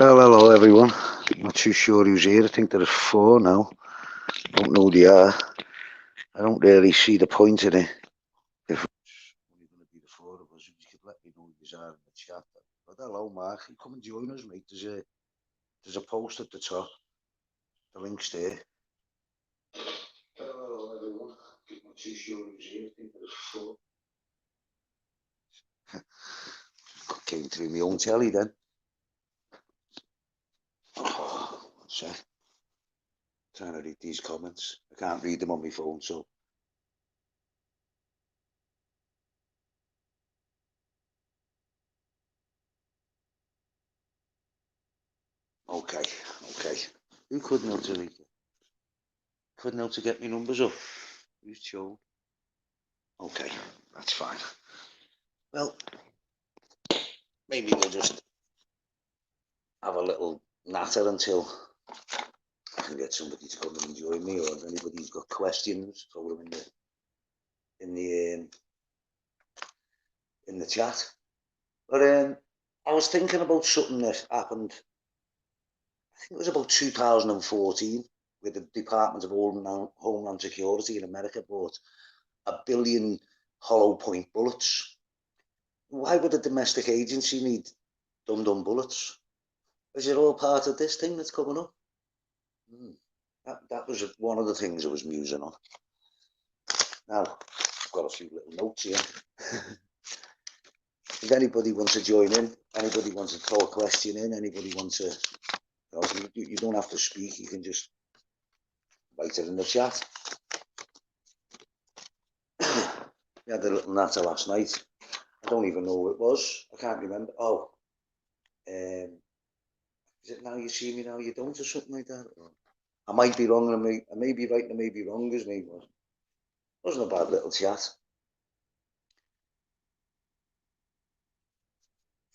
Well, hello everyone. I'm not too sure who's here. I think there are four now. Don't know who they are. I don't really see the point in it. If it's only going to be the four of us, you could let me know who you are in the chat. But hello, Mark. You come and join us, mate. There's a post at the top. The link's there. Hello everyone. I'm not too sure who's here. I think there are four. Came through my own telly then. Oh, one sec. Trying to read these comments. I can't read them on my phone, so. Okay. Who couldn't know to read it? Couldn't know to get my numbers up. Who's Joe? Okay, that's fine. Well, maybe we'll just have a little natter until I can get somebody to come and join me, or if anybody's got questions, throw them in the chat. But I was thinking about something that happened. I think it was about 2014, with the Department of Homeland Security in America bought 1 billion hollow point bullets. Why would a domestic agency need dum-dum bullets? Is it all part of this thing that's coming up? That was one of the things I was musing on. Now, I've got a few little notes here. If anybody wants to join in, anybody wants to throw a question in, anybody wants to, you don't have to speak, you can just write it in the chat. We had a little natter last night. I don't even know who it was. I can't remember. Oh, is it Now You See Me, Now You Don't, or something like that? I might be wrong, and I may be right, and I may be wrong, as me. It wasn't a bad little chat.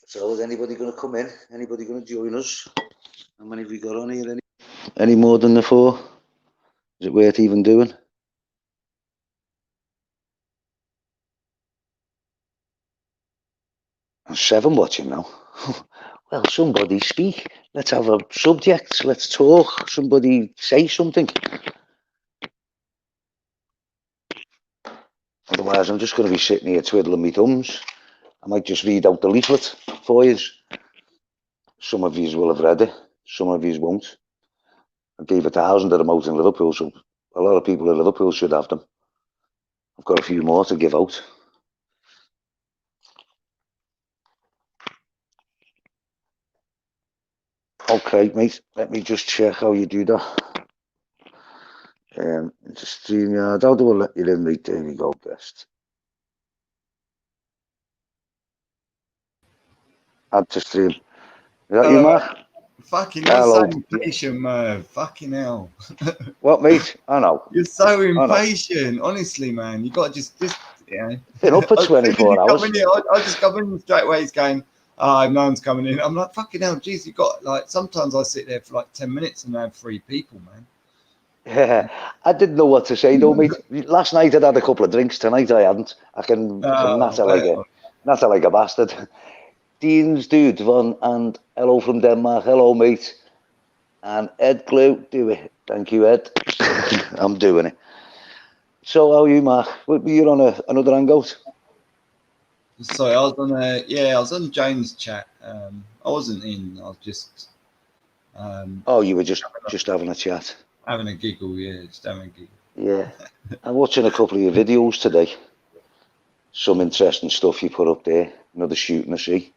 So is anybody going to come in? Anybody going to join us? How many have we got on here? Any more than the four? Is it worth even doing? 7 watching now. Well, somebody speak. Let's have a subject. Let's talk. Somebody say something. Otherwise, I'm just going to be sitting here twiddling my thumbs. I might just read out the leaflet for you. Some of you will have read it. Some of you won't. I gave 1,000 of them out in Liverpool, so a lot of people in Liverpool should have them. I've got a few more to give out. Okay, mate, let me just check how you do that. Just StreamYard, how do I let you in, mate? There we go, best. Add to stream. Is that you, Mark? Fucking, you're so impatient, Murf. Fucking hell. What, mate? I know. You're so impatient, honestly, man. You got to just yeah. Been up for 24 hours. I just come in straight away. He's going, no one's coming in. I'm like, fucking hell, geez, you got like, sometimes I sit there for like 10 minutes and I have 3 people, man. Yeah, I didn't know what to say though, mate. Last night I'd had a couple of drinks. Tonight I hadn't. I can natter like a bastard. Dean's dude, Von, and hello from Denmark. Hello, mate. And Ed Glue, do it. Thank you, Ed. I'm doing it. So, how are you, Mark? You're on another hangout? Sorry, I was on James' chat. I wasn't in. I was just. You were just having a chat. Having a giggle, yeah, just having a giggle. Yeah, I'm watching a couple of your videos today. Some interesting stuff you put up there. Another shooting the sea.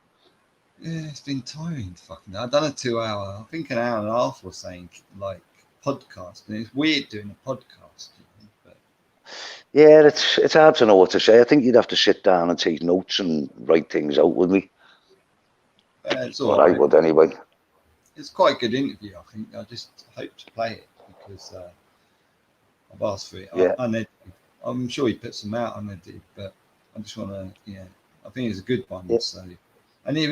Yeah, it's been tiring. Fucking, I've done a 2-hour, I think an hour and a half or something, like podcast, and it's weird doing a podcast. But... Yeah, it's hard to know what to say. I think you'd have to sit down and take notes and write things out with me. It's all right. I would anyway. It's quite a good interview, I think. I just hope to play it because I've asked for it. Yeah. I'm sure he put some out unedited, but I just want to, I think it's a good one. Yeah. So, and it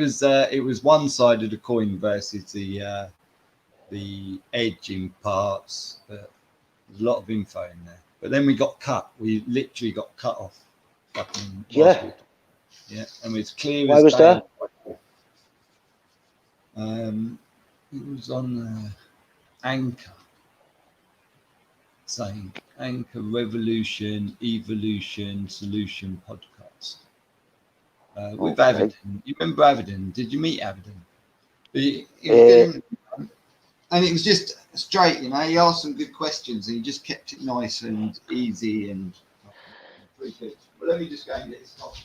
was one side of the coin versus the edging parts, but there's a lot of info in there. But then we got cut. We literally got cut off. Yeah, and it's clear. Why was that? it was on Anchor, saying Anchor Revolution Evolution Solution Podcast with Okay. Avidin. You remember Avidin? Did you meet Avidin? He was Uh, doing, and it was just straight. You know, he asked some good questions, and he just kept it nice and easy and pretty good. Well, let me just go and get this off.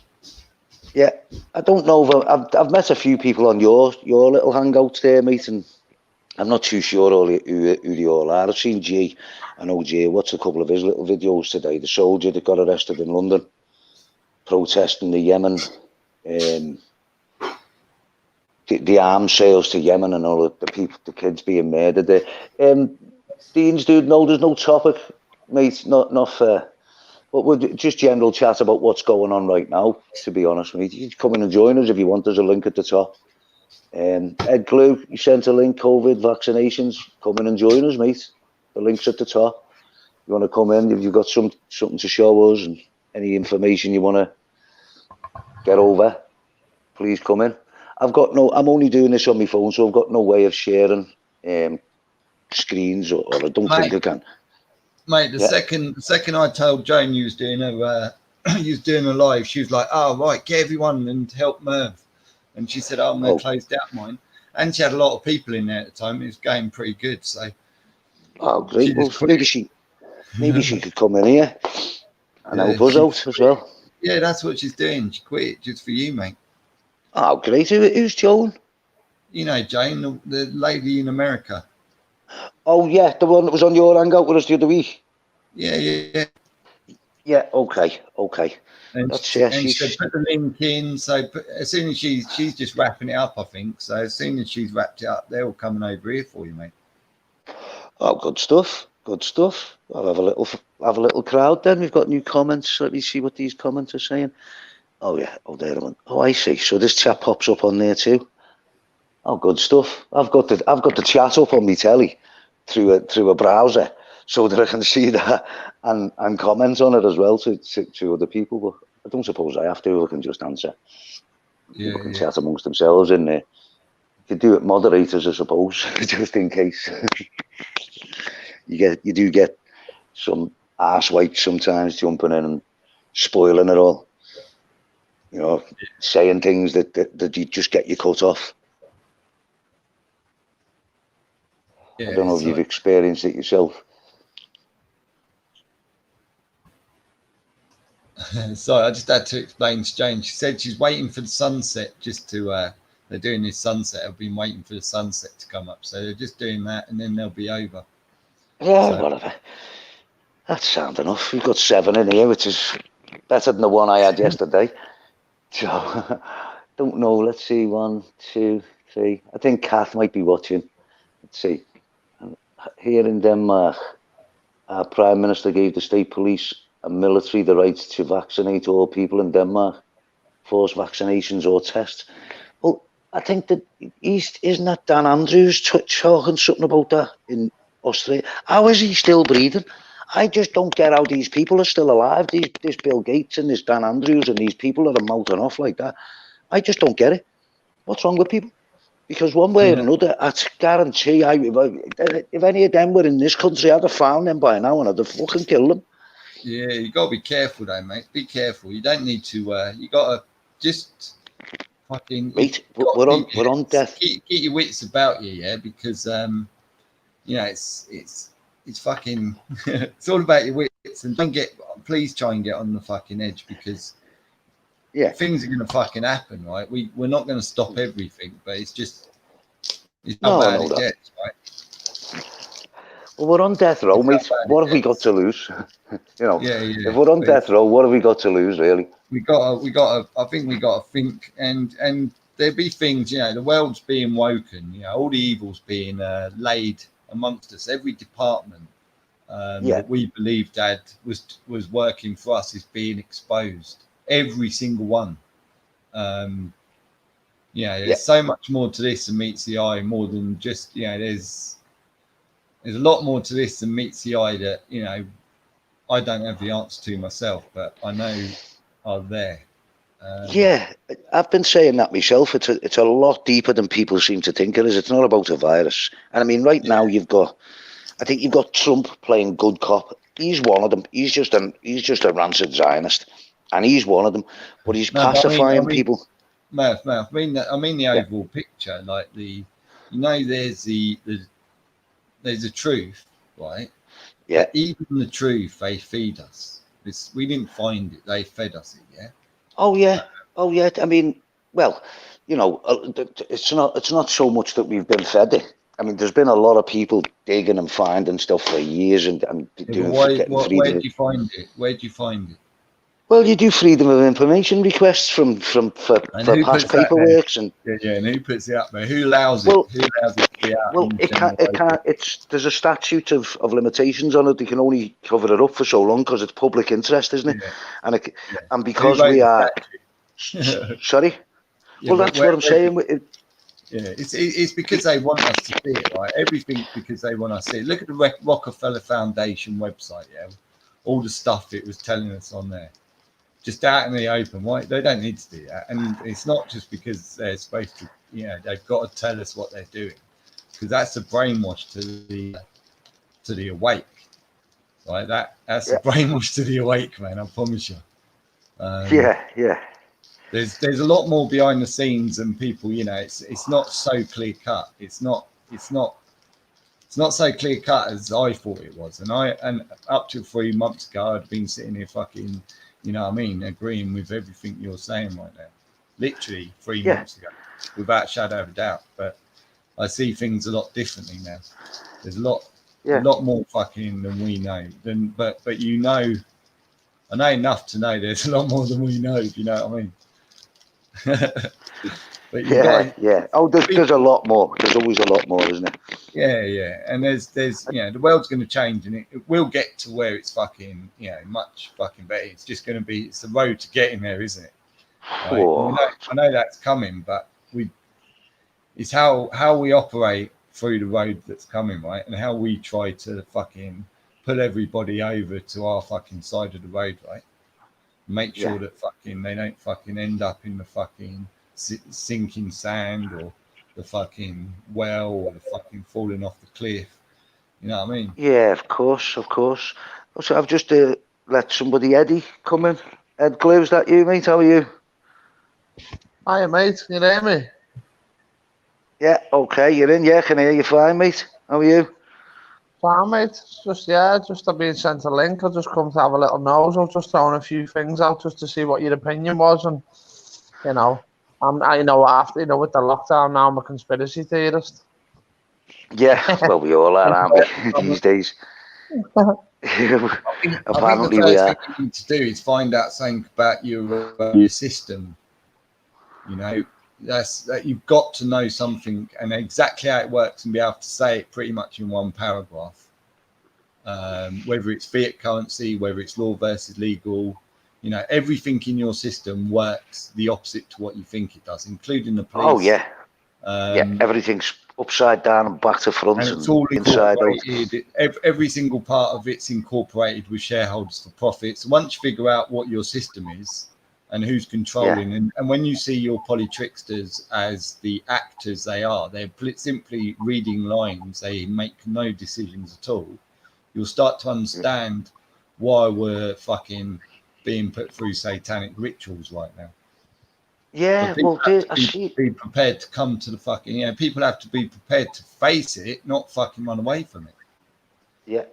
yeah, I don't know. I've met a few people on your little hangouts there, mate, and I'm not too sure who they all are. I've seen G. I know G. Watched a couple of his little videos today. The soldier that got arrested in London, protesting the Yemen, um, the arms sales to Yemen, and all the people, the kids being murdered there. Dean's dude, no, there's no topic, mate. Not fair. But we're just general chat about what's going on right now. To be honest with you, you can come in and join us if you want. There's a link at the top. Ed Glue, you sent a link. COVID vaccinations. Come in and join us, mate. The link's at the top. You want to come in if you've got something to show us and any information you want to get over, please come in. I'm only doing this on my phone, so I've got no way of sharing screens, or I don't think I can. Mate, the second I told Joan you was doing a you was doing a live, she was like, "Oh right, get everyone and help Murf." And she said, "Oh, I'm going to close down mine." And she had a lot of people in there at the time. It was going pretty good, so. Oh, great! Well, maybe she could come in here and help us out as well. Yeah, that's what she's doing. She quit it just for you, mate. Oh, great! Who's Joan? You know, Jane, the lady in America. Oh yeah, the one that was on your hangout with us the other week. Yeah. Yeah. Okay. And she said put the link in. So as soon as she's just wrapping it up, I think. So as soon as she's wrapped it up, they're all coming over here for you, mate. Oh, good stuff. I'll have a little crowd then. We've got new comments. Let me see what these comments are saying. Oh yeah. Oh, there one. Oh, I see. So this chat pops up on there too. Oh, good stuff. I've got the chat up on my telly through a browser, so that I can see that and comment on it as well to other people. But I don't suppose I have to. I can just answer. People can chat amongst themselves in there. You do it moderators, I suppose, just in case. You do get some arsewites sometimes jumping in and spoiling it all. You know, saying things that you just get you cut off. I don't know if you've experienced it yourself. Sorry, I just had to explain to Jane. She said she's waiting for the sunset just to. They're doing this sunset. I've been waiting for the sunset to come up, so they're just doing that, and then they'll be over. Yeah, whatever. That's sound enough. We've got 7 in here, which is better than the one I had yesterday. So, don't know. Let's see. 1, 2, 3. I think Kath might be watching. Let's see. Here in Denmark, our Prime Minister gave the state police and military the right to vaccinate all people in Denmark, force vaccinations or tests. Well, I think that isn't that Dan Andrews talking something about that in Australia? How is he still breathing? I just don't get how these people are still alive. This Bill Gates and this Dan Andrews and these people that are mouthing off like that. I just don't get it. What's wrong with people? Because one way or another, I guarantee, if any of them were in this country, I'd have found them by now and I'd have fucking killed them. Yeah, you got to be careful though, mate. Be careful. You don't need to. You got to just fucking. Mate, we're on death. Keep your wits about you, yeah, because you know it's fucking. It's all about your wits, and please try and get on the fucking edge because things are gonna fucking happen, right? We're not gonna stop everything, but it's how bad it gets, right? Well, we're on death row, mate. What have we got to lose? You know, if we're on death row, what have we got to lose, really? We got to. I think we got to think, and there be things. You know, the world's being woken. You know, all the evils being laid amongst us. Every department that we believed Dad was working for us is being exposed. Every single one. There's so much more to this than meets the eye. More than just there's a lot more to this than meets the eye that I don't have the answer to myself, but I know are there. Yeah, I've been saying that myself. It's a lot deeper than people seem to think it is. It's not about a virus. And I mean, right now I think you've got Trump playing good cop. He's one of them. He's just a rancid Zionist, and he's one of them. But he's No, but pacifying people. Murph, I mean the Yeah, overall picture, like there's there's a truth, right? yeah. But even the truth, they feed us. We didn't find it; they fed us it. Yeah. Oh yeah, oh yeah. I mean, well, it's not so much that we've been fed it. I mean, there's been a lot of people digging and finding stuff for years and Yeah, but doing getting where freedom. did you find it? Where did you find it? Well, you do freedom of information requests And for who past puts that there? paperworks and Yeah, and who puts it up there? Who allows it? well, Who allows it to be out well, in the general open? there's a statute of limitations on it. They can only cover it up for so long because it's public interest, isn't it? Yeah, And yeah. and Who because wrote we the are statute? sorry. Yeah, Well, but that's what I'm where saying. yeah, it's because they want us to see it, right? Everything because they want us to see it. Look at the Rockefeller Foundation website, yeah, all the stuff it was telling us on there, just out in the open. Why they don't need to do that? And it's not just because they're supposed to, they've got to tell us what they're doing, because that's a brainwash to the awake, right? That's a Yeah, brainwash to the awake, man. I promise you. yeah. There's a lot more behind the scenes than people, it's not so clear cut. It's not so clear cut as I thought it was. And up to 3 months ago I'd been sitting here fucking, agreeing with everything you're saying right now. Literally 3 Yeah. months ago, without a shadow of a doubt. But I see things a lot differently now. There's a lot more fucking than we know. But I know enough to know there's a lot more than we know, if you know what I mean. But you've got Yeah. Oh, there's a lot more. There's always a lot more, isn't it? yeah. And there's the world's going to change, and it will get to where it's fucking much fucking better. It's just going to be it's the road to getting there, isn't it? Right. And I know that's coming, but it's how we operate through the road that's coming, right? And how we try to fucking pull everybody over to our fucking side of the road, right? Make sure that fucking they don't fucking end up in the fucking sinking sand or the fucking well or the fucking falling off the cliff. You know what I mean? Yeah, of course. So I've just let somebody, Eddie, come in. Ed Glue, is that you, mate? How are you? Hiya, mate. Can you hear me? Yeah, okay, you're in. Yeah, can I hear you fine, mate? How are you? Fine, mate. Just I've been sent a link. I just come to have a little nose. I was just throwing a few things out just to see what your opinion was, and I know after with the lockdown now, I'm a conspiracy theorist. Yeah, well, we all are, aren't we, these days? I think Apparently, the we first are. thing you need to do is find out something about your system. That you've got to know something and exactly how it works and be able to say it pretty much in one paragraph. Whether it's fiat currency, whether it's law versus legal, everything in your system works the opposite to what you think it does, including the police. Oh yeah, everything's upside down and back to front, and it's all inside out. Every single part of it's incorporated with shareholders for profits. Once you figure out what your system is and who's controlling, and when you see your polytricksters as the actors they are, they're simply reading lines, they make no decisions at all, you'll start to understand why we're fucking being put through satanic rituals right now. Yeah, well, I see. Be prepared to come to the fucking, people have to be prepared to face it, not fucking run away from it. Yeah.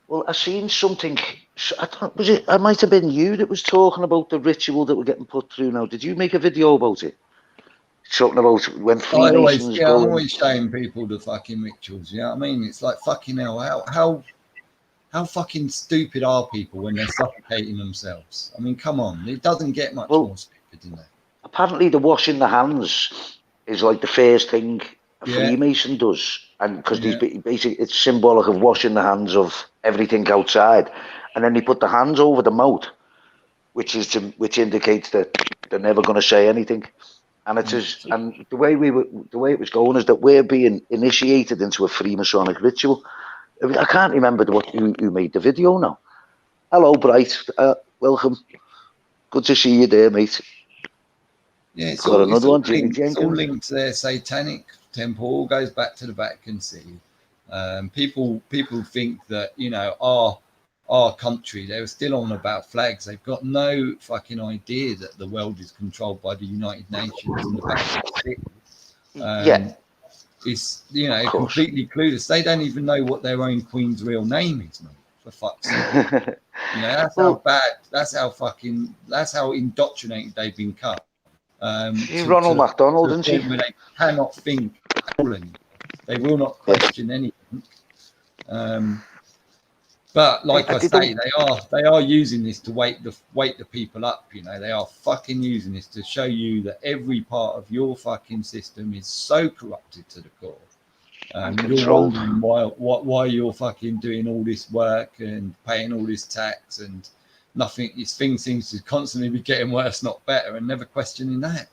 Well, I seen something. It might have been you that was talking about the ritual that we're getting put through now. Did you make a video about it? Something about when Freemasons go. I'm always showing people the fucking rituals. You know what I mean? It's like fucking hell. How fucking stupid are people when they're suffocating themselves? I mean, come on. It doesn't get much more stupid than that. Apparently, the washing the hands is like the first thing a Freemason does, and because basically it's symbolic of washing the hands of everything outside, and then they put the hands over the mouth, which indicates that they're never going to say anything. And and the way it was going is that we're being initiated into a Freemasonic ritual. I can't remember who made the video now. Hello, Bright. Welcome. Good to see you there, mate. Yeah, it's Got all, another one, Jimmy it's all Jenkins. linked to their satanic temple. All goes back to the Vatican City. People think that, you know, our country, they were still on about flags. They've got no fucking idea that the world is controlled by the United Nations and the Vatican City. Yeah, It's, you know, of course. completely clueless. They don't even know what their own queen's real name is, mate, for fuck's sake. You know, that's how Well, bad, that's how indoctrinated they've been cut. see To Ronald McDonald, the isn't point she? where they cannot think at all anymore. They will not Yeah. question anything. But like I They say, don't. they are using this to wake the people up. You know, they are fucking using this to show you that every part of your fucking system is so corrupted to the core. And You're controlled. wondering why you're fucking doing all this work and paying all this tax and nothing. This thing seems to constantly be getting worse, not better, and never questioning that.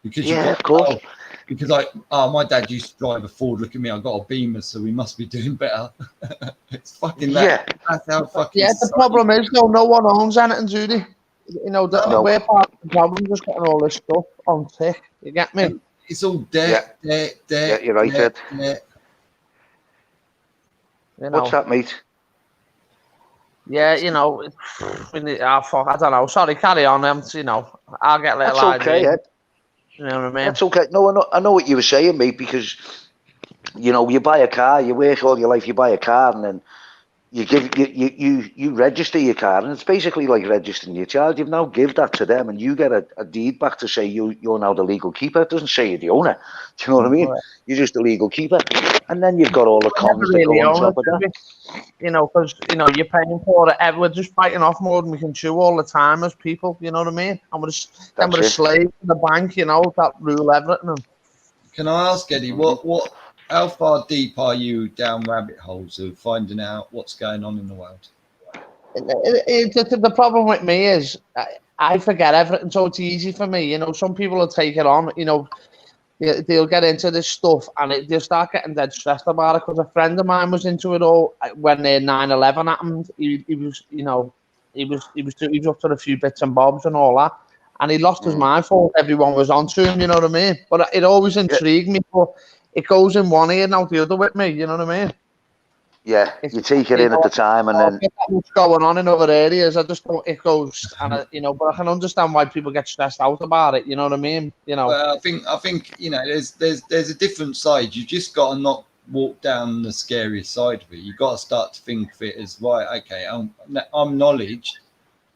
Because you've Yeah, got, of course. because my dad used to drive a Ford. Look at me, I got a Beamer, so we must be doing better. It's fucking Yeah. That's how fucking. Yeah, the problem is though, no one owns anything, Judy. You know, No. we're part of the problem, just getting all this stuff on tick. You get me? And it's all Yeah. debt. Yeah, you're right, Ed. debt. You What's know. that, mate? Yeah, you know, fuck, I don't know. Sorry, carry on. You know, I'll get little That's okay, ideas. Ed. You know what I mean? That's okay. No, I know what you were saying, mate, because, you know, you buy a car, you work all your life, you buy a car, and then you register your car, and it's basically like registering your child. You've now give that to them, and you get a deed back to say you're now the legal keeper. It doesn't say you're the owner. Do you know what I mean? Right. You're just the legal keeper, and then you've got all the I never cons that go really on own top it, of that. do we? You know, because, you know, you're paying for it. We're just biting off more than we can chew all the time as people, you know what I mean? And we're a That's it. slave to the bank, you know, that rule everything. Can I ask, Eddie, how far deep are you down rabbit holes of finding out what's going on in the world? The problem with me is I forget everything, so it's easy for me. You know, some people will take it on, you know, they'll get into this stuff and they'll start getting dead stressed about it, because a friend of mine was into it all when 9/11 happened. He was, you know, he was up to a few bits and bobs and all that, and he lost his mind for everyone was onto him. You know what I mean? But it always intrigued me. But it goes in one ear and out the other with me. You know what I mean? Yeah, you take it in at the time, and then what's going on in other areas. I just don't. It goes, and you know, but I can understand why people get stressed out about it. You know what I mean? You know. Well, I think you know, there's a different side. You just got to not walk down the scariest side of it. You got to start to think of it as, right. Okay, I'm knowledge.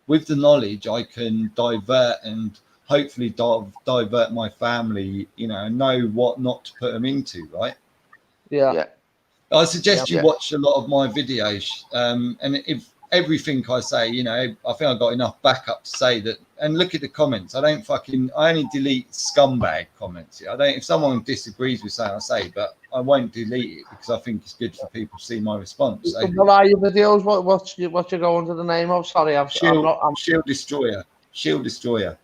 With the knowledge, I can divert and hopefully divert my family. You know what not to put them into. Right. Yeah. I suggest you Yeah. watch a lot of my videos, and if everything I say, you know, I think I've got enough backup to say that. And look at the comments. I only delete scumbag comments. I don't. If someone disagrees with something I say, but I won't delete it because I think it's good for people to see my response. So, What are your videos? What you go under the name of? Sorry, I'm not. Shield Destroyer.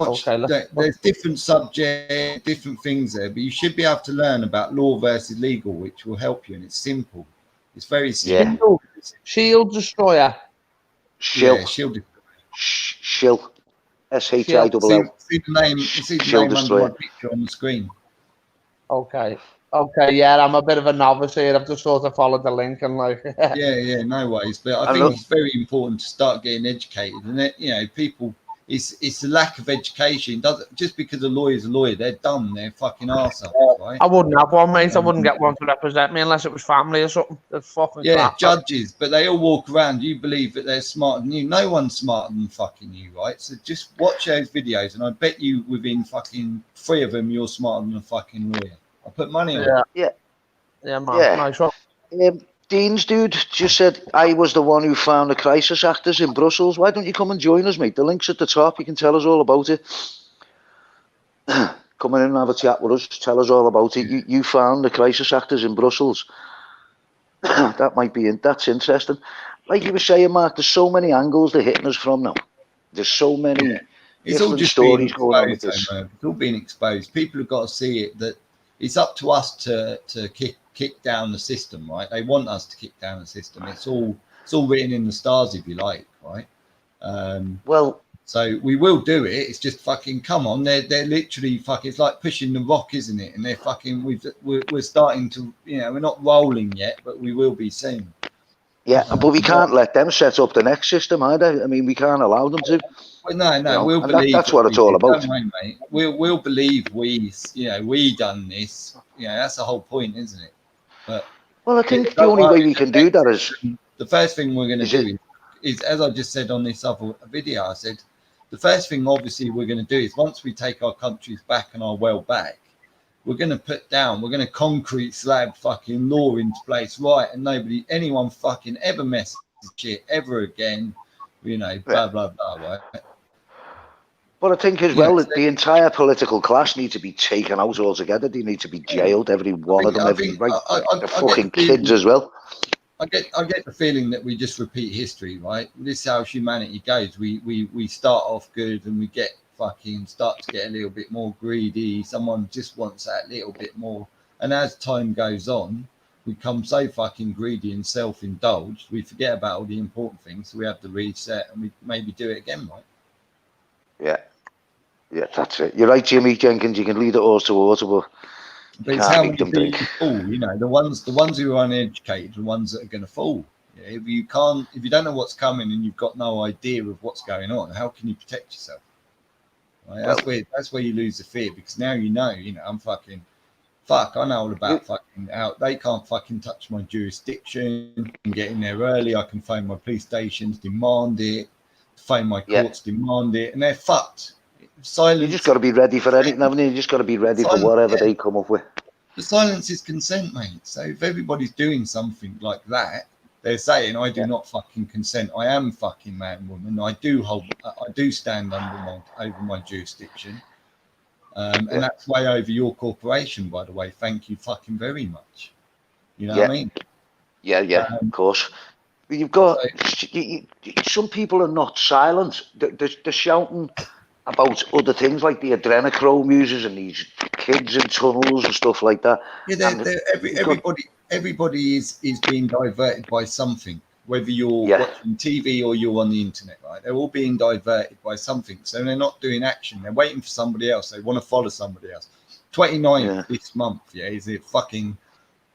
Okay, There's different subjects, different things there, but you should be able to learn about law versus legal, which will help you. And it's simple. It's very simple. Yeah. Shield Destroyer. Shill. Yeah, Shield Destroyer. Shill. SHILL. See the name. See the Shield name under my Destroyer. picture on the screen. Okay. Yeah, I'm a bit of a novice here. I've just sort of followed the link and like. Yeah, no worries. But I I think know. it's very important to start getting educated, and that, you know, people. It's the lack of education. Doesn't just because a lawyer's a lawyer, they're dumb. They're fucking arseholes, right? I wouldn't have one, mate. I wouldn't get one to represent me unless it was family or something. That's fucking crap. Judges, but they all walk around. You believe that they're smarter than you. No one's smarter than fucking you, right? So just watch those videos, and I bet you within fucking 3 of them, you're smarter than a fucking lawyer. I put money on it. Yeah, man. Yeah. Nice one. Dean's dude just said, I was the one who found the crisis actors in Brussels. Why don't you come and join us, mate? The link's at the top. You can tell us all about it. Come in and have a chat with us. Tell us all about it. You found the crisis actors in Brussels. That's interesting. Like you were saying, Mark, there's so many angles they're hitting us from now. There's so many It's all different just being stories going on with exposed, this. It's all being exposed. People have got to see it that it's up to us to kick down the system, right? They want us to kick down the system. It's all written in the stars, if you like, right? Well, So we will do it. It's just fucking come on. They're literally fucking. It's like pushing the rock, isn't it? And they're fucking. We're starting to. We're not rolling yet, but we will be soon. Yeah, but we can't let them set up the next system either. I mean, we can't allow them to. Well, no, we'll and believe that's what it's all about. Don't worry, mate. We'll believe we done this. That's the whole point, isn't it? But well, I think the only way we can do that is the first thing we're going to do is, as I just said on this other video, I said the first thing obviously we're going to do is once we take our countries back and our well back, we're going to concrete slab fucking law into place, right? And anyone fucking ever messes shit ever again, blah, blah, blah, right? But I think as well that the entire political class need to be taken out altogether. They need to be jailed, every one of them, the fucking kids as well. I get the feeling that we just repeat history, right? This is how humanity goes. We start off good and we start to get a little bit more greedy. Someone just wants that little bit more. And as time goes on, we become so fucking greedy and self-indulged, we forget about all the important things. So we have to reset and we maybe do it again, right? Yeah, that's it. You're right, Jimmy Jenkins. You can lead the horse to water, but it's how many people fall. The ones who are uneducated, the ones that are going to fall. If you don't know what's coming and you've got no idea of what's going on, how can you protect yourself? Right? That's where you lose the fear, because now I'm fucking. Fuck, I know all about fucking out. They can't fucking touch my jurisdiction. I can get in there early. I can phone my police stations, demand it. Phone my courts, demand it, and they're fucked. Silence. You just got to be ready for anything, haven't you? You just got to be ready for whatever they come up with. The silence is consent, mate. So if everybody's doing something like that, they're saying, "I do not fucking consent. I am fucking man, woman. I do stand over my jurisdiction." And that's way over your corporation, by the way. Thank you fucking very much. You know what I mean? Yeah, of course. You've got some people are not silent. They're shouting about other things like the adrenochrome users and these kids in tunnels and stuff like that. Yeah, everybody is being diverted by something. Whether you're watching TV or you're on the internet, right? They're all being diverted by something. So they're not doing action. They're waiting for somebody else. They want to follow somebody else. 29th this month, is a fucking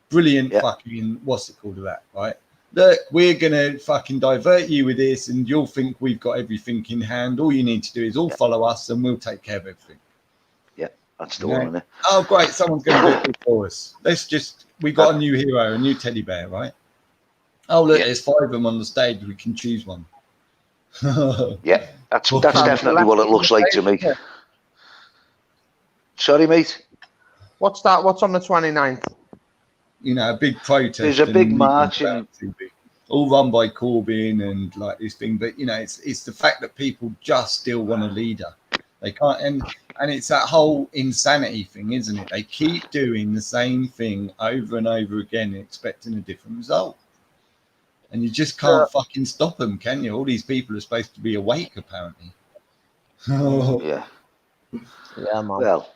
brilliant fucking, what's it called of that, right? Look, we're going to fucking divert you with this and you'll think we've got everything in hand. All you need to do is all follow us and we'll take care of everything. Yeah, that's the one, isn't it? Oh, great. Someone's going to do it for us. We got a new hero, a new teddy bear, right? Oh, look, there's 5 of them on the stage. We can choose one. Yeah, that's definitely what it looks like to me. Sorry, mate. What's that? What's on the 29th? A big protest. There's a big march. All run by Corbyn and like this thing. But, it's the fact that people just still want a leader. They can't. And it's that whole insanity thing, isn't it? They keep doing the same thing over and over again, expecting a different result. And you just can't fucking stop them, can you? All these people are supposed to be awake, apparently. Yeah, man. Well,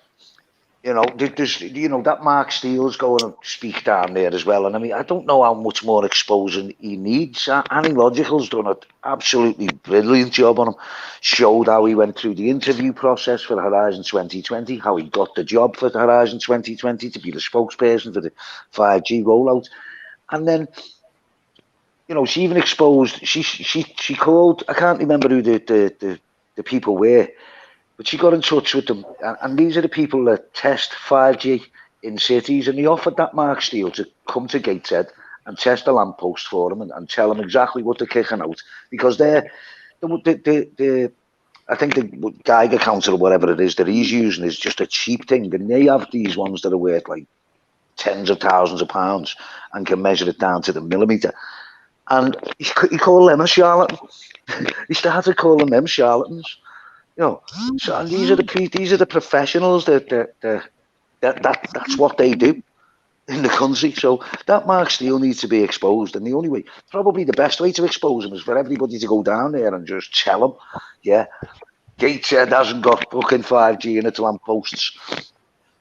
there's that Mark Steele's going to speak down there as well. And I mean, I don't know how much more exposing he needs. Annie Logical's done an absolutely brilliant job on him. Showed how he went through the interview process for Horizon 2020, how he got the job for Horizon 2020 to be the spokesperson for the 5G rollout. And then, she even exposed. She called. I can't remember who the people were, but she got in touch with them. And these are the people that test 5G in cities. And they offered that Mark Steele to come to Gateshead and test the lamppost for them and tell them exactly what they're kicking out, because I think the Geiger counter or whatever it is that he's using is just a cheap thing, and they have these ones that are worth like tens of thousands of pounds and can measure it down to the millimeter. And he called them a charlatan. He started calling them charlatans. So these are the professionals that's what they do in the country. So that Mark Steele needs to be exposed, and the only way, probably the best way to expose him, is for everybody to go down there and just tell him, Gateshead hasn't got fucking 5G in its lampposts.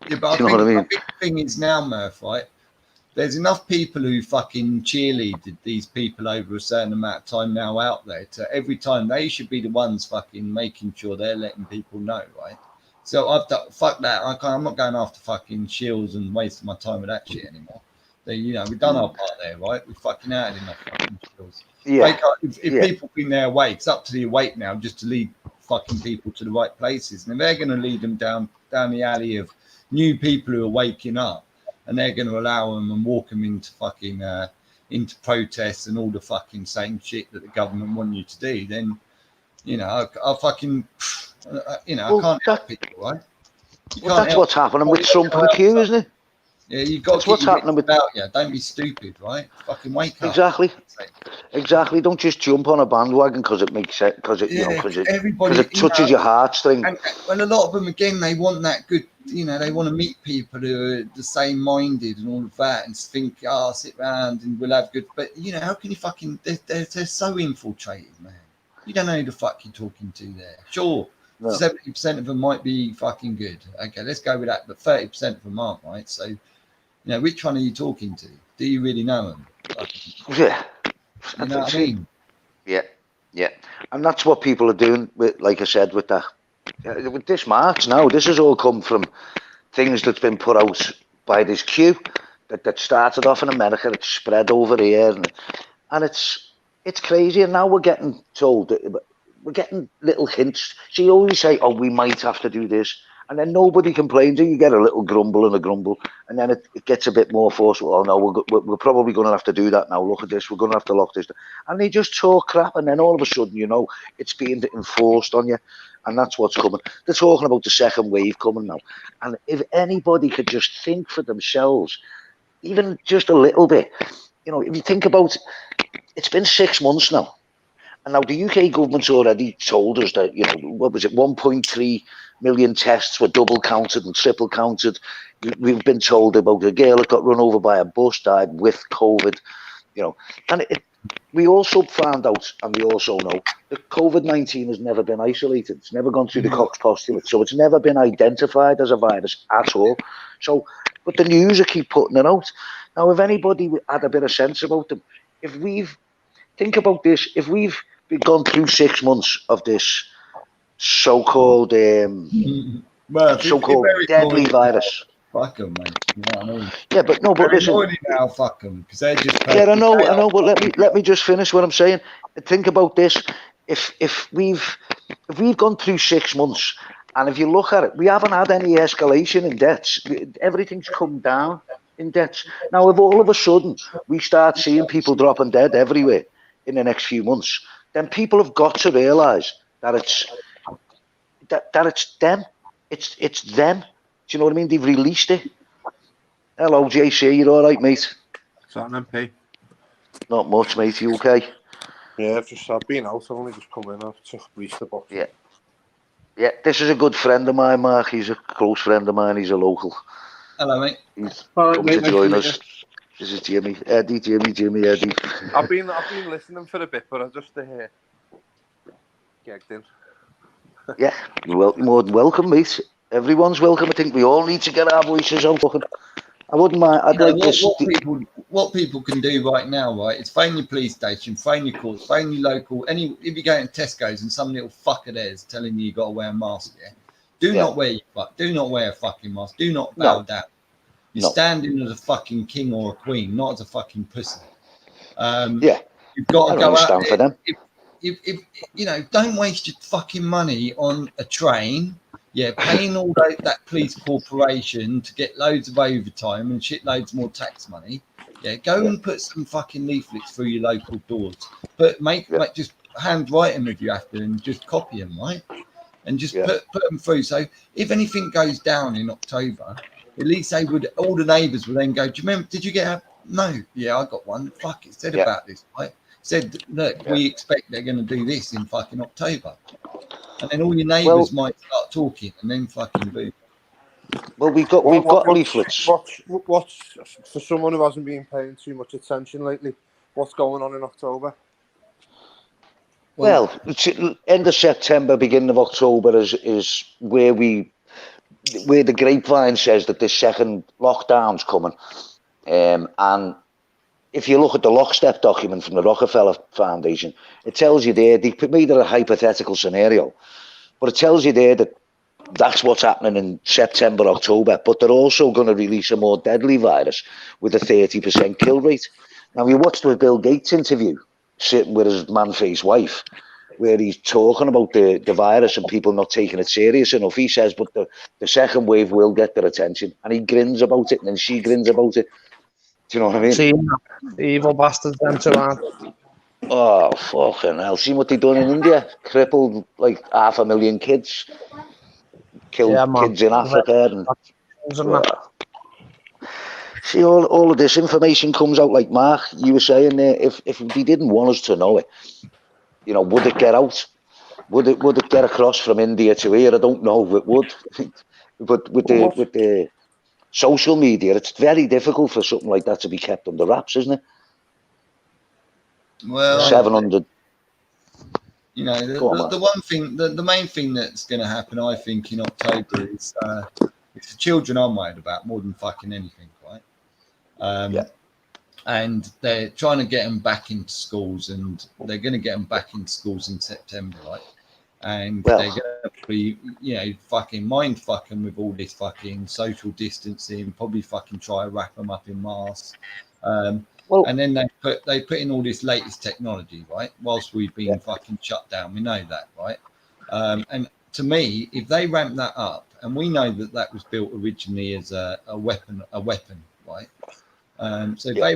Yeah, but I think the big thing is now, Murf, right? there's enough people who fucking cheerleaded these people over a certain amount of time now out there to every time they should be the ones fucking making sure they're letting people know, right? So I've done, fuck that. I'm not going after fucking shields and wasting my time with that shit anymore. You know, we've done our part there, right? We fucking had enough fucking shields. Yeah. If people bring their awake, it's up to the awake now just to lead fucking people to the right places. And they're going to lead them down the alley of new people who are waking up, and they're going to allow them and walk them into fucking into protests and all the fucking same shit that the government want you to do. Then, you know, I fucking, you know, I can't help people, right? Well, that's what's happening with Trump and Q, isn't it? Yeah, you got to what's happening with about. Yeah, don't be stupid, right? Fucking wake up. Exactly. Don't just jump on a bandwagon because it makes sense. Because it, because it touches your heartstring. And a lot of them, again, they want that good. You know, they want to meet people who are the same minded and all of that, and think, oh, sit around and we'll have good. But you know, how can you fucking? They're so infiltrated, man. You don't know who the fuck you're talking to there. Sure. 70% of them might be fucking good. Okay, let's go with that. But 30% of them aren't, right? So, you know, which one are you talking to? Do you really know them? Yeah. You know what I mean? Yeah. And that's what people are doing with, like I said, with that. With this march now, this has all come from things that's been put out by this Q that started off in America. It's spread over here, and it's crazy. And now we're getting told that we're getting little hints. So you always say, oh, we might have to do this. And then nobody complains. You get a little grumble, and then it gets a bit more forceful. Oh, no, we're probably going to have to do that now. Look at this. We're going to have to lock this down. And they just talk crap, and then all of a sudden, you know, it's being enforced on you. And that's what's coming. They're talking about the second wave coming now. And if anybody could just think for themselves, even just a little bit, you know, if you think about, it's been 6 months now. And now the UK government's already told us that, you know, what was it, 1.3 million tests were double counted and triple counted. We've been told about a girl that got run over by a bus, died with COVID, you know. And we also found out, and we also know, that COVID-19 has never been isolated. It's never gone through the Cox postulate. So it's never been identified as a virus at all. So, but the news keep putting it out. Now, if anybody had a bit of sense about them, think about this, if we've gone through 6 months of this so-called deadly virus. Fuck them, mate. You know what I mean? Yeah, but no, but listen. Now, fuck them, because they're just. Yeah, I know, but let me just finish what I'm saying. Think about this: if we've gone through 6 months, and if you look at it, we haven't had any escalation in deaths. Everything's come down in deaths. Now, if all of a sudden we start seeing people dropping dead everywhere in the next few months, then people have got to realise that it's them. It's them. Do you know what I mean? They've released it. Hello, JC. You all right, mate? What's happening, P? Not much, mate. You okay? Yeah, I've been out. I've only just come in. I've took Breester box. Yeah. This is a good friend of mine, Mark. He's a close friend of mine. He's a local. Hello, mate. He's come to join us. This is Jimmy. Eddie. I've been listening for a bit, but I just gagged in. Yeah, you're more than welcome, mate. Everyone's welcome. I think we all need to get our voices out. I wouldn't mind. What people can do right now, right? Is phone your police station, phone your court, phone your local. If you go to Tesco's and some little fucker there is telling you got to wear a mask, do not wear a fucking mask. Do not bow down. You're standing as a fucking king or a queen, not as a fucking pussy. You've got to go out there. For them. If you know, don't waste your fucking money on a train. Yeah, paying all that police corporation to get loads of overtime and shitloads more tax money. Yeah, go and put some fucking leaflets through your local doors. But make just handwrite them if you have to, and just copy them, right? And just put them through. So if anything goes down in October, at least all the neighbours will then go, do you remember, did you get no? Yeah, I got one. Fuck, it said about this, right? Said, look, we expect they're going to do this in fucking October. And then all your neighbours might start talking, and then fucking boom. Well, we've got leaflets. What's for someone who hasn't been paying too much attention lately? What's going on in October? Well, it's end of September, beginning of October is where the grapevine says that this second lockdown's coming. And if you look at the lockstep document from the Rockefeller Foundation, it tells you there, they made it a hypothetical scenario, but it tells you there that that's what's happening in September, October, but they're also going to release a more deadly virus with a 30% kill rate. Now, you watched the Bill Gates interview, sitting with his man-faced wife, where he's talking about the virus and people not taking it serious enough. He says, but the second wave will get their attention. And he grins about it, and then she grins about it. Do you know what I mean? See, the evil bastards, them two aren't. Oh, fucking hell. See what they done in India? Crippled like 500,000 kids. Killed kids in Africa. And, see, all of this information comes out, like Mark, you were saying there, if they didn't want us to know it, you know, would it get out? Would it get across from India to here? I don't know if it would. But with the social media, it's very difficult for something like that to be kept under wraps, isn't it? Well, 700. You know, the one thing, the main thing that's going to happen, I think, in October is it's the children I'm worried about more than fucking anything, right? And they're trying to get them back into schools, and they're going to get them back into schools in September, right? And they're going to be, you know, fucking mind fucking with all this fucking social distancing, probably fucking try to wrap them up in masks. And then they put in all this latest technology, right? Whilst we've been fucking shut down, we know that, right? And to me, if they ramp that up, and we know that that was built originally as a weapon, right? So if they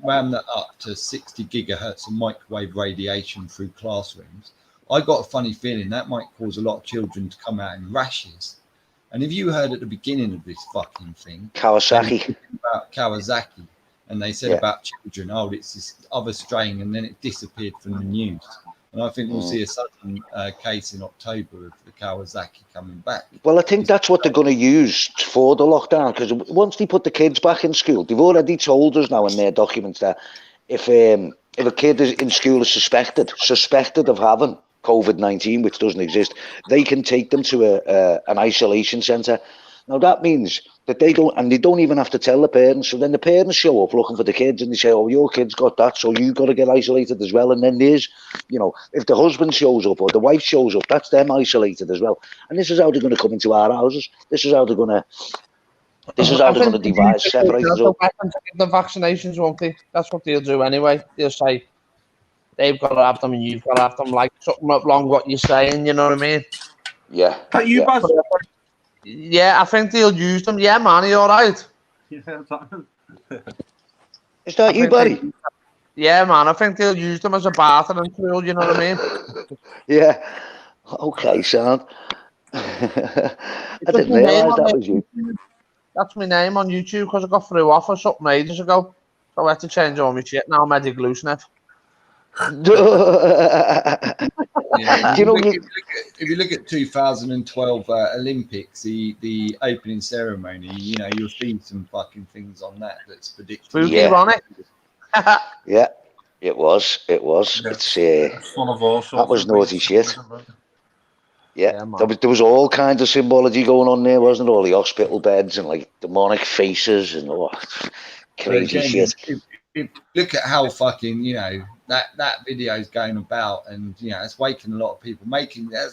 ram that up to 60 gigahertz of microwave radiation through classrooms, I got a funny feeling that might cause a lot of children to come out in rashes. And if you heard at the beginning of this fucking thing, Kawasaki, and they said about children, oh, it's this other strain, and then it disappeared from the news. And I think we'll see a sudden case in October of the Kawasaki coming back. Well, I think that's what they're going to use for the lockdown, because once they put the kids back in school, they've already told us now in their documents that if a kid is in school is suspected of having COVID-19, which doesn't exist, they can take them to an isolation centre. Now that means that they don't even have to tell the parents. So then the parents show up looking for the kids, and they say, "Oh, your kid's got that, so you got to get isolated as well." And then there's, you know, if the husband shows up or the wife shows up, that's them isolated as well. And this is how they're going to come into our houses. This is how they're going to. This is how they're going to divide, separate us up. The vaccinations, won't they? That's what they'll do anyway. They'll say they've got to have them and you've got to have them. Like something along what you're saying. You know what I mean? Yeah. Yeah, I think they'll use them. Yeah, man, are you all right? Is that you, buddy? Yeah, man, I think they'll use them as a bathroom tool, you know what I mean? Yeah. Okay, son. I didn't realise that was you. That's my name on YouTube because I got through off or something ages ago. So I had to change all my shit. Now I'm Eddie Glusnev. Yeah, if you look at 2012 Olympics, the opening ceremony, you know, you'll see some fucking things on that that's predicted. Yeah, yeah, it was. It's full of all sorts. That was naughty shit. Yeah, there was all kinds of symbology going on there, wasn't it? All the hospital beds and like demonic faces and crazy shit. If look at how fucking, you know, that video is going about, and you know, it's waking a lot of people,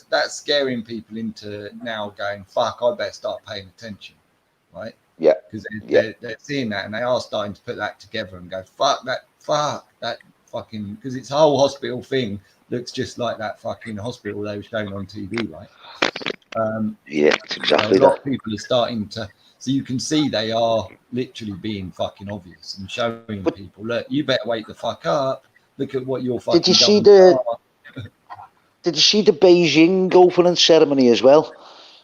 that's scaring people into now going, fuck, I better start paying attention, right? Yeah, because they're seeing that, and they are starting to put that together and go, fuck that fucking, because it's a whole hospital thing looks just like that fucking hospital they were showing on TV, right? Yeah, it's exactly a lot of people are starting to. So you can see they are literally being fucking obvious and showing people, look, you better wake the fuck up. Look at what you're fucking. Did you see the Beijing opening ceremony as well,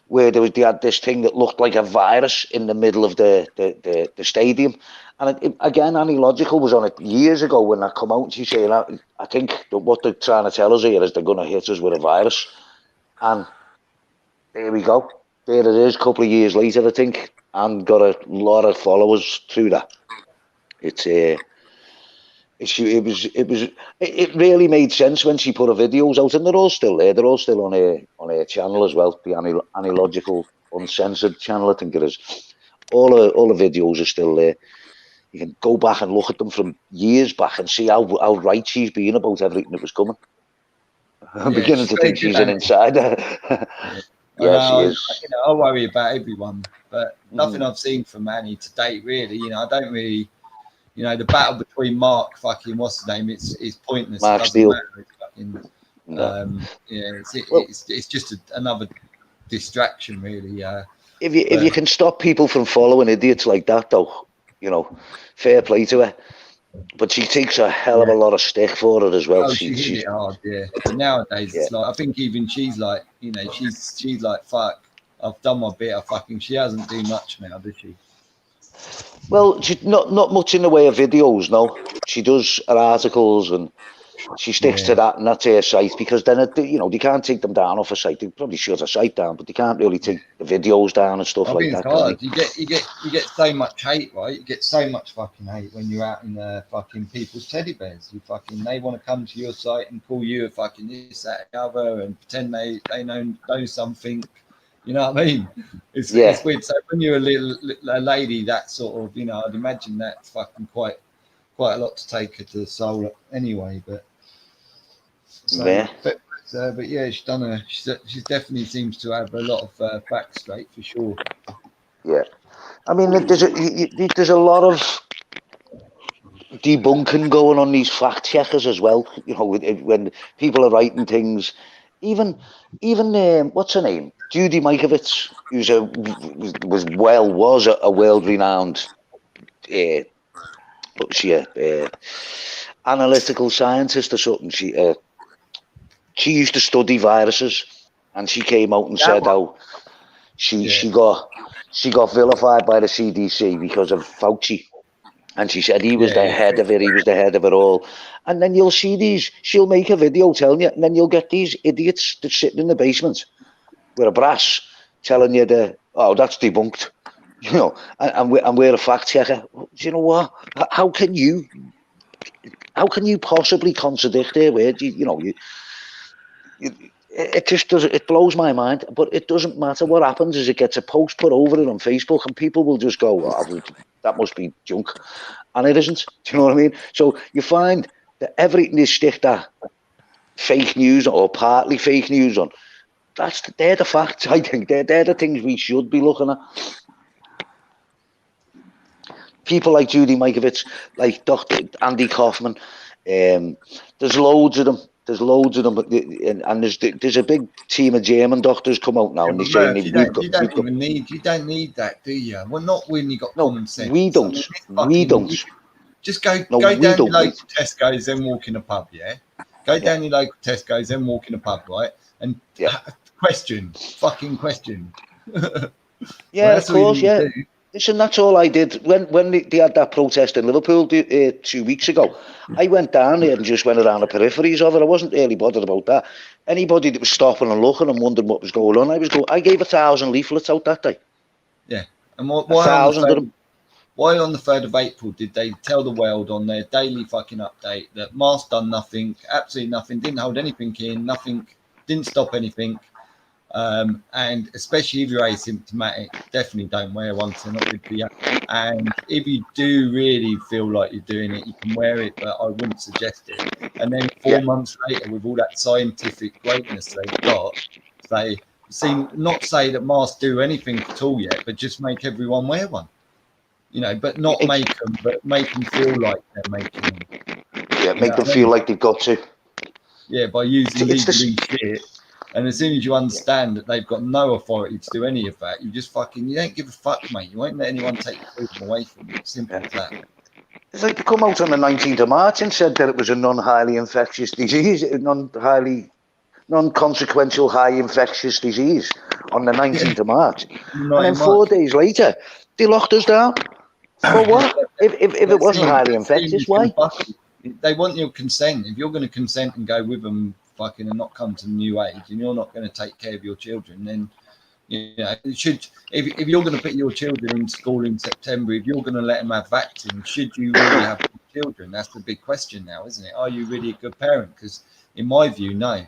where they had this thing that looked like a virus in the middle of the stadium, and again, Annie Logical was on it years ago when that come out. She's saying, I think that what they're trying to tell us here is they're going to hit us with a virus, and there we go. There it is. A couple of years later, I think. And got a lot of followers through that. It really made sense when she put her videos out, and they're all still there. They're all still on her channel as well, the Annie Logical Uncensored channel, I think it is. All the videos are still there. you can go back and look at them from years back and see how right she's been about everything that was coming. I'm beginning to think she's an insider. Yeah, she is. I worry about everyone, but nothing I've seen from Annie to date, really. I don't really, the battle between Mark, fucking what's his name? It's pointless. Mark it doesn't Steele. matter. It's fucking, No. it's just another distraction, really. If you can stop people from following idiots like that, though, fair play to her. But she takes a hell of a lot of stick for it as well. Oh, she hit it hard, yeah. But nowadays, it's like, I think even she's like, she's like, fuck, I've done my bit. She hasn't do much now, does she? Well, she's not much in the way of videos, no. She does her articles and she sticks to that, and that's her site, because then, they can't take them down off her site. They probably shut her site down, but they can't really take the videos down and stuff like that. It's hard. You get so much hate, right? You get so much fucking hate when you're out in the fucking people's teddy bears. They want to come to your site and call you a fucking this, that, the other, and pretend they know something. You know what I mean? It's weird. So when you're a lady, that sort of, I'd imagine that's fucking quite a lot to take her to the soul anyway. But yeah, she's done she definitely seems to have a lot of facts straight for sure. Yeah, I mean, there's a lot of debunking going on these fact checkers as well. When people are writing things, even what's her name, Judy Mikovits, who's was a world renowned analytical scientist or something. She used to study viruses, and she came out and said how she got vilified by the CDC because of Fauci, and she said he was the head of it. He was the head of it all. And then you'll see she'll make a video telling you, and then you'll get these idiots that's sitting in the basement with a brass telling you that's debunked, and we're a fact checker. Do you know what? How can you possibly contradict their words? It just does. It blows my mind, but it doesn't matter. What happens is it gets a post put over it on Facebook, and people will just go, that must be junk, and it isn't. Do you know what I mean? So you find that everything is stick that fake news or partly fake news on. They're the facts. I think they're the things we should be looking at. People like Judy Mikovits, like Dr. Andy Kaufman. There's loads of them. And there's a big team of German doctors come out now, and they're saying you don't need that, do you? Well, not when you got common sense. We don't. We don't. Just go down your local Tesco's, then walk in a pub. Yeah, go down your local Tesco's, then walk in a pub, right? And question. Yeah, of course. Yeah. Listen, that's all I did when they had that protest in Liverpool 2 weeks ago. I went down there and just went around the peripheries of it. I wasn't really bothered about that. Anybody that was stopping and looking and wondering what was going on, I gave 1,000 leaflets out that day. Yeah, and why on the 3rd of April did they tell the world on their daily fucking update that masks done nothing, absolutely nothing, didn't hold anything in, nothing, didn't stop anything? And especially if you're asymptomatic, definitely don't wear one, so not good for you. And if you do really feel like you're doing it, you can wear it, but I wouldn't suggest it. And then 4 months later, with all that scientific greatness they've got, not say that masks do anything at all yet, but just make everyone wear one. But not make them, but make them feel like they're making them. Yeah, make them feel like they've got to. Yeah, by using legally shit. And as soon as you understand that they've got no authority to do any of that, you don't give a fuck, mate. You won't let anyone take the freedom away from you. Simple as that. It's like they come out on the 19th of March and said that it was a non-highly infectious disease, non-consequential high infectious disease on the 19th of March. And then 4 days later, they locked us down. For what? If it wasn't highly infectious, why? They want your consent. If you're going to consent and go with them fucking and not come to the new age, and you're not going to take care of your children, then it should. If you're going to put your children in school in September, if you're going to let them have vaccines, should you really have children? That's the big question now, isn't it? Are you really a good parent? Because in my view, no,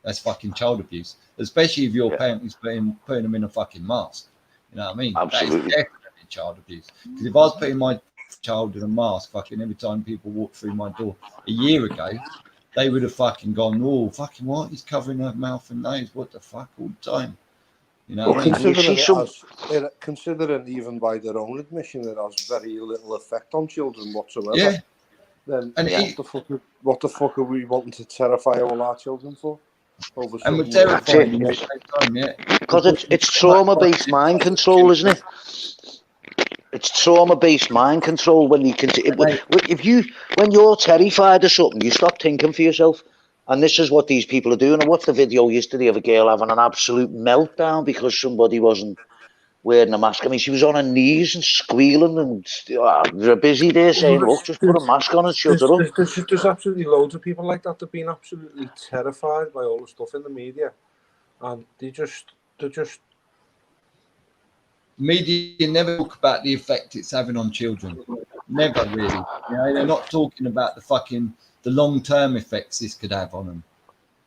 that's fucking child abuse. Especially if your parent is putting them in a fucking mask. You know what I mean? Absolutely. That is definitely child abuse. Because if I was putting my child in a mask, fucking every time people walk through my door a year ago, they would have fucking gone, oh, fucking what? He's covering her mouth and nose. What the fuck all the time? You know what I mean? Considering even by their own admission, it has very little effect on children whatsoever. Yeah. Then And what the fuck are we wanting to terrify all our children for? And we're terrifying them at the same time, yeah. Because it's trauma-based mind control, isn't it? It's trauma-based mind control. When you can, when you're terrified of something, you stop thinking for yourself. And this is what these people are doing. I watched the video yesterday of a girl having an absolute meltdown because somebody wasn't wearing a mask. I mean, she was on her knees and squealing, and they're busy there saying, look, just put a mask on and shut her up. There's absolutely loads of people like that. They've been absolutely terrified by all the stuff in the media. And they're just... Media never talk about the effect it's having on children. Never really. You know, they're not talking about the long-term effects this could have on them.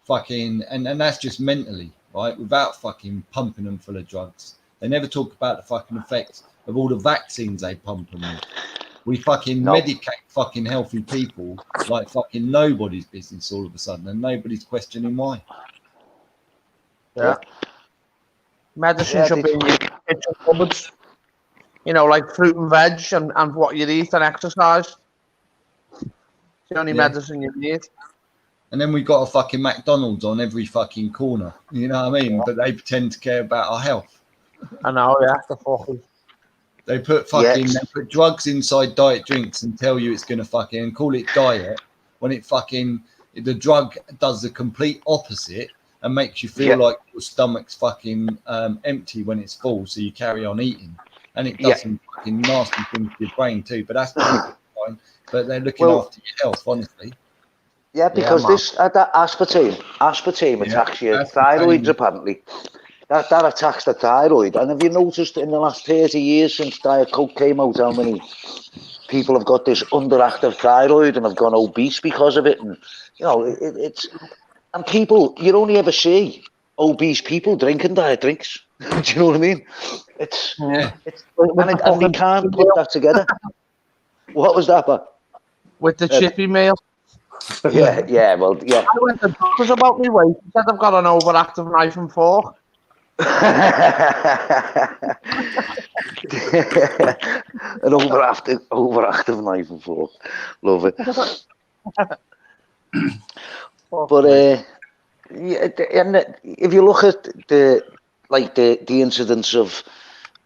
And that's just mentally, right? Without fucking pumping them full of drugs. They never talk about the fucking effects of all the vaccines they pump them with. We fucking medicate fucking healthy people like fucking nobody's business all of a sudden, and nobody's questioning why. Yeah. Medicine should be in your kitchen cupboards. You know, like fruit and veg and what you eat and exercise. It's the only medicine you need. And then we've got a fucking McDonald's on every fucking corner. You know what I mean? But they pretend to care about our health. I know, yeah. The fuckers. They put they put drugs inside diet drinks and tell you it's gonna fucking call it diet when it fucking the drug does the complete opposite and makes you feel like your stomach's fucking empty when it's full, so you carry on eating. And it does some fucking nasty things to your brain too, but that's fine. But they're looking after your health, honestly. Yeah, because that aspartame attacks your thyroids, apparently. That attacks the thyroid. And have you noticed in the last 30 years since Diet Coke came out, how many people have got this underactive thyroid and have gone obese because of it? And, you know, it's... And people, you only ever see obese people drinking diet drinks. Do you know what I mean? And they can't put that together. What was that, man? With the chippy meal. Yeah, well, yeah. I went to the doctors about me weight. He said I've got an overactive knife and fork. An overactive knife and fork. Love it. But and if you look at the incidence of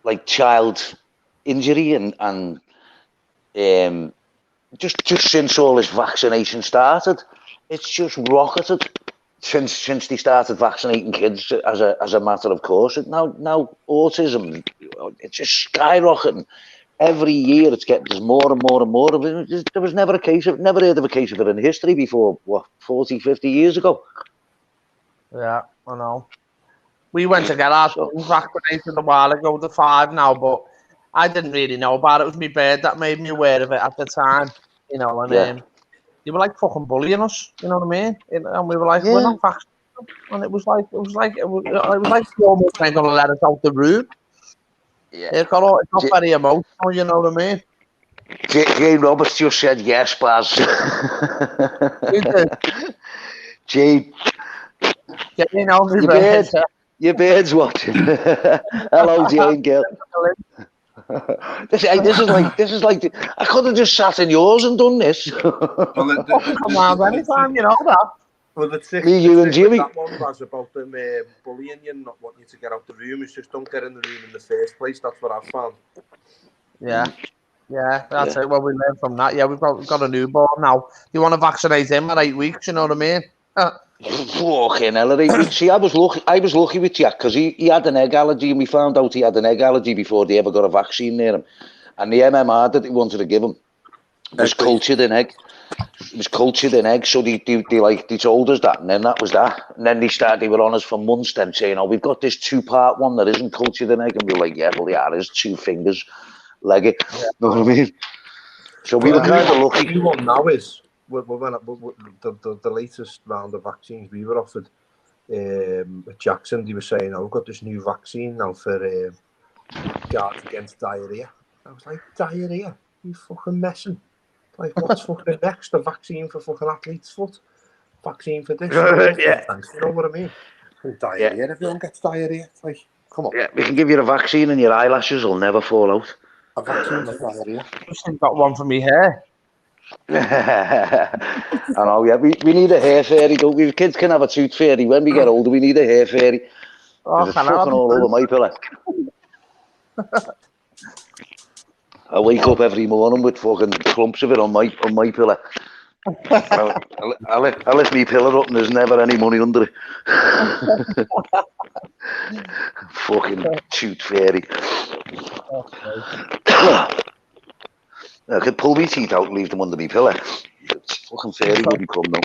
like child injury and just since all this vaccination started, it's just rocketed since they started vaccinating kids as a matter of course. Now autism, it's just skyrocketing. Every year there's more and more and more of it. There was never heard of a case of it in history before, 40, 50 years ago. Yeah, I know. We went to get our vaccinated a while ago, the 5 now, but I didn't really know about it. It was my bird that made me aware of it at the time, you know, and they were like fucking bullying us, you know what I mean? And we were like, we're not vaccinated. And it was like they almost ain't gonna let us out the room. Yeah, it's not very emotional, you know what I mean? Jane Roberts just said yes, Baz. You did. Jane. Yeah, you know, your bird's watching. Hello, Jane, girl. This is like I could have just sat in yours and done this. Come on, anytime, you know that. Well, the trick you and Jimmy. That one was about them bullying you and not wanting you to get out the room. It's just don't get in the room in the first place. That's what I've found. Yeah, that's it. Well, we learned from that. Yeah, we've got a newborn now. You want to vaccinate him at 8 weeks? You know what I mean? Fucking hell, 8 weeks. See, I was lucky with Jack because he had an egg allergy, and we found out he had an egg allergy before they ever got a vaccine near him. And the MMR that they wanted to give him was cultured in egg. It was cultured in egg, so they told us that, and then that was that. And then they were on us for months then saying, oh, we've got this 2-part one that isn't cultured in egg, and we were like, yeah, well, yeah, is 2 fingers, leg it. You know what I mean? So we were kind of lucky. The new one now is, the latest round of vaccines we were offered at Jackson, they were saying, oh, we've got this new vaccine now for guards against diarrhea. I was like, diarrhea? You fucking messing. Like, what's fucking next? A vaccine for fucking athlete's foot? Vaccine for this? Yeah. You know what I mean? Diarrhea. Everyone gets diarrhea. It's like, come on. Yeah, we can give you a vaccine and your eyelashes will never fall out. A vaccine for diarrhea. Just got one for me hair. I know, yeah. We need a hair fairy, don't we? Kids can have a tooth fairy. When we get older, we need a hair fairy. Oh, It's fucking all over my pillow. I wake up every morning with fucking clumps of it on my pillow. I lift my pillow up and there's never any money under it. Fucking tooth fairy. I could pull my teeth out and leave them under my pillow. It's fucking fairy would be come now.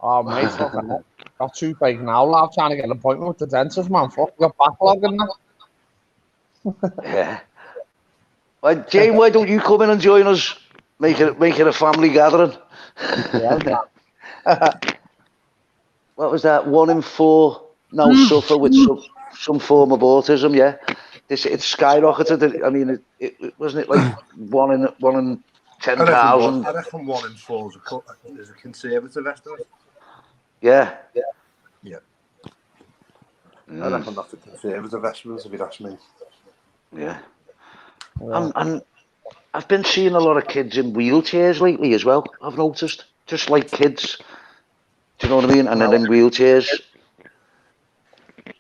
Oh, mate, fucking hell. Got too big now, lad, trying to get an appointment with the dentist, man. Fuck, got backlog in that. Yeah. Well, Jane, why don't you come in and join us? Make it a family gathering. Yeah, What was that? 1 in 4 now suffer with some form of autism. Yeah, it's skyrocketed. I mean, it wasn't it like 1 in 10,000. I reckon 1 in 4 is a conservative estimate. Yeah. Yeah. I reckon that's a conservative estimate, if you'd ask me. Yeah. And I've been seeing a lot of kids in wheelchairs lately as well. I've noticed, just like kids. Do you know what I mean? And then in wheelchairs.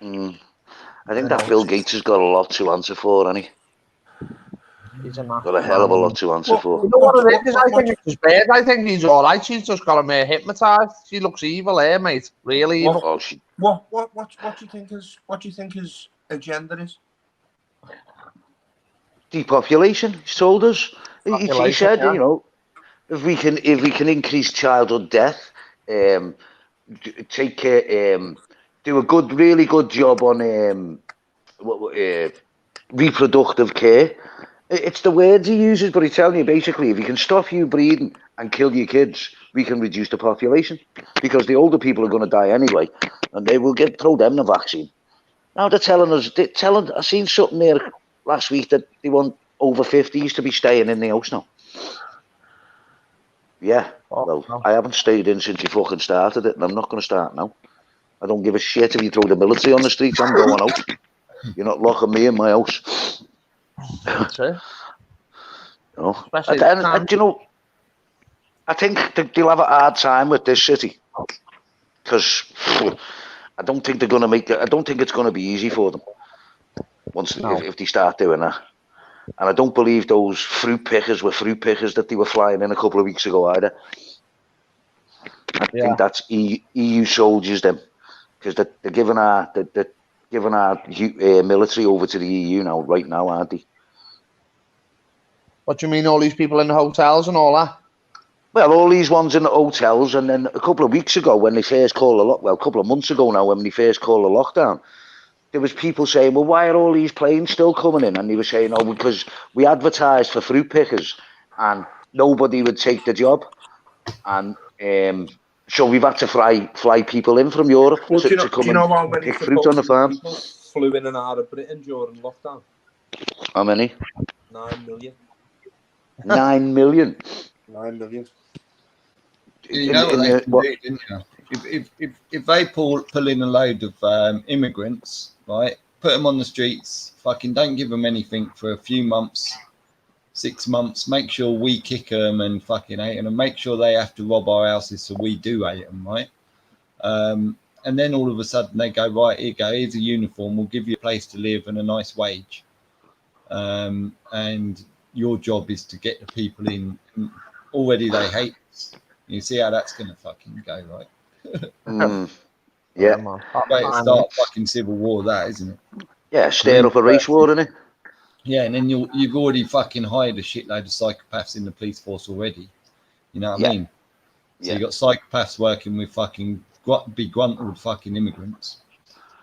I think that Bill Gates has got a lot to answer for, hasn't he? He's Got a hell of a lot to answer for. You know what it is? I think it's his bed. I think he's all right. She's just got him hypnotised. She looks evil, mate. Really evil. What do you think his agenda is? Depopulation. He's told us. He said, you know, if we can increase childhood death, take care, do a really good job on reproductive care. It's the words he uses, but he's telling you basically, if you can stop you breeding and kill your kids, we can reduce the population because the older people are going to die anyway, and they will throw them the vaccine. Now they're telling us, I seen something there last week that they want over 50s to be staying in the house now. Yeah, well, I haven't stayed in since you fucking started it, and I'm not going to start now. I don't give a shit if you throw the military on the streets. I'm going out. You're not locking me in my house. That's it. You know, and you know, I think they'll have a hard time with this city because I don't think they're going to make it. I don't think it's going to be easy for them if they start doing that. And I don't believe those fruit pickers that they were flying in a couple of weeks ago either. I think that's EU soldiers them because they're giving our military over to the EU now, right now, aren't they? What do you mean, all these people in the hotels and all that? Well, all these ones in the hotels, and then a couple of weeks ago when they first called a couple of months ago now when they first called the lockdown, there was people saying, well, why are all these planes still coming in? And they were saying, oh, because we advertised for fruit pickers and nobody would take the job. And so we've had to fly people in from Europe to come and pick fruit on the farm. People flew in and out of Britain during lockdown? How many? 9 million. 9 million? 9 million. You know what they can do, didn't you? If they pull in a load of immigrants, right, put them on the streets, fucking don't give them anything for a few months, 6 months, make sure we kick them and fucking hate them, and make sure they have to rob our houses so we do hate them, right? And then all of a sudden they go, right, here you go, here's a uniform, we'll give you a place to live and a nice wage. And your job is to get the people in. Already they hate us. You see how that's going to fucking go, right? Yeah. Way to start fucking civil war, that, isn't it? Yeah, stir up a race war, isn't it? Yeah, and then you've already fucking hired a shitload of psychopaths in the police force already. You know what I mean? So you got psychopaths working with fucking begruntled fucking immigrants.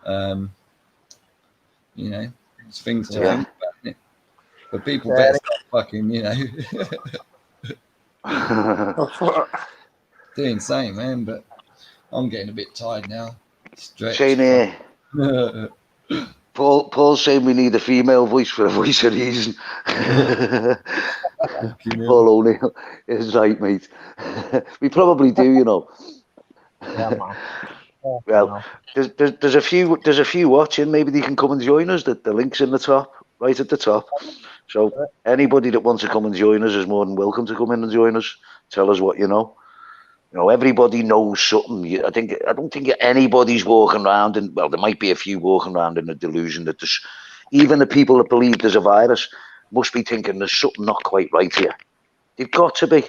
You know, it's things to think about, isn't it? But people better start fucking, you know, doing insane, man. But I'm getting a bit tired now. Shane here. Paul's saying we need a female voice for a voice of reason. Fucking hell. Paul O'Neill is right, mate. We probably do, you know. Yeah, man. Yeah, Well, there's a few watching. Maybe they can come and join us. The link's in the top, right at the top. So anybody that wants to come and join us is more than welcome to come in and join us. Tell us what you know. You know, everybody knows something. I don't think anybody's walking around, and well, there might be a few walking around in the delusion that there's even the people that believe there's a virus must be thinking there's something not quite right here. They've got to be.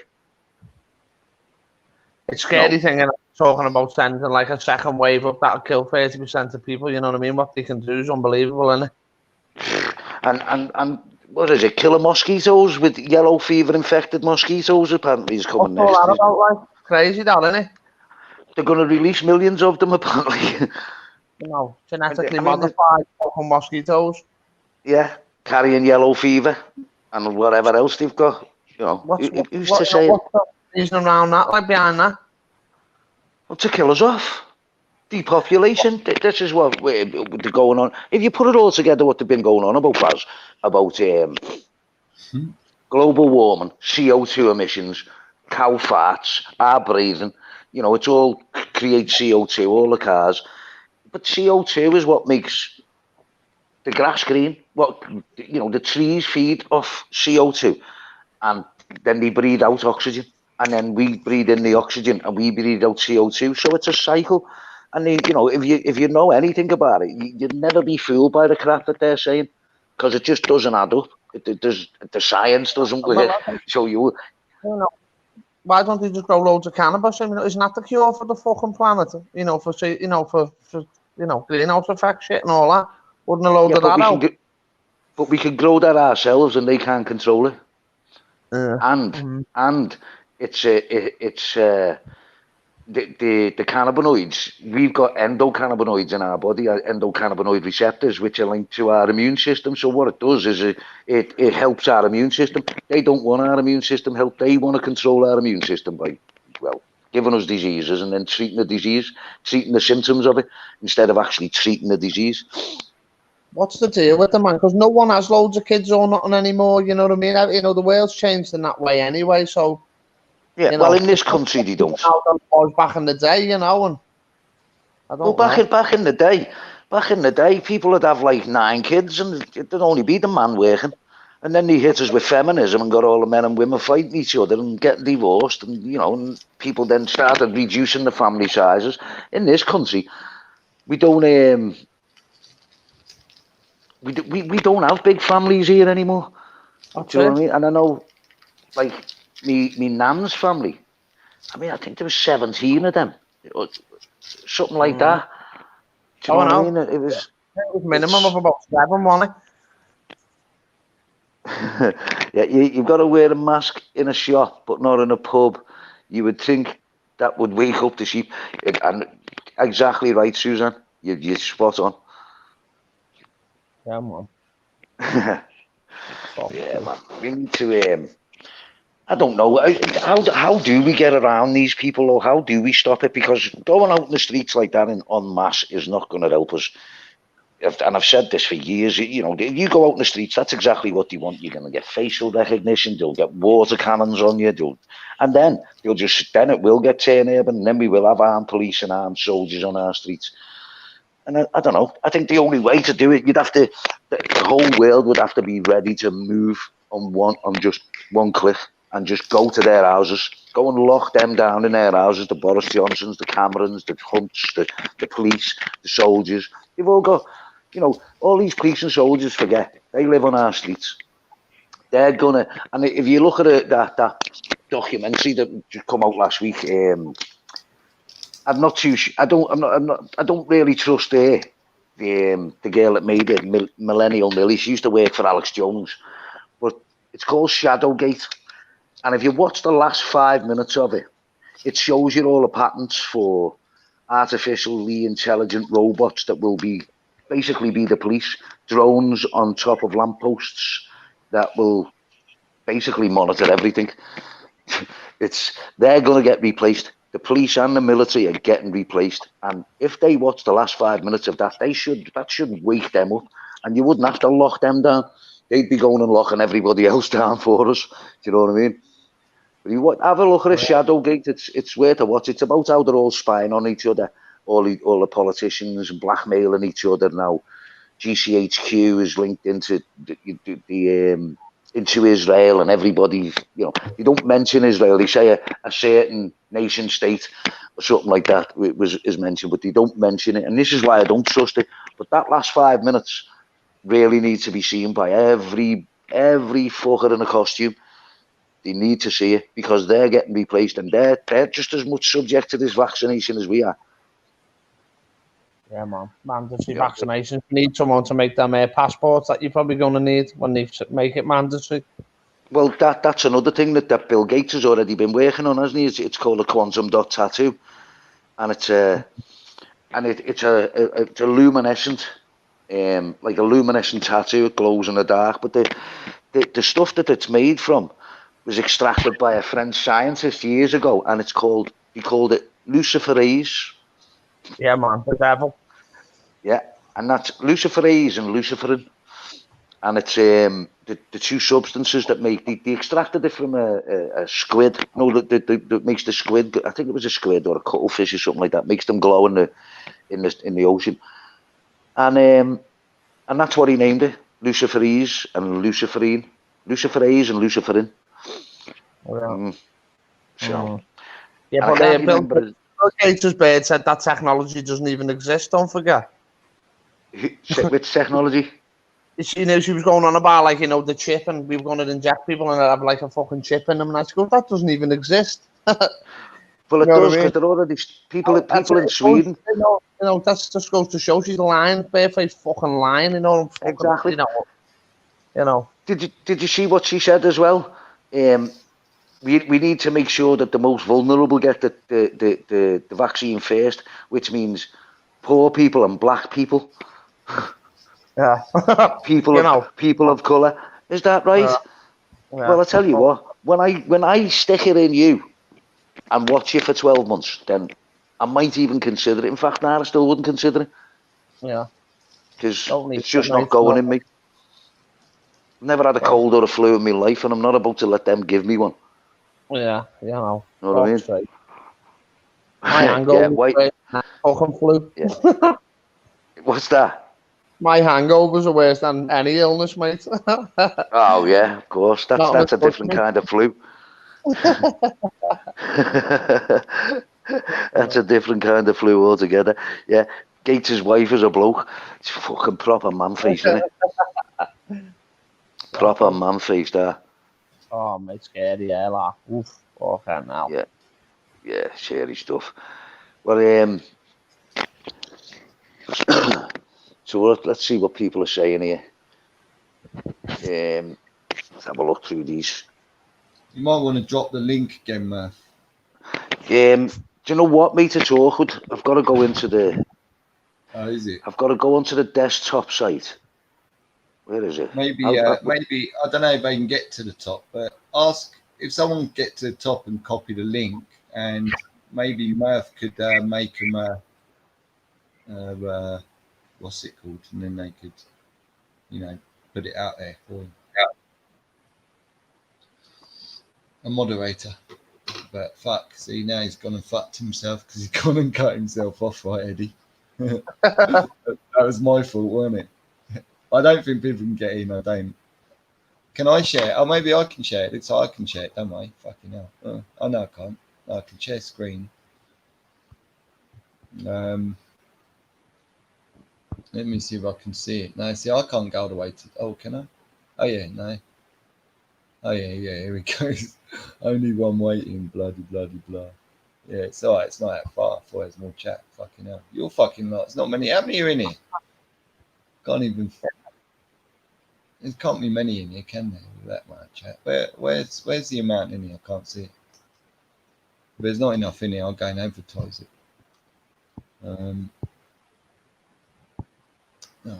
It's scary thing, and talking about sending like a second wave up that'll kill 30% of people. You know what I mean? What they can do is unbelievable, isn't it? And what is it? Killer mosquitoes with yellow fever infected mosquitoes apparently is coming What's all that next. about, like? Crazy, that, isn't it? They're going to release millions of them apparently. You know, genetically I mean, modified fucking mosquitoes. Yeah, carrying yellow fever and whatever else they've got. You know, who's to say? What's the reason around that, like behind that? Well, to kill us off. Depopulation. This is what they're going on. If you put it all together, what they've been going on about, Baz, about global warming, CO2 emissions, cow farts, our breathing, you know, it's all creates CO2, all the cars. But CO2 is what makes the grass green. What, you know, the trees feed off CO2 and then they breathe out oxygen. And then we breathe in the oxygen and we breathe out CO2. So it's a cycle. And you know, if you know anything about it, you'd never be fooled by the crap that they're saying, because it just doesn't add up. The science doesn't work. So you know, why don't they just grow loads of cannabis? I mean, isn't that the cure for the fucking planet? You know, for greenhouse effect shit and all that. Wouldn't a load of that out? But we can grow that ourselves, and they can't control it. Yeah. And it's the cannabinoids. We've got endocannabinoids in our body, endocannabinoid receptors, which are linked to our immune system. So what it does is it helps our immune system. They don't want our immune system help. They want to control our immune system by, well, giving us diseases and then treating the disease, treating the symptoms of it, instead of actually treating the disease. What's the deal with them, man? Because no one has loads of kids or nothing anymore. You know what I mean? You know, the world's changed in that way anyway. So yeah, well, in this country they don't. Back in the day, you know, and I don't know. Back in the day, people would have like 9 kids, and it'd only be the man working. And then they hit us with feminism and got all the men and women fighting each other and getting divorced, and you know, and people then started reducing the family sizes. In this country, we don't we don't have big families here anymore. Do you know what I mean? And I know, like, me nan's family, I mean, I think there was 17 of them, something like that. Do you know what I mean? It was minimum of about 7, wasn't it? Yeah, you've got to wear a mask in a shop, but not in a pub. You would think that would wake up the sheep. And exactly right, Susan. You're spot on. Yeah, man. Yeah, man. We need to. I don't know. How do we get around these people, or how do we stop it? Because going out in the streets like that en masse is not going to help us. And I've said this for years. You know, if you go out in the streets, that's exactly what they want. You're going to get facial recognition. They'll get water cannons on you. And then it will get turned urban. And then we will have armed police and armed soldiers on our streets. And I don't know. I think the only way to do it, the whole world would have to be ready to move on just one cliff and just go to their houses, go and lock them down in their houses. The Boris Johnsons, the Camerons, the Hunts, the police, the soldiers. They've all got, you know, all these police and soldiers. Forget they live on our streets. They're gonna. And if you look at that documentary that just come out last week, I'm not too. I don't really trust the girl that made it, Millennial Millie. She used to work for Alex Jones, but it's called Shadowgate. And if you watch the last 5 minutes of it, it shows you all the patents for artificially intelligent robots that will basically be the police. Drones on top of lampposts that will basically monitor everything. They're going to get replaced. The police and the military are getting replaced, and if they watch the last 5 minutes of that, that should wake them up, and you wouldn't have to lock them down. they'd be going and locking everybody else down for us. Do you know what I mean? But have a look at a Shadowgate. It's worth a watch. It's about how they're all spying on each other. All the politicians blackmailing each other now. GCHQ is linked into into Israel, and everybody, they don't mention Israel. They say a certain nation state or something like that is mentioned, but they don't mention it. And this is why I don't trust it. But that last 5 minutes really needs to be seen by every fucker in a costume. They need to see it because they're getting replaced, and they're just as much subject to this vaccination as we are. Yeah, man. Mandatory vaccinations. You need someone to make them passports that you're probably going to need when they make it mandatory. Well, that's another thing that Bill Gates has already been working on, hasn't he? It's called a quantum dot tattoo, and it's a luminescent, like a luminescent tattoo. It glows in the dark, but the stuff that it's made from was extracted by a French scientist years ago, and he called it luciferase. Yeah, man, the devil. Yeah, and that's luciferase and luciferin, and it's the two substances that make they extracted it from a squid. No, that makes the squid. I think it was a squid or a cuttlefish or something like that. Makes them glow in the ocean, and that's what he named it: luciferase and luciferine, luciferase and luciferin. Yeah. So, yeah, but Bill Gates' bird said that technology doesn't even exist. Don't forget. Which technology? She knew she was going on about the chip, and we were going to inject people and have like a fucking chip in them. And I go, that doesn't even exist. Well, it does because they're already people in Sweden. That's just goes to show she's lying, barefaced fucking lying. Exactly. Did you see what she said as well? We need to make sure that the most vulnerable get the vaccine first, which means poor people and black people. Yeah. people of colour. Is that right? Well, I tell you what. When I stick it in you and watch you for 12 months, then I might even consider it. In fact, I still wouldn't consider it. Yeah. Because it's just not going in me. I've never had a cold or a flu in my life, and I'm not about to let them give me one. Yeah, know what I mean? Straight. My hangover fucking flu. Yeah. What's that? My hangovers are worse than any illness, mate. Oh yeah, of course. That's a different kind of flu. That's a different kind of flu altogether. Yeah. Gates' wife is a bloke. It's fucking proper man face, isn't it? Proper man face there. Oh, mate, scary, yeah, like, oof, fucking hell. Yeah, scary stuff. Well, so let's see what people are saying here. Let's have a look through these. You might want to drop the link again, Murf. Do you know what, mate? It's awkward. I've got to go into the. Oh, is it? I've got to go onto the desktop site. Where is it? Maybe I don't know if they can get to the top, but ask if someone can get to the top and copy the link, and maybe Murf could make them what's it called, and then they could, put it out there for him. A moderator. But fuck, see, now he's gone and fucked himself because he's gone and cut himself off, right, Eddie? That was my fault, wasn't it? I don't think people can get in. I don't. Can I share it? Oh, maybe I can share it. It's I can share it, don't I? Fucking hell. Oh, no, I can't. I can share screen. Let me see if I can see it. No, see, I can't go all the way to. Oh, can I? Oh, yeah, no. Oh, yeah, here he goes. Only one waiting, bloody, blah. Yeah, it's all right. It's not that far. I thought there's more chat. Fucking hell. You're fucking lot. It's not many. How many are in here? Can't even. There can't be many in here, can there? With that much chat. Where's the amount in here? I can't see it. If there's not enough in here, I'll go and advertise it. Oh,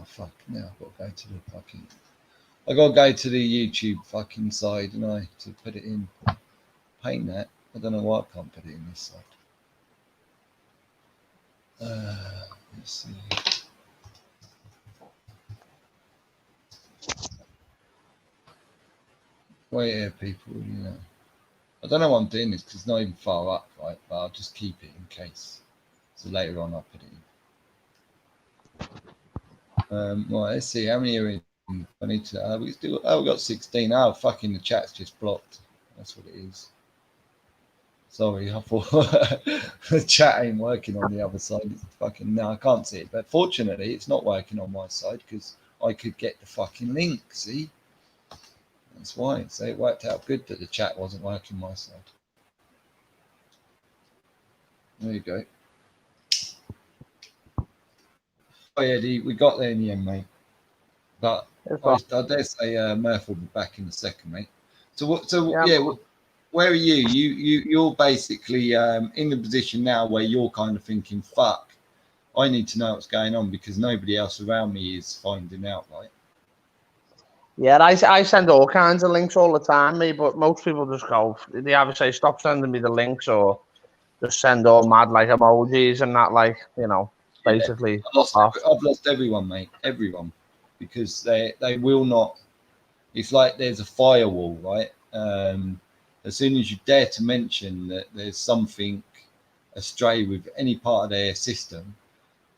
fuck. Now I've got to go to the fucking. I got to go to the YouTube fucking side, to put it in. Paint that. I don't know why I can't put it in this side. Let's see. Well, yeah, people, I don't know why I'm doing this because it's not even far up, right? But I'll just keep it in case. So later on, I'll put it in. Right, let's see how many are in. I need to. We still. Oh, we got 16. Oh, fucking the chat's just blocked. That's what it is. Sorry, I thought the chat ain't working on the other side. It's fucking no, I can't see it. But fortunately, it's not working on my side because I could get the fucking link. See, that's why. So it worked out good that the chat wasn't working my side. There you go. Oh yeah, we got there in the end, mate. But I dare say Murf will be back in a second, mate. Where are you? You're basically in the position now where you're kind of thinking, fuck, I need to know what's going on because nobody else around me is finding out, right? Yeah, I send all kinds of links all the time, mate, but most people just go, they either say, stop sending me the links or just send all mad, like, emojis and that, like, basically. I've lost everyone, mate, everyone, because they will not, it's like there's a firewall, right? As soon as you dare to mention that there's something astray with any part of their system,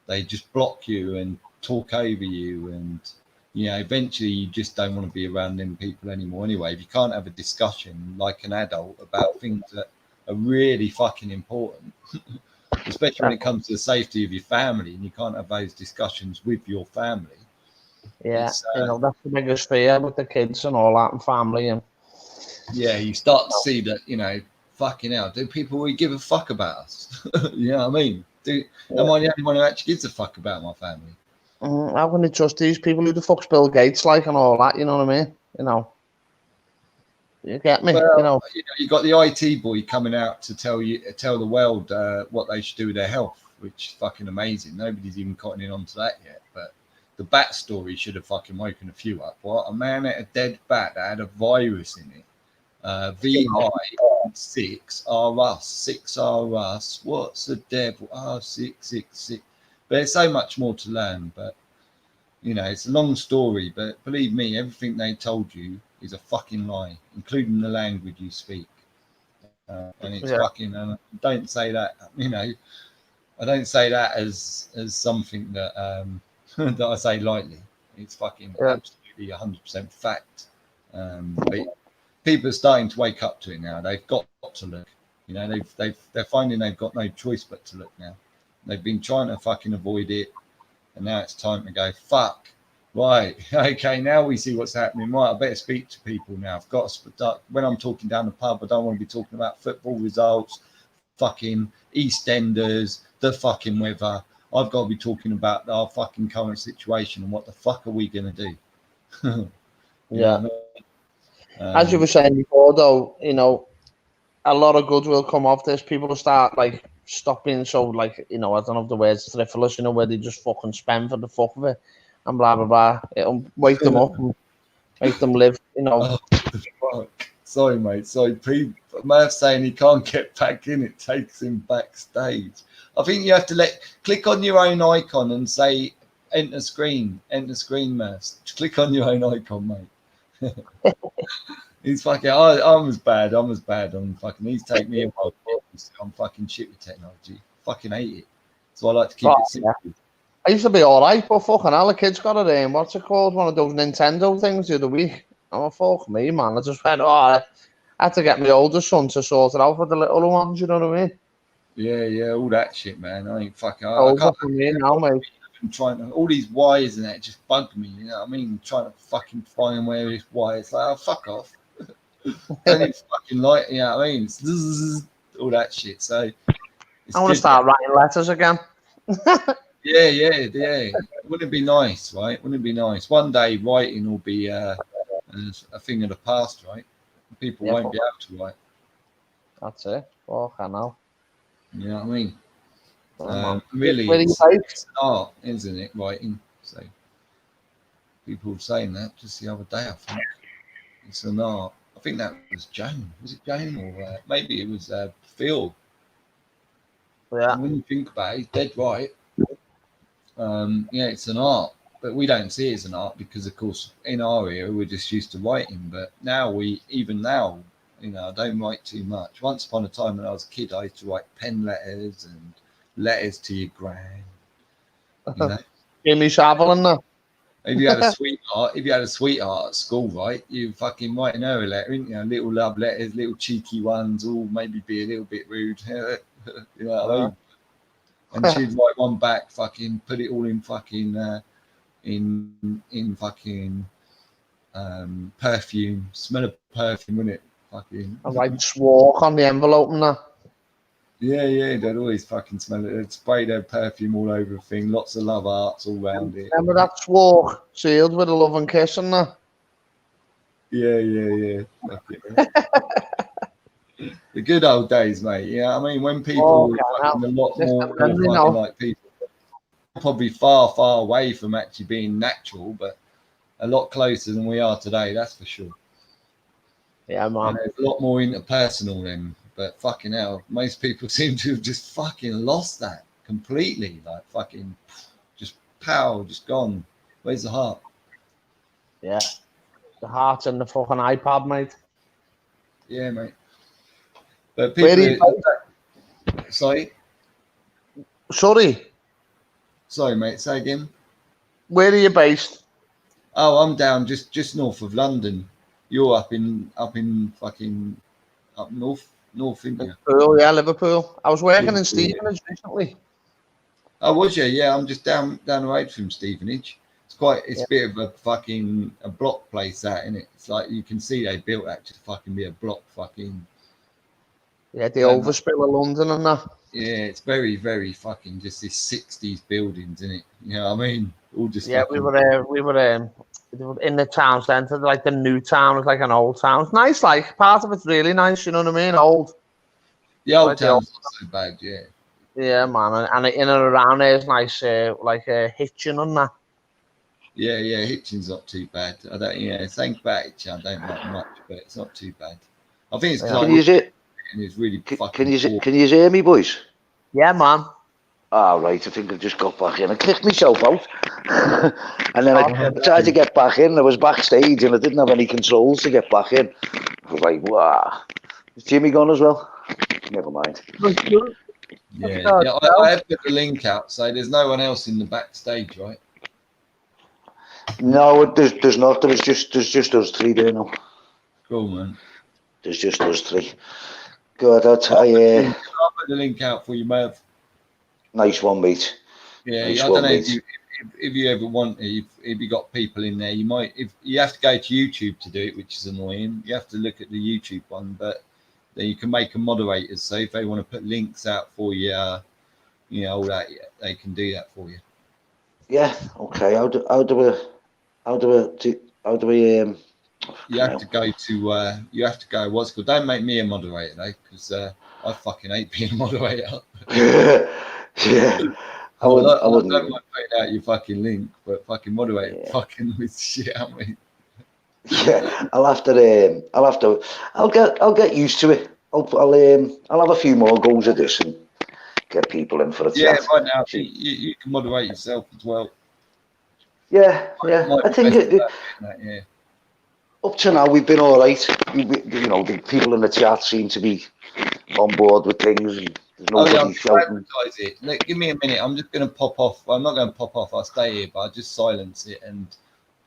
they just block you and talk over you, and eventually you just don't want to be around them people anymore anyway. If you can't have a discussion like an adult about things that are really fucking important, especially when it comes to the safety of your family, and you can't have those discussions with your family. Yeah, that's the biggest fear with the kids and all that and family. And yeah, you start to see that, fucking hell, do people really give a fuck about us? You know what I mean? Am I the only one who actually gives a fuck about my family? How can they trust these people? Who the fuck's Bill Gates like and all that? You know what I mean? You get me? Well, you got the IT boy coming out to tell the world what they should do with their health, which is fucking amazing. Nobody's even cottoning on to that yet. But the bat story should have fucking woken a few up. What? A man ate a dead bat that had a virus in it. VI6RUS, 6RUS. What's the devil? 666. But there's so much more to learn. But it's a long story. But believe me, everything they told you is a fucking lie, including the language you speak. And it's fucking. Don't say that. I don't say that as something that that I say lightly. It's fucking absolutely 100% fact. But people are starting to wake up to it now. They've got to look. They're finding they've got no choice but to look now. They've been trying to fucking avoid it, and now it's time to go. Fuck. Right. Okay. Now we see what's happening. Right. I better speak to people now. I've got to start, when I'm talking down the pub. I don't want to be talking about football results, fucking EastEnders, the fucking weather. I've got to be talking about our fucking current situation and what the fuck are we gonna do? As you were saying before, though, a lot of good will come off this. People will start stopping. So I don't know if the word's frivolous, where they just fucking spend for the fuck of it and blah blah blah. It'll wake them up and make them live. Oh, fuck. Sorry, mate. Sorry, Murf saying he can't get back in. It takes him backstage. I think you have to click on your own icon and say enter screen, Murf. Click on your own icon, mate. He's fucking. I'm as bad. I'm fucking. He's taken me a while. I'm fucking shit with technology. Fucking hate it. So I like to keep it simple. Yeah. I used to be alright, but fucking hell, the kids got it in. What's it called? One of those Nintendo things the other week. Oh, fuck me, man. I just went, I had to get my older son to sort it out for the little ones, you know what I mean? Yeah, all that shit, man. I ain't fucking. I can't. For me now, mate. I'm trying to, all these wires and that just bug me, you know what I mean? Trying to fucking find where this wire is. Like, oh, fuck off. Don't even fucking like, you know what I mean? It's all that shit. So I want to start writing letters again. Yeah. Wouldn't it be nice, right? Wouldn't it be nice? One day writing will be a thing of the past, right? People won't be able to write. That's it. Fuck, I know. You know what I mean? Really, it's an art, isn't it? Writing. So people were saying that just the other day. I think it's an art. I think that was Joan. Was it Joan or maybe it was Phil? Yeah. And when you think about it, he's dead right. Yeah, it's an art. but we don't see it as an art because, of course, in our era we're just used to writing. But now even now, you know, I don't write too much. Once upon a time when I was a kid, I used to write pen letters and letters to your gran. You know, Jimmy Savile and that. if you had a sweetheart at school, right, you fucking writing her a letter, you know, little love letters, little cheeky ones, all maybe be a little bit rude. You know what I mean? And she'd write one back, fucking put it all in fucking in fucking perfume, smell of perfume, wouldn't it? Fucking. And like walk on the envelope and that. Yeah, they'd always fucking smell it. They'd spray their perfume all over the thing, lots of love hearts all around it. Remember that walk sealed with a love and kiss and that? Yeah. The good old days, mate. Yeah, I mean, when people were fucking a lot more fucking like people, probably far away from actually being natural, but a lot closer than we are today, that's for sure. Yeah, man. And it's a lot more interpersonal then, but fucking hell, most people seem to have just fucking lost that completely. Like fucking just pow, just gone. Where's the heart? Yeah. The heart's in the fucking iPad, mate. Yeah, mate. But people sorry, mate, say again. Where are you based? Oh, I'm down just north of London. You're up in fucking up north, isn't you? Liverpool, yeah, Liverpool. I was working in Stevenage recently. Oh, was you? Yeah, I'm just down the road from Stevenage. It's a bit of a fucking a block place, that, isn't it? It's like you can see they built that to fucking be a block fucking. Yeah, the overspill of London and that. Yeah, it's very, very fucking just this 60s buildings, isn't it? You know what I mean? All just we were in the town centre, like the new town was like an old town. It's nice, like part of it's really nice, you know what I mean? Old. The old town's not so bad, yeah. Yeah, man, and in and around there is nice, like Hitchin and that. Yeah, Hitchin's not too bad. I don't, think about Hitchin, I don't like much, but it's not too bad. I think it's and it's really fucking. Can you hear me, boys? Yeah, man. Right, I think I just got back in. I kicked myself out. And then I tried to get back in. I was backstage and I didn't have any controls to get back in. I was like, wow. Is Jimmy gone as well? Never mind. Yeah, I have put the link out, so there's no one else in the backstage, right? No, there's not. There's just us three there now. Cool, man. There's just us three. Good, I'll put the link out for you, Murf. Nice one, mate. Yeah, nice I don't know if you ever want, if you got people in there, you might. If you have to go to YouTube to do it, which is annoying. You have to look at the YouTube one, but then you can make them moderators. So if they want to put links out for you, you know, all that, they can do that for you. Yeah. Okay. How do we? You have to go to what's called. Don't make me a moderator though, because I fucking hate being a moderator. Yeah. I wouldn't mind putting out your fucking link, but fucking moderator fucking with shit at me. Yeah, I'll get used to it. I'll have a few more goes at this and get people in for a chat. Yeah, right now you can moderate yourself as well. Yeah. I think up to now we've been all right. The people in the chat seem to be on board with things. And there's nobody shouting. Look, give me a minute. I'm just going to pop off. I'm not going to pop off. I'll stay here, but I'll just silence it and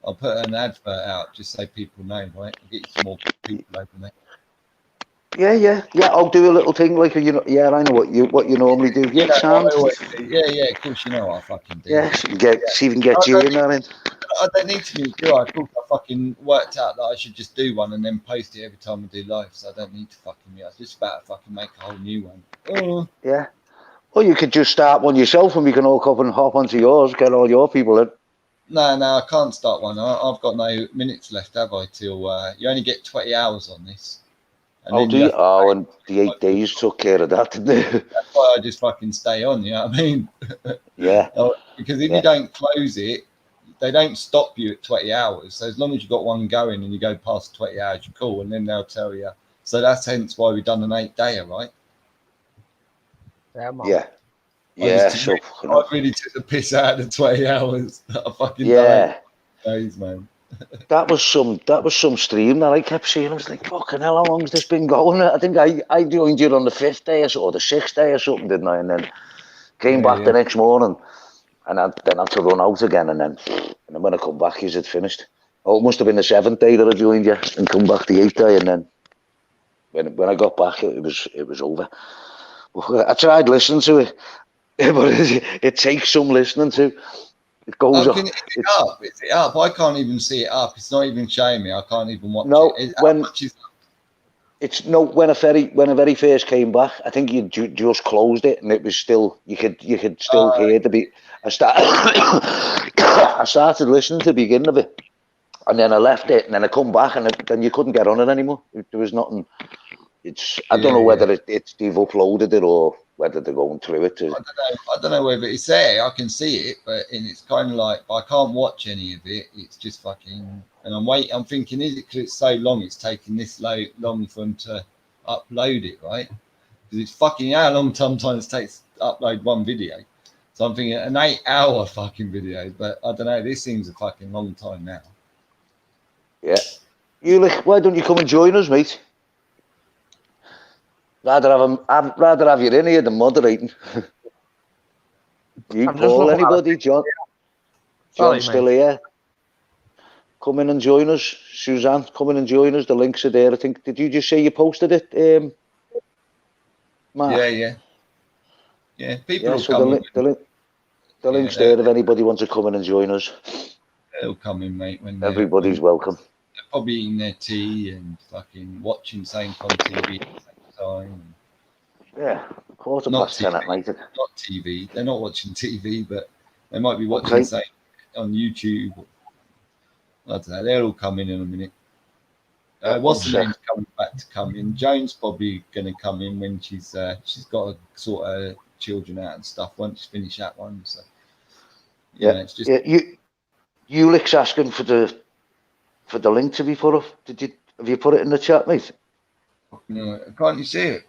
I'll put an advert out just so people know, right? I'll get you some more people over there. Yeah. I'll do a little thing like I know what you normally do. Yeah, yeah. Of course, you know what I fucking do. Yeah, see if we can get you in there. I don't need to do. I thought I fucking worked out that I should just do one and then post it every time I do live, so I don't need to fucking. I was just about to fucking make a whole new one. Yeah. Or you could just start one yourself, and we can all come and hop onto yours, get all your people in. No, I can't start one. I've got no minutes left, have I? Till you only get 20 hours on this. And and the 8 days took care of that, didn't they? That's why I just fucking stay on, you know what I mean? Yeah. Because if you don't close it, they don't stop you at 20 hours. So as long as you've got one going and you go past 20 hours, you're cool. And then they'll tell you. So that's hence why we've done an 8-dayer, right? Yeah. Yeah, so I really took the piss out of the 20 hours that I fucking yeah, days, man. that was some stream that I kept seeing. I was like, fucking hell, how long's this been going? I think I joined you on the 5th day or the 6th day or something, didn't I? And then came back the next morning, and then had to run out again, and then when I come back, he's had finished. Oh, it must have been the 7th day that I joined you, and come back the 8th day, and then when I got back, it was over. I tried listening to it, but it takes some listening to. It goes up. Is it up? Is it up? I can't even see it up. It's not even showing me. I can't even watch it. How much is it's no when I very first came back, I think you just closed it, and it was still you could still hear the beat. I started listening to the beginning of it, and then I left it, and then I come back, and then you couldn't get on it anymore. There was nothing. I don't know whether they've uploaded it or whether they're going through it. I don't know whether it's there. I can see it, but it's kind of like I can't watch any of it. It's just fucking, and I'm thinking, is it because it's so long? It's taking this long for them to upload it, right? Because it's fucking how long sometimes takes to upload one video. So I'm thinking an 8-hour fucking video, but I don't know. This seems a fucking long time now. Yeah, why don't you come and join us, mate? I'd rather have you in here than moderating. You, Paul, anybody? John? John's still here. Come in and join us. Suzanne, come in and join us. The links are there. I think, did you just say you posted it, Mark? Yeah. People will come in. The link's there if anybody wants to come in and join us. They'll come in, mate. When everybody's welcome. They're probably eating their tea and fucking watching something on TV at the same time. Yeah, 10:15 at night. Not TV. They're not watching TV, but they might be watching something on YouTube. I don't know. They'll all come in a minute. What's the name's coming back to come in? Joan's probably going to come in when she's got to sort her children out and stuff once she's finished that one. So it's just Ulick's asking for the link to be put up. Have you put it in the chat, mate? No, can't you see it?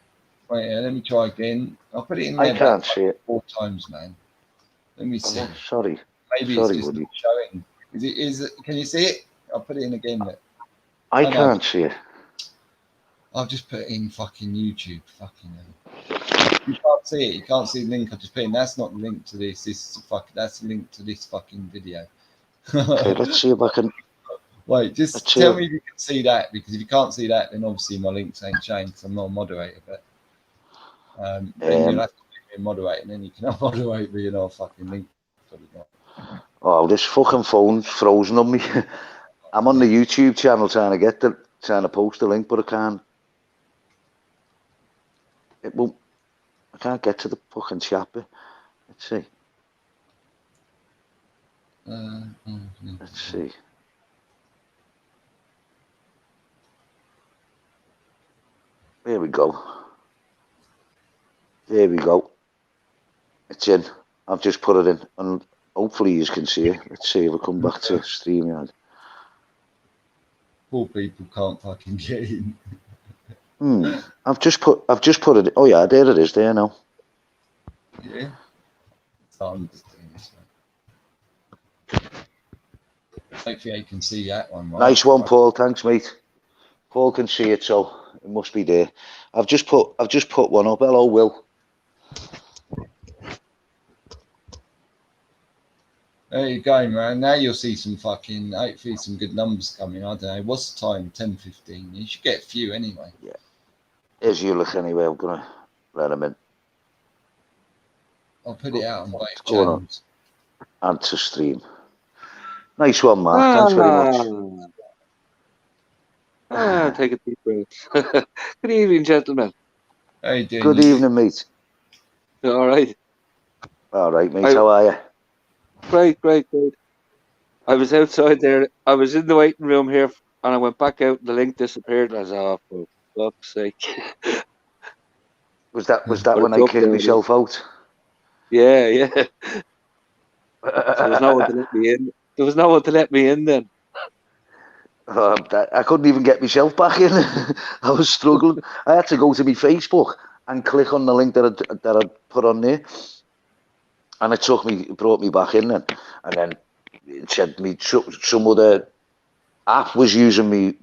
Wait, let me try again. I'll put it in there. I can't see it 4 times, man. Let me see. Sorry. Maybe it's just not showing. Is it? Can you see it? I'll put it in again. I can't see it. I'll just put it in fucking YouTube. Fucking hell. You can't see it. You can't see the link. I just put in. That's not the link to this. That's the link to this fucking video. Okay, let's see if I can. Wait, just tell me if you can see that, because if you can't see that, then obviously my links ain't changed because I'm not a moderator. But then you'll have to be a moderator, and then you can moderate me and I'll fucking link. Oh, this fucking phone's frozen on me. I'm on the YouTube channel trying to post the link, but I can't. It won't. I can't get to the fucking chat bit. Let's see. Let's see. There we go. There we go. It's in. I've just put it in, and hopefully you can see it. Let's see if I come back to StreamYard. Poor people can't fucking get in. I've just put it. Oh yeah, there it is. There now. Yeah. Hopefully you can see that one. Right? Nice one, Paul. Thanks, mate. Paul can see it, so it must be there. I've just put one up. Hello, Will. There you go, man. Now you'll see some fucking, hopefully some good numbers coming. I don't know. What's the time? 10:15. You should get a few anyway. Yeah. Here's Ulick anyway. I'm going to let him in. I'll put it out on both channels. Add to stream. Nice one, Mark. Thanks very much. Take a deep breath. Good evening, gentlemen. How you doing? Good evening, mate. All right. All right, mate. How are you? Great. I was outside there. I was in the waiting room here, and I went back out, and the link disappeared. I was off, for fuck's sake. Was that when I kicked myself out? Yeah. There was no one to let me in. There was no one to let me in then. I couldn't even get myself back in. I was struggling. I had to go to my Facebook and click on the link that I put on there. and it brought me back in then, and then it said me some other app was using me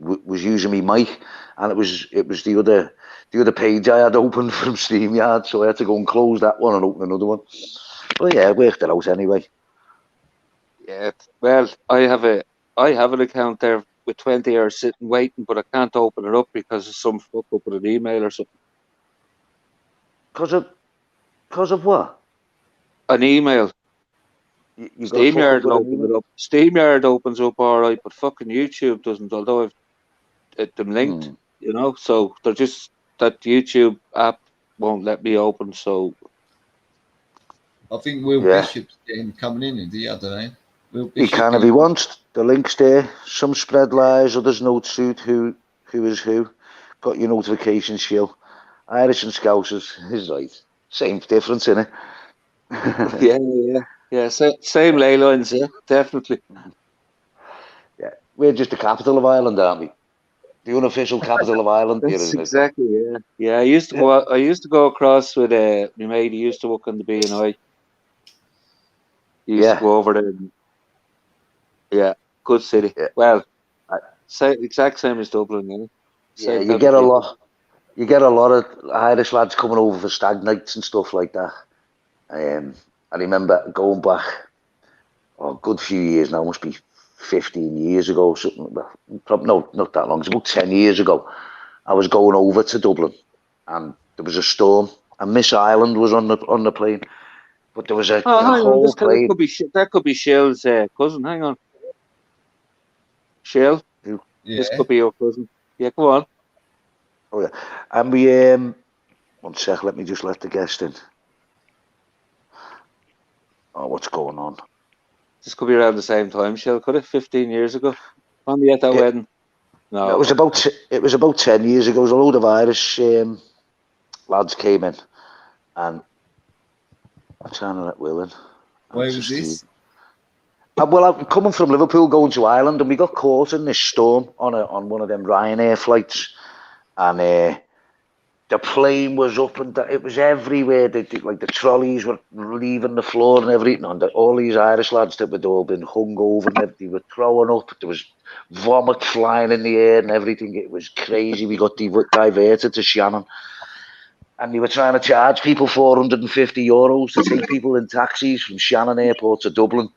mic, and it was the other page I had open from StreamYard, so I had to go and close that one and open another one. But yeah, I worked it out anyway. Yeah. Well, I have an account there with 20 hours sitting waiting, but I can't open it up because of some fuck up with an email or something. Cause of what? An email. You got a fuck StreamYard up will with an open email? it up. StreamYard opens up all right, but fucking YouTube doesn't. Although I've them linked, you know, so they're just that YouTube app won't let me open. So I think Will Yeah. Bishop's coming in, is he? I don't know. Will He Bishop. can if he wants. The link's there. Some spread lies, others no suit who is who. Got your notifications show. Irish and Scousers is right. Same difference, innit? yeah. Same ley lines, yeah, definitely. Yeah. We're just the capital of Ireland, aren't we? The unofficial capital of Ireland here, That's isn't it? exactly, yeah. Yeah, I used to go. I used to go across with my mate. He used to work on the B&I. He used to Yeah. go over there. Yeah, good city. Yeah. Well, exact same as Dublin, yeah. Yeah, Same you type get of a people. lot. You get a lot of Irish lads coming over for stag nights and stuff like that. I remember going back a good few years now, must be 15 years ago or something. Well, probably, no, not that long. It's about 10 years ago. I was going over to Dublin, and there was a storm, and Miss Ireland was on the plane, but there was a Oh, hang on. whole plane. That could be Shell's cousin. Hang on, Shell. This Yeah. could be your cousin. Yeah, go on. Oh yeah, and we 1 sec. Let me just let the guest in. Oh, what's going on? This could be around the same time, Shell. Could it? 15 years ago. When we at that Yeah. wedding? No. It was about 10 years ago. There was a load of Irish lads came in, and I'm trying to let Will in. Where was this? Well, I'm coming from Liverpool going to Ireland, and we got caught in this storm on one of them Ryanair flights, and the plane was up and it was everywhere. Like the trolleys were leaving the floor and everything, and all these Irish lads that had all been hung over and they were throwing up. There was vomit flying in the air and everything. It was crazy. We got diverted to Shannon, and they were trying to charge people €450 to take people in taxis from Shannon Airport to Dublin.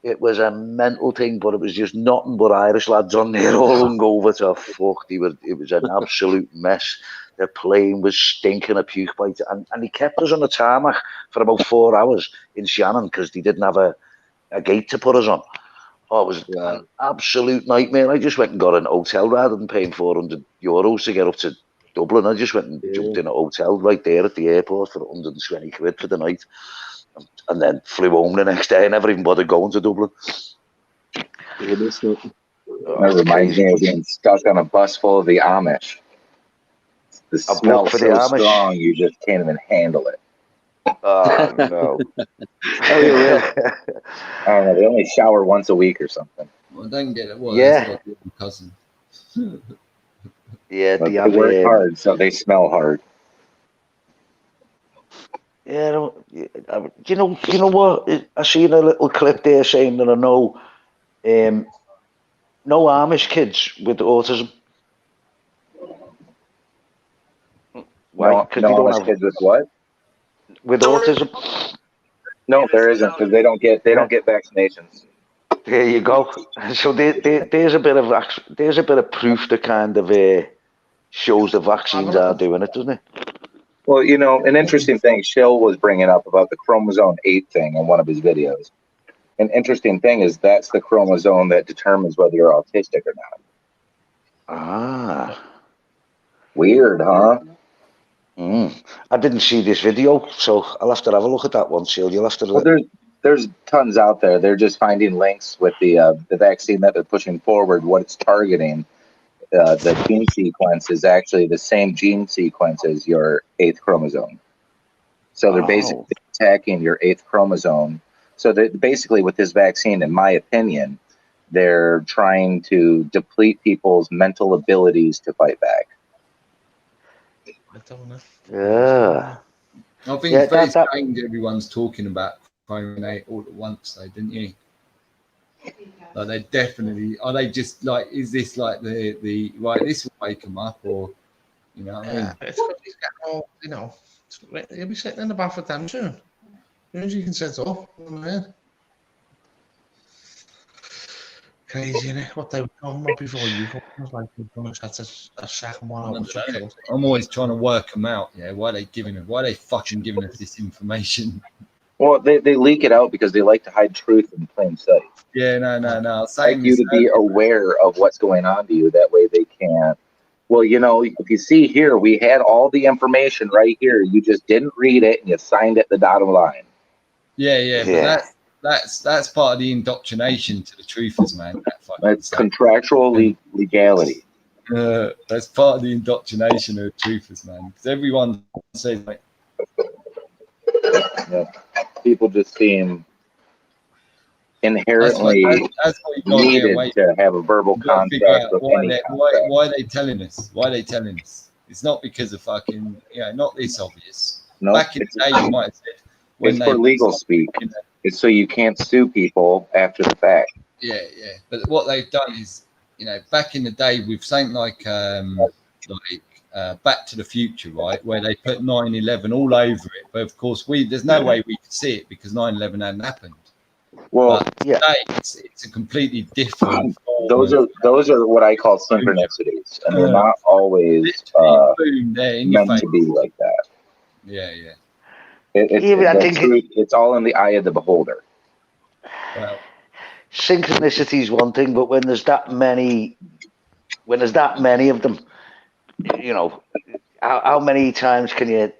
It was a mental thing, but it was just nothing but Irish lads on there all hung over to fuck. It was an absolute mess. The plane was stinking of puke bite, and he kept us on the tarmac for about 4 hours in Shannon because they didn't have a gate to put us on. Oh, it was an absolute nightmare. I just went and got an hotel rather than paying €400 to get up to Dublin. I just went and jumped in a hotel right there at the airport for 120 quid for the night, and then flew home the next day. I never even bothered going to Dublin. That reminds me of being stuck on a bus full of the Amish. The smell for so the Amish. strong, you just can't even handle it. Oh no! Oh, you will. I don't know. They only shower once a week or something. Well, I don't get it. Well, Yeah. that's like your cousin. Yeah, But they they work hard, so they smell hard. Yeah, you know what? I seen a little clip there saying that I know, no Amish kids with autism. Why? No, Because no they don't Amish have kids with what? with autism. No, there isn't because they don't get vaccinations. There you go. So there's a bit of proof that kind of shows the vaccines are doing it, doesn't it? Well, you know, an interesting thing Shill was bringing up about the chromosome 8 thing in one of his videos. An interesting thing is that's the chromosome that determines whether you're autistic or not. Ah. Weird, huh? I didn't see this video, so I'll have to have a look at that one, Shill. You'll have to. Well, there's tons out there. They're just finding links with the vaccine that they're pushing forward. What it's targeting, the gene sequence is actually the same gene sequence as your 8th chromosome. So they're basically attacking your 8th chromosome. So that basically, with this vaccine, in my opinion, they're trying to deplete people's mental abilities to fight back. Yeah. I think it's very strange everyone's talking about pronate all at once, though, didn't you? Like they definitely are. They just like, is this like the right? This will wake them up, or you know what I mean? Yeah, it's good he's getting all, you know, he'll be sitting in the bath with them soon. As soon as you can sit up, you know what I mean? Crazy, innit? What they were talking about before you come was like, we're going to set a second one out with some kills. I'm always trying to work them out. Yeah, why are they fucking giving us this information? Well, they leak it out because they like to hide truth in plain sight. Yeah, no. Like Saying you this to be aware of what's going on to you. That way they can't. Well, you know, if you see here, we had all the information right here. You just didn't read it and you signed it the dotted line. Yeah, Yeah. but that's part of the indoctrination to the truthers, man. That's contractual legality. That's part of the indoctrination of the truthers, man. Because everyone says like, Yeah. People just seem inherently that's what you got to get needed away. to have a verbal You got to figure contract out with any contract. why are they telling us? Why are they telling us? It's not because of fucking, not this obvious. No, Back in the day, you might have said it's for legal speak. You know, It's so you can't sue people after the fact. yeah. But what they've done is, back in the day with something like Back to the Future, right, where they put 9/11 all over it. But of course, there's no way we could see it because 9/11 hadn't happened. Well, but today, it's a completely different. Those are what I call synchronicities, and they're not always meant to be like that. Yeah. It's all in the eye of the beholder. Well, synchronicity is one thing, but when there's that many of them, how many times can you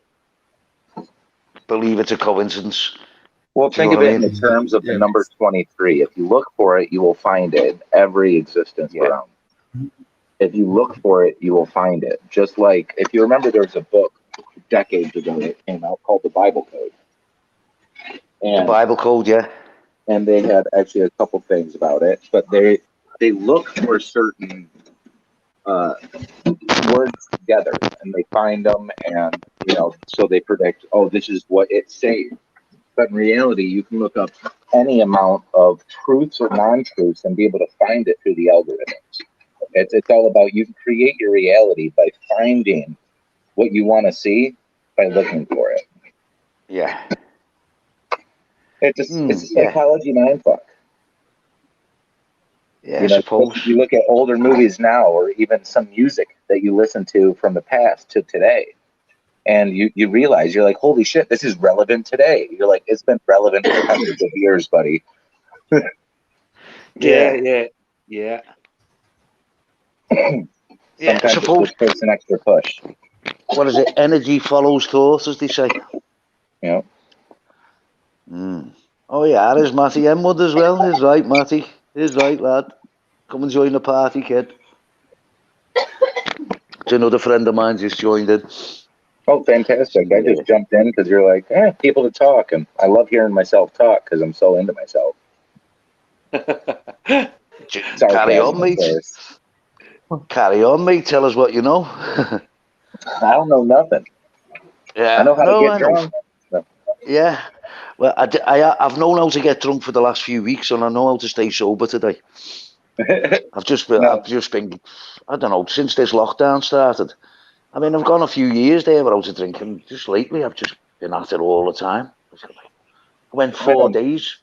believe it's a coincidence? Well, think of it in the terms of the number 23. If you look for it, you will find it in every existence around. If you look for it, you will find it. Just like, if you remember, there was a book decades ago that came out called The Bible Code. And, the Bible Code, yeah. And they had actually a couple things about it, but they look for certain words together, and they find them, and so they predict, oh, this is what it's saying. But in reality, you can look up any amount of truths or non-truths and be able to find it through the algorithms. It's all about, you can create your reality by finding what you want to see by looking for it. Yeah. It's a psychology mindfuck. Yeah, I suppose. If you look at older movies now, or even some music that you listen to from the past to today, and you realize, you're like, holy shit, this is relevant today. You're like, it's been relevant for hundreds of years, buddy. Yeah. Sometimes I suppose it takes an extra push. What is it? Energy follows thought, as they say. Yeah. Oh yeah, there's Matty Emwood as well. He's right, Matty. He's right, lad. Come and join the party, kid. It's another friend of mine just joined in. Oh, fantastic. I just jumped in because you're like, people to talk. And I love hearing myself talk because I'm so into myself. Carry on, mate. Carry on, mate. Tell us what you know. I don't know nothing. Yeah. I know how to get drunk. No. Yeah. Well, I've known how to get drunk for the last few weeks, and I know how to stay sober today. I've just been, I don't know, since this lockdown started. I mean, I've gone a few years there without drinking. Just lately, I've just been at it all the time. I went 4 days,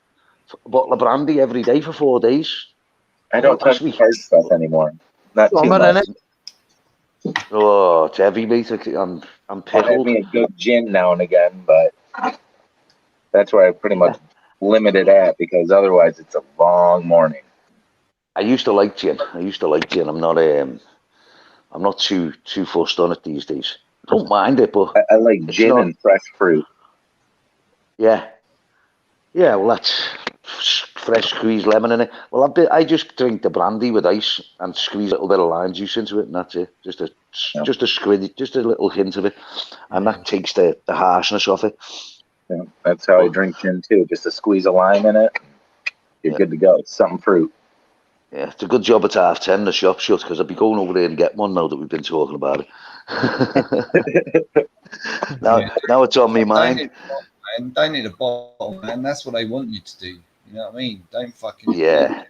a bottle of brandy every day for 4 days. I don't touch hard stuff anymore. Not too much. Oh, it's heavy, mate. I'm pickled. I have me a good gin now and again, but that's where I pretty much limit it at, because otherwise it's a long morning. I used to like gin. I'm not too fussed on it these days. I don't mind it, but I like gin and fresh fruit. Yeah. Yeah, well, that's fresh squeezed lemon in it. Well, I just drink the brandy with ice and squeeze a little bit of lime juice into it, and that's it. Just a squid, just a little hint of it, and that takes the harshness off it. Yeah, that's how I drink gin too. Just a squeeze of lime in it, you're good to go. It's something fruit. Yeah, it's a good job it's 10:30, the shop's shut, because I'd be going over there and get one now that we've been talking about it. Now it's on my mind. man. Don't hit the bottle, man. That's what they want you to do. You know what I mean? Don't fucking hit Yeah.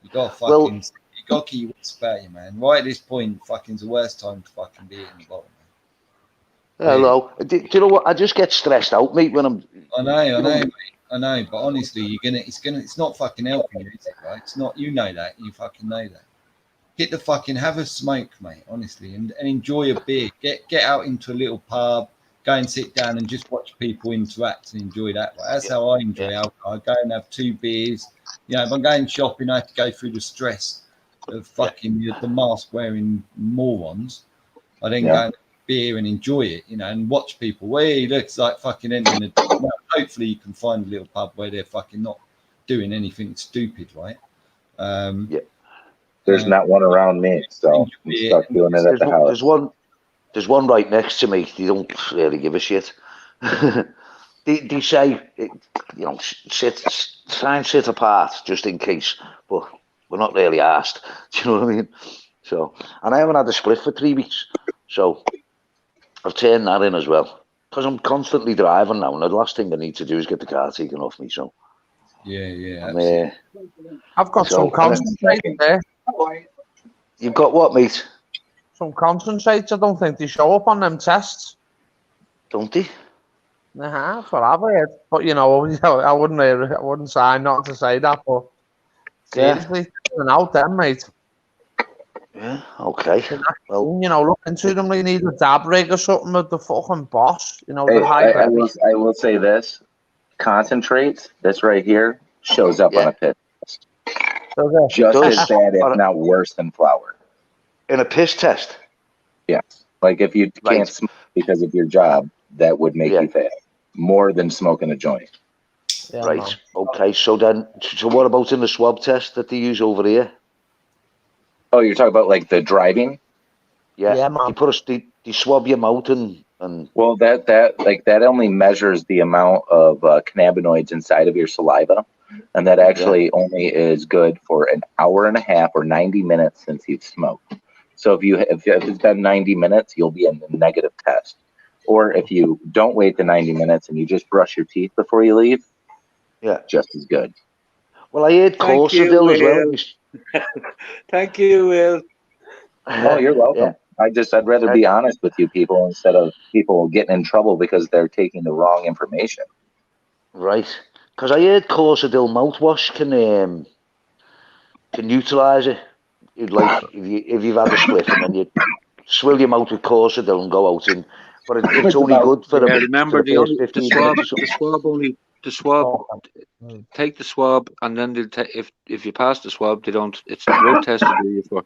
You got to Well- fucking. You got to keep your wits about you, man. Right at this point, fucking's the worst time to fucking be hitting the bottle, man. Hello. Do you know what? I just get stressed out, mate, when I'm. I know, mate. I know, but honestly, it's not fucking helping you, is it? Right? It's not. You know that. You fucking know that. Get the fucking have a smoke, mate. Honestly, and enjoy a beer. Get out into a little pub. Go and sit down and just watch people interact and enjoy that. Way. That's how I enjoy alcohol. I go and have 2 beers. You know, if I'm going shopping, I have to go through the stress of fucking the mask wearing morons. I then go and have a beer and enjoy it, you know, and watch people. Well, he looks like fucking entering hopefully you can find a little pub where they're fucking not doing anything stupid, right? There's not one around me, so I'm stuck doing it at the house. There's one right next to me. They don't really give a shit. they say, you know, try and sit apart just in case, but we're not really asked. Do you know what I mean? So, and I haven't had a split for 3 weeks, so I've turned that in as well. Because I'm constantly driving now, and the last thing I need to do is get the car taken off me. So, absolutely. I've got some concentrate there. You've got what, mate? Some concentrates. I don't think they show up on them tests. Don't they? That's what I've heard. But you know, I wouldn't sign not to say that. But seriously, out them, mate. Yeah. Okay. Well, you know, look into them. They need a dab rig or something with the fucking boss. You know, Hey, the high. I will say this: concentrates. This right here shows up on a pit. Just as bad, if not worse, than flour. In a piss test? Yeah. Like if you can't smoke because of your job, that would make you fail. More than smoking a joint. Yeah, right. Man. Okay. So what about in the swab test that they use over here? Oh, you're talking about like the driving? Yeah. Man. They swab your mouth and. Well, that only measures the amount of cannabinoids inside of your saliva. And that actually only is good for an hour and a half or 90 minutes since you've smoked. So if it's been 90 minutes, you'll be in the negative test. Or if you don't wait the 90 minutes and you just brush your teeth before you leave, just as good. Well, I heard Corsadil as well. Thank you, Will. Oh, you're welcome. I'd rather be honest with you people instead of people getting in trouble because they're taking the wrong information. Right. Because I heard Corsadil mouthwash can neutralise it. Like if you've had a spliff and then you swill your mouth with Corsadil and go out in, but it's only good for remember the swab. Take the swab and then if you pass the swab, they don't. It's the blood test to do you for.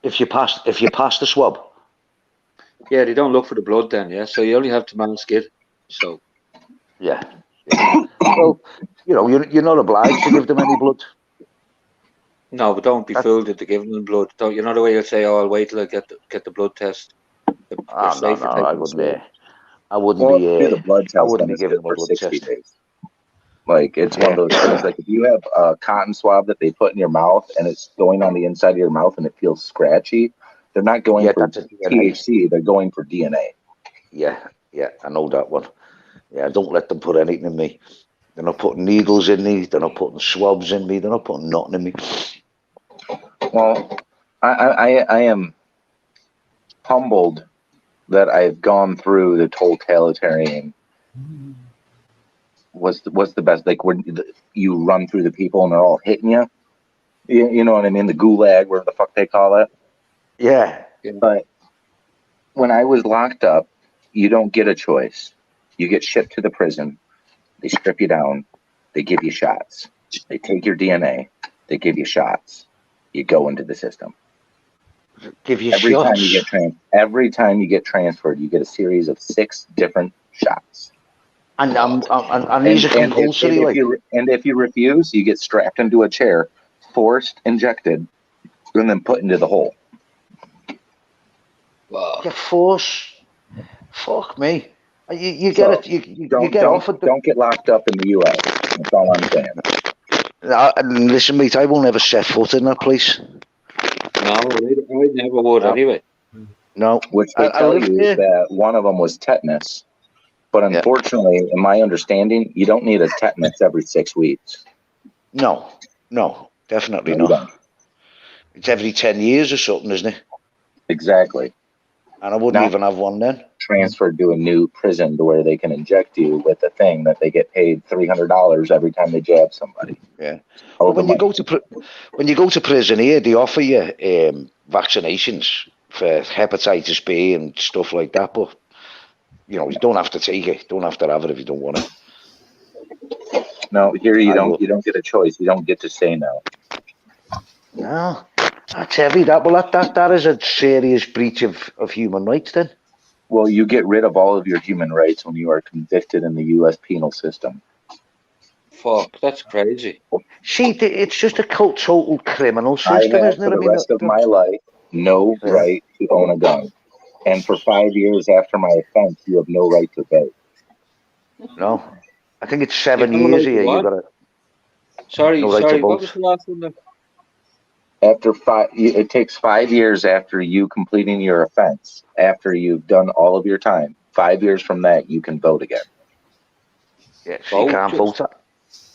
If you pass the swab. Yeah, they don't look for the blood then. Yeah, so you only have to mask it. So. Yeah. Well, you know, you're not obliged to give them any blood. No, but don't be fooled into giving them blood. Don't you know the way you'll say, "Oh, I'll wait till I get the blood test." No, I wouldn't. I wouldn't do be. The blood test I wouldn't be giving them for a blood 60 test. days. Like it's one of those things. Like if you have a cotton swab that they put in your mouth and it's going on the inside of your mouth and it feels scratchy, they're not going for THC. They're going for DNA. Yeah, I know that one. Yeah, don't let them put anything in me. They're not putting needles in me. They're not putting swabs in me. They're not putting nothing in me. Well, I am humbled that I've gone through the totalitarian. What's the best? Like when you run through the people and they're all hitting you. You know what I mean? The gulag, whatever the fuck they call it. Yeah. But when I was locked up, you don't get a choice. You get shipped to the prison. They strip you down. They give you shots. They take your DNA. They give you shots. You go into the system. Give you every shots. Every time you get transferred, you get a series of 6 different shots. And these are compulsory. And if you refuse, you get strapped into a chair, forced, injected, and then put into the hole. Wow. Get forced. Fuck me. You get it. You get offered. Don't get locked up in the U.S. That's all I'm saying. Listen, mate. I won't ever set foot in that place. No, I never would anyway. No. Which they tell you that one of them was tetanus. But unfortunately, in my understanding, you don't need a tetanus every 6 weeks. No, definitely No, you not. don't. It's every 10 years or something, isn't it? Exactly. And I wouldn't Not even have one then. transferred to a new prison to where they can inject you with a thing that they get paid $300 every time they jab somebody. Yeah. Hell But of a when you money. go to prison here, they offer you vaccinations for hepatitis B and stuff like that. But you don't have to take it. Don't have to have it if you don't want it. No, here you I don't. will. You don't get a choice. You don't get to say no. No, that's heavy. That is a serious breach of human rights. Then. Well, you get rid of all of your human rights when you are convicted in the U.S. penal system. Fuck, that's crazy. See, it's just a total criminal I system, have isn't for it? I the mean, rest of my life no yeah. right to own a gun, and for 5 years after my offense, you have no right to vote. No, I think it's You 7 have no years right to here. You what? got no Sorry, right to what was vote. the last one there? After it takes 5 years after you completing your offense, after you've done all of your time. 5 years from that, you can vote again. Yeah, so you can't vote.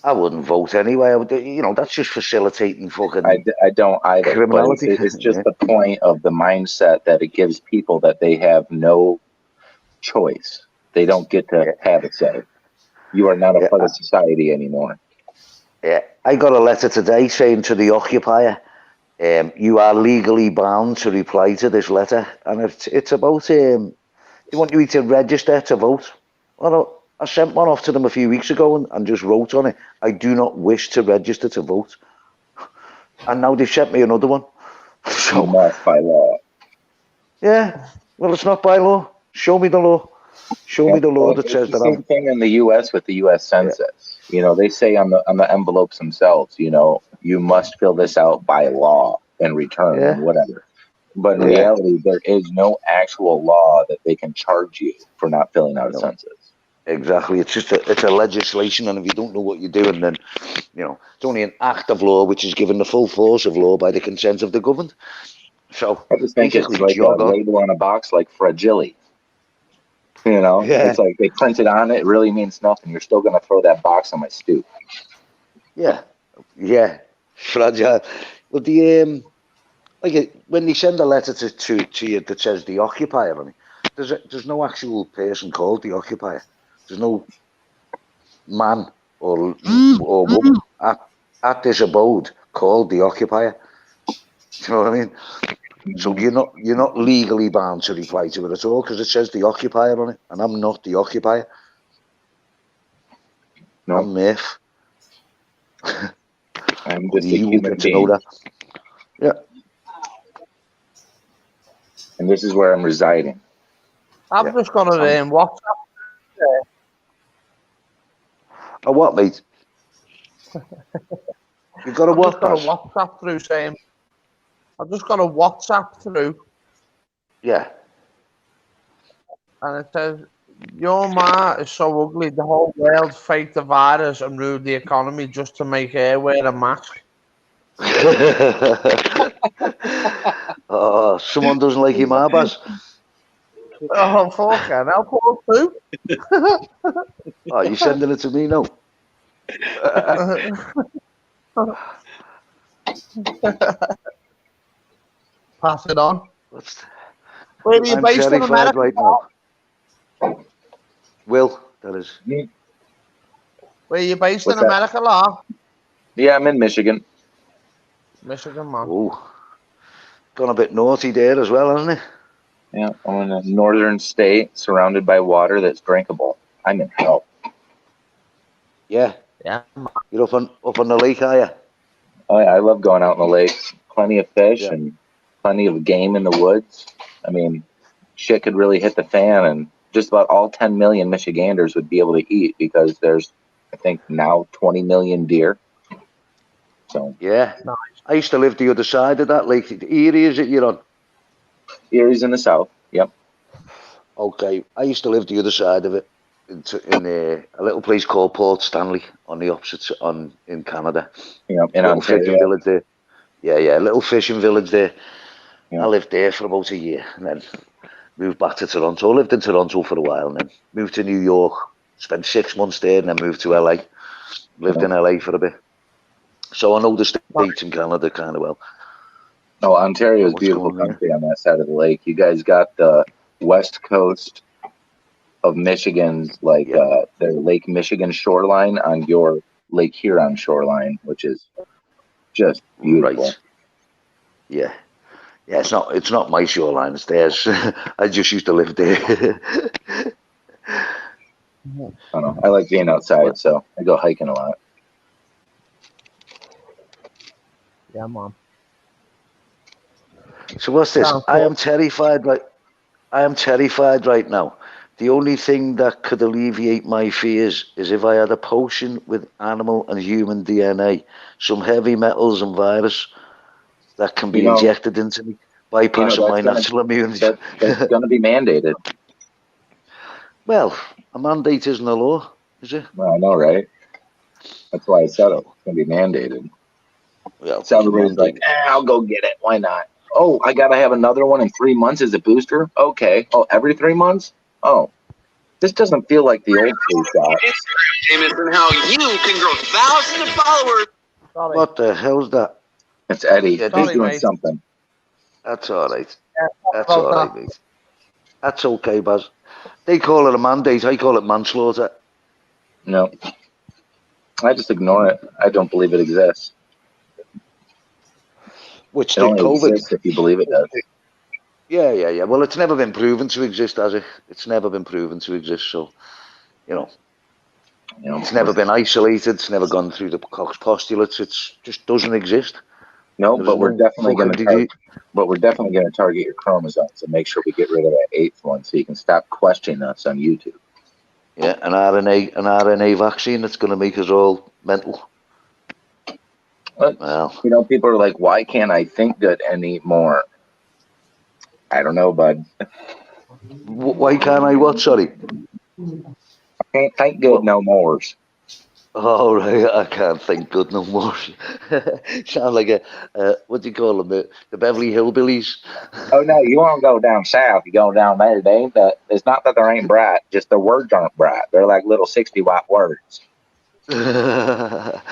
I wouldn't vote anyway. That's just facilitating fucking I don't either, criminality. but it's just the point of the mindset that it gives people that they have no choice. They don't get to have a say. You are not a part of society anymore. Yeah, I got a letter today saying to the occupier, you are legally bound to reply to this letter, and it's about they want you to register to vote. Well, I sent one off to them a few weeks ago and just wrote on it, I do not wish to register to vote. And now they've sent me another one. So, you must by law. Yeah, well, it's not by law. Show me the law. Show me the law that It's says the that same thing in the U.S. with the U.S. Census. They say on the envelopes themselves, you must fill this out by law and return and whatever. But in reality, there is no actual law that they can charge you for not filling out a census. Exactly. It's just it's a legislation, and if you don't know what you're doing, then it's only an act of law which is given the full force of law by the consent of the governed. So I just think basically, it's like jog a on. label on a box like fragile. It's like they printed on it. It really means nothing. You're still going to throw that box on my stoop. Yeah, fragile. But when they send a letter to you that says the occupier on it, there's no actual person called the occupier. There's no man or woman at this abode called the occupier. Do you know what I mean? So you're not legally bound to reply to it at all because it says the occupier on it, and I'm not the occupier. No. I'm Murf. I'm just a You will human get to know being. that. Yeah. And this is where I'm residing. I'm just gonna WhatsApp. A what, mate? You've got a I've what? just got a WhatsApp through saying. I've just got a WhatsApp through. Yeah. And it says, your ma is so ugly, the whole world faked the virus and ruined the economy just to make her wear a mask. Oh, someone doesn't like your ma, Baz. Oh, fuck, and I'll pull through. Oh, you sending it to me now? Pass it on. Where are you based in America? Right now. Will, that is. Where are you based in America, Law? Yeah, I'm in Michigan. Michigan, man. Oh, gone a bit naughty there as well, hasn't it? Yeah, I'm in a northern state surrounded by water that's drinkable. I'm in hell. Yeah. Yeah. You're up on the lake, are you? Oh yeah, I love going out in the lakes. Plenty of fish and plenty of game in the woods. I mean, shit could really hit the fan, and just about all 10 million Michiganders would be able to eat because there's, I think, now 20 million deer. So yeah, nice. I used to live the other side of that lake. Erie, is it you're on? Erie's in the south. Yep. Okay, I used to live the other side of it, in a little place called Port Stanley on the opposite in Canada. Yeah, in little Ontario. Fishing village there. Yeah, little fishing village there. I lived there for about a year, and then moved back to Toronto. Lived in Toronto for a while, and then moved to New York. Spent 6 months there, and then moved to LA. Lived in LA for a bit. So I know the States and Canada kind of well. Oh, Ontario is What's beautiful going on country on that side of the lake. You guys got the west coast of Michigan's, like the Lake Michigan shoreline on your Lake Huron shoreline, which is just beautiful. Right. Yeah. Yeah, it's not my shoreline, it's theirs. I just used to live there. I don't know. I like being outside, so I go hiking a lot. Yeah, man. So what's this? Sounds I cool. am terrified right now. The only thing that could alleviate my fears is if I had a potion with animal and human DNA, some heavy metals and virus that can be injected into me, bypassing my natural immunity. That's going to be mandated. Well, a mandate isn't a law, is it? Well, I know, right? That's why I said it. It's going to be mandated. Well, So everybody's like, I'll go get it. Why not? Oh, I got to have another one in 3 months as a booster? Okay. Oh, every 3 months? Oh, this doesn't feel like the old flu shot. Jameson, how you can grow thousands of followers. Sorry. What the hell's that? It's Eddie. Yeah, He's doing mate. something. That's all right. Yeah, That's all right, mate. That's okay, Baz. They call it a mandate. I call it manslaughter. No. I just ignore it. I don't believe it exists. Which it did only COVID? exists if you believe it does. Yeah. Well, it's never been proven to exist, has it? It's never been proven to exist. So, it's never been isolated. It's never gone through the Koch's postulates. It just doesn't exist. No, but we're definitely going to target your chromosomes and make sure we get rid of that 8th one, so you can stop questioning us on YouTube. Yeah, an RNA vaccine that's going to make us all mental. Well, people are like, why can't I think good anymore? I don't know, bud. Why can't I what? Sorry. I can't think good no more. Oh, right, I can't think good no more. Sound like what do you call them, the Beverly Hillbillies? Oh, no, you won't go down south. You go down there, Dave. It's not that there ain't bright, just the words aren't bright. They're like little 60-watt words. But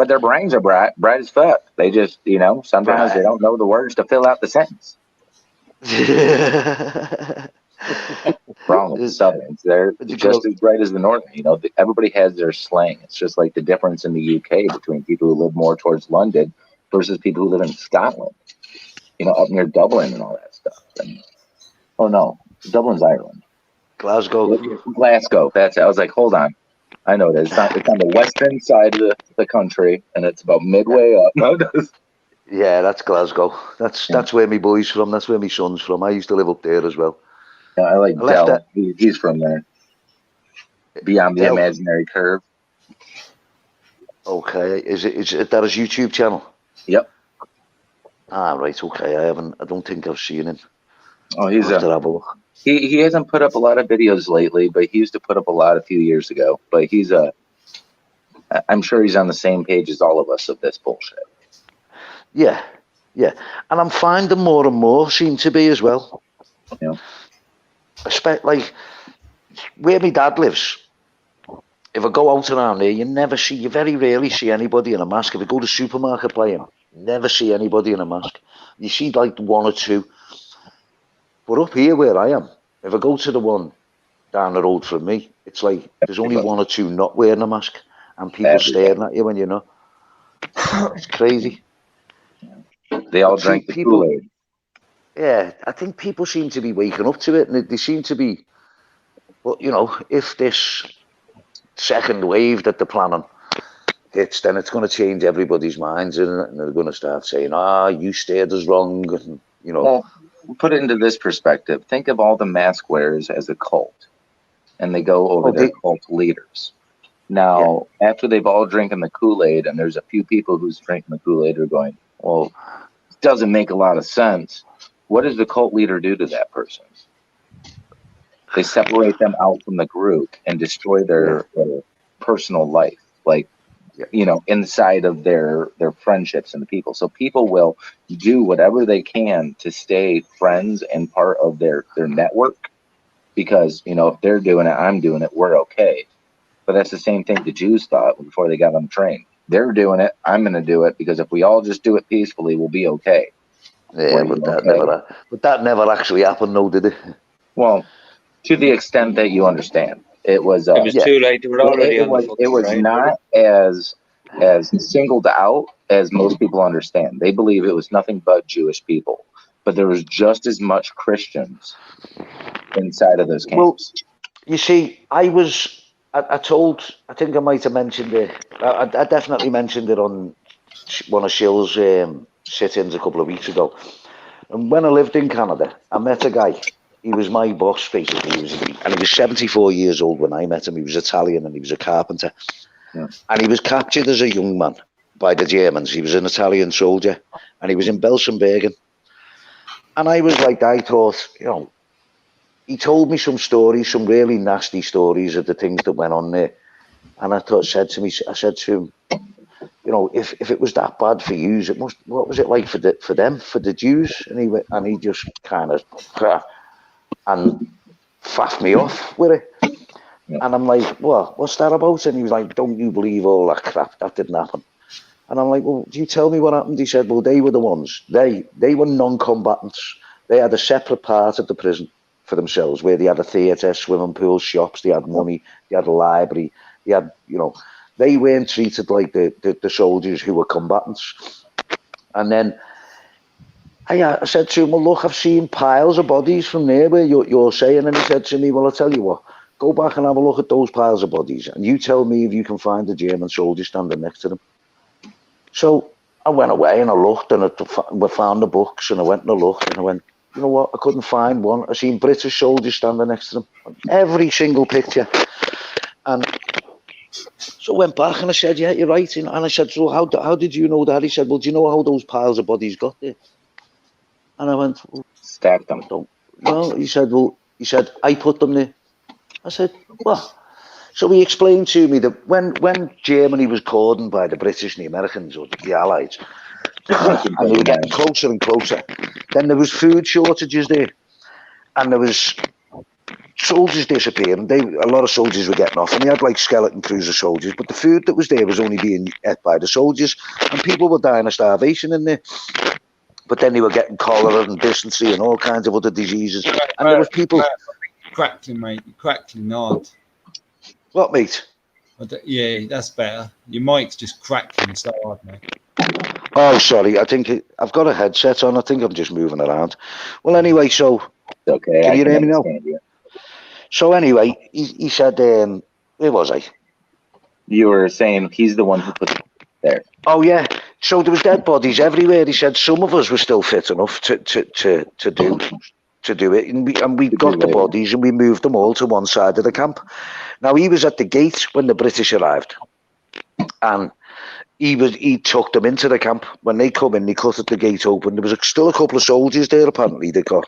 their brains are bright as fuck. They just, sometimes they don't know the words to fill out the sentence. Wrong with the Southerns. They're just as bright as the Northern. Everybody has their slang. It's just like the difference in the UK between people who live more towards London versus people who live in Scotland. Up near Dublin and all that stuff. Oh no, Dublin's Ireland. Glasgow. That's it. I was like, hold on. I know that it's on the western side of the country, and it's about midway up. No, yeah, that's Glasgow. That's where my boy's from. That's where my son's from. I used to live up there as well. Yeah, I like Del. He's from there. Beyond the Imaginary Curve. Okay, is that his YouTube channel? Yep. Ah, right. Okay, I don't think I've seen him. Oh, he's have to have a look. He hasn't put up a lot of videos lately, but he used to put up a lot a few years ago. But I'm sure he's on the same page as all of us of this bullshit. Yeah, and I'm finding more and more seem to be as well. Yeah. Like where my dad lives. If I go out around there, you very rarely see anybody in a mask. If you go to the supermarket playing, never see anybody in a mask. You see like one or two. But up here where I am, if I go to the one down the road from me, it's like there's only one or two not wearing a mask and people staring at you when you're not. It's crazy. They all drank the Kool-Aid. Yeah, I think people seem to be waking up to it, and they seem to be. But if this second wave that they're planning hits, then it's going to change everybody's minds, isn't it? And they're going to start saying, you steered us wrong, and Well, put it into this perspective. Think of all the mask wearers as a cult, and they go over their cult leaders. Now, after they've all drinking the Kool-Aid, and there's a few people who's drinking the Kool-Aid who are going, well, it doesn't make a lot of sense. What does the cult leader do to that person? They separate them out from the group and destroy their personal life. Like, you know, inside of their friendships and the people. So people will do whatever they can to stay friends and part of their network, because, you know, if they're doing it, I'm doing it, we're okay. But that's the same thing the Jews thought before they got on the train. They're doing it, I'm going to do it, because if we all just do it peacefully, we'll be okay. Yeah, Were you but that never actually happened, though, did it? Well, to the extent that you understand, it was It was Yeah. too late. They were already on the fucking it was train. not as singled out as most people understand. They believe it was nothing but Jewish people, but there was just as much Christians inside of those Well, camps. you see, I think I might have mentioned it. I definitely mentioned it on one of Shill's sit-ins a couple of weeks ago. And when I lived in Canada, I met a guy. He was my boss, basically. And he was 74 years old when I met him. He was Italian and he was a carpenter. Yeah. And he was captured as a young man by the Germans. He was an Italian soldier. And he was in Belsenbergen. And I thought, you know, he told me some stories, some really nasty stories of the things that went on there. And I said to him, you know, if it was that bad for you, what was it like for the Jews? And he just kind of and faffed me off with it. Yeah. And I'm like, well, what's that about? And he was like, don't you believe all that crap? That didn't happen. And I'm like, well, do you tell me what happened? He said, well, they were the ones. They were non-combatants. They had a separate part of the prison for themselves, where they had a theatre, swimming pool, shops, they had money, they had a library, they had, you know, they weren't treated like the soldiers who were combatants. And then I said to him, well, look, I've seen piles of bodies from there where you're saying. And he said to me, well, I'll tell you what, go back and have a look at those piles of bodies. And you tell me if you can find a German soldier standing next to them. So I went away and I looked and we found the books and I went and I looked and I went, you know what, I couldn't find one. I seen British soldiers standing next to them. Every single picture. And so I went back and I said, yeah, you're right. And I said, so how did you know that? He said, well, do you know how those piles of bodies got there? And I went, well, Stacked them. well, he said, I put them there. I said, well, so he explained to me that when Germany was cordoned by the British and the Americans or the Allies, and they were getting closer and closer, then there was food shortages there. And there was soldiers disappearing. A lot of soldiers were getting off, and they had like skeleton crews of soldiers, but the food that was there was only being ate by the soldiers, and people were dying of starvation in there. But then they were getting cholera and dysentery and all kinds of other diseases. And there was people... Crackling, mate. You're crackling hard. What, mate? Yeah, that's better. Your mic's just crackling so hard, mate. Oh, sorry. I think I've got a headset on. I think I'm just moving around. Well, anyway, so... Okay, can you hear me now? You. So anyway, he said, where was I? You were saying he's the one who put it there. Oh, yeah. So there was dead bodies everywhere. He said some of us were still fit enough to do it. And we got the bodies and we moved them all to one side of the camp. Now, he was at the gate when the British arrived. And he took them into the camp. When they come in, they cut the gate open. There was still a couple of soldiers there, apparently. They got...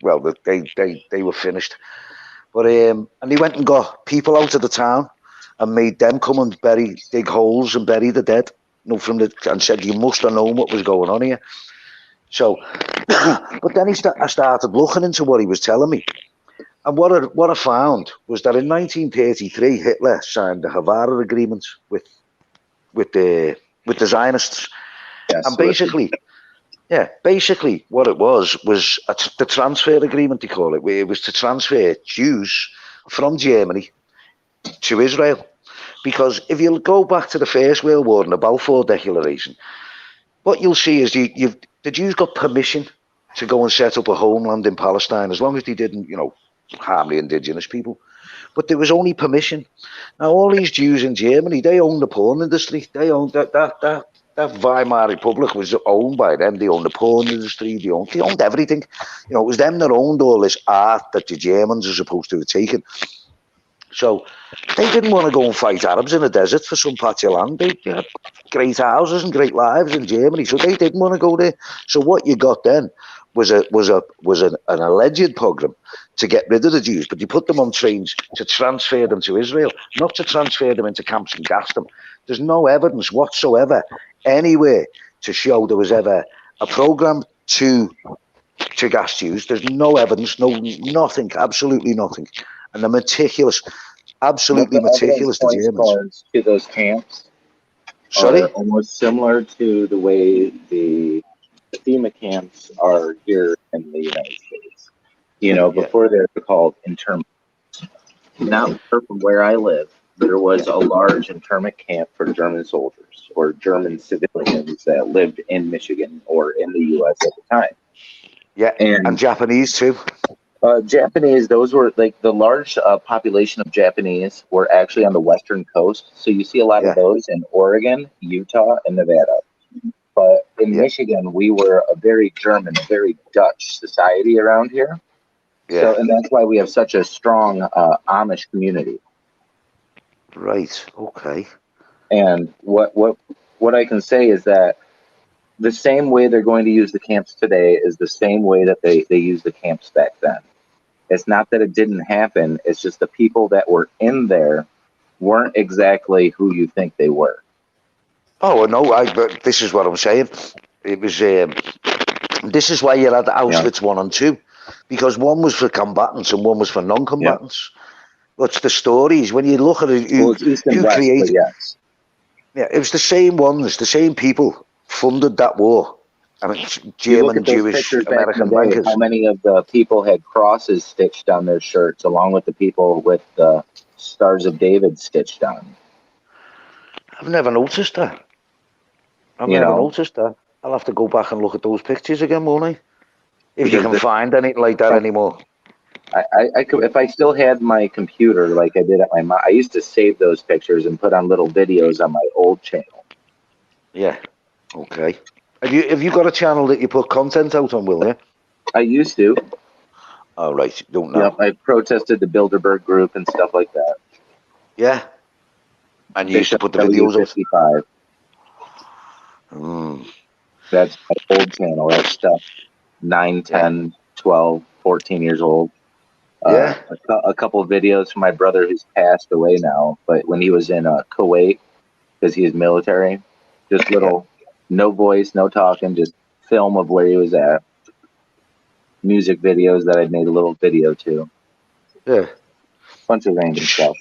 well, they were finished. But and they went and got people out of the town and made them come and dig holes and bury the dead. You know, and said, you must have known what was going on here. So, but then I started looking into what he was telling me. And what I found was that in 1933, Hitler signed the Havana Agreement with the Zionists. Yes, and basically what it was the transfer agreement, they call it, where it was to transfer Jews from Germany to Israel. Because if you go back to the First World War and the Balfour Declaration, what you'll see is the Jews got permission to go and set up a homeland in Palestine, as long as they didn't, you know, harm the indigenous people. But there was only permission. Now, all these Jews in Germany, they own the porn industry. They own that Weimar Republic was owned by them. They owned the porn industry. They owned everything. You know, it was them that owned all this art that the Germans are supposed to have taken. So they didn't want to go and fight Arabs in a desert for some patch of land. They had great houses and great lives in Germany, so they didn't want to go there. So what you got then was an alleged pogrom to get rid of the Jews, but you put them on trains to transfer them to Israel, not to transfer them into camps and gas them. There's no evidence whatsoever anywhere to show there was ever a program to gas Jews. There's no evidence, nothing, absolutely nothing. And they're meticulous, absolutely But the evidence meticulous, the points Germans. towards to those camps Sorry? are almost similar to the way the FEMA camps are here in the United States. You know, Yeah. before they were called internment. Not far from where I live, there was a large internment camp for German soldiers or German civilians that lived in Michigan or in the U.S. at the time. Yeah, and Japanese too. Japanese, those were like the large population of Japanese were actually on the western coast. So you see a lot of those in Oregon, Utah, and Nevada. But in Michigan, we were a very German, very Dutch society around here. Yeah. So, and that's why we have such a strong Amish community. Right. Okay. And what I can say is that the same way they're going to use the camps today is the same way that they used the camps back then. It's not that it didn't happen. It's just the people that were in there weren't exactly who you think they were. Oh, no, but this is what I'm saying. It was, this is why you had Auschwitz 1 and 2, because one was for combatants and one was for non-combatants. What's the stories? When you look at it, who created... Yes. Yeah, it was the same ones, the same people funded that war. I mean, German, Jewish, American bankers. How many of the people had crosses stitched on their shirts, along with the people with the Stars of David stitched on? I've never noticed that. I've never noticed that. I'll have to go back and look at those pictures again, won't I? If you can find anything like that anymore. I could, if I still had my computer like I did at my I used to save those pictures and put on little videos on my old channel. Yeah. Okay. Have you got a channel that you put content out on, Will you? I used to. Oh, right. Don't know. Yep, I protested the Bilderberg group and stuff like that. Yeah. And you used to put the videos out. That's my old channel. That's stuff 9, 10, 12, 14 years old. Yeah. A couple of videos from my brother who's passed away now, but when he was in Kuwait, because he is military, just little, no voice, no talking, just film of where he was at. Music videos that I'd made a little video to. Yeah. Bunch of random stuff.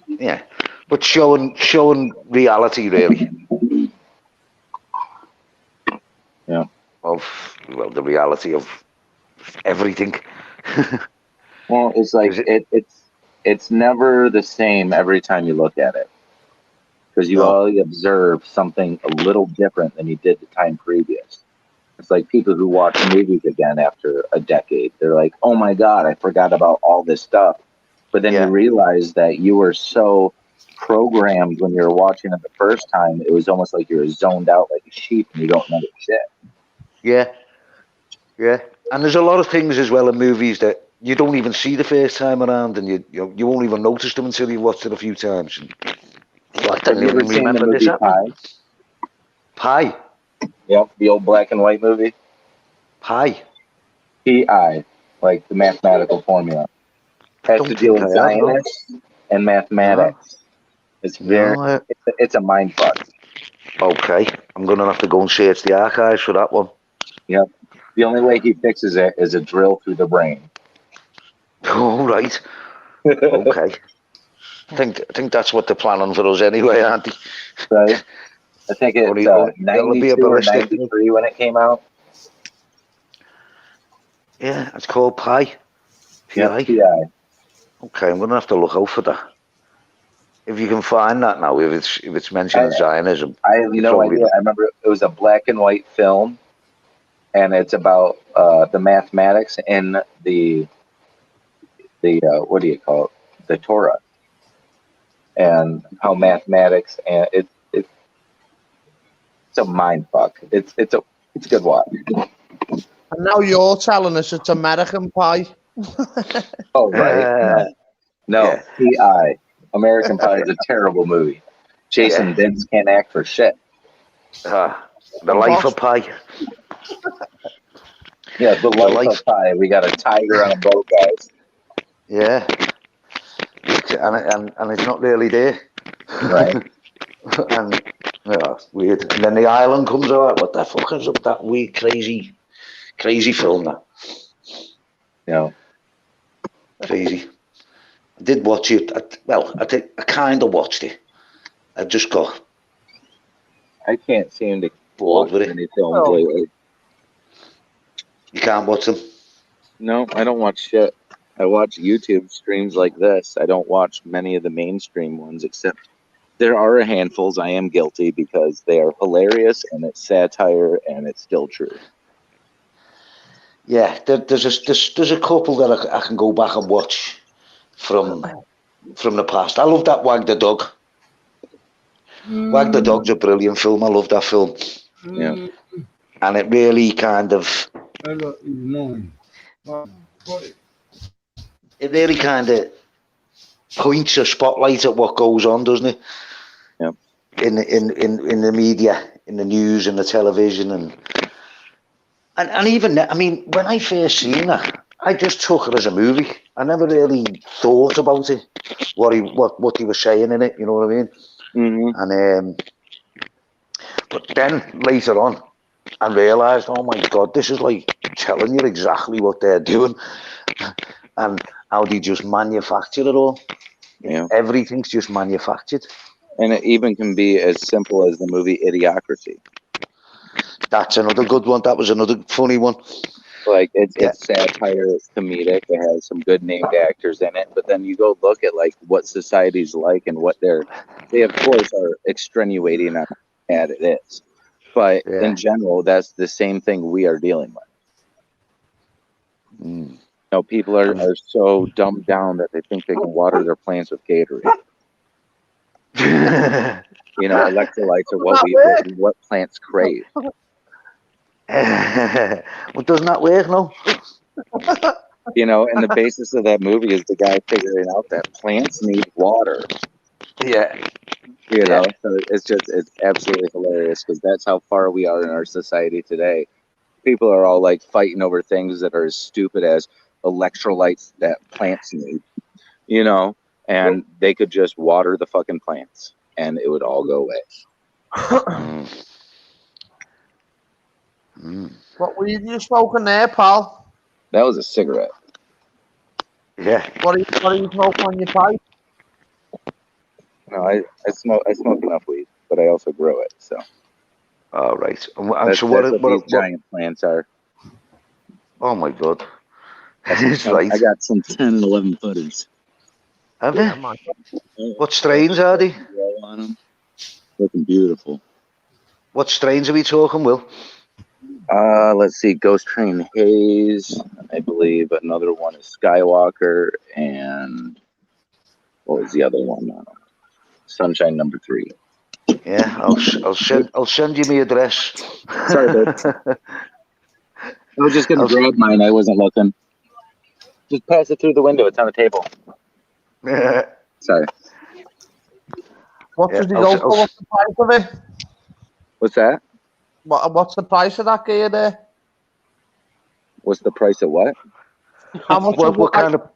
Yeah. But showing reality, really. Yeah. Of, well, the reality of everything. Well, it's like it's never the same every time you look at it, because you always observe something a little different than you did the time previous. It's like people who watch movies again after a decade. They're like, "Oh my God, I forgot about all this stuff," but then you realize that you were so programmed when you were watching it the first time. It was almost like you were zoned out like a sheep and you don't know shit. Yeah. Yeah. And there's a lot of things as well in movies that you don't even see the first time around, and you won't even notice them until you've watched it a few times. I don't even remember this happening. Pi? Yep, the old black and white movie. Pi? P-I, like the mathematical formula. Has to deal with Zionists and mathematics. It's very, it's a mind fuck. Okay, I'm going to have to go and search the archives for that one. Yep. The only way he fixes it is a drill through the brain. Oh, right. Okay. I think that's what they're planning for us anyway, aren't they? Right. I think it's 92 or 93 when it came out. Yeah, it's called Pi. Yeah, P-I. Okay, I'm going to have to look out for that. If you can find that now, if it's mentioning Zionism. I have no idea. I remember it was a black and white film, and it's about the mathematics in the what do you call it? The Torah, and how mathematics and it's a mind fuck. It's a good watch. And now you're telling us it's American Pie. Oh right, no, P.I. American Pie is a terrible movie. Jason Biggs can't act for shit. The Life of Pi. Yeah, the life of Pi. We got a tiger on a boat, guys. Yeah. And it's not really there. Right. And weird. And then the island comes out. What the fuck is up that weird, crazy film that? Yeah. Crazy. I did watch it. I kind of watched it. I just got I can't seem to bored watch with it. any films lately. You can't watch them. No, I don't watch shit. I watch YouTube streams like this. I don't watch many of the mainstream ones, except there are handfuls I am guilty because they are hilarious and it's satire and it's still true. Yeah, there's a couple that I can go back and watch from the past. I love that Wag the Dog. Wag the Dog's a brilliant film. I love that film. Yeah. And it really kind of points a spotlight at what goes on, doesn't it? Yeah. In the media, in the news, and the television, and even I mean, when I first seen that, I just took it as a movie. I never really thought about it, what he was saying in it. You know what I mean? Mm-hmm. And but then later on, I realised, oh my God, this is like telling you exactly what they're doing, and how they just manufacture it all. Yeah. Everything's just manufactured. And it even can be as simple as the movie Idiocracy. That's another good one. That was another funny one. Like it's satire, it's comedic, it has some good named actors in it, but then you go look at like what society's like and what they of course are extenuating on how bad it is. But in general, that's the same thing we are dealing with. You know, people are so dumbed down that they think they can water their plants with Gatorade. You know, electrolytes are what plants crave. Well, doesn't that work, no? You know, and the basis of that movie is the guy figuring out that plants need water. Yeah. You know, so it's absolutely hilarious because that's how far we are in our society today. People are all like fighting over things that are as stupid as electrolytes that plants need, you know, and they could just water the fucking plants and it would all go away. What were you smoking there, pal? That was a cigarette. Yeah. What are you smoking on your pipe? No, I smoke enough weed, but I also grow it. So. All right. That's what these giant plants are. Oh my God. That's right. I got some 10 and 11 footers. Have you? What strains are they? On them. Looking beautiful. What strains are we talking, Will? Let's see. Ghost Train Haze, I believe. Another one is Skywalker, and what was the other one? Sunshine number 3. Yeah, I'll send you my address. Sorry, babe. I was just gonna grab mine. I wasn't looking. Just pass it through the window. It's on the table. Sorry. What does he go for? What's the price of it? What's that? What's the price of that gear there? What's the price of what? How much? What kind of?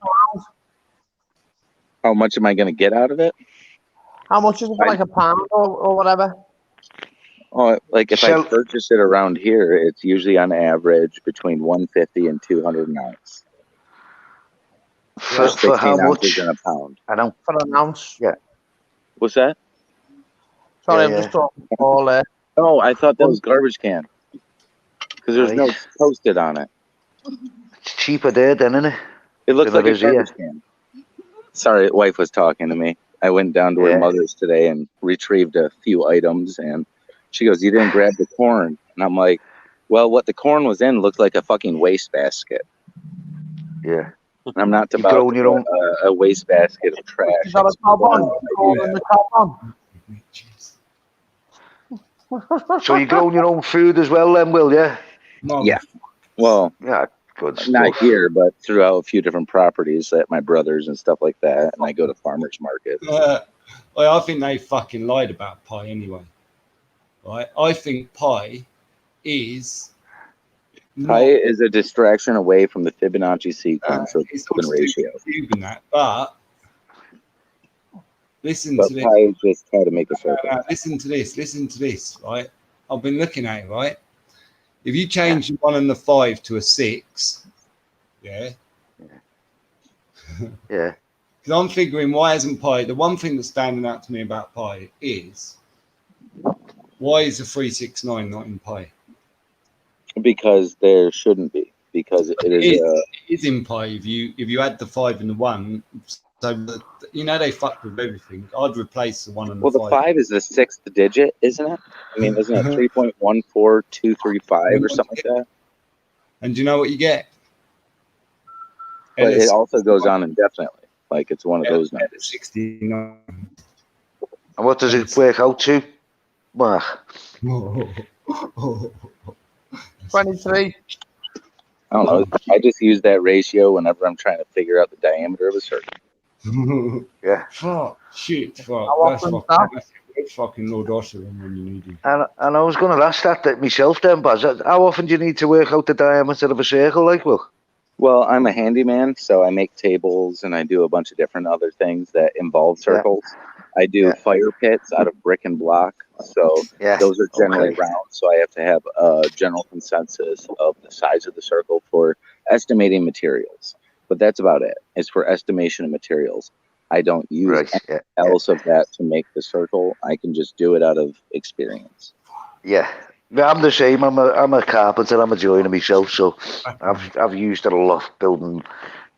How much am I gonna get out of it? How much is it for like a pound or whatever? Oh, like if I purchase it around here, it's usually on average between 150 and 200 an ounce. For how much? In a pound. I know. For an ounce. Yeah. What's that? Sorry, I'm just talking all there. Oh, I thought that was garbage can. Because there's no toasted on it. It's cheaper there, then, isn't it? It looks like a garbage can. Sorry, wife was talking to me. I went down to her mother's today and retrieved a few items, and she goes, "You didn't grab the corn." And I'm like, well, what the corn was in looked like a fucking wastebasket. Yeah. And I'm not about to put a wastebasket of trash. Is that a top on? The top on? So you growing your own food as well, then, Will? Yeah. Yeah. Well, yeah, good stuff. Not here, but throughout a few different properties at my brother's and stuff like that. And I go to farmers markets. Well, I think they fucking lied about pie anyway. Right? I think pie is Pi is a distraction away from the Fibonacci sequence or the it's all Golden ratio. stupid and that, but listen But to this. Pi is just how to make a circle. Listen to this, right? I've been looking at it, right? If you change the 1 and the 5 to a 6, yeah. Yeah. Because I'm figuring, why hasn't Pi? The one thing that's standing out to me about Pi is, why is the 369 not in Pi? Because there shouldn't be. Because it is It is in Pi if you add the 5 and the 1. So they fuck with everything. I'd replace the 1 and the 5. Well, the 5 is the 6th digit, isn't it? I mean, isn't it 3.14235 or something like that? And do you know what you get? But it also goes on indefinitely. Like it's one of those numbers. 69. And what does it work out to, Mark? 23. I don't know. I just use that ratio whenever I'm trying to figure out the diameter of a circle. Yeah. Fuck. Shit. Fuck. How often That's fucking Lord Osserin when you need him. And I was going to ask that myself then, Baz. How often do you need to work out the diameter of a circle, like, Will? Well, I'm a handyman, so I make tables and I do a bunch of different other things that involve circles. I do fire pits out of brick and block, so those are generally round. So I have to have a general consensus of the size of the circle for estimating materials. But that's about it. It's for estimation of materials. I don't use anything else of that to make the circle. I can just do it out of experience. Yeah. I'm the same. I'm a carpenter. I'm a joiner myself, so I've used it a lot, building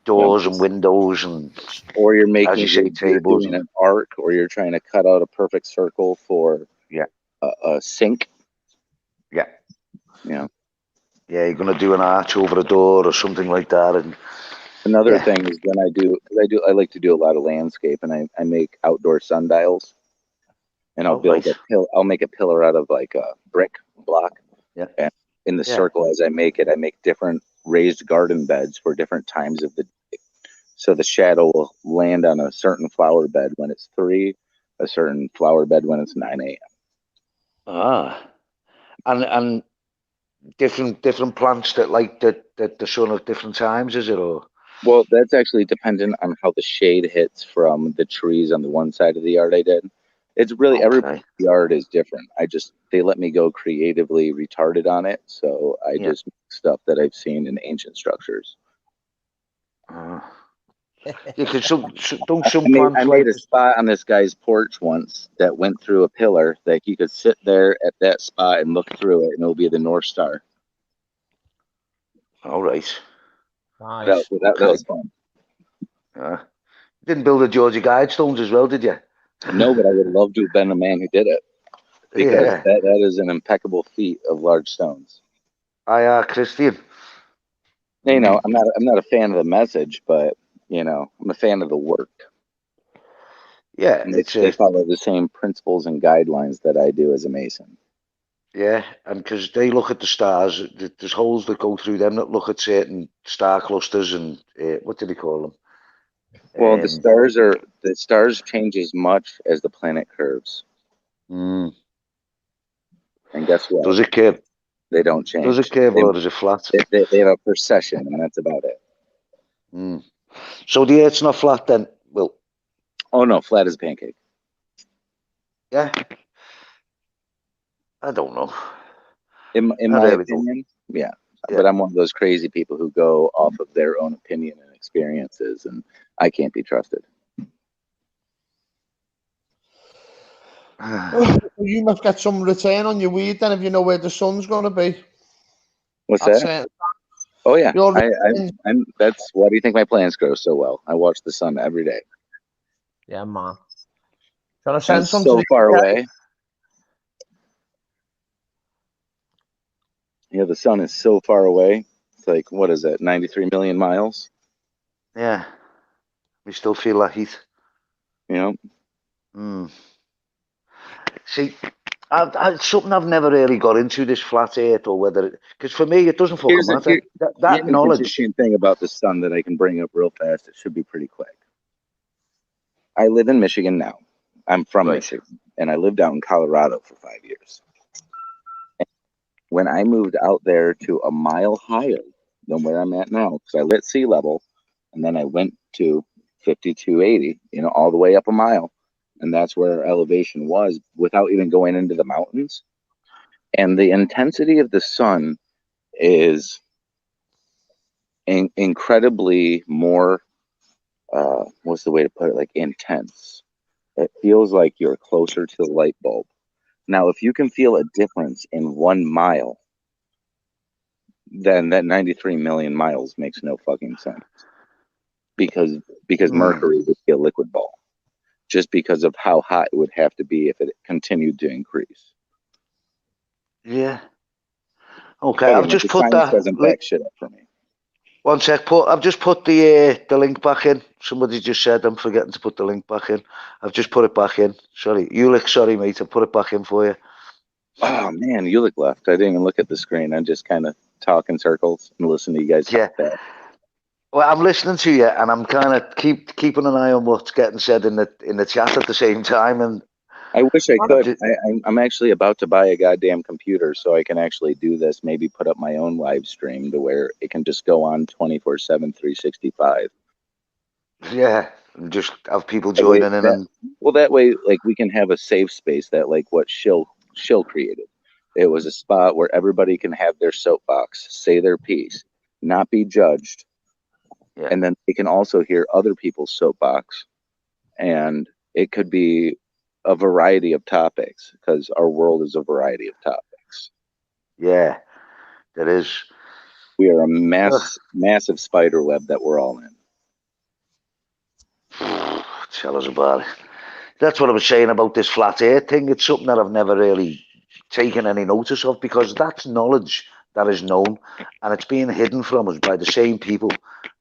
doors and windows, and or you're making, as you say, tables. You're doing an arc, or you're trying to cut out a perfect circle for a sink. Yeah. Yeah. Yeah, you're gonna do an arch over a door or something like that, and another thing is when I like to do a lot of landscape, and I make outdoor sundials. And I'll build I'll make a pillar out of like a brick block. Yeah. And in the circle, as I make different raised garden beds for different times of the day. So the shadow will land on a certain flower bed when it's 3, a certain flower bed when it's 9 a.m. Ah. And different plants that like the sun at different times, is it, or? Well, that's actually dependent on how the shade hits from the trees on the one side of the yard I did. It's really every yard is different. They let me go creatively retarded on it, so I just make stuff that I've seen in ancient structures. Because some plants I made a spot on this guy's porch once that went through a pillar that you could sit there at that spot and look through it, and it'll be the North Star. All right. Nice. That was fun. Didn't build the Georgia Guidestones as well, did you? No, but I would love to have been the man who did it, because that is an impeccable feat of large stones. Christian. You know, I'm not a fan of the message, but I'm a fan of the work. Yeah, they follow the same principles and guidelines that I do as a mason. Yeah, and because they look at the stars, there's holes that go through them that look at certain star clusters, and what do they call them? Well, the stars change as much as the planet curves. And guess what? Does it curve? They don't change. Does it curve or is it flat? They have a precession, and that's about it. So the Earth's not flat then, Will? Oh no, flat as a pancake. Yeah. I don't know. In my opinion, yeah. But I'm one of those crazy people who go off of their own opinion and experiences, and I can't be trusted. You must get some return on your weed then if you know where the sun's going to be. What's that? Oh yeah, I'm. That's why do you think my plants grow so well? I watch the sun every day. Yeah, man. Gonna send some so far away. Yeah, the sun is so far away. It's like, what is it, 93 million miles? Yeah. We still feel that heat. See, it's something I've never really got into, this flat Earth, or whether because for me it doesn't fucking matter. That knowledge. Interesting thing about the sun that I can bring up real fast. It should be pretty quick. I live in Michigan now. I'm from Michigan, and I lived out in Colorado for 5 years. when I moved out there to a mile higher than where I'm at now, because I lit sea level, and then I went to 5280, all the way up a mile, and that's where our elevation was without even going into the mountains. And the intensity of the sun is incredibly more, what's the way to put it, like intense. It feels like you're closer to the light bulb. Now, if you can feel a difference in 1 mile, then that 93 million miles makes no fucking sense. Because Mercury would be a liquid ball, just because of how hot it would have to be if it continued to increase. Yeah. Okay, But I've anyway, just the put science that doesn't link. back shit up for me. One sec, I've just put the link back in. Somebody just said I'm forgetting to put the link back in. I've just put it back in. Sorry, Ulick, sorry mate, I put it back in for you. Oh man, Ulick left. I didn't even look at the screen. I just kind of talk in circles and listen to you guys Yeah. talk back. Well, I'm listening to you, and I'm kind of keeping an eye on what's getting said in the chat at the same time. And I wish I What? could. I'm actually about to buy a goddamn computer so I can actually do this. Maybe put up my own live stream to where it can just go on 24/7, 365. yeah, and just have people That way, joining in, and that way, like we can have a safe space that, like what Shill created. It was a spot where everybody can have their soapbox, say their piece, not be judged, yeah, and then they can also hear other people's soapbox, and it could be a variety of topics because our world is a variety of topics. yeah, there is. We are a Ugh. massive spider web that we're all in. Tell us about it. That's what I was saying about this flat earth thing. It's something that I've never really taken any notice of, because that's knowledge that is known, and it's being hidden from us by the same people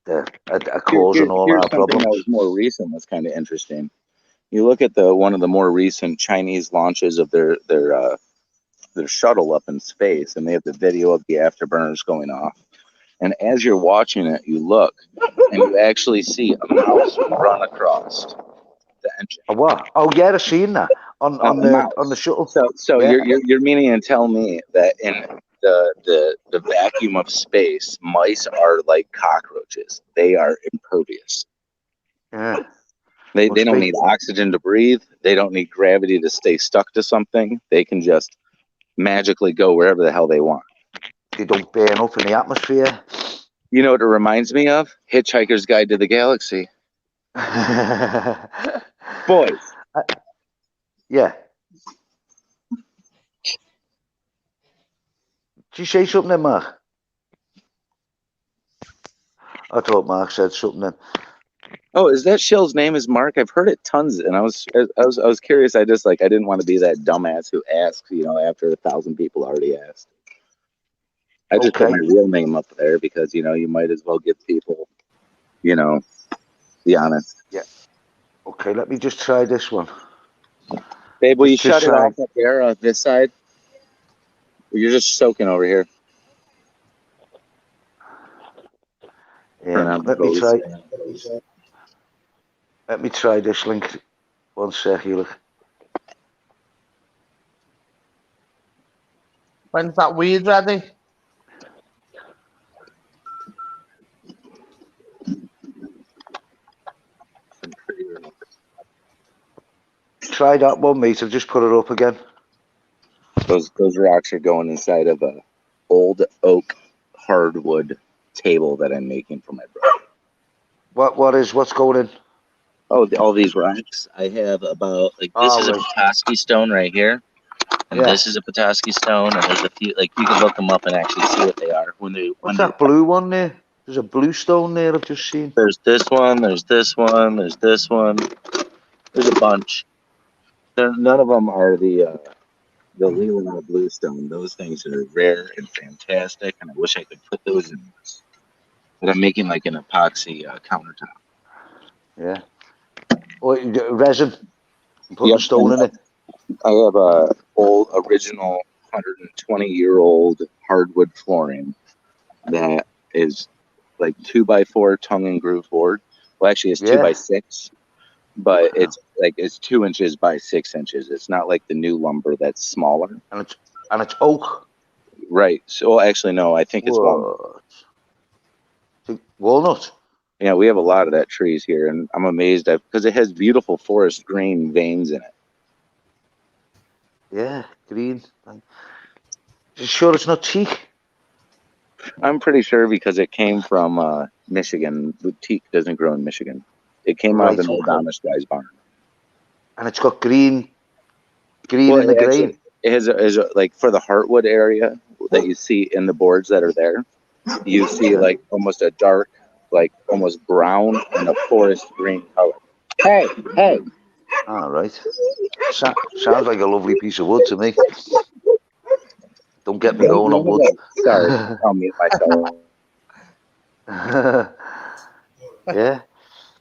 that are causing all Here's our something that problems. was more recent that's kind of interesting. You look at one of the more recent Chinese launches of their shuttle up in space, and they have the video of the afterburners going off. And as you're watching it, you look and you actually see a mouse run across the engine. A what? Oh yeah, I've seen that on A the mouse. shuttle. So Yeah. you're meaning to tell me that in the vacuum of space, mice are like cockroaches. They are impervious. Yeah. They Must don't be. need oxygen to breathe. They don't need gravity to stay stuck to something. They can just magically go wherever the hell they want. They don't burn up in the atmosphere. You know what it reminds me of? Hitchhiker's Guide to the Galaxy. Boys. Yeah. Did you say something then, Mark? I thought Mark said something then. Oh, is that Shill's name is Mark? I've heard it tons, and I was curious. I didn't want to be that dumbass who asks, after 1,000 people already asked. I just put my real name up there because you might as well give people, be honest. Yeah. Okay, let me just try this one. Babe, will you Just shut it try. off up there on this side? You're just soaking over here. Turn on the Let me hose. try. Let me try this link. One sec, you look. When's that weed ready? Try that one, mate. I've just put it up again. Those rocks are going inside of a old oak hardwood table that I'm making for my brother. What's going in? Oh, all these rocks. I have about this is a Petoskey stone right here, and this is a Petoskey stone, and there's a few you can look them up and actually see what they are What's that blue one there? There's a blue stone there I've just seen. There's this one. There's this one. There's this one. There's a bunch. None of them are the Leland or bluestone. Those things are rare and fantastic, and I wish I could put those in this. But I'm making like an epoxy countertop. Yeah. Oh, resin. I'm putting stone in it. I have a old original 120-year-old hardwood flooring that is like 2x4 tongue and groove board. Well, actually, it's 2x6, but it's 2 inches by 6 inches. It's not like the new lumber that's smaller. And it's oak. Right. So actually, no. I think it's walnut. What? Walnut? Yeah, we have a lot of that trees here, and I'm amazed at because it has beautiful forest green veins in it. Yeah, green. You sure it's not teak? I'm pretty sure because it came from Michigan. The teak doesn't grow in Michigan. It came out of Right, an old okay. Amish guy's barn. And it's got green Well, in the grain. it has like for the heartwood area that you see in the boards that are there, you see like almost a dark, like almost brown and a forest green color. Hey, hey. All right. Sounds like a lovely piece of wood to me. Don't get me going on wood. Sorry, I'll mute myself. Yeah.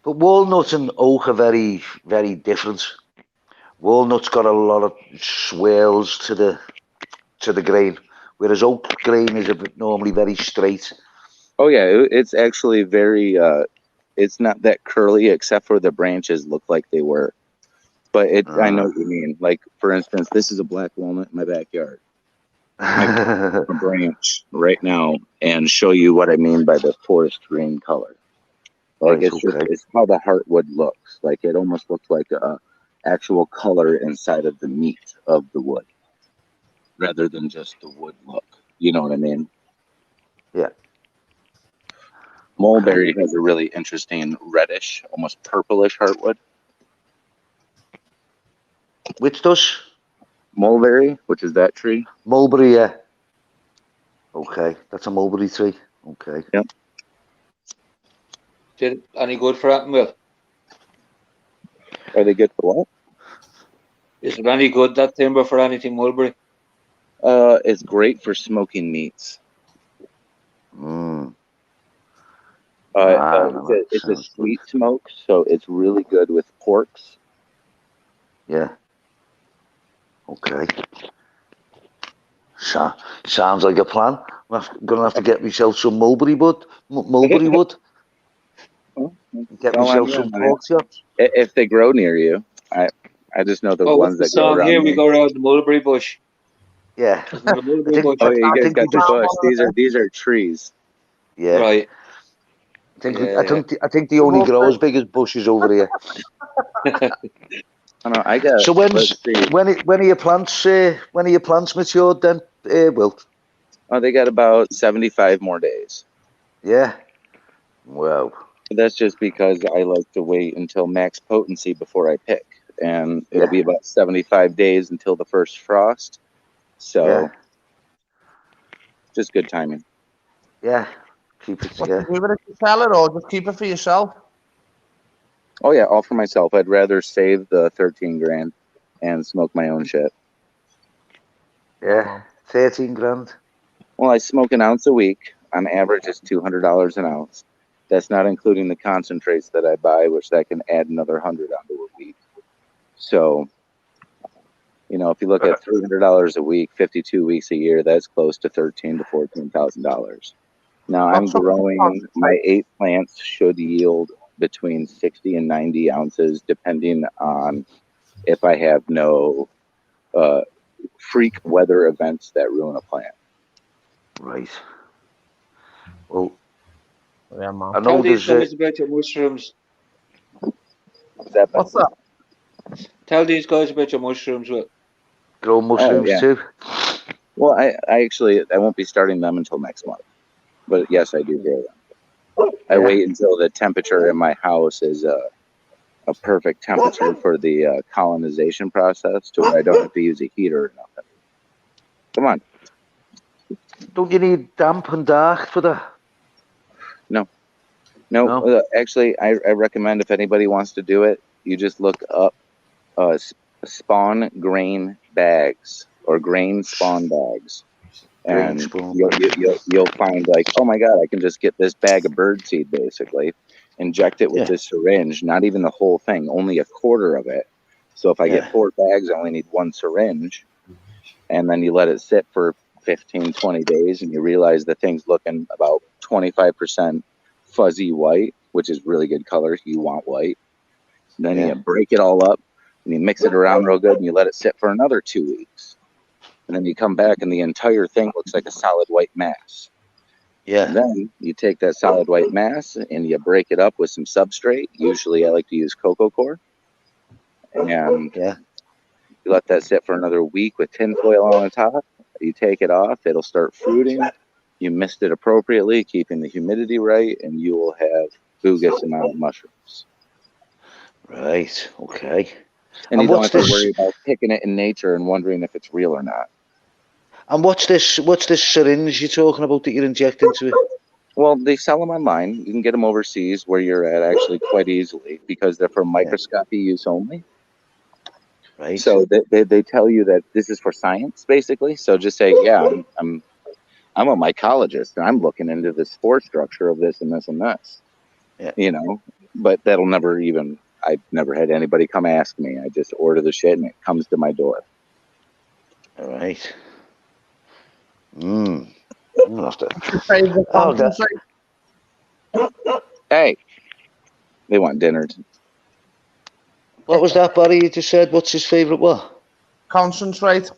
But walnut and oak are very, very different. Walnut's got a lot of swirls to the grain, whereas oak grain is normally very straight. Oh yeah, it's actually very. It's not that curly, except for the branches look like they were. But I know what you mean. Like for instance, this is a black walnut in my backyard. I can a branch right now and show you what I mean by the forest green color. Like Right, it's how the heartwood looks. Like it almost looks like a actual color inside of the meat of the wood, rather than just the wood look. You know what I mean? Yeah. Mulberry has a really interesting reddish, almost purplish heartwood. Which does? Mulberry, which is that tree. Mulberry, yeah. Okay, that's a mulberry tree. Okay. Yep. Did it any good for that, Will? Are they good for what? Is it any good, that timber, for anything, mulberry? It's great for smoking meats. It's a sweet smoke, so it's really good with porks. Yeah. Okay. Sounds like a plan. I'm gonna have to get myself some mulberry wood. Mulberry wood. Get myself some pork chops. If they grow near you, I just know the ones that grow around Here me. we go around the mulberry bush. Yeah. Mulberry bush. Oh, you guys got the bush. These are trees. Yeah. Right. I think they only grow as big as bushes over here. I got. So when are your plants matured then, Wilt? Oh, they got about 75 more days. Yeah. Wow. That's just because I like to wait until max potency before I pick, and it'll be about 75 days until the first frost. So, just good timing. Yeah. Keep it. What do you do with it? You sell it or just keep it for yourself? Oh yeah, all for myself. I'd rather save the 13 grand and smoke my own shit. Yeah. 13 grand. Well, I smoke an ounce a week. On average, it's $200 an ounce. That's not including the concentrates that I buy, which I can add another 100 onto a week. So, if you look at $300 a week, 52 weeks a year, that's close to $13,000 to $14,000. Now I'm growing. My 8 plants should yield between 60 and 90 ounces, depending on if I have no freak weather events that ruin a plant. Right. Well, yeah, man. I know these guys about your mushrooms. What's that? Tell these guys about your mushrooms. Will. Grow mushrooms too. Well, I won't be starting them until next month. But yes, I do grow them. I wait until the temperature in my house is a perfect temperature for the colonization process, to where I don't have to use a heater or nothing. Come on. Don't you need damp and dark for that? No. Actually, I recommend, if anybody wants to do it, you just look up spawn grain bags or grain spawn bags. And you'll find, like, oh my god, I can just get this bag of birdseed, basically, inject it with this syringe, not even the whole thing, only a quarter of it. So if I get 4 bags, I only need 1 syringe. And then you let it sit for 15, 20 days, and you realize the thing's looking about 25% fuzzy white, which is really good color. You want white. Then you break it all up, and you mix it around real good, and you let it sit for another 2 weeks. and then you come back and the entire thing looks like a solid white mass. Yeah. And then you take that solid white mass and you break it up with some substrate. Usually I like to use cocoa core. And Yeah. you let that sit for another week with tinfoil on the top. You take it off, it'll start fruiting. You mist it appropriately, keeping the humidity right, and you will have bogus amount of mushrooms. Right. Okay. And you don't have what's to worry about picking it in nature and wondering if it's real or not. And what's this syringe you're talking about that you're injecting into it? Well, they sell them online. You can get them overseas where you're at actually quite easily because they're for microscopy use only. Right. So they tell you that this is for science, basically. So just say, yeah, I'm a mycologist and I'm looking into the spore structure of this and this and this. Yeah. You know, but that'll never even. I've never had anybody come ask me. I just order the shit and it comes to my door. All right. I'm gonna have to. Favorite Oh, that. concentrate? Hey, they want dinner. What was that, Barry? You just said. What's his favourite? What? Concentrate.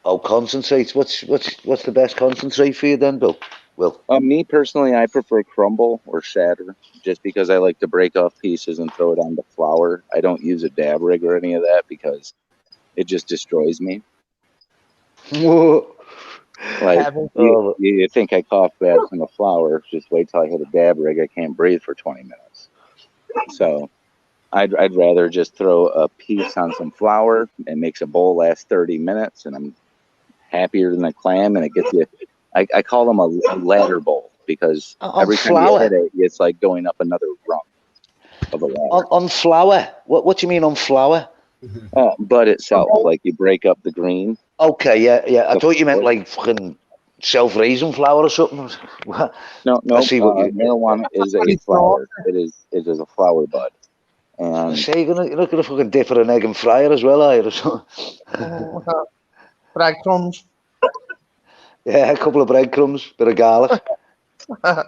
Oh, concentrate. What's the best concentrate for you then, Bill? Will. Me personally, I prefer crumble or shatter, just because I like to break off pieces and throw it on the flour. I don't use a dab rig or any of that because it just destroys me. Like you think I cough bad from the flour? Just wait till I hit a dab rig. I can't breathe for 20 minutes. So I'd rather just throw a piece on some flour. It makes a bowl last 30 minutes, and I'm happier than a clam. And it gets you. I call them a ladder bowl because every time you hit it, it's like going up another rung of a ladder. On flour? What do you mean on flour? Bud itself, like you break up the green. Okay, yeah. I thought you meant like fucking self-raising flour or something. No. I see what you. Marijuana is a flower. It is a flower bud. And I say you're not gonna fucking dip it in an egg and fry it as well, are you? Or something? Breadcrumbs. Yeah, a couple of breadcrumbs, bit of garlic. Yeah,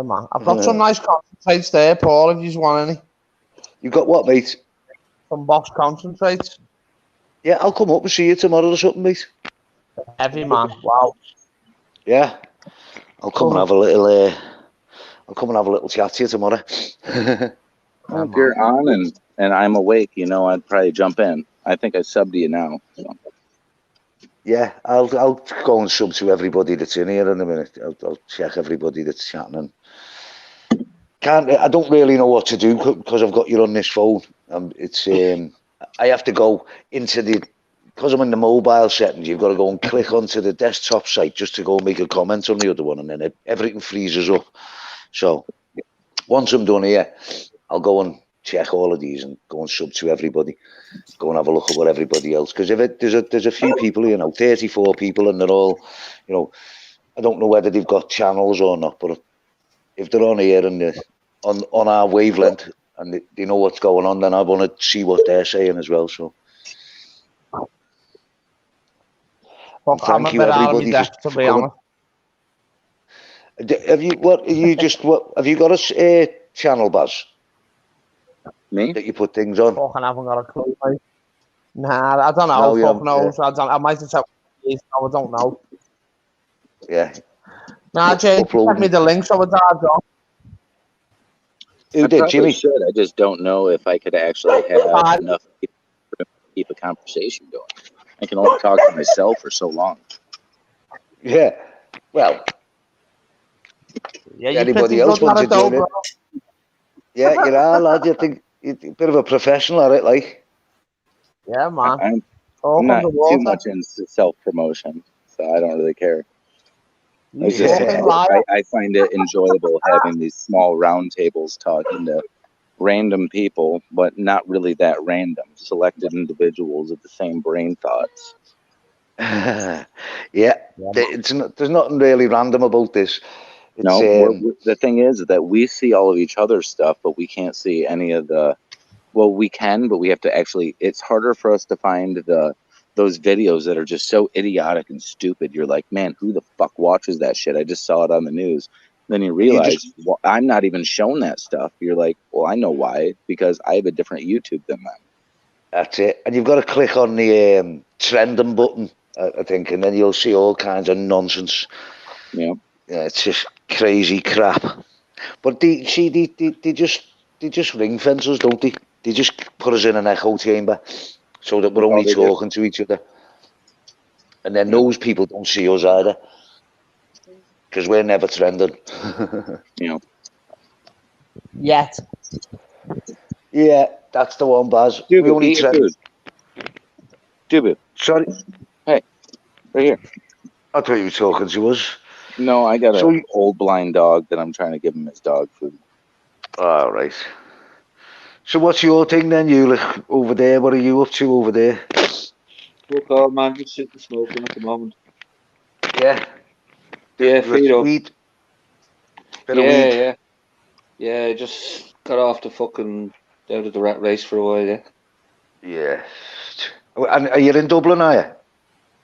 man. I've got some nice concentrates there, Paul, if you just want any. You got what, mate? Some box concentrates. Yeah, I'll come up and see you tomorrow or something, mate. Heavy, man. Wow. Yeah. I'll come and have a little chat to you tomorrow. If you're on and I'm awake, I'd probably jump in. I think I subbed to you now. So. Yeah, I'll go and sub to everybody that's in here in a minute. I'll check everybody that's chatting. I don't really know what to do because I've got you on this phone. I have to go into because I'm in the mobile settings. You've got to go and click onto the desktop site just to go and make a comment on the other one, and then everything freezes up. So once I'm done here, I'll go and check all of these and go and sub to everybody. Go and have a look at what everybody else. Because there's a few people, 34 people, and they're all, I don't know whether they've got channels or not, but if they're on here and on our wavelength and they know what's going on, then I want to see what they're saying as well. So thank you, everybody. To be honest. Have you got a channel, Baz? Me? That you put things on? Fucking haven't got a clue, mate. Nah, I don't know. Fuck knows. I might have said I don't know. Yeah. Nah, Jay, send me the links over there, John. Who did, Jimmy? Should. I just don't know if I could actually have enough people to keep a conversation going. I can only talk to myself for so long. Yeah. Well. Yeah, anybody else want to join it? Yeah, you are, lad. You think you're a bit of a professional at it, like. Yeah, man. I'm not too much into self-promotion, so I don't really care. I find it enjoyable having these small round tables talking to random people, but not really that random, selected individuals with the same brain thoughts. There's nothing really random about this. The thing is that we see all of each other's stuff, but we can't see any of the. Well, we can, but we have to actually. It's harder for us to find those videos that are just so idiotic and stupid. You're like, man, who the fuck watches that shit? I just saw it on the news. Then you realize, well, I'm not even shown that stuff. You're like, well, I know why, because I have a different YouTube than them. That's it. And you've got to click on the trending button, I think, and then you'll see all kinds of nonsense. Yeah. Yeah, it's just crazy crap. But they just ring fence us, don't they? They just put us in an echo chamber so that we're That's all only they do. talking to each other. And then Yeah. those people don't see us either. Because we're never trending. Yeah. Yet. Yeah, that's the one, Baz. We Dubu, only eat your trend. food. Dubu, Sorry, hey, right here. I thought you were talking to us. No, I got So, an old blind dog that I'm trying to give him his dog food. all right. So what's your thing then? You look over there. What are you up to over there? Fuck all, man. Just sitting smoking at the moment. Yeah, Yeah, feed up. weed. Bit of Yeah, weed. yeah. Yeah, I just got off the fucking out of the rat race for a while, yeah. Yeah. And are you in Dublin, are you?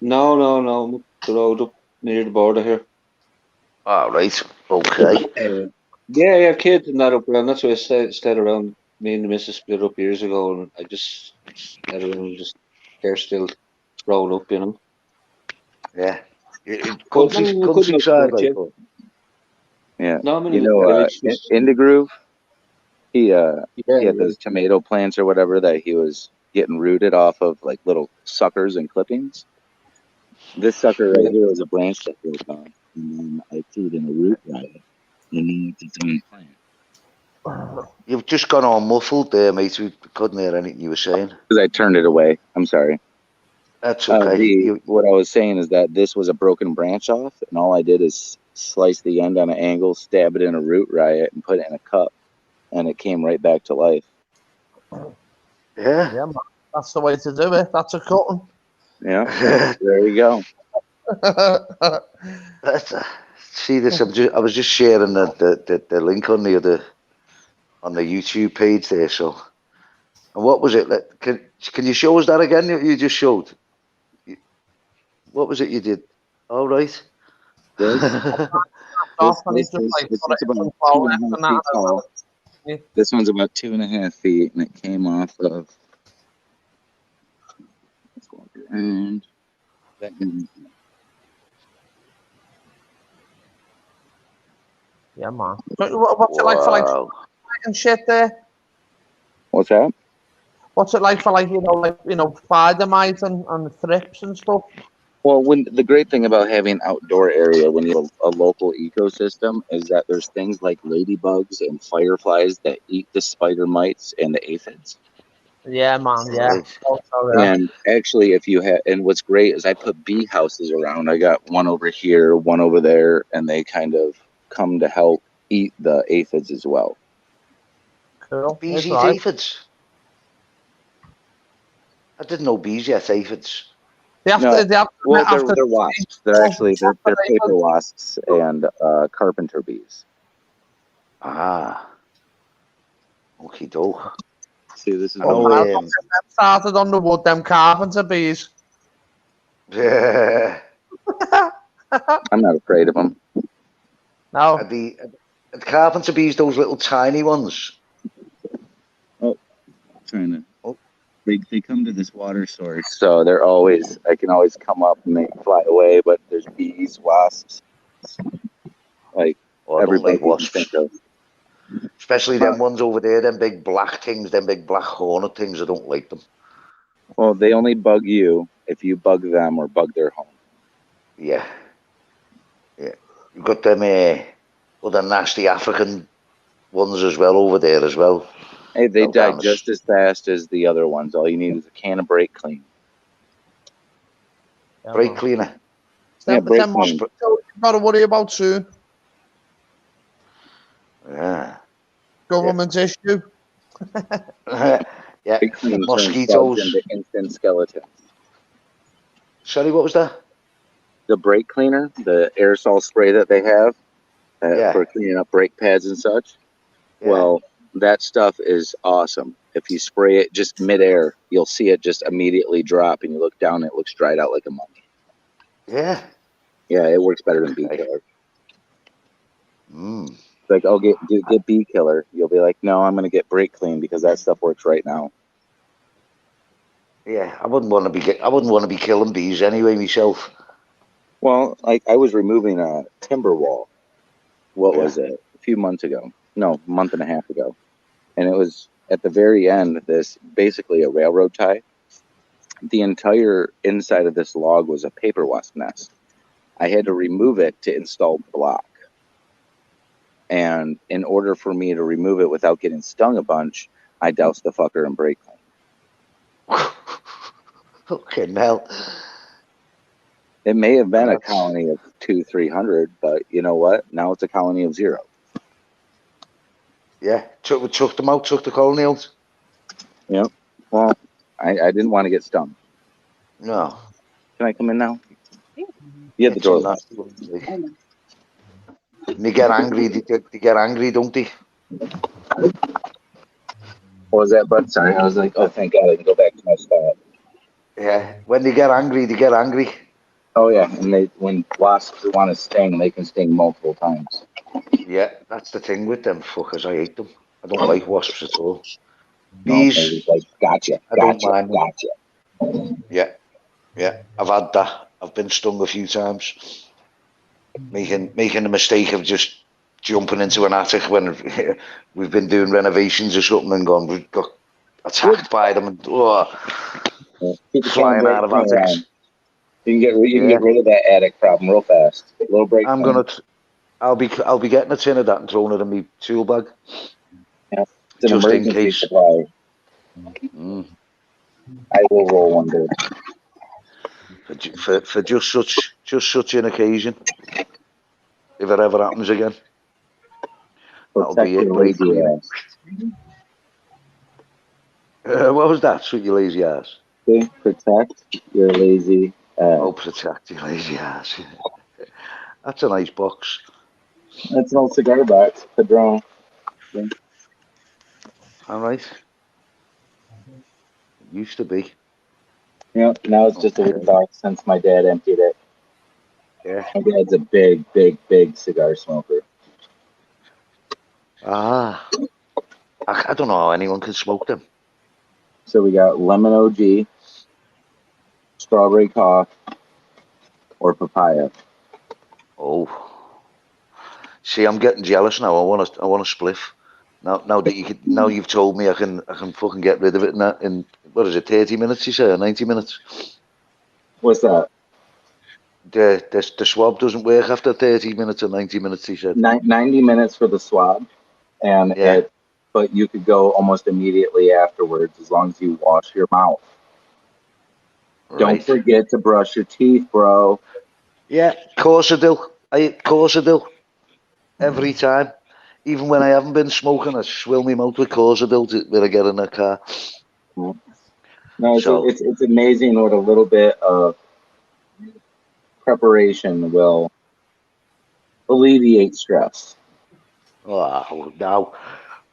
No. I'm up the road up near the border here. All right. Okay. Yeah, I have kids and that up around. That's why I stayed around. Me and the missus split up years ago, and I just stayed around. Just they're still growing up, you know. Yeah. But no, we couldn't have Countryside, split, like. yeah. Yeah. No, I'm in You a little know, village. Just in the groove, he yeah, had yeah. those tomato plants or whatever that he was getting rooted off of, like little suckers and clippings. This sucker right Yeah. here was a branch that broke off, and then I threw it in a root riot, and then it's its own plant. You've just gone all muffled there, mate. We couldn't hear anything you were saying. Because I turned it away. I'm sorry. That's okay. What I was saying is that this was a broken branch off, and all I did is slice the end on an angle, stab it in a root riot, and put it in a cup, and it came right back to life. Yeah. Yeah, man. That's the way to do it. That's a cutting. Yeah, there you go. See this? I was just sharing the link on the YouTube page there. So, and what was it? Can you show us that again? You just showed. What was it you did? All right. This Off and he this just like this put is it in about some flour 2.5 and that. feet tall. This one's about 2.5 feet, and it came off of. Let's walk around. Yeah, man. What's it like for like Wow. and shit there? What's that? What's it like for spider mites and thrips and stuff? Well, when the great thing about having outdoor area when you have a local ecosystem is that there's things like ladybugs and fireflies that eat the spider mites and the aphids. Yeah, man. Yeah. Right. Also, yeah. And actually, if you have, and what's great is I put bee houses around. I got one over here, one over there, and they kind of come to help eat the aphids as well. Cool. Bees That's eat right. aphids. I didn't know bees eat aphids. They have No, to. They have to well, after they're wasps. They're actually they're paper wasps and carpenter bees. Ah. Okay, doke. See, this is I know. one. Started on the wood. Them carpenter bees. Yeah. I'm not afraid of them. No. The carpenter bees, those little tiny ones. Trying to. Oh. They come to this water source, so they're always. I can always come up and they fly away, but there's bees, wasps, like Oh, I don't everybody like you can wasps. think of. Especially them ones over there, them big black things, them big black hornet things. I don't like them. Well, they only bug you if you bug them or bug their home. Yeah. Yeah. You've got them other nasty African ones as well over there as well. Hey, they Out die down the just as fast as the other ones. All you need is a can of brake clean. Yeah, brake man. cleaner. Yeah, brake Them clean. mosquitoes you've got to worry about soon. Yeah. Government issue. Yeah. Brake clean turns bugs Mosquitoes. into instant skeletons. Sorry, what was that? The brake cleaner, the aerosol spray that they have Yeah. for cleaning up brake pads and such. Yeah. Well, that stuff is awesome. If you spray it just midair, you'll see it just immediately drop, and you look down, it looks dried out like a mummy. Yeah. Yeah, it works better than bee killer. Mm. It's like, oh, get bee killer. You'll be like, no, I'm gonna get brake clean because that stuff works right now. Yeah, I wouldn't want to be killing bees anyway myself. Well, like I was removing a timber wall. What Yeah. was it? A few months ago? No, a month and a half ago. And it was at the very end, this basically a railroad tie. The entire inside of this log was a paper wasp nest. I had to remove it to install block. And in order for me to remove it without getting stung a bunch, I doused the fucker in brake clean. Okay, hell. It may have been a That's- colony of 200-300, but you know what? Now it's a colony of 0. Yeah, chuck them out, chuck the colony out. Yep. Well, I didn't want to get stung. No. Can I come in now? Yeah, the It's door. nasty one, like. And they get angry, they get angry, don't they? What was that, bud? Sorry, I was like, oh, thank God I can go back to my spot. Yeah, when they get angry, they get angry. Oh yeah, and when wasps want to sting, they can sting multiple times. Yeah, that's the thing with them fuckers. I hate them. I don't like wasps at all. No, Bees, it was like, gotcha, I don't gotcha, mind them. gotcha. Yeah, yeah, I've had that. I've been stung a few times. Making the mistake of just jumping into an attic when we've been doing renovations or something and gone, we've got attacked by them and Keep the flying out of attics. around. You can get rid of that attic problem real fast. A little break. I'll be getting a tin of that and throwing it in my tool bag. Yeah, it's an Just in emergency case. supply. Mm. I will roll one day. For just such an occasion. If it ever happens again, that'll Protect be it. your Break lazy clean. ass. What was that? Sweet, you lazy ass. Okay? Protect your lazy ass. Oh, protect your lazy ass. That's a nice box. That's an old cigar box. Padron. All right. It used to be. Yeah, now it's just a Okay. wooden box since my dad emptied it. Yeah. My dad's a big, big, big cigar smoker. Ah. I don't know how anyone can smoke them. So we got lemon OG, strawberry cough, or papaya. Oh. See, I'm getting jealous now. I want a spliff. Now you've told me I can fucking get rid of it in what is it, 30 minutes you say, or 90 minutes? What's that? The swab doesn't work after 30 minutes or 90 minutes, he said. 90 minutes for the swab, and Yeah. but you could go almost immediately afterwards as long as you wash your mouth. Right. Don't forget to brush your teeth, bro. Yeah, course I do. Every time. Even when I haven't been smoking, I swill my mouth with Corsadil when I get in the car. No, it's amazing what a little bit of preparation will alleviate stress. Oh, now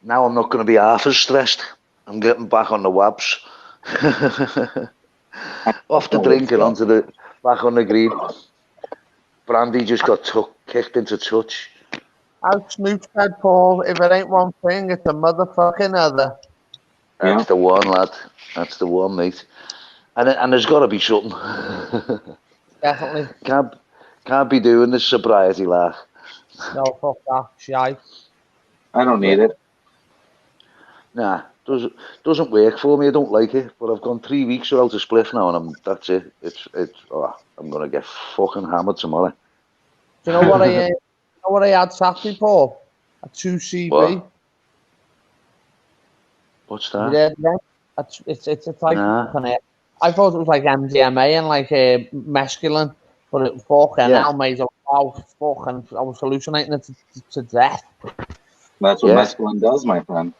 I'm not going to be half as stressed. I'm getting back on the wabs. Off the drinking, back on the green. Brandy just got kicked into touch. As Snoop said, Paul, if it ain't one thing, it's a motherfucking other. That's the one, lad. That's the one, mate. And there's got to be something. Definitely. Can't be doing this sobriety, lad. No, fuck that. Shite. I don't need it. Nah, doesn't work for me. I don't like it. But I've gone 3 weeks without a spliff now, and that's it. I'm gonna get fucking hammered tomorrow. Do you know what I had Saturday, Paul? A 2CB. What? What's that? You there, bro? It's like Nah. I thought it was like MDMA and like mescaline, but it fucking hell, mate. I was hallucinating it to death. That's what mescaline does, my friend.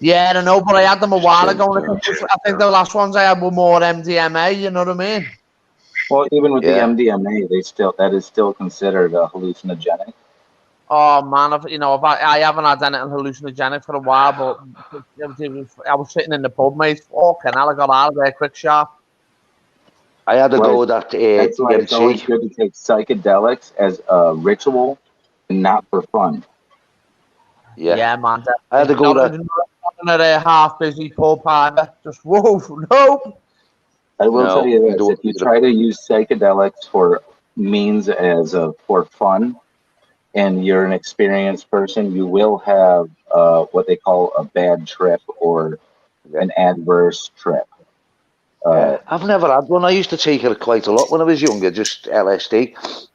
Yeah, I know, but I had them a while ago. And I think the last ones I had were more MDMA. You know what I mean? Well, even with the MDMA, that is still considered a hallucinogenic. Oh man, I haven't had anything hallucinogenic for a while, but I was sitting in the pub, mate. Fucking hell, I got out of there quick, sharp. I had to go with that. That's why it's always good to take psychedelics as a ritual and not for fun. Yeah, man. I had to go that. at a half busy full party. Just whoa, nope. I will No, tell you you this: don't if you need it. try to use psychedelics for means for fun, and you're an experienced person, you will have what they call a bad trip or an adverse trip. I've never had one. I used to take it quite a lot when I was younger, just LSD.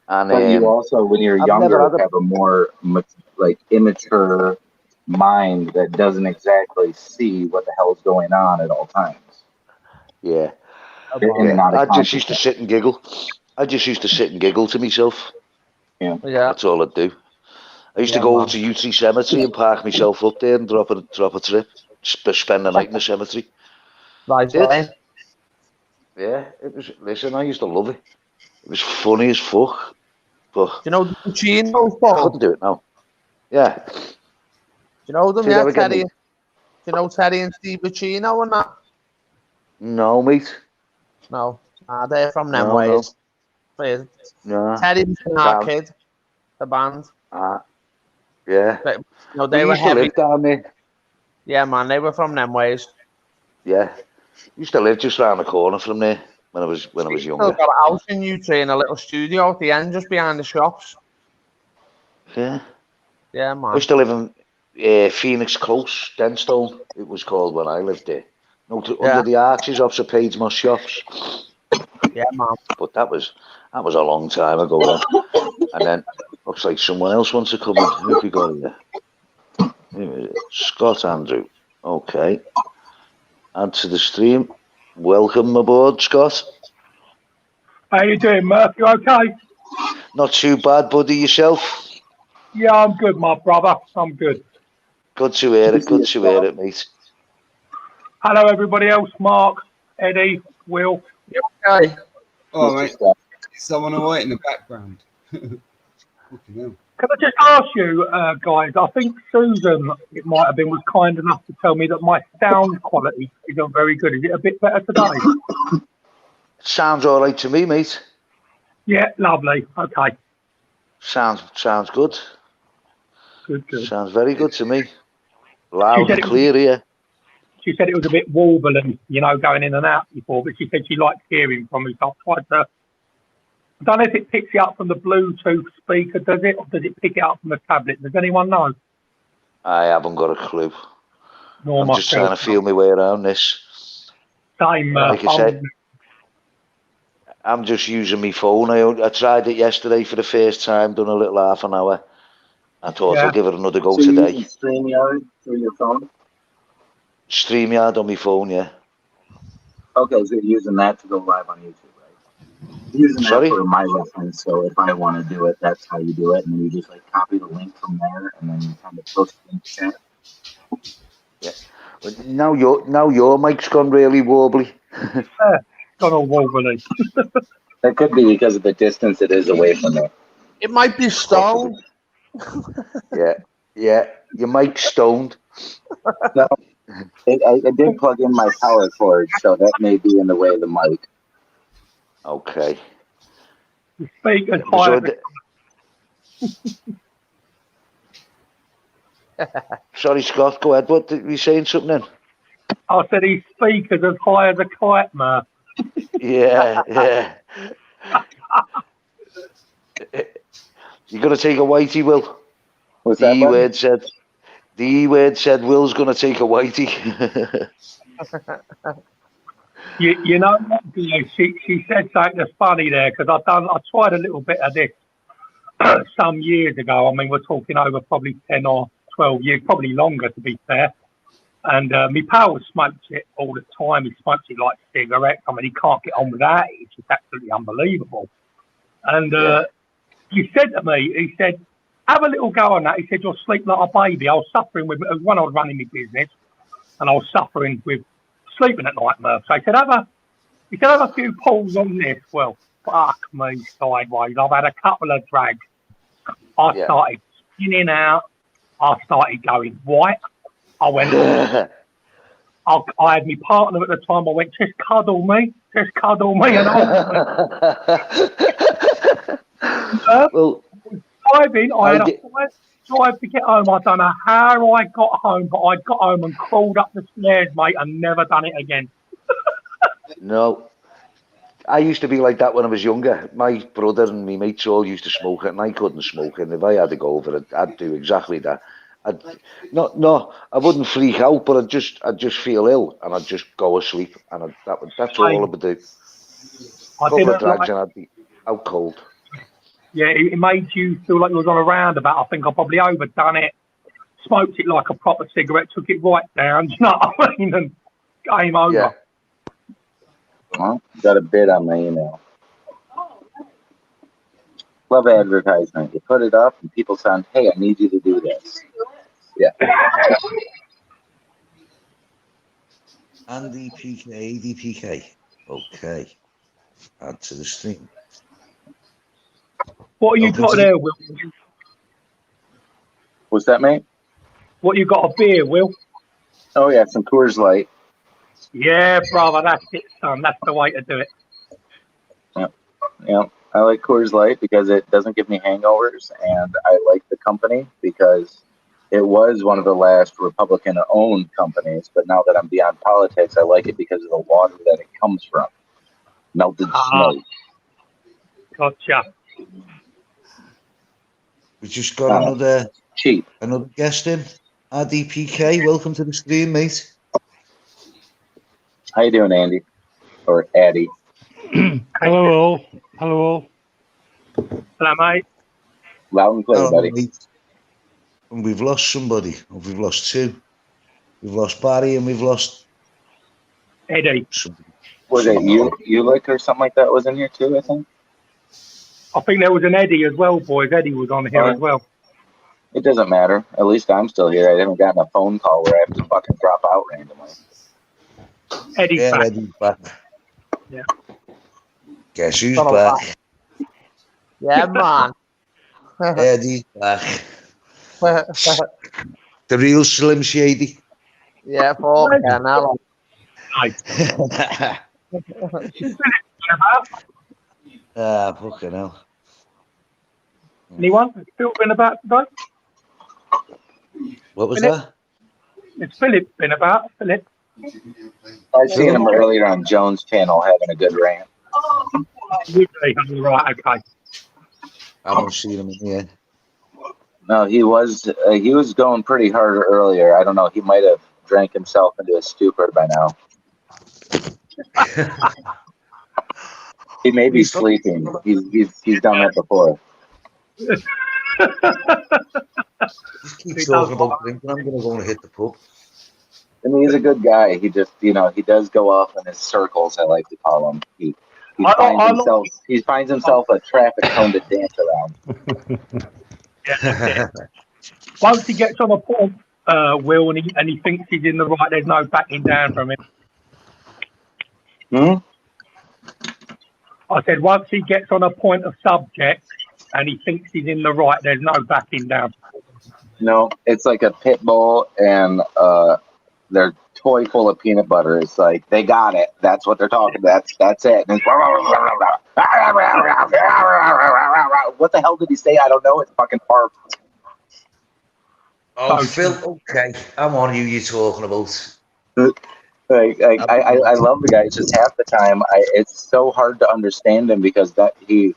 And But you also, when you're I've never younger, had a have a more like immature mind that doesn't exactly see what the hell's going on at all times. yeah. In and Yeah, out of I just used to consciousness. sit and giggle. I just used to sit and giggle to myself. Yeah. Yeah, That's all I'd do. I used to Yeah, go man. over to UT Cemetery and park myself up there and drop a trip. Spend the night in the cemetery. right, Did? Wayne. Yeah, it was. Listen, I used to love it. It was funny as fuck, but Do you know the Puccinos, I Paul? couldn't do it now. Yeah, Do you know them? say Yeah, that again, Teddy. mate. Do you know Teddy and Steve Puccino and that? No, mate. No, they're from them No, no, ways. But no. Teddy was in our Sound. kid, the band. Yeah. But, We they were used to heavy. live down there. Yeah, man, they were from them ways. Yeah, used to live just round the corner from there when I was Still younger. got a house in UT and a little studio at the end, just behind the shops. Yeah. Yeah, I man. used to live in Phoenix Close, Denstone, it was called when I lived there. No, under the arches opposite Pagemoss Shops. Yeah, man. But that was a long time ago then. And then looks like someone else wants to come in. Who have we got here? Who is it? Scott Andrew. Okay. Add to the stream. Welcome aboard, Scott. How you doing, Murf? You okay? Not too bad, buddy. Yourself? Yeah, I'm good, my brother. I'm good. Good to hear it. Good to hear it, mate. Hello, everybody else. Mark, Eddie, Will. Okay. Oh, mate. Someone away in the background. Fucking hell. Can I just ask you, guys? I think Susan, it might have been, was kind enough to tell me that my sound quality isn't very good. Is it a bit better today? Sounds all right to me, mate. Yeah, lovely. Okay, Sounds good. good, good. Sounds very good to me. She Loud said and clear here. She said it was a bit warbling, going in and out before, but she said she liked hearing from me. So I tried to. I don't know if it picks it up from the Bluetooth speaker, does it? Or does it pick it up from the tablet? Does anyone know? I haven't got a clue. Nor I'm just trying to feel my way around this. Same, Like I said, I'm just using my phone. I tried it yesterday for the first time, done a little half an hour. I thought I'll give it another go today. StreamYard through your phone? StreamYard on my phone, yeah. Okay, so you're using that to go live on YouTube, right? Using that Sorry? for my reference, so if I want to do it, that's how you do it, and you just like copy the link from there, and then you kind of post it in the chat. Yeah. But now your mic's gone really wobbly. Gone all wobbly. That could be because of the distance it is away from it. It might be stoned. Yeah. Your mic's stoned. No, I did plug in my power cord, so that may be in the way of the mic. Okay. The speaker's higher. Sorry, Scott, go ahead. What, were you saying something then? I said his speaker's as high as a kite, man. Yeah. You're going to take a whitey, Will? What's The that, bud? E word said Will's going to take a whitey. you know, she said something that's funny there, because I tried a little bit of this some years ago. I mean, we're talking over probably 10 or 12 years, probably longer to be fair. And my pal smokes it all the time. He smokes it like cigarettes. I mean, he can't get on without it. It's just absolutely unbelievable. And he said to me, he said, have a little go on that. He said, you'll sleep like a baby. I was suffering with, when I was running my business, and I was suffering with sleeping at night, Murph. So he said, have a few pulls on this. Well, fuck me sideways. I've had a couple of drags. I started spinning out. I started going white. I went, I had my partner at the time. I went, just cuddle me. And well, driving, I had a drive to get home. I don't know how I got home, but I got home and crawled up the stairs, mate, and never done it again. No. I used to be like that when I was younger. My brother and my mates all used to smoke it, and I couldn't smoke it. And if I had to go over it, I'd do exactly that. I wouldn't freak out, but I'd just feel ill, and I'd just go asleep, and that's all I would do. I Couple of didn't drags, like, and I'd be out cold. yeah, it made you feel like you was on a roundabout. I think I probably overdone it. Smoked it like a proper cigarette, took it right down, do you know what I mean? And game over. Yeah. Well, got a bid on my email. Love advertisement. You put it up, and people sound, "Hey, I need you to do this." Yeah. Andy PK, ADPK. Okay. Add to the stream. What you Welcome got to there, Will? What's that, mate? What you got a beer, Will? Oh yeah, some Coors Light. Yeah, brother, that's it, son. That's the way to do it. Yeah, I like Coors Light because it doesn't give me hangovers, and I like the company because it was one of the last Republican-owned companies. But now that I'm beyond politics, I like it because of the water that it comes from, melted snow. Gotcha. We just got another guest in. RDPK, welcome to the stream, mate. How you doing, Andy? Or Addy? Hello all. Hello all. Hello, mate. Loud and clear, buddy. Mate. And we've lost somebody. We've lost two. We've lost Barry and we've lost Eddie. Was it Ulick or something like that was in here too, I think? I think there was an Eddie as well, boys. Eddie was on here as well. It doesn't matter. At least I'm still here. I haven't gotten a phone call where I have to fucking drop out randomly. Eddie's back. Eddie's back. Yeah. Guess who's back? Yeah, man. Eddie's back. The real Slim Shady. Yeah, fucking hell. Fucking hell. Anyone still been about today? What was Philip? that? It's Philip been about, Philip. I seen him earlier on Jones' channel having a good rant. Right, okay. I haven't seen him in here. No, he was going pretty hard earlier. I don't know. He might have drank himself into a stupor by now. He may be sleeping. He's done that before. Just keep talking about drinking. I'm gonna go and hit the pub. I mean, he's a good guy. He just, he does go off in his circles. I like to call him. He finds himself a traffic cone to dance around. Yeah. Once he gets on a point, Will, and he thinks he's in the right, there's no backing down from him. I said once he gets on a point of subject and he thinks he's in the right, there's no backing down. No, it's like a pit bull and their toy full of peanut butter. It's like they got it. That's what they're talking. That's it. And what the hell did he say? I don't know. It's fucking barf. Oh, Phil. Okay, I'm on who you're talking about. I love the guy. It's just half the time it's so hard to understand him because that he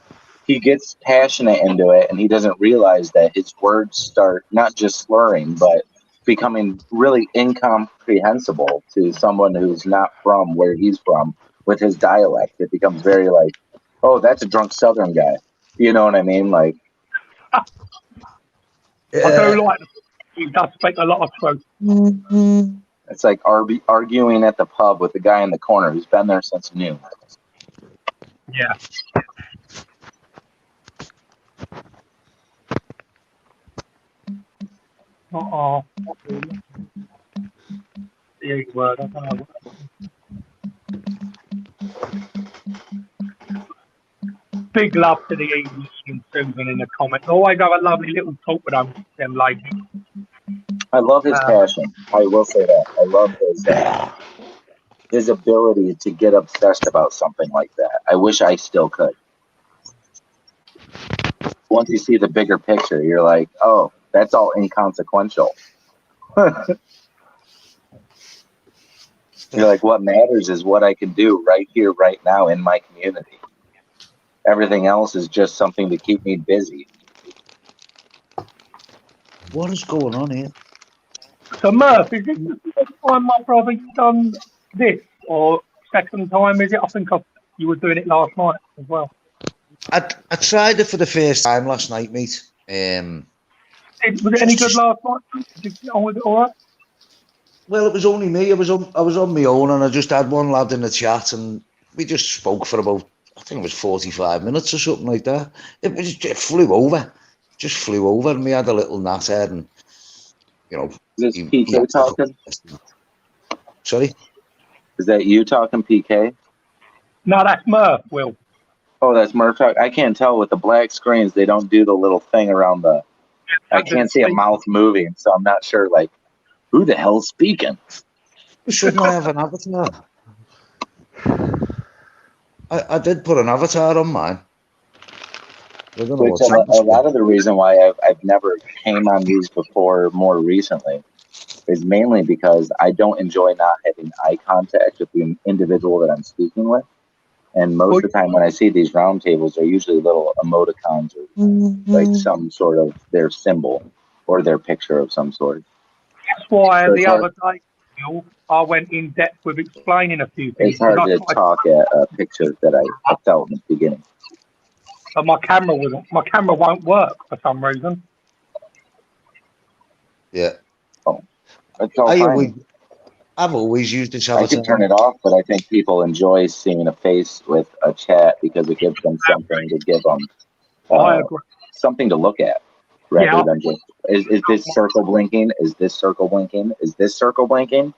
gets passionate into it and he doesn't realize that his words start not just slurring but becoming really incomprehensible to someone who's not from where he's from with his dialect. It becomes very like, oh, that's a drunk Southern guy. You know what I mean? Like, I do like he does speak a lot of truth. it's like arguing at the pub with the guy in the corner who's been there since noon. Yeah. The word, I don't know. Big love to the English and Susan in the comments. Always have a lovely little talk with them ladies. I love his passion. I will say that. I love his ability to get obsessed about something like that. I wish I still could. Once you see the bigger picture, you're like, oh, That's all inconsequential. You're like, what matters is what I can do right here, right now in my community. Everything else is just something to keep me busy. What is going on here? So, Murf, is it the first time my brother done this, or second time? Is it? I think you were doing it last night as well. I tried it for the first time last night, mate. Was it any good last night? Did you get on with it all right? Well, it was only me. I was on my own, and I just had one lad in the chat, and we just spoke for about, I think it was 45 minutes or something like that. It flew over, just flew over, and we had a little natter, and you know. Is this PK talking? Sorry? Is that you talking, PK? No, that's Murf, Will. Oh, that's Murf talk. I can't tell with the black screens. They don't do the little thing around the. I can't see a mouth moving, so I'm not sure. Like, who the hell's speaking? Shouldn't I have an avatar? I did put an avatar on mine. I don't know Which what's a lot of the reason why I've never came on these before more recently is mainly because I don't enjoy not having eye contact with the individual that I'm speaking with. And most of the time when I see these roundtables, they're usually little emoticons or like some sort of their symbol or their picture of some sort. That's why So the other day, Will, I went in depth with explaining a few things. It's hard to talk at a picture that I felt in the beginning. But my camera won't work for some reason. Yeah. Oh, that's all fine. I've always used this I avatar. could turn it off, but I think people enjoy seeing a face with a chat because it gives them something to give them something to look at rather than just, is this circle blinking? Is this circle blinking? Is this circle blinking?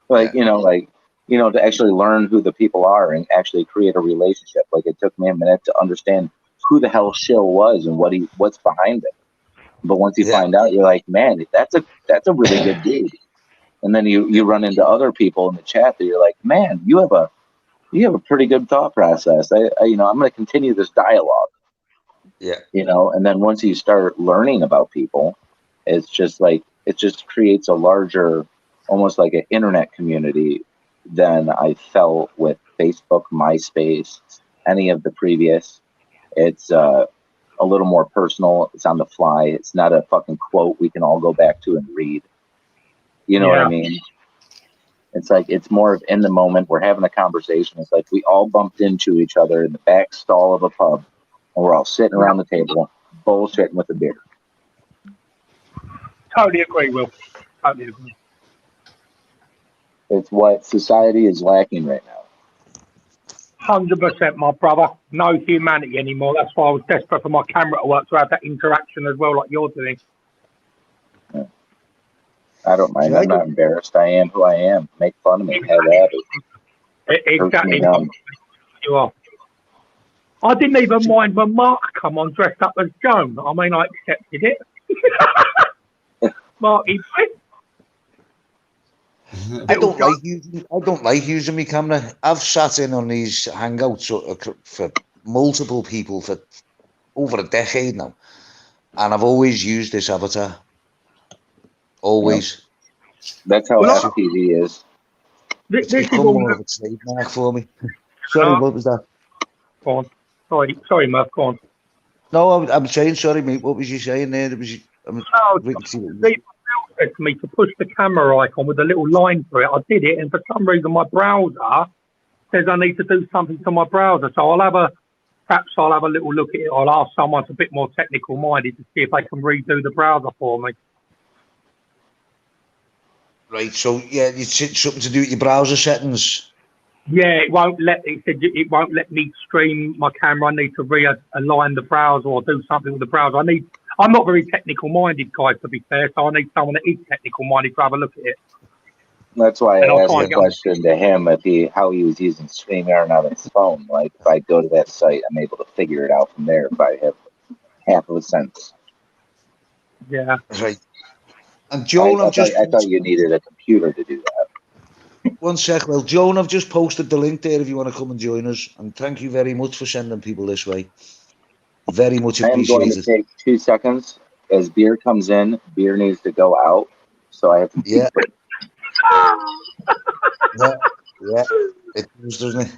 Like, to actually learn who the people are and actually create a relationship. Like, it took me a minute to understand who the hell Shill was and what's behind it. But once you find out, you're like, man, that's a really good dude. And then you run into other people in the chat that you're like, man, you have a pretty good thought process. I'm going to continue this dialogue. Yeah. And then once you start learning about people, it's just like, it just creates a larger, almost like an internet community than I felt with Facebook, MySpace, any of the previous. It's a little more personal. It's on the fly. It's not a fucking quote we can all go back to and read. You know what I mean? It's like, it's more of in the moment. We're having a conversation. It's like we all bumped into each other in the back stall of a pub, and we're all sitting around the table, bullshitting with a beer. Totally agree, Will. Totally agree. It's what society is lacking right now. 100%, my brother. No humanity anymore. That's why I was desperate for my camera to work, to have that interaction as well, like you're doing. Yeah. I don't mind. I'm not embarrassed. I am who I am. Make fun of me. Have at it. Exactly. You are. I didn't even mind when Mark come on dressed up as Joan. I mean, I accepted it. Marky, I don't like using my camera. I've sat in on these hangouts for multiple people for over a decade now, and I've always used this avatar. Always. Yep. That's how FTV is. It's become more of a trademark for me. Sorry, what was that? Go on. Sorry, Murf, go on. No, I'm saying sorry, mate. What was you saying there? People said to me to push the camera icon with a little line through it. I did it, and for some reason my browser says I need to do something to my browser. So perhaps I'll have a little look at it. I'll ask someone a bit more technical minded to see if they can redo the browser for me. Right, so it's something to do with your browser settings. Yeah, it won't let me stream my camera. I need to realign the browser or do something with the browser. I'm not very technical minded, guys, to be fair, so I need someone that is technical minded to have a look at it. That's why I asked the question to him how he was using StreamYard on his phone. Like, if I go to that site, I'm able to figure it out from there if I have half of a sense. Yeah. That's right. And Joan, I thought you needed a computer to do that. One sec. Well, Joan, I've just posted the link there if you want to come and join us. And thank you very much for sending people this way. Very much appreciated. I am going to take 2 seconds. as beer comes in, beer needs to go out. So I have to Yeah. Yeah. It does, doesn't it?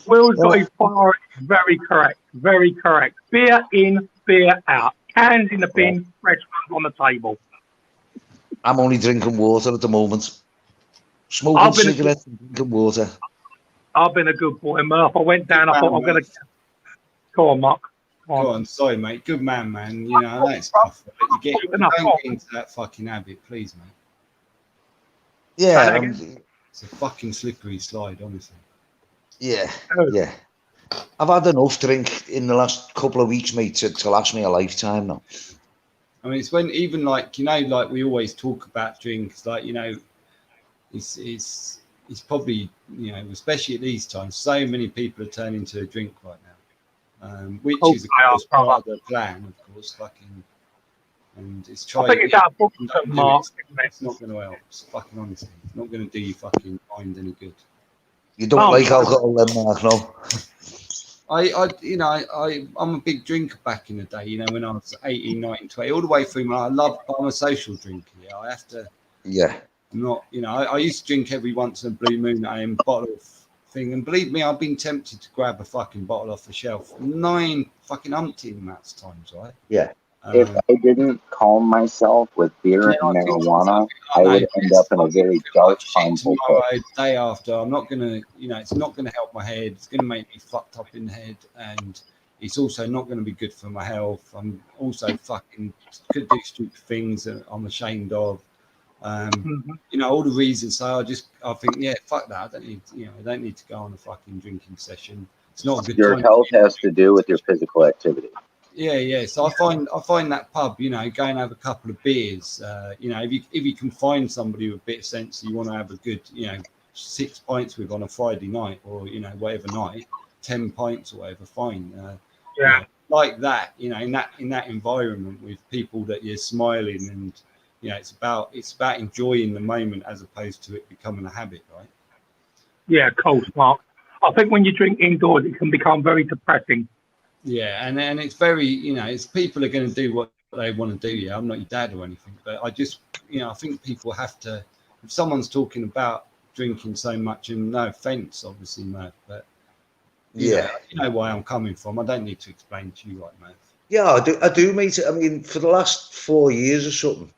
Will's got Yeah. his priorities very correct. Very correct. Beer in, beer out. Cans in the bin, fresh ones on the table. I'm only drinking water at the moment. Smoking I've been a good, cigarettes and drinking water. I've been a good boy, Murph. I went down. I Good thought man, I'm going to Murph. go on, Mark. Go Go on. on, sorry, mate. Good man. You know, I know it's tough, but you don't get into that fucking habit, please, mate. Yeah. It's a fucking slippery slide, honestly. Yeah. Oh. Yeah. I've had enough drink in the last couple of weeks, mate, to last me a lifetime now. I mean, it's when even like, you know, like we always talk about drinks, like, you know, it's probably, you know, especially at these times, so many people are turning to a drink right now, which is of course part of the plan, of course, fucking, and it's trying. I think it's our book, Mark. It's not going to help. It's fucking honestly, it's not going to do you fucking mind any good. You don't like alcohol, then, Mark? No. I'm a big drinker back in the day, you know, when I was 18, 19, 20, all the way through I'm a social drinker. Yeah, I have to. Yeah. I'm not, you know, I used to drink every once in a blue moon, a bottle of thing. And believe me, I've been tempted to grab a fucking bottle off the shelf 9 fucking umpteen amounts of times, right? Yeah. If I didn't calm myself with beer and marijuana, I would end up in a very dark, harmful place. Day after, I'm not gonna, you know, it's not gonna help my head. It's gonna make me fucked up in the head, and it's also not gonna be good for my health. I'm also fucking could do stupid things that I'm ashamed of. You know, all the reasons. So I think, yeah, fuck that. I don't need to go on a fucking drinking session. It's not a good Your time. health has to do with your physical activity. Yeah. So I find that pub, you know, go and have a couple of beers. You know, if you can find somebody with a bit of sense, you want to have a good, you know, 6 pints with on a Friday night, or, you know, whatever night, 10 pints or whatever, fine. You know, like that, you know, in that environment with people that you're smiling, and, you know, it's about enjoying the moment as opposed to it becoming a habit, right? Yeah, of course, Mark. I think when you drink indoors, it can become very depressing. Yeah, and it's very, you know, it's people are going to do what they want to do. Yeah, I'm not your dad or anything, but I just, you know, I think people have to, if someone's talking about drinking so much, and no offense, obviously, Murph, but you know where I'm coming from. I don't need to explain to you, right, Murph? Yeah, I do, mate. I mean, for the last 4 years or something,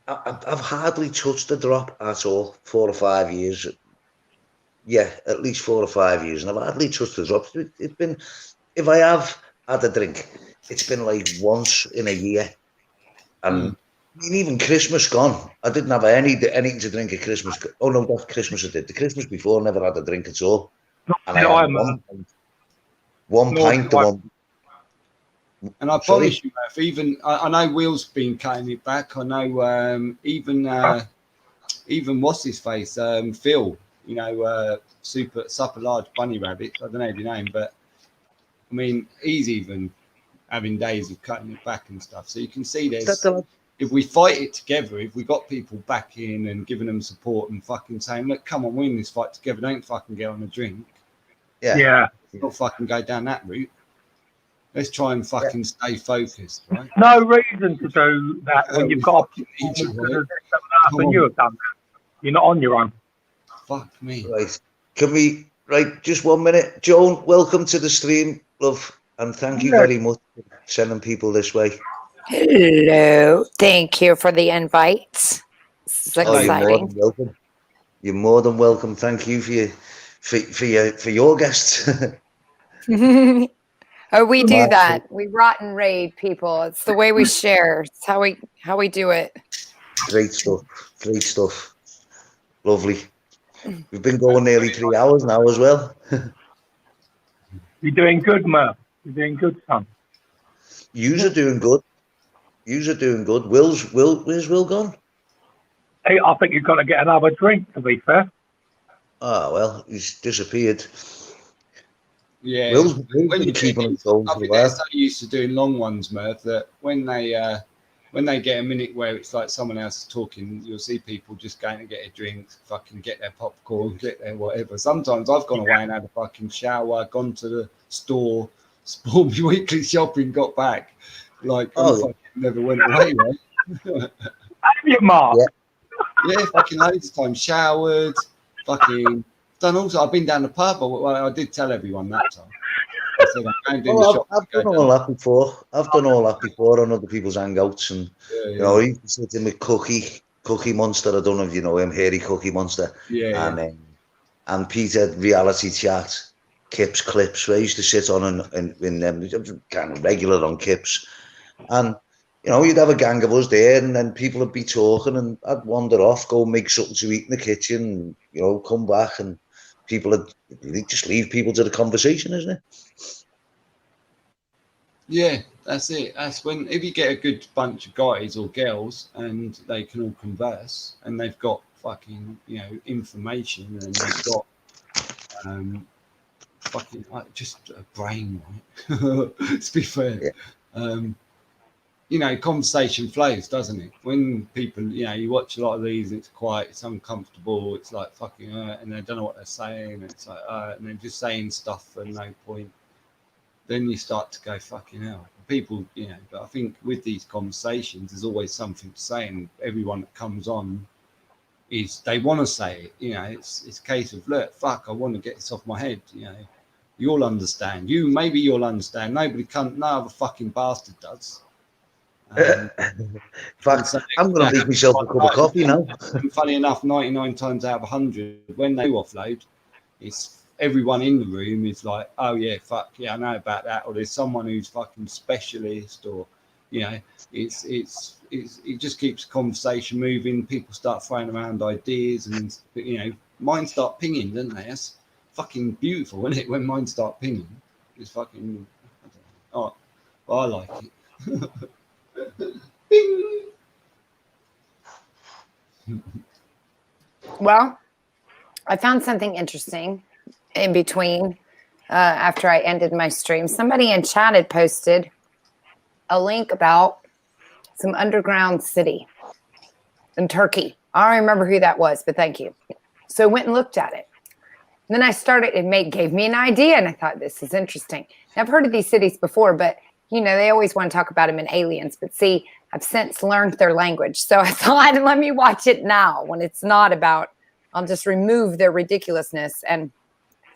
I've hardly touched a drop at all. 4 or 5 years. Yeah, at least 4 or 5 years, and I've hardly touched a drop. It's been, if I have had a drink, it's been like once in a year. And I mean, even Christmas gone, I didn't have anything to drink at Christmas. Oh no, that's Christmas I did. The Christmas before, I never had a drink at all. And I had one pint to one. And I promise you, Murph, even I know Will's been cutting it back. I know even what's his face, Phil, you know, super large bunny rabbit. I don't know your name, but I mean, he's even having days of cutting it back and stuff. So you can see if we fight it together, if we got people back in and giving them support and fucking saying, look, come on, win this fight together. Don't fucking get on a drink. Yeah. Not fucking go down that route. Let's try and fucking stay focused, right? No reason to do that when you've got and you have done that. You're not on your own. Fuck me. Right. Can we, just 1 minute. Joan, welcome to the stream, love. And thank you very much for sending people this way. Hello. Thank you for the invites. This is exciting. You're more than welcome. Thank you for your guests. Oh, we do that. We rotten raid people. It's the way we share. It's how we do it. Great stuff. Lovely. We've been going nearly 3 hours now as well. You're doing good, Murph. You're doing good, son. Yous are doing good. Where's Will gone? Hey, I think you've got to get another drink, to be fair. Ah, well, he's disappeared. Yeah. Will's been keeping us going for a while. They're so used to doing long ones, Murph, that when they get a minute where it's like someone else is talking, you'll see people just going to get a drink, fucking get their popcorn, get their whatever. Sometimes I've gone away and had a fucking shower, gone to the store, spawned my weekly shopping, got back. Like, never went away, right? Have you, Mark? Yeah, fucking loads of times. Showered, fucking done all. I've been down the pub. I did tell everyone that time. I said I'm doing the Well, shop. I've done all that before. I've done all that before on other people's hangouts, and you know, he was sitting with Cookie Monster. I don't know if you know him, Hairy Cookie Monster. And Peter Reality Chat, Kip's Clips, where I used to sit on in them, kind of regular on Kip's, and you know, you'd have a gang of us there, and then people would be talking, and I'd wander off, go make something to eat in the kitchen, and, you know, come back, and people would just leave people to the conversation, isn't it? Yeah, that's it. That's when, if you get a good bunch of guys or girls and they can all converse and they've got fucking, you know, information and they've got fucking just a brain, right? To be fair. You know, conversation flows, doesn't it? When people, you know, you watch a lot of these, it's quiet, it's uncomfortable, it's like fucking, and they don't know what they're saying, and it's like, and they're just saying stuff for no point. Then you start to go, fucking hell. People, you know, but I think with these conversations, there's always something to say, and everyone that comes on is, they want to say it, you know, it's a case of, look, fuck, I want to get this off my head, you know. You'll understand. Maybe you'll understand. Nobody can't, no other fucking bastard does. In fact, I'm going to make myself a cup of coffee now. And funny enough, 99 times out of 100, when they offload, it's everyone in the room is like, oh yeah, fuck yeah, I know about that. Or there's someone who's fucking specialist, or you know, it just keeps the conversation moving. People start throwing around ideas, and you know, minds start pinging, don't they? That's fucking beautiful, isn't it? When minds start pinging, it's fucking. Oh, well, I like it. Bing. Well, I found something interesting in between after I ended my stream. Somebody in chat had posted a link about some underground city in Turkey. I don't remember who that was, but thank you. So I went and looked at it. And then I started, gave me an idea, and I thought, this is interesting. Now, I've heard of these cities before, but you know, they always want to talk about them in aliens, but see, I've since learned their language. So I thought, let me watch it now when it's not about, I'll just remove their ridiculousness. And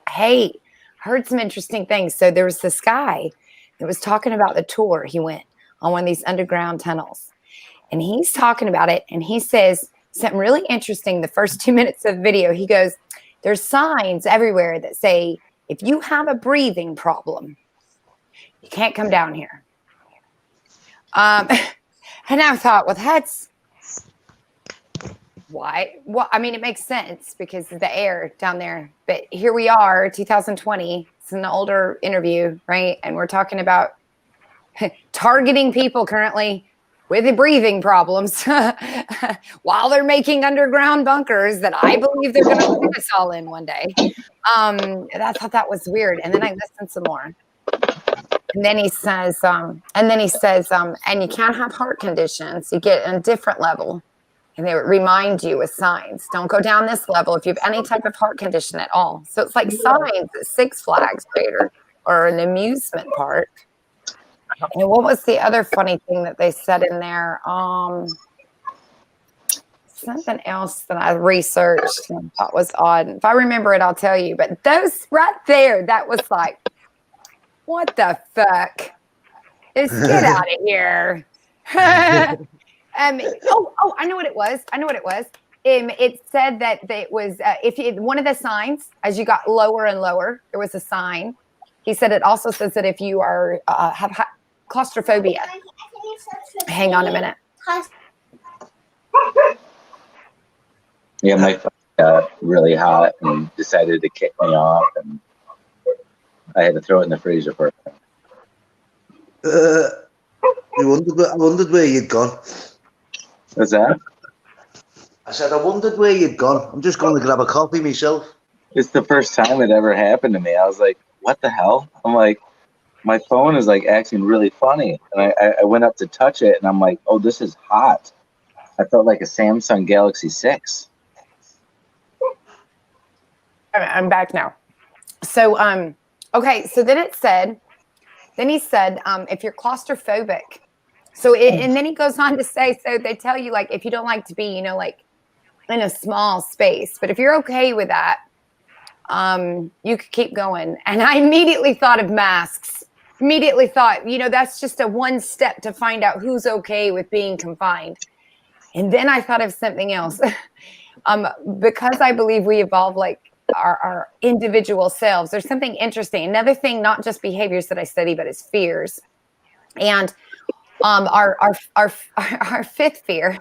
hey, heard some interesting things. So there was this guy that was talking about the tour he went on one of these underground tunnels. And he's talking about it. And he says something really interesting. The first 2 minutes of the video, he goes, there's signs everywhere that say, if you have a breathing problem, you can't come down here. And I thought, well, that's why. Well, I mean, it makes sense because of the air down there. But here we are, 2020. It's an older interview, right? And we're talking about targeting people currently with the breathing problems while they're making underground bunkers that I believe they're going to put us all in one day. I thought that was weird. And then I listened some more. And then he says, and you can't have heart conditions. You get a different level. And they remind you with signs. Don't go down this level if you have any type of heart condition at all. So it's like signs at Six Flags, right? Or an amusement park. And what was the other funny thing that they said in there? Something else that I researched and thought was odd. If I remember it, I'll tell you. But those right there, that was like, what the fuck? Just get out of here. I know what it was. It said that it was one of the signs, as you got lower and lower, there was a sign. He said it also says that if you are have claustrophobia. Hang on a minute. Yeah, my phone got really hot and decided to kick me off, and I had to throw it in the freezer for a minute. I wondered where you'd gone. What's that? I said, I wondered where you'd gone. I'm just going to grab a coffee myself. It's the first time it ever happened to me. I was like, what the hell? I'm like, my phone is like acting really funny. And I went up to touch it, and I'm like, oh, this is hot. I felt like a Samsung Galaxy 6. I'm back now. So, okay. So then he said, if you're claustrophobic, So, and then he goes on to say, so they tell you, like, if you don't like to be, you know, like in a small space, but if you're okay with that, you could keep going. And I immediately thought of masks. Immediately thought, you know, that's just a one step to find out who's okay with being confined. And then I thought of something else. Because I believe we evolve like our individual selves. There's something interesting. Another thing, not just behaviors that I study, but it's fears. And our fifth fear,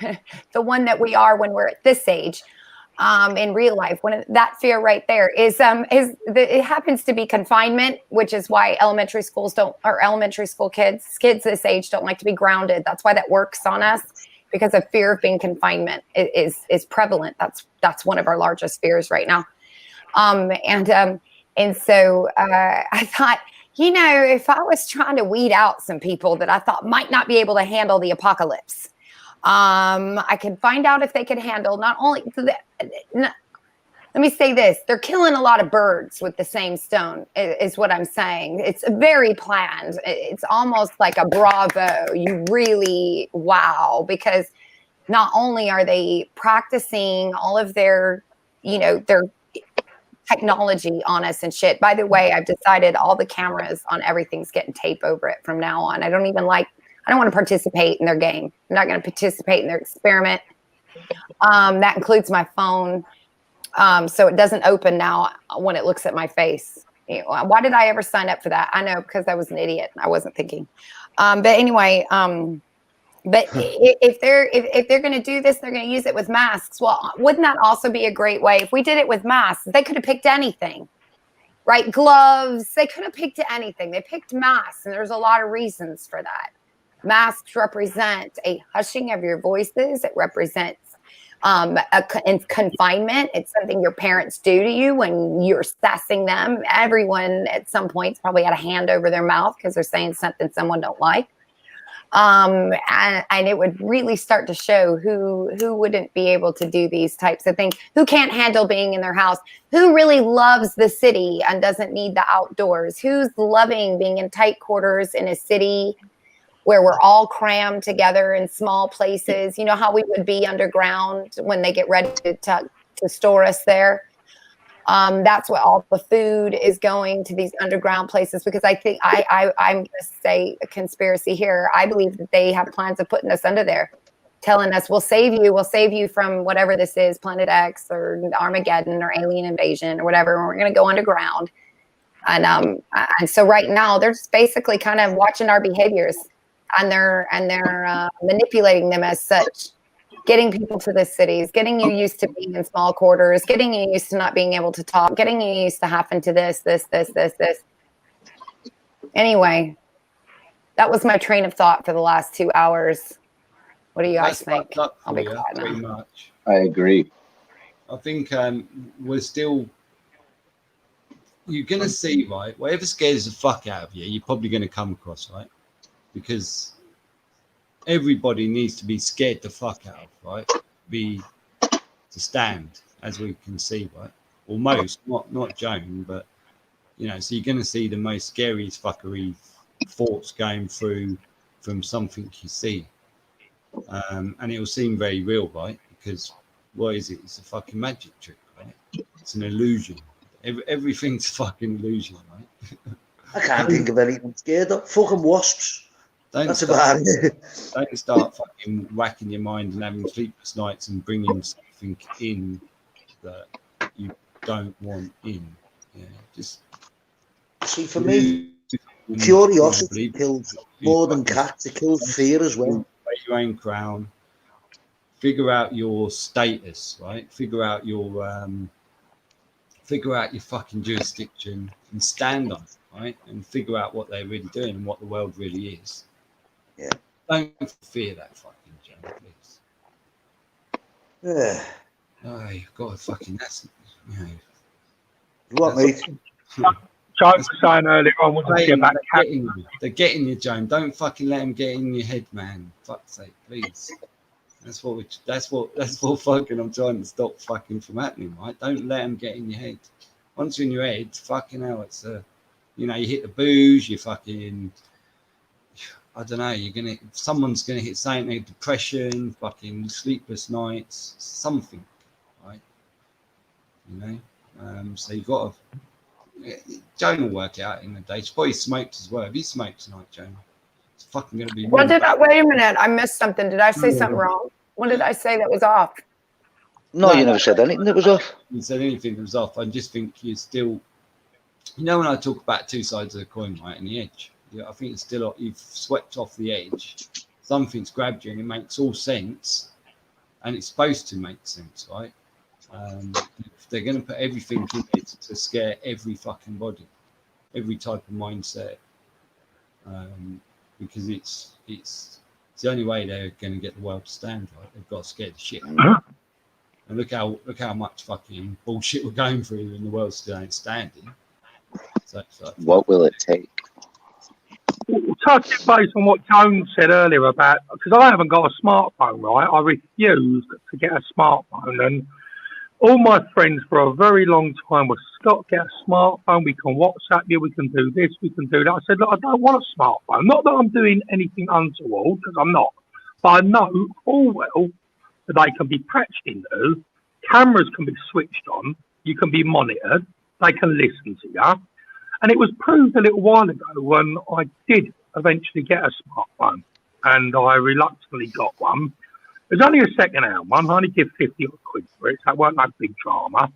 the one that we are when we're at this age, in real life, that fear right there it happens to be confinement, which is why elementary school kids this age don't like to be grounded. That's why that works on us, because of fear of being confinement is prevalent. That's one of our largest fears right now. And so I thought, you know, if I was trying to weed out some people that I thought might not be able to handle the apocalypse, I could find out if they could handle not only. Let me say this: they're killing a lot of birds with the same stone. Is what I'm saying. It's very planned. It's almost like a bravo. You really wow, because not only are they practicing all of their, you know, their technology on us and shit. By the way, I've decided all the cameras on everything's getting tape over it from now on. I don't want to participate in their game. I'm not going to participate in their experiment. That includes my phone. So it doesn't open now when it looks at my face. You know, why did I ever sign up for that? I know, because I was an idiot. I wasn't thinking. But anyway, but if they're going to do this, they're going to use it with masks. Well, wouldn't that also be a great way? If we did it with masks, they could have picked anything, right? Gloves, they could have picked anything. They picked masks, and there's a lot of reasons for that. Masks represent a hushing of your voices. It represents confinement. It's something your parents do to you when you're sassing them. Everyone at some point probably had a hand over their mouth because they're saying something someone don't like. And it would really start to show who wouldn't be able to do these types of things, who can't handle being in their house, who really loves the city and doesn't need the outdoors, who's loving being in tight quarters in a city where we're all crammed together in small places. You know how we would be underground when they get ready to store us there. That's what all the food is going to, these underground places, because I think I'm going to say a conspiracy here. I believe that they have plans of putting us under there, telling us we'll save you from whatever this is, Planet X or Armageddon or alien invasion or whatever. And we're going to go underground. And so right now they're just basically kind of watching our behaviors, and they're manipulating them as such. Getting people to the cities, getting you used to being in small quarters, getting you used to not being able to talk, getting you used to having to this. Anyway, that was my train of thought for the last 2 hours. What do you guys think? I'll be quiet now. Pretty much. I agree. I think we're still. You're gonna see, right? Whatever scares the fuck out of you, you're probably gonna come across, right? Because everybody needs to be scared the fuck out of, right? To stand, as we can see, right? Or most, not Joan, but you know, so you're gonna see the most scariest fuckery thoughts going through from something you see. And it will seem very real, right? Because what is it? It's a fucking magic trick, right? It's an illusion. Everything's a fucking illusion, right? I can't think of anything I'm scared of. Fucking wasps. That's about it. Don't start fucking whacking your mind and having sleepless nights and bringing something in that you don't want in. Yeah, just see, for me, curiosity kills more than cats. It kills fear as well. Wear your own crown. Figure out your status, right? Figure out your fucking jurisdiction and stand on it, right? And figure out what they're really doing and what the world really is. Yeah. Don't fear that fucking Joe, please. Yeah. Oh, you've got to fucking, that's, you know. What, mate? Joe was saying earlier on, wasn't he, about they're getting you, Joan. Don't fucking let them get in your head, man. Fuck's sake, please. That's what fucking I'm trying to stop fucking from happening, right? Don't let them get in your head. Once you're in your head, fucking hell, it's you know, you hit the booze, you fucking, I don't know, someone's gonna hit something like depression, fucking sleepless nights, something, right? You know, so you got to. Joan will work it out in the day. She probably smoked as well. Have you smoked tonight, Joan? It's fucking gonna be. What did I? Wait a minute, I missed something. Did I say something wrong? What did I say that was off? No, you never said anything that was off. You said anything that was off. I just think you're still. You know, when I talk about two sides of the coin, right, and the edge, I think it's still you've swept off the edge. Something's grabbed you, and it makes all sense, and it's supposed to make sense, right? If they're going to put everything in it to scare every fucking body, every type of mindset, because it's the only way they're going to get the world to stand, right? They've got to scare the shit. And look how much fucking bullshit we're going through, and the world still ain't standing. So what will it take? Touching base on what Joan said earlier about, because I haven't got a smartphone, right? I refused to get a smartphone, and all my friends for a very long time were, Scott, get a smartphone, we can WhatsApp you, we can do this, we can do that. I said, look, I don't want a smartphone. Not that I'm doing anything untoward, because I'm not. But I know full well that they can be patched into, cameras can be switched on, you can be monitored, they can listen to you. And it was proved a little while ago when I did eventually get a smartphone, and I reluctantly got one. It was only a second-hand one. I only give 50 odd quid for it, so it weren't no big drama.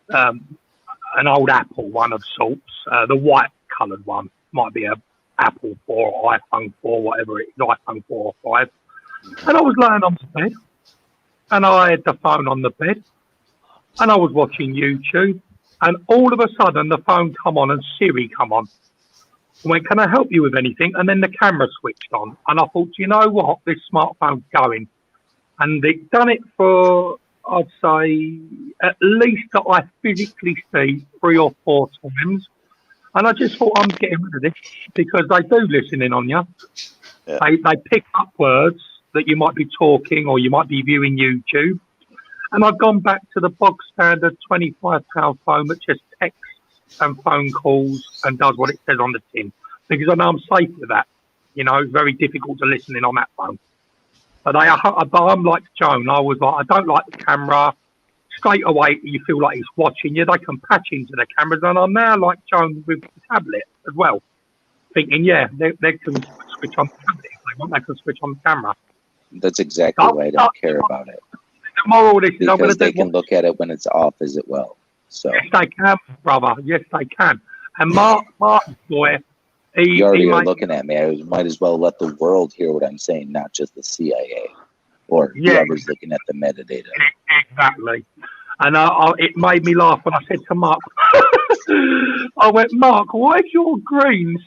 An old Apple one of sorts, the white-coloured one. Might be a Apple 4 or iPhone 4, whatever it is, iPhone 4 or 5. And I was laying on the bed, and I had the phone on the bed, and I was watching YouTube, and all of a sudden the phone come on and Siri come on. I went, can I help you with anything? And then the camera switched on, and I thought, you know what, this smartphone's going. And it done it for, I'd say, at least that I physically see 3 or 4 times. And I just thought, I'm getting rid of this, because they do listen in on you. Yeah. They pick up words that you might be talking or you might be viewing YouTube. And I've gone back to the bog standard £25 phone that just texts and phone calls and does what it says on the tin. Because I know I'm safe with that. You know, it's very difficult to listen in on that phone. But I'm like Joan. I was like, I don't like the camera. Straight away, you feel like he's watching you. They can patch into the cameras. And I'm now like Joan with the tablet as well. Thinking, yeah, they can switch on the tablet if they want. They can switch on the camera. That's exactly why I don't care about it. The moral of this is because they can look at it when it's off as it well. So yes, they can, brother. Yes, they can. And Mark boy, you already are looking at me. I might as well let the world hear what I'm saying, not just the CIA or whoever's looking at the metadata. Exactly. And it made me laugh when I said to Mark, I went, Mark, why is your green?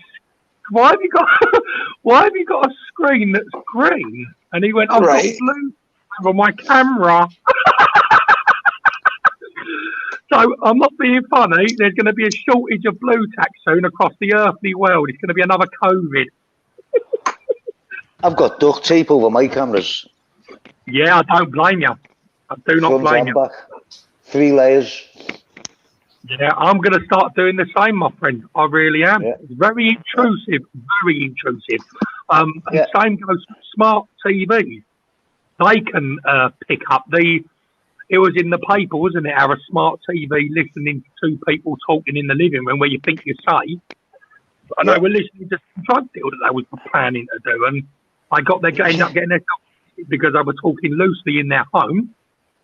Why have you got a screen that's green? And he went, I've got blue over my camera. So I'm not being funny. There's going to be a shortage of blue tack soon across the earthly world. It's going to be another COVID. I've got duct tape over my cameras. Yeah, I don't blame you. I do not blame you. Back. 3 layers. Yeah, I'm going to start doing the same, my friend. I really am. Yeah. It's very intrusive. Very intrusive. And same goes for smart TVs. They can pick up it was in the paper, wasn't it? How a smart TV listening to 2 people talking in the living room where you think you're safe. I know we're listening to some drug deal that they was planning to do, and I got there getting their because they were talking loosely in their home.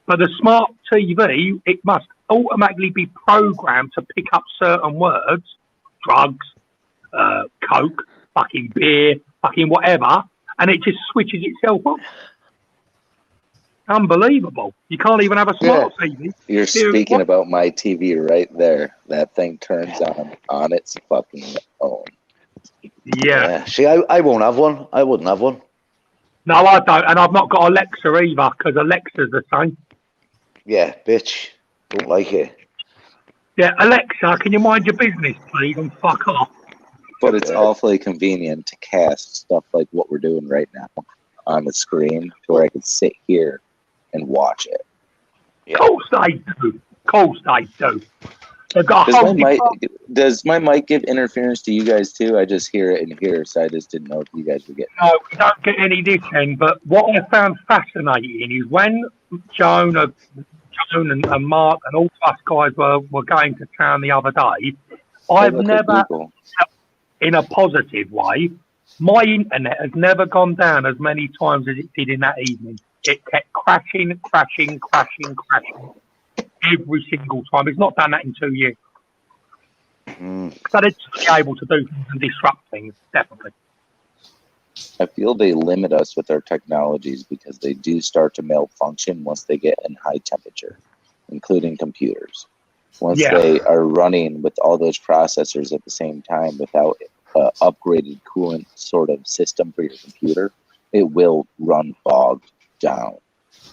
But the smart TV, it must automatically be programmed to pick up certain words, drugs, coke, fucking beer, fucking whatever, and it just switches itself off. Unbelievable. You can't even have a smart TV. You're speaking about my TV right there. That thing turns on its fucking own. Yeah. See, I won't have one. I wouldn't have one. No, I don't. And I've not got Alexa either, because Alexa's the same. Yeah, bitch. Don't like it. Yeah, Alexa, can you mind your business, please, and fuck off? But it's awfully convenient to cast stuff like what we're doing right now on the screen to where I can sit here and watch it. Yeah. Of course they do. They've got a Does whole my mic department. does my mic give interference to you guys too? I just hear it in here, so I just didn't know if you guys were getting. No, we don't get any this end. But what I found fascinating is when Joan and Mark and all us guys were going to town the other day, I've look at never, Google. in a positive way, my internet has never gone down as many times as it did in that evening. It kept crashing every single time. It's not done that in 2 years. So they're just be able to do things and disrupt things, definitely. I feel they limit us with our technologies because they do start to malfunction once they get in high temperature, including computers. Once they are running with all those processors at the same time without upgraded coolant sort of system for your computer, it will run bogged down.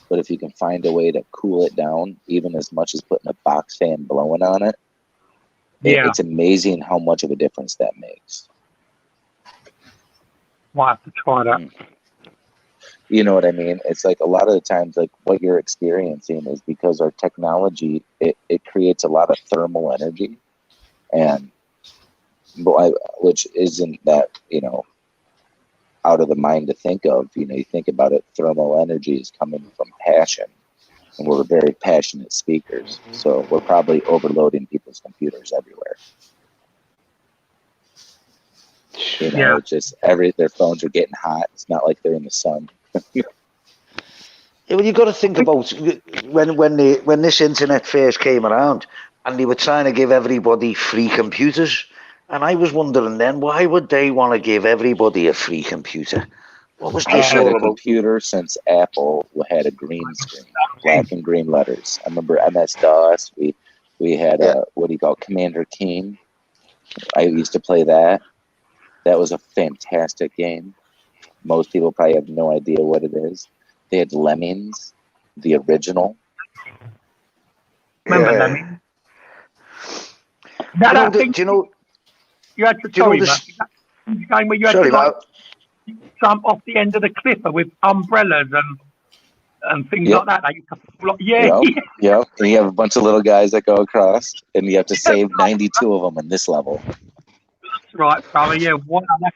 But if you can find a way to cool it down, even as much as putting a box fan blowing on it, it's amazing how much of a difference that makes. Might have to try that. You know what I mean? It's like a lot of the times, like what you're experiencing is because our technology, it creates a lot of thermal energy, and which isn't that, out of the mind to think of. You think about it, thermal energy is coming from passion, and we're very passionate speakers. So we're probably overloading people's computers everywhere. It's just their phones are getting hot. It's not like they're in the sun. Yeah, well, you've got to think about when this internet first came around, and they were trying to give everybody free computers, and I was wondering then, why would they want to give everybody a free computer? What was this I've had all a about? computer since Apple had a green screen, black and green letters. I remember MS-DOS. We had what do you call Commander King. I used to play that. That was a fantastic game. Most people probably have no idea what it is. They had Lemmings, the original. Remember Lemmings? You had to tell me that game where you had to jump off the end of the cliff with umbrellas and things like that. Yeah. And you have a bunch of little guys that go across, and you have to save 92 of them in this level. That's right, brother. Yeah, wow, that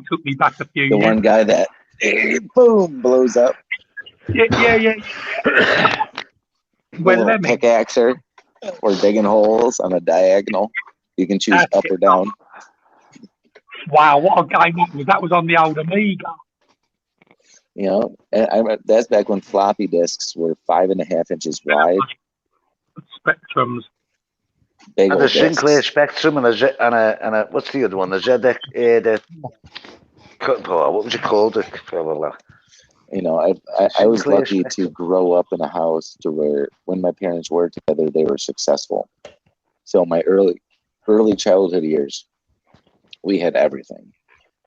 took me back a few years. The one guy that boom blows up. Yeah. Well, a pickaxer or digging holes on a diagonal. You can choose up or down. Wow, what a game that was! That was on the old Amiga. And that's back when floppy disks were 5.5 inches wide. Spectrums. And the Sinclair Spectrum and a what's the other one? The ZX. What was it called? I was lucky to grow up in a house to where when my parents were together, they were successful. So my early childhood years, we had everything.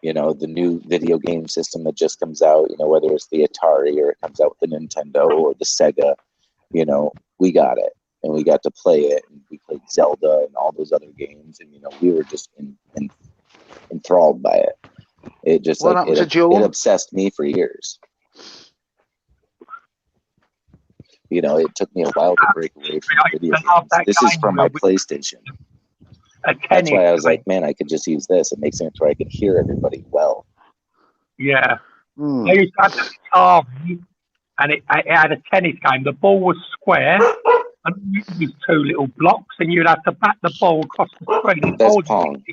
The new video game system that just comes out, whether it's the Atari or it comes out with the Nintendo or the Sega, we got it. And we got to play it. And we played Zelda and all those other games. And, we were just enthralled by it. It just it obsessed me for years. It took me a while to break away from video games. This is from my PlayStation. That's why I was like, man, I could just use this. It makes sense where I can hear everybody well. Yeah. I used to have the guitar, and it had a tennis game. The ball was square, and it was 2 little blocks, and you'd have to bat the ball across the screen. That's Pong.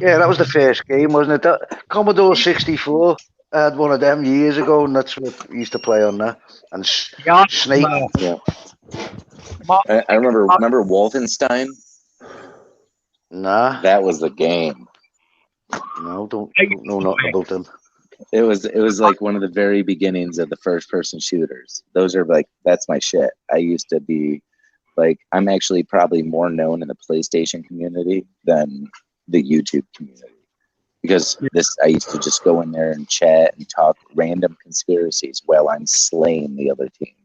Yeah, that was the first game, wasn't it? Commodore 64. I had one of them years ago, and that's what we used to play on that. And Snake. Yeah. I remember Wolfenstein? Nah. That was the game. No, don't know nothing about them. It was like one of the very beginnings of the first person shooters. Those are that's my shit. I used to be I'm actually probably more known in the PlayStation community than the YouTube community. Because I used to just go in there and chat and talk random conspiracies while I'm slaying the other team.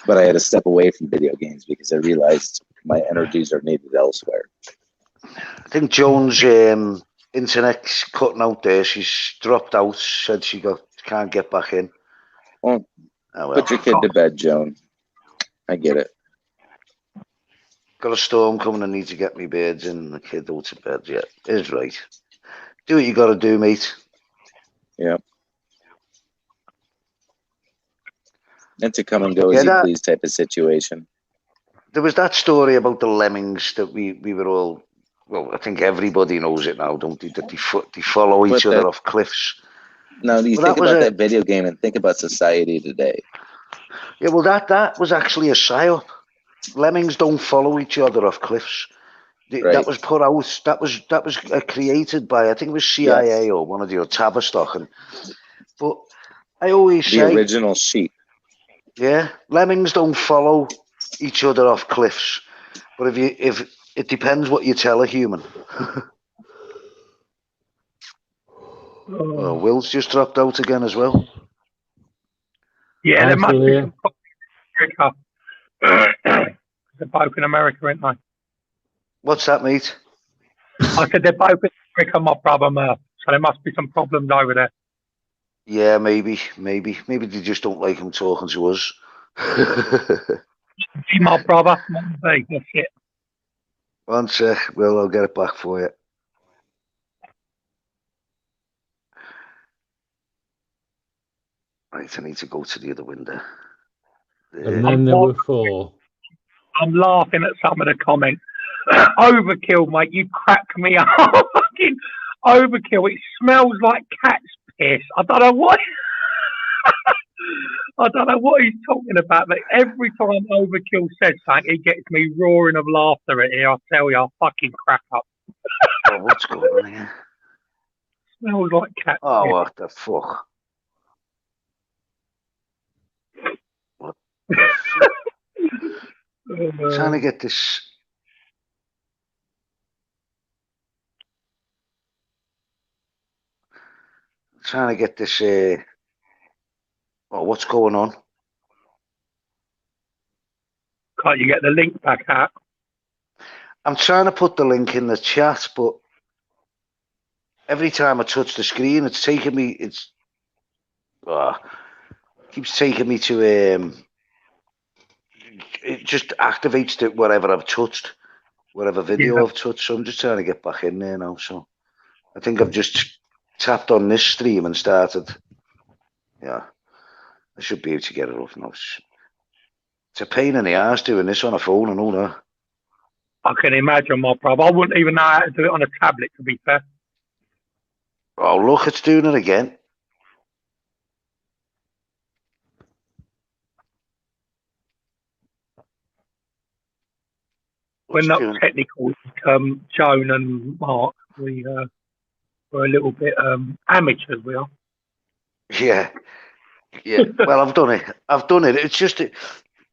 But I had to step away from video games because I realized my energies are needed elsewhere. I think Joan's internet's cutting out there. She's dropped out. Said she can't get back in. Well, put your kid to bed, Joan. I get it. got a storm coming. I need to get me birds in. The kid out to bed. Yeah, is right. Do what you got to do, mate. Yeah. It's a come and go Yeah, as you that- please type of situation. There was that story about the lemmings that we were all. Well, I think everybody knows it now, don't they? That they follow each But other that- off cliffs. Now, you Well, think that was about a- that video game and think about society today. Yeah, well, that was actually a psyop. Lemmings don't follow each other off cliffs. Right. That was put out. That was created by, I think it was CIA or one of the Tavistock. But I always The say, original sheep. yeah, lemmings don't follow each other off cliffs. But if it depends what you tell a human. Well, Will's just dropped out again as well. Yeah, I'm there must still be here. some problem in America. They're both in America, aren't they? What's that, mate? I said they're both in America, my brother Murf. So there must be some problems over there. Yeah, maybe they just don't like him talking to us. See my brother, that's it. One sec, Will, I'll get it back for you. Right, I need to go to the other window. And then there were 4. I'm laughing at some of the comments. Overkill, mate, you crack me up. Fucking overkill. It smells like cat's piss. I don't know what. I don't know what he's talking about, but every time Overkill says something, he gets me roaring of laughter at it. I tell you, I'll fucking crack up. Oh, what's going on here? Smells like cat Oh, piss. what the fuck? What? Trying to get this. Trying to get this. Oh, what's going on? Can't you get the link back out? I'm trying to put the link in the chat, but every time I touch the screen, it's taking me. Keeps taking me to It just activates whatever I've touched, whatever video I've touched. So I'm just trying to get back in there now. So I think I've just tapped on this stream and started. Yeah, I should be able to get it off now. It's a pain in the ass doing this on a phone and all that. I can imagine, my brother. I wouldn't even know how to do it on a tablet, to be fair. Oh, look, it's doing it again. We're not technical, Joan and Mark. We're a little bit amateurs, we are. Yeah. Well, I've done it. It's just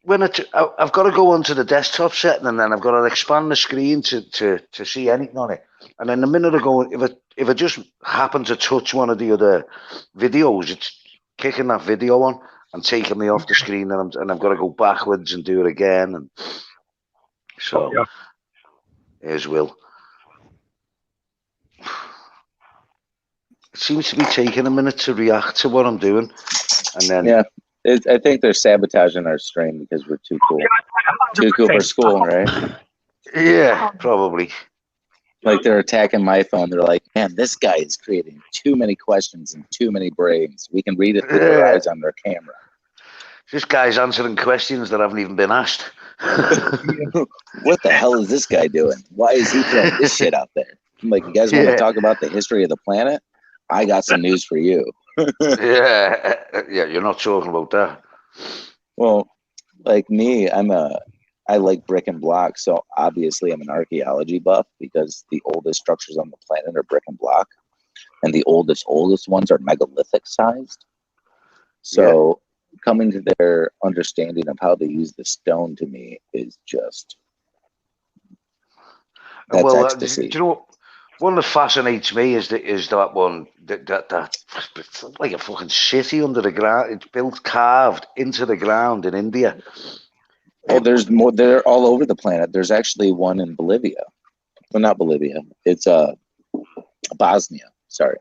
when I've got to go onto the desktop setting and then I've got to expand the screen to see anything on it. And then the minute I go, if I just happen to touch one of the other videos, it's kicking that video on and taking me off the screen, and I've got to go backwards and do it again. And so here's Will. It seems to be taking a minute to react to what I'm doing, and then I think they're sabotaging our stream because we're too cool. Too cool for school, right? Yeah, probably. Like they're attacking my phone. They're like, man, this guy is creating too many questions and too many brains. We can read it through their eyes on their camera. This guy's answering questions that haven't even been asked. What the hell is this guy doing? Why is he throwing this shit out there? I'm like, you guys want to talk about the history of the planet? I got some news for you. Yeah, you're not talking about that. Well, like me, I like brick and block, so obviously I'm an archaeology buff because the oldest structures on the planet are brick and block, and the oldest ones are megalithic sized. So coming to their understanding of how they use the stone to me is just that's ecstasy. Do you know one that fascinates me is that one that it's like a fucking city under the ground. It's built carved into the ground in India. Oh, there's more. They're all over the planet. There's actually one in Bolivia. Well, not Bolivia. It's Bosnia. Sorry.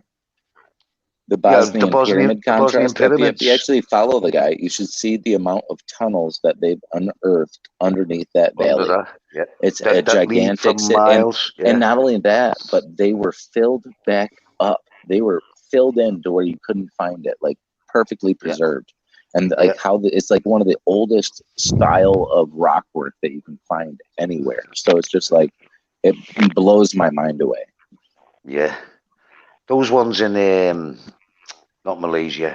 The Bosnian, Bosnian contrast. pyramids. If you actually follow the guy, you should see the amount of tunnels that they've unearthed underneath that valley. Yeah. It's that lead gigantic. for miles. And not only that, but they were filled back up. They were filled in to where you couldn't find it, like perfectly preserved. And like it's like one of the oldest style of rock work that you can find anywhere. So it's just like, it blows my mind away. Yeah. Those ones in not Malaysia.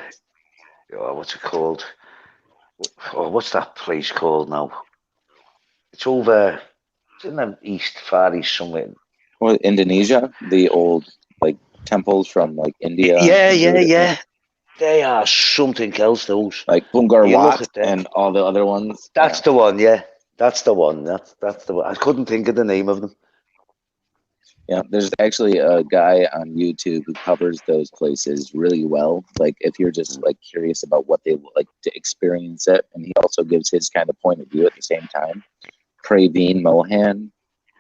Oh, what's it called? Oh, what's that place called now? It's over. It's in the far east somewhere. Well, Indonesia, the old like temples from like India. Yeah. They are something else. Those like Bungar Wat and all the other ones. That's the one. Yeah, that's the one. That's the one. I couldn't think of the name of them. Yeah, there's actually a guy on YouTube who covers those places really well. Like if you're just like curious about what they like to experience it, and he also gives his kind of point of view at the same time. Praveen Mohan,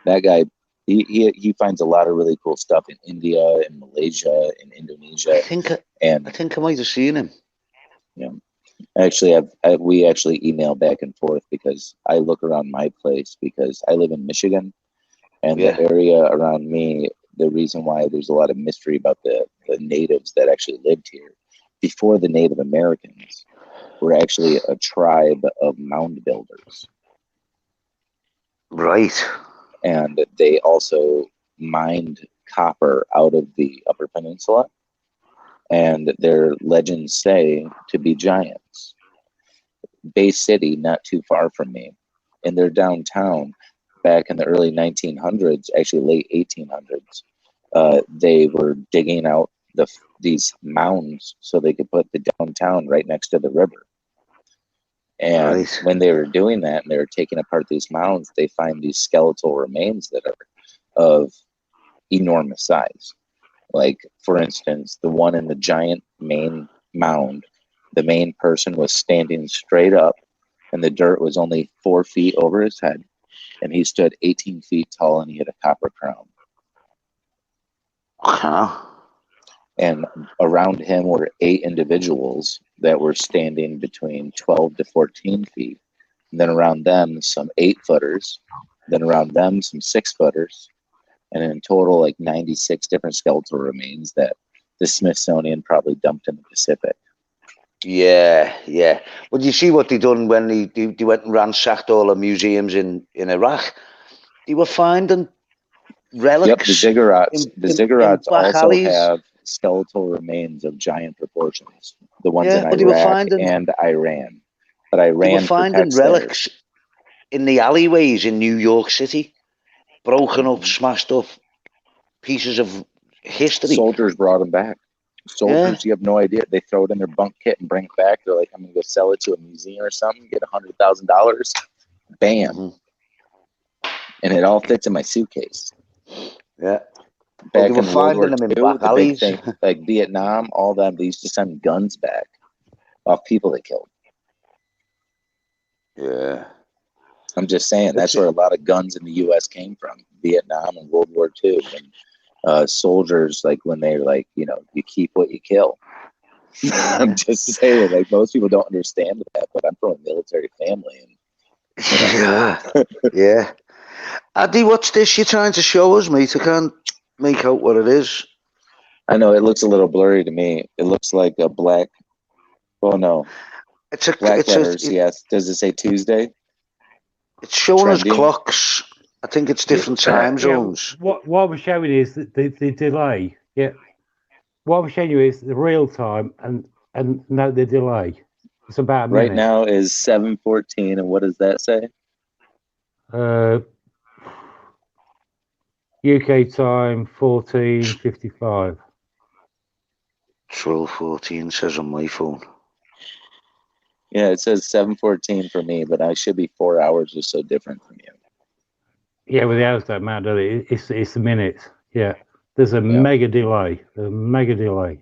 that guy, he finds a lot of really cool stuff in India and Malaysia and Indonesia. I think I might have seen him. Yeah, actually, we actually email back and forth because I look around my place because I live in Michigan. And the area around me, the reason why there's a lot of mystery about the natives that actually lived here, before the Native Americans, were actually a tribe of mound builders. Right. And they also mined copper out of the Upper Peninsula. And their legends say to be giants. Bay City, not too far from me, in their downtown, back in the early 1900s, actually late 1800s, they were digging out these mounds so they could put the downtown right next to the river. And when they were doing that and they were taking apart these mounds, they find these skeletal remains that are of enormous size. Like, for instance, the one in the giant main mound, the main person was standing straight up and the dirt was only 4 feet over his head. And he stood 18 feet tall and he had a copper crown. And around him were 8 individuals that were standing between 12 to 14 feet. And then around them, some 8-footers. Then around them, some 6-footers. And in total, like 96 different skeletal remains that the Smithsonian probably dumped in the Pacific. Yeah. Well, you see what they done when they went and ransacked all the museums in Iraq? They were finding relics. Yep, the ziggurats also alleys. have skeletal remains of giant proportions. The ones in but they were Iraq finding, and Iran. But Iran they were finding relics in the alleyways in New York City. Broken up, smashed up pieces of history. Soldiers brought them back. Soldiers, you have no idea. They throw it in their bunk kit and bring it back. They're like, I'm going to go sell it to a museum or something, get $100,000. Bam. And it all fits in my suitcase. Yeah. Back in World War them in II, back the alleys. big thing, like Vietnam, all that, they used to send guns back off people they killed. Yeah. I'm just saying, that's where a lot of guns in the U.S. came from, Vietnam and World War II. And soldiers, like when they're like, you keep what you kill. I'm just saying, like most people don't understand that, but I'm from a military family. And, yeah. Addy, what's this you're trying to show us, mate? I can't make out what it is. I know, it looks a little blurry to me. It looks like a black, oh no. It's black letters, yes. Does it say Tuesday? It's showing us clocks. I think it's different time zones. What we're showing is the delay. Yeah. What we're showing you is the real time and no, the delay. It's about a minute. Right now is 7:14, and what does that say? UK time 14:55. 12:14 says on my phone. Yeah, it says 7:14 for me, but I should be 4 hours or so different from you. Yeah, well, the hours don't matter, do they? It's the minutes. Yeah, there's a mega delay. A mega delay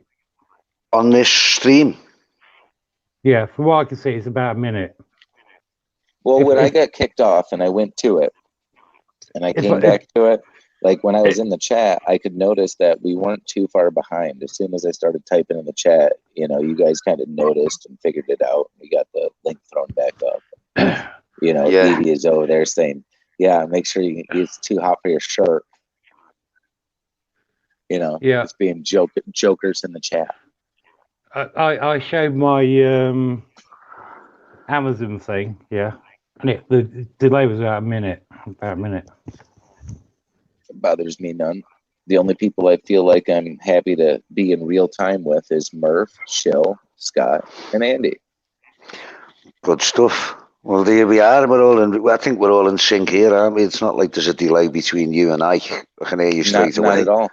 on this stream. Yeah, from what I can see, it's about a minute. Well, when I got kicked off and I went to it, and I came back to it, Like when I was in the chat, I could notice that we weren't too far behind. As soon as I started typing in the chat, you know, you guys kind of noticed and figured it out. We got the link thrown back up. You know, Yeah. Edie is over there saying, "Yeah, make sure it's too hot for your shirt." You know, Yeah. it's being jokers in the chat. I showed my Amazon thing, yeah, and the delay was about a minute. It bothers me none. The only people I feel like I'm happy to be in real time with is Murf, Shill, Scott, and Andy. Good stuff. Well, there we are. I think we're all in sync here, aren't we? It's not like there's a delay between you and I. I can hear you straight away. Not at all.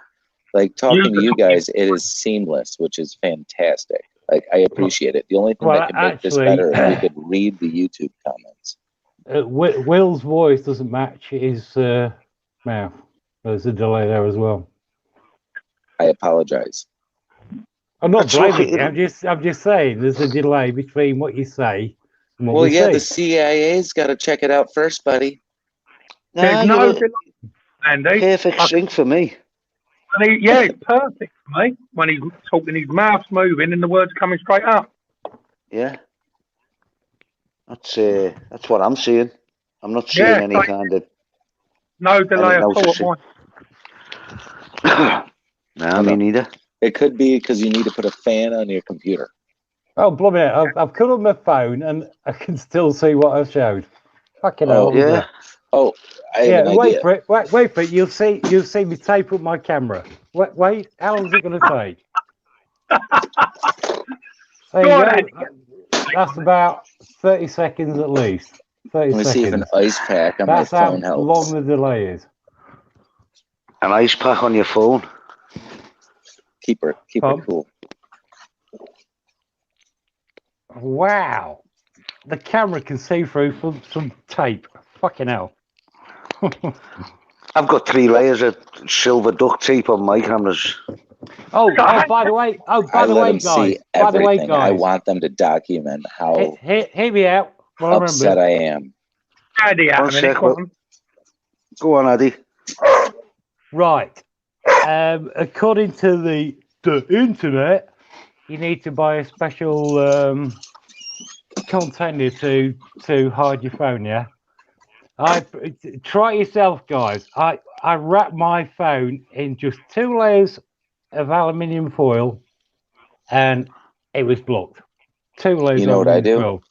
Like talking to you guys, it is seamless, which is fantastic. Like I appreciate it. The only thing that can make this better is we could read the YouTube comments. Will's voice doesn't match his mouth. There's a delay there as well. I apologize. I'm not blaming you. I'm just saying there's a delay between what you say and what we see. The CIA's got to check it out first, buddy. There's no delay, Andy. Perfect sync for me. It's perfect for me. When he's talking, his mouth's moving and the words coming straight up. Yeah. That's what I'm seeing. I'm not seeing any kind of... No delay at all. No, me neither. It could be because you need to put a fan on your computer. Oh, bloody hell. I've cut on my phone and I can still see what I've showed. Fucking hell. Yeah. Oh, I have an wait idea. for it. Wait for it. You'll see me tape up my camera. Wait. How long is it going to take? There you go. That's about 30 seconds at least. 30 Let me seconds. see if an ice pack on my phone helps. That's how long the delay is. An ice pack on your phone? Keep it cool. Wow. The camera can see through some tape. Fucking hell. I've got 3 layers of silver duct tape on my cameras. Oh, by the way, guys. By the way, guys. I want them to document how hear me out. upset I am. Go on, Addy. Right. According to the internet, you need to buy a special container to hide your phone. Yeah. Try it yourself, guys. I wrapped my phone in just 2 layers of aluminium foil, and it was blocked. 2 layers. You know of what I do? foil.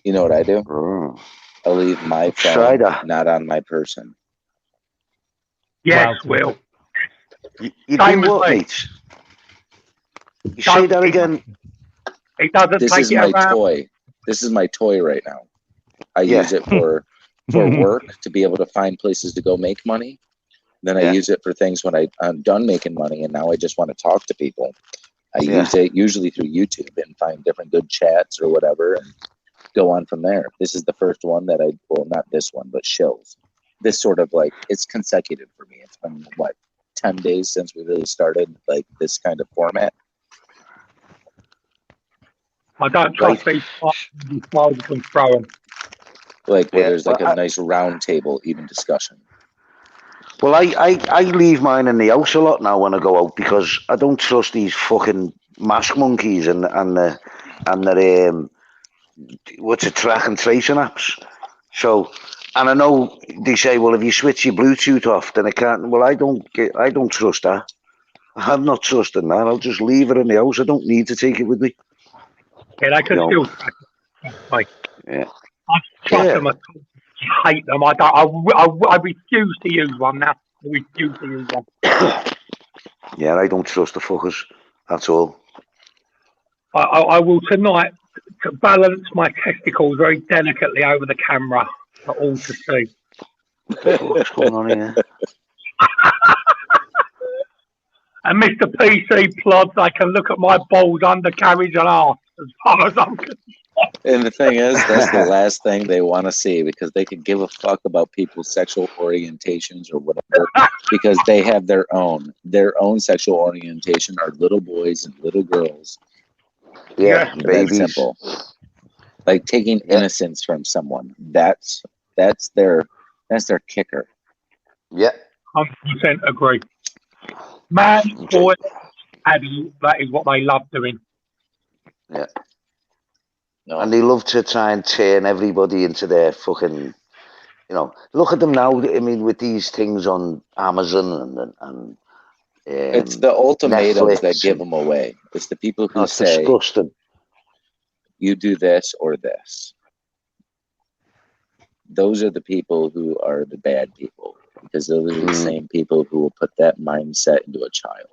You know what I do? I leave my phone not on my person. Yes, Will. You do what, mate? You say that again. He doesn't This is my toy. This is my toy right now. I use it for work to be able to find places to go make money. Then I use it for things when I'm done making money and now I just want to talk to people. I use it usually through YouTube and find different good chats or whatever and go on from there. This is the first one that not this one, but Shills. This sort of like, it's consecutive for me. It's been, 10 days since we really started like this kind of format. I don't trust these smiles you can throw them. Like where there's like a nice round table, even discussion. Well, I leave mine in the house a lot now when I go out because I don't trust these fucking mask monkeys and the what's it, track and tracing apps. So, and I know they say, well, if you switch your Bluetooth off, then it can't. Well, I don't trust that. I'm not trusting that. I'll just leave it in the house. I don't need to take it with me. Yeah, I can still track it. Like, I trust them. I hate them. I refuse to use one now. I refuse to use one. Yeah, I don't trust the fuckers. That's all. I will tonight to balance my testicles very delicately over the camera for all to see. What's going on here? And Mr. PC plods, I can look at my balls, undercarriage, and arse as far as I'm concerned. And the thing is, that's the last thing they want to see because they could give a fuck about people's sexual orientations or whatever because they have their own sexual orientation are little boys and little girls. Yeah, babies. That's simple. Like taking innocence from someone. That's their kicker. Yeah. 100% agree. Man, boy, adult, that is what they love doing. Yeah. No. And they love to try and turn everybody into their fucking, look at them now. I mean, with these things on Amazon and It's the ultimatums that Netflix give them away. It's the people who it's say, disgusting. you do this or this. Those are the people who are the bad people, because those are the same people who will put that mindset into a child.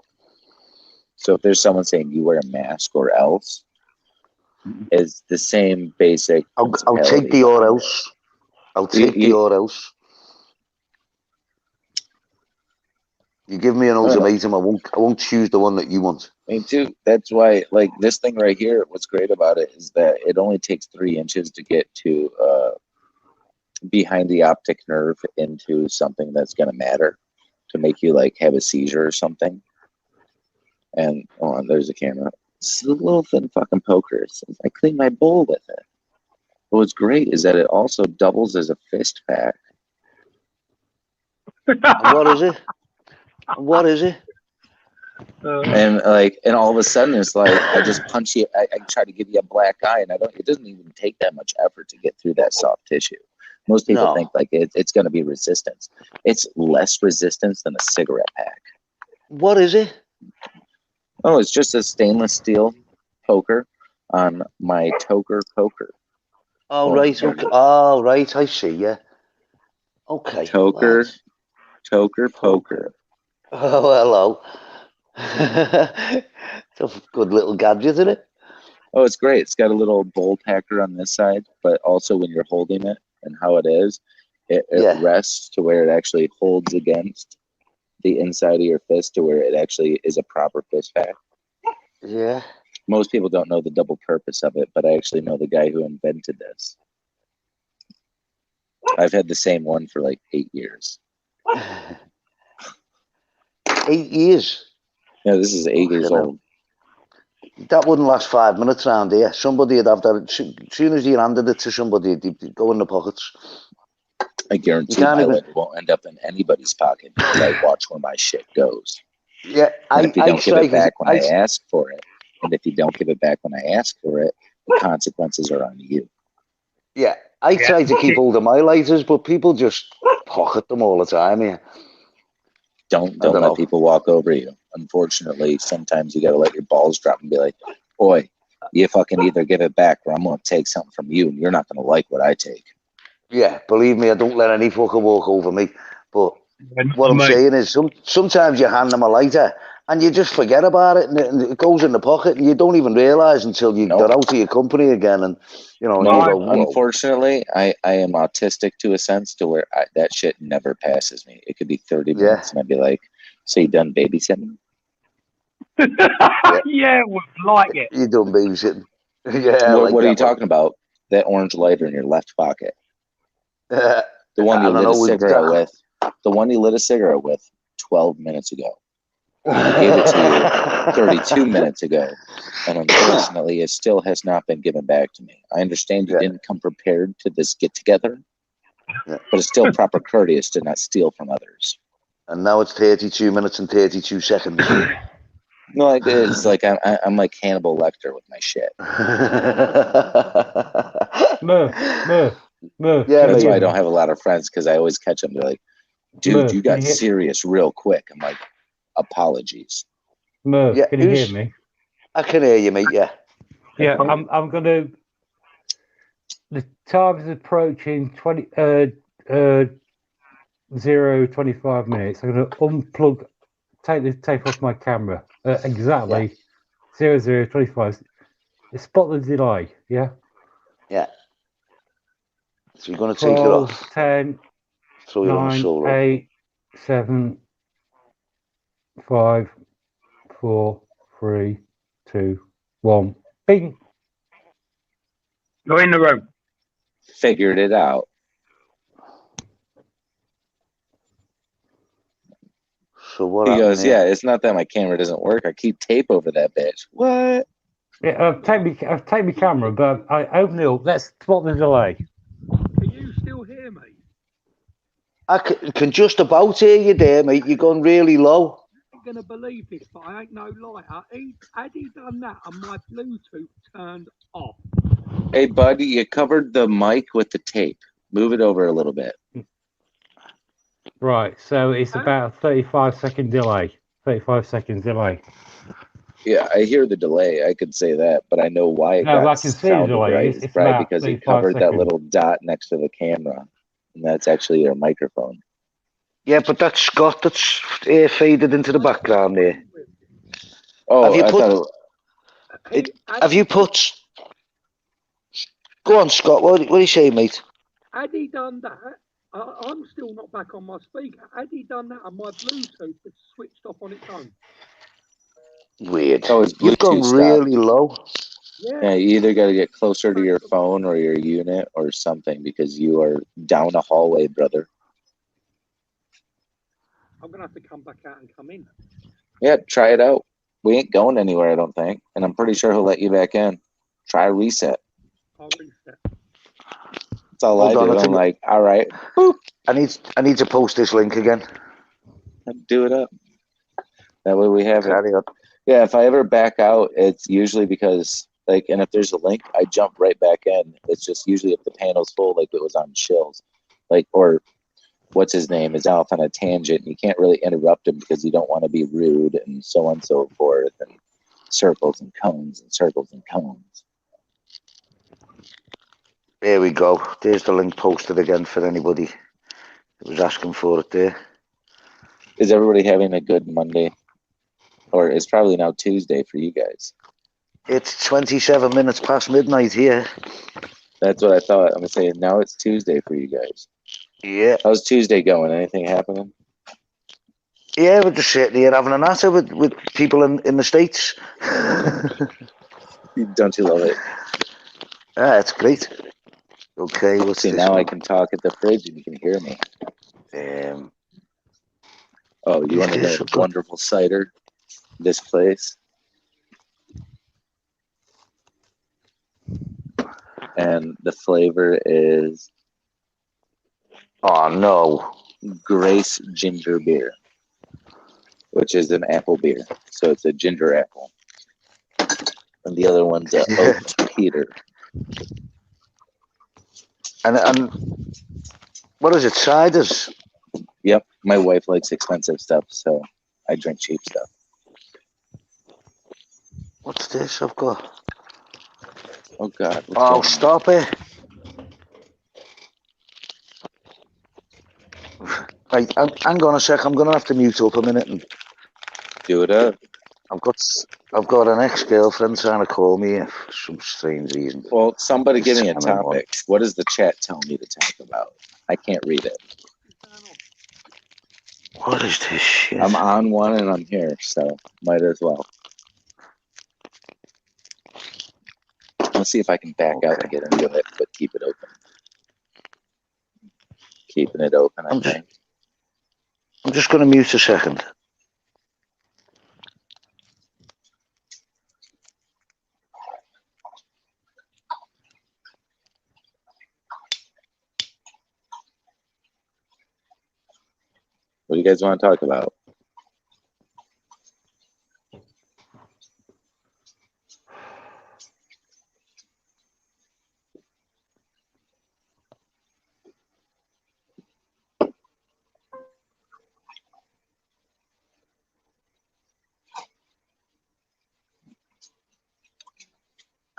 So if there's someone saying you wear a mask or else, is the same basic I'll take the or else. I'll take the or else. You give me an ultimatum, I won't choose the one that you want. Me too. That's why, like, this thing right here, what's great about it is that it only takes 3 inches to get to behind the optic nerve into something that's going to matter, to make you like have a seizure or something. And there's a camera. It's a little thin fucking poker. I clean my bowl with it. But what's great is that it also doubles as a fist pack. And what is it? What is it? And all of a sudden it's like I just punch you. I try to give you a black eye, and it doesn't even take that much effort to get through that soft tissue. Most people think like it's going to be resistance. It's less resistance than a cigarette pack. What is it? Oh, it's just a stainless steel poker on my toker poker. Oh, right. Okay. Oh, right. I see. Yeah. Okay. Toker poker. Oh, hello. It's a good little gadget, isn't it? Oh, it's great. It's got a little bowl tacker on this side, but also when you're holding it and how it is, it rests to where it actually holds against the inside of your fist to where it actually is a proper fist pack. Yeah. Most people don't know the double purpose of it, but I actually know the guy who invented this. I've had the same one for like 8 years. 8 years? Yeah, this is 8 years old. That wouldn't last 5 minutes around here. Somebody would have that. As soon as you handed it to somebody, it'd go in the pockets. I guarantee my letter won't end up in anybody's pocket because I watch where my shit goes. Yeah, and if you don't give it back when I ask for it, and if you don't give it back when I ask for it, the consequences are on you. Yeah, I try to keep hold of my lighters, but people just pocket them all the time here. Don't let people walk over you. Unfortunately, sometimes you got to let your balls drop and be like, boy, you fucking either give it back or I'm going to take something from you and you're not going to like what I take. Yeah, believe me, I don't let any fucker walk over me. But what I'm saying is sometimes you hand them a lighter and you just forget about it and it goes in the pocket and you don't even realise until they're out of your company again. And, you go, whoa. Unfortunately, I am autistic to a sense to where that shit never passes me. It could be 30 minutes and I'd be like, so you done babysitting? Yeah, would like it. You done babysitting? Yeah. What are you talking about? That orange lighter in your left pocket. The one you lit a cigarette with. The one you lit a cigarette with 12 minutes ago. I gave it to you 32 minutes ago. And unfortunately, it still has not been given back to me. I understand you didn't come prepared to this get together, but it's still proper courteous to not steal from others. And now it's 32 minutes and 32 seconds. No, it's like I'm like Hannibal Lecter with my shit. Murf. Yeah, that's why I don't have a lot of friends, because I always catch them. They're like, dude, Murf, you got serious real quick. I'm like, apologies. Murf, can you hear me? I can hear you, mate. Yeah. Yeah, I'm gonna. The time is approaching 0:25 minutes. I'm gonna unplug, take the tape off my camera. Exactly 00:25. Spot the delay. Yeah. Yeah. So you're gonna take it off. 10, Throw it on the 9, solo. 8, 7, 5, 4, 3, 2, 1. Bing. You're in the room. Figured it out. So what he goes, yeah, it's not that my camera doesn't work. I keep tape over that bitch. What? Yeah, I've taken my camera, but I open it up. Let's spot the delay. Can you still hear me? I can just about hear you there, mate. You're going really low. I'm gonna believe this, but I ain't no liar. Had he done that and my Bluetooth turned off? Hey, buddy, you covered the mic with the tape. Move it over a little bit. Right, so it's about a 35-second delay. 35 seconds delay. Yeah, I hear the delay. I could say that, but I know why it No, got I can see the sounded delay. right. It's It's probably about because it 35 covered that seconds. little dot next to the camera, and that's actually your microphone. Yeah, but that's Scott that's faded into the background there. Oh, Have you I put? thought Have you put? Go on, Scott. What do you say, mate? Had he done that, I'm still not back on my speaker. Had he done that and my Bluetooth had switched off on its own? Weird. Oh, his You've gone Bluetooth really stopped. low. Yeah, you either got to get closer to your phone or your unit or something because you are down a hallway, brother. I'm gonna have to come back out and come in. Yeah, try it out. We ain't going anywhere, I don't think, and I'm pretty sure he'll let you back in. Try reset. I'll reset. That's all Hold I on, do. I I'm think- like, all right, boop, I need to post this link again. do it up. That way we have it. Carry on. Yeah, if I ever back out, it's usually because like, and if there's a link, I jump right back in. It's just usually if the panel's full, like it was on Shills, like, or what's his name is off on a tangent. You can't really interrupt him because you don't want to be rude and so on and so forth, and circles and cones and circles and cones. There we go. There's the link posted again for anybody who was asking for it there. Is everybody having a good Monday? Or it's probably now Tuesday for you guys. It's 27 minutes past midnight here. That's what I thought. I'm saying now it's Tuesday for you guys. Yeah. How's Tuesday going? Anything happening? Yeah, we're just sitting here having a natter with people in the States. Don't you love it? It's great. Okay, what's See, this now one? I can talk at the fridge and you can hear me. Oh, you want to know a wonderful cider? This place. And the flavor is... Oh, no. Grace Ginger Beer, which is an apple beer. So it's a ginger apple. And the other one's a oat Peter. And what is it, ciders? Yep, my wife likes expensive stuff, so I drink cheap stuff. What's this I've got? Oh, God. Oh, stop it. Right, hang on a sec. I'm going to have to mute up a minute and do it up. I've got an ex-girlfriend trying to call me for some strange reason. Well, somebody give me a topic. What does the chat tell me to talk about? I can't read it. What is this shit? I'm on one and I'm here, so might as well. Let's see if I can back out and get into it, but keep it open. Keeping it open, I think. I'm just going to mute a second. What do you guys want to talk about?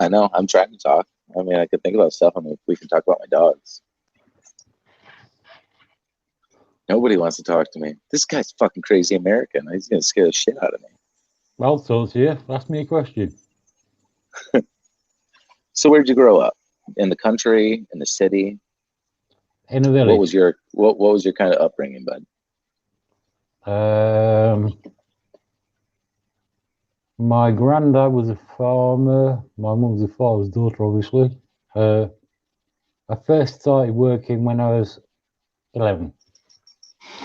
I know, I'm trying to talk. I mean, I could think about stuff. I mean, we can talk about my dogs. Nobody wants to talk to me. This guy's fucking crazy American. He's going to scare the shit out of me. Well, so yeah, ask me a question. So where'd you grow up? In the country? In the city? In a village. What was your kind of upbringing, bud? My granddad was a farmer. My mum was a farmer's daughter, obviously. I first started working when I was 11.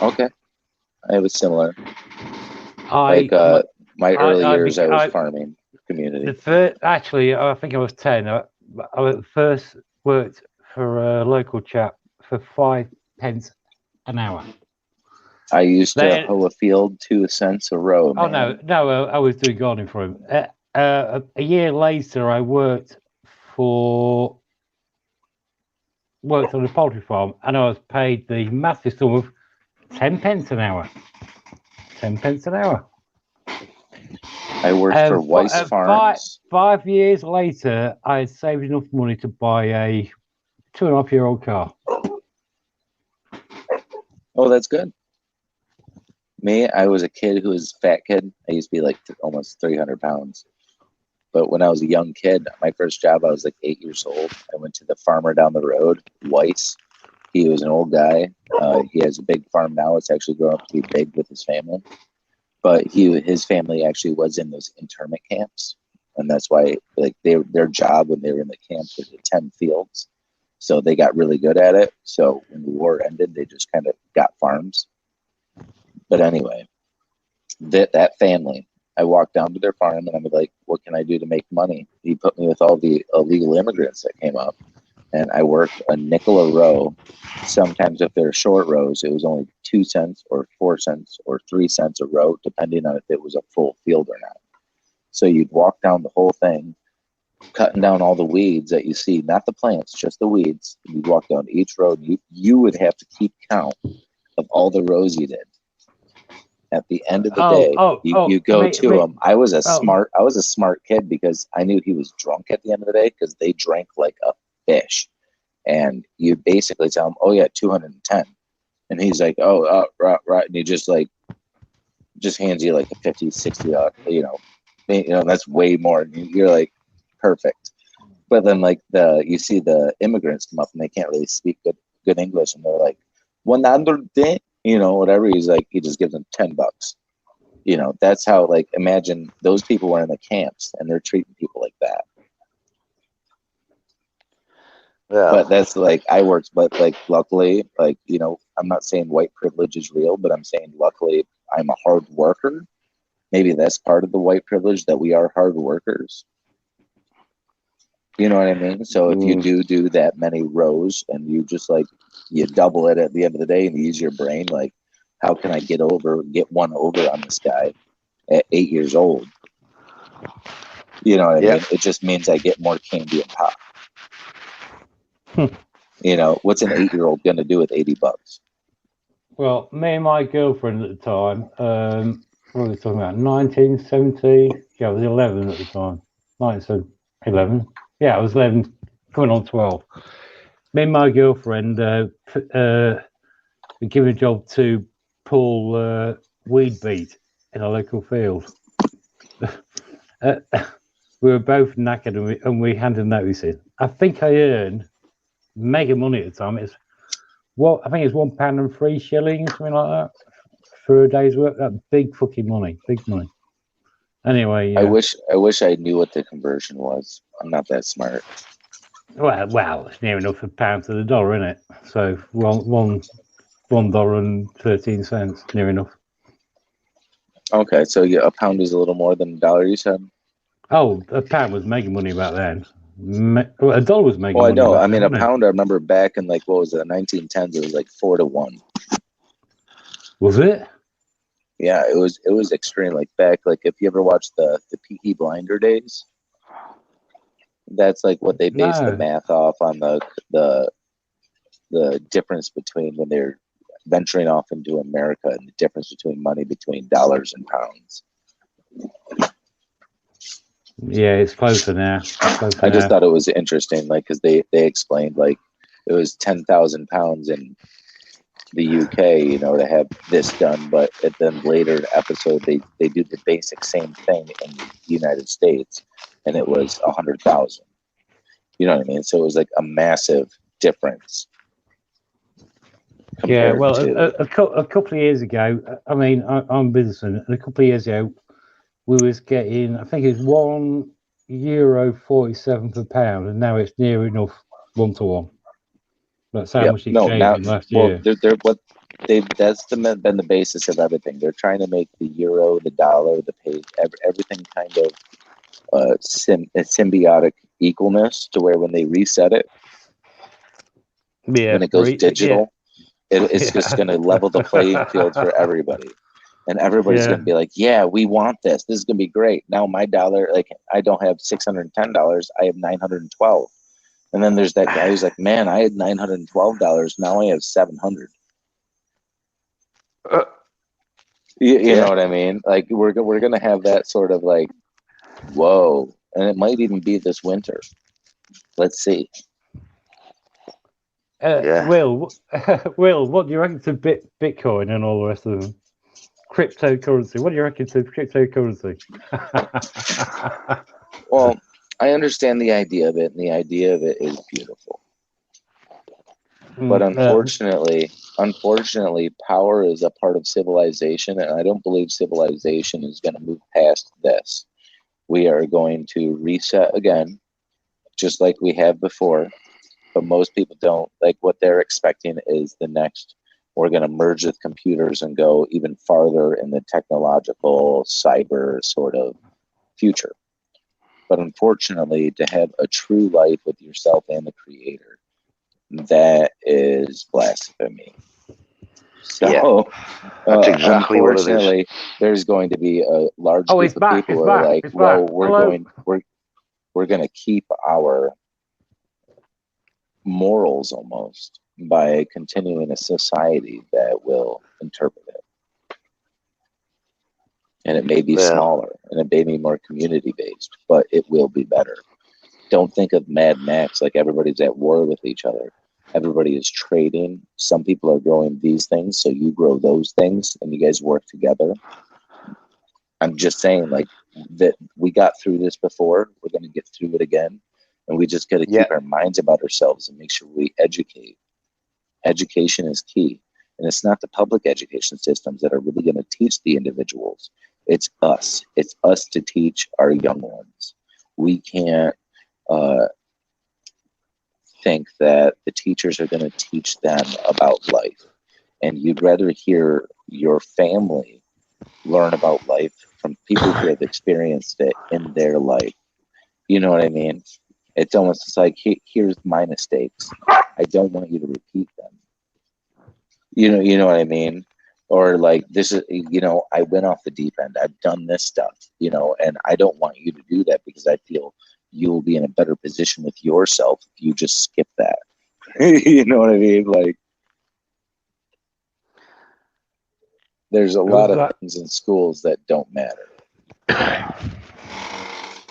Okay. I was similar. My early years, I was farming community. Actually, I think I was 10. I first worked for a local chap for 5 pence an hour. I used to Then- hoe a field 2 cents a row. Oh Man. no! I was doing gardening for him. A year later, I worked on a poultry farm, and I was paid the massive sum of 10 pence an hour. 10 pence an hour. I worked for Weiss Farms. 5 years later, I had saved enough money to buy a 2.5-year-old car. Oh, that's good. Me, I was a kid who was a fat kid. I used to be like almost 300 pounds. But when I was a young kid, my first job, I was like 8 years old. I went to the farmer down the road, Weiss. He was an old guy. He has a big farm now. It's actually grown up to be big with his family. But his family actually was in those internment camps. And that's why like their job when they were in the camps was to tend fields. So they got really good at it. So when the war ended, they just kind of got farms. But anyway, that family, I walked down to their farm and I'm like, what can I do to make money? He put me with all the illegal immigrants that came up. And I worked a nickel a row. Sometimes if they're short rows, it was only 2 cents or 4 cents or 3 cents a row, depending on if it was a full field or not. So you'd walk down the whole thing, cutting down all the weeds that you see, not the plants, just the weeds. You'd walk down each row. You would have to keep count of all the rows you did. At the end of the day, you go to him. I was a smart kid because I knew he was drunk at the end of the day because they drank like a fish. And you basically tell him, oh yeah, 210. And he's like, oh, right. And he just hands you like a 50, 60, that's way more. And you're like, perfect. But then like you see the immigrants come up and they can't really speak good English. And they're like, 100, whatever. He's like, he just gives them $10. That's how, like, imagine those people were in the camps and they're treating people like that. Yeah. But that's like, but like, luckily, like, I'm not saying white privilege is real, but I'm saying luckily I'm a hard worker. Maybe that's part of the white privilege, that we are hard workers. You know what I mean? So if you do that many rows and you just like, you double it at the end of the day and you use your brain, like, how can I get one over on this guy at 8 years old? You know what I mean? It just means I get more candy and pop. What's an 8-year-old going to do with $80? Well, me and my girlfriend at the time, what were we talking about? 1970? Yeah, I was 11 at the time. 1911. Yeah, I was 11, coming on 12. Me and my girlfriend were given a job to pull weed beat in a local field. We were both knackered and we handed notice in. I think I earned mega money at the time. I think it's £1.03, something like that, for a day's work. That big fucking money, big money. Anyway, yeah. I wish I knew what the conversion was. I'm not that smart. Well, it's near enough a pound to the dollar, isn't it? So $1.13, near enough. Okay, so a pound is a little more than $1, you said? Oh, a pound was making money back then. A dollar was making money. I know. Back I mean, then, a pound, I remember back in, like, what was it, 1910s, it was like 4 to 1. Was it? Yeah, it was extreme. Like, back, like, if you ever watched the Peaky Blinder days, that's like what they based the math off on, the difference between when they're venturing off into America and the difference between money between dollars and pounds. Yeah, it's closer now. I just thought it was interesting, like, because they explained, like, it was 10,000 pounds in the UK, to have this done, but then later episode they do the basic same thing in the United States, and it was 100,000. You know what I mean? So it was like a massive difference. Yeah, well, a couple of years ago, I mean, I'm a businessman, and a couple of years ago, we was getting, I think it's €1.47 per pound, and now it's near enough 1 to 1. That's how much it changed in last year. That's been the basis of everything. They're trying to make the euro, the dollar, the pay, everything kind of a symbiotic equalness to where when they reset it, when it goes digital, It's just going to level the playing field for everybody. And everybody's Yeah. going to be like, yeah, we want this. This is going to be great. Now my dollar, like I don't have $610. I have $912. And then there's that guy who's like, man, I had $912. Now I have $700. You know what I mean? Like we're going to have that sort of like, whoa. And it might even be this winter. Let's see. Will, Will, what do you reckon to Bitcoin and all the rest of them? Cryptocurrency. What do you reckon to cryptocurrency? Well, I understand the idea of it, and the idea of it is beautiful. But unfortunately, power is a part of civilization, and I don't believe civilization is going to move past this. We are going to reset again, just like we have before. But most people don't. Like what they're expecting is the next, we're going to merge with computers and go even farther in the technological cyber sort of future. But unfortunately, to have a true life with yourself and the creator, that is blasphemy. So, that's exactly what it is. Unfortunately, there's going to be a large group of people who are like, "Well, we're going to keep our morals almost by continuing a society that will interpret it." And it may be smaller, and it may be more community based, but it will be better. Don't think of Mad Max like everybody's at war with each other. Everybody is trading. Some people are growing these things, so you grow those things, and you guys work together. I'm just saying, like, that we got through this before. We're going to get through it again, and we just got to keep our minds about ourselves and make sure we educate. Education is key, and it's not the public education systems that are really going to teach the individuals. It's us. It's us to teach our young ones. We can't think that the teachers are going to teach them about life. And you'd rather hear your family learn about life from people who have experienced it in their life. You know what I mean? It's almost like, here's my mistakes. I don't want you to repeat them. You know what I mean? Or like, this is, I went off the deep end. I've done this stuff, and I don't want you to do that because I feel you will be in a better position with yourself if you just skip that. You know what I mean? Like, there's a lot of things in schools that don't matter,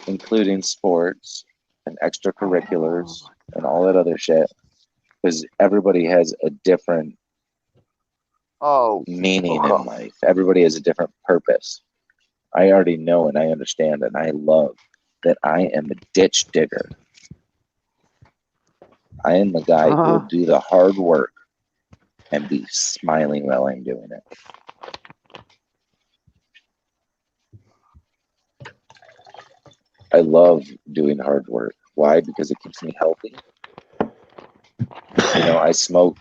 including sports and extracurriculars and all that other shit, because everybody has a different meaning in life. Everybody has a different purpose. I already know and I understand and I love that I am a ditch digger. I am the guy who will do the hard work and be smiling while I'm doing it. I love doing hard work. Why? Because it keeps me healthy. I smoke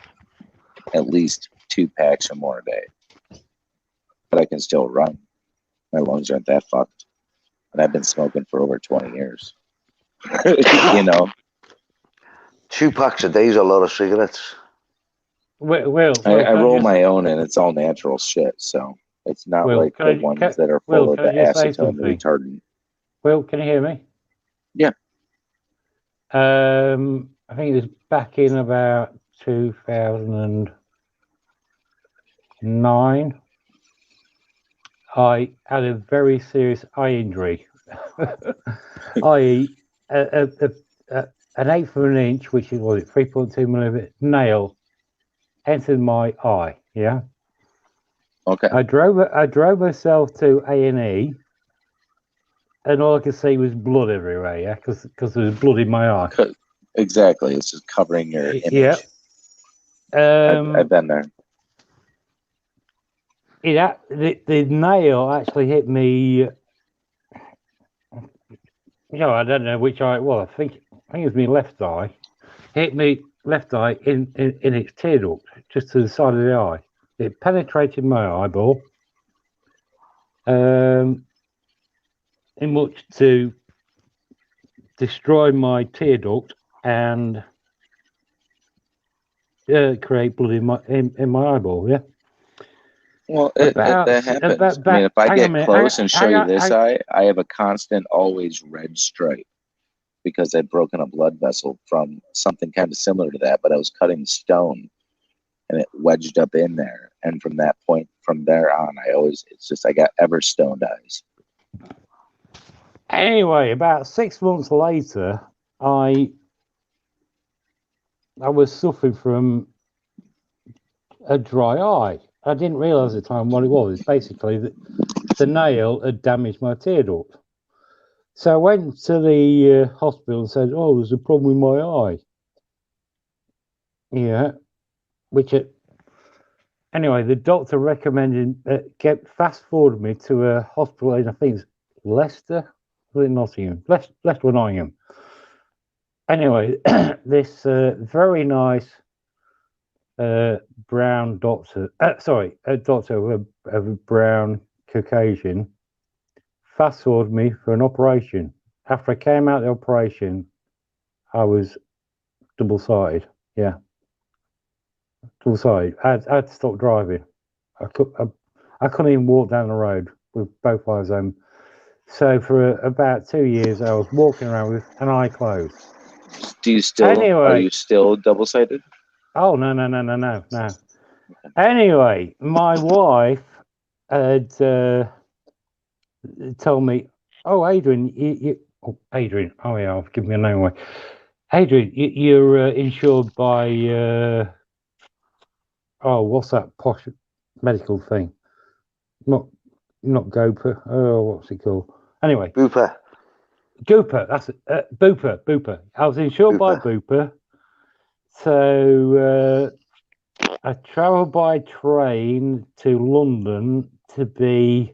at least 2 packs or more a day, but I can still run. My lungs aren't that fucked. And I've been smoking for over 20 years. 2 packs a day is a lot of cigarettes. I roll my own, and it's all natural shit, so it's not like the ones that are full of the acetone retardant. Will, can you hear me? Yeah. I think it was back in about 2009. I had a very serious eye injury, i.e., an eighth of an inch, which is 3.2 millimeter nail, entered my eye. Yeah. Okay. I drove myself to A&E, and all I could see was blood everywhere. Yeah, because there was blood in my eye. Exactly, it's just covering your image. Yeah. I've been there. The nail actually hit me. I don't know which eye it was. I think it was my left eye. Hit me left eye in its tear duct, just to the side of the eye. It penetrated my eyeball, in much to destroy my tear duct and create blood in my eyeball. Yeah. Well, About that happens. about I mean, if I hang on a get minute, close and show hang you on, this eye, I have a constant, always red stripe because I'd broken a blood vessel from something kind of similar to that, but I was cutting stone and it wedged up in there. And from that point, from there on, I got ever stoned eyes. Anyway, about 6 months later, I was suffering from a dry eye. I didn't realise at the time what it was. Basically, the nail had damaged my tear duct. So I went to the hospital and said, "Oh, there's a problem with my eye." Yeah, anyway, the doctor recommended fast forwarded me to a hospital in, I think it's Leicester, or Nottingham, Leicester or Nottingham. Anyway, this very nice brown doctor, a doctor of a brown Caucasian, fast forwarded me for an operation. After I came out of the operation, I was double-sided. Yeah, double-sided. I had to stop driving. I couldn't even walk down the road with both eyes open. So for about 2 years, I was walking around with an eye closed. Are you still double-sided? Oh, no. Anyway, my wife had told me, "Oh, Adrian, Adrian, oh yeah, I'll give me a name away. Adrian, you're insured by, what's that posh medical thing? Not GoPro. Oh, what's it called? Anyway. Bupa. That's it. Bupa. I was insured by Bupa. So I travelled by train to London to be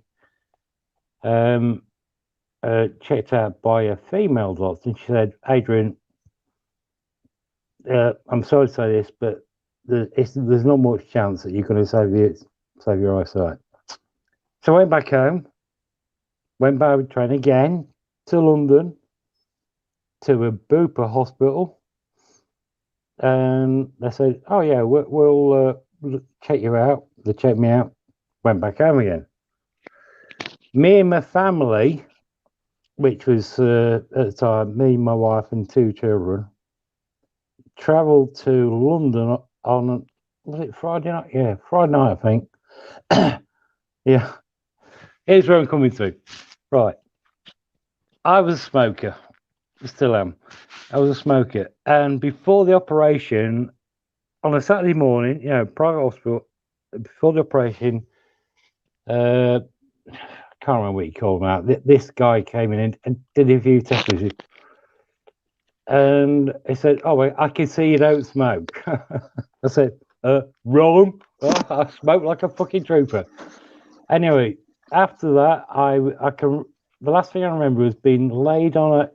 checked out by a female doctor. And she said, "Adrian, I'm sorry to say this, but there's not much chance that you're going to save your eyesight." So I went back home, went by train again to London, to a Bupa hospital, and they said, "Oh yeah, we'll check you out." They checked me out, went back home again. Me and my family, which was at the time me, my wife, and 2 children, travelled to London on, was it Friday night? Yeah, Friday night, I think. Yeah. Here's where I'm coming to. Right. I was a smoker. Still am. I was a smoker. And before the operation, on a Saturday morning, private hospital, before the operation, I can't remember what you called him out. This guy came in and did a few tests with you. And he said, "Oh, wait, I can see you don't smoke." I said, "Wrong. Oh, I smoke like a fucking trooper." Anyway, after that, the last thing I remember was being laid on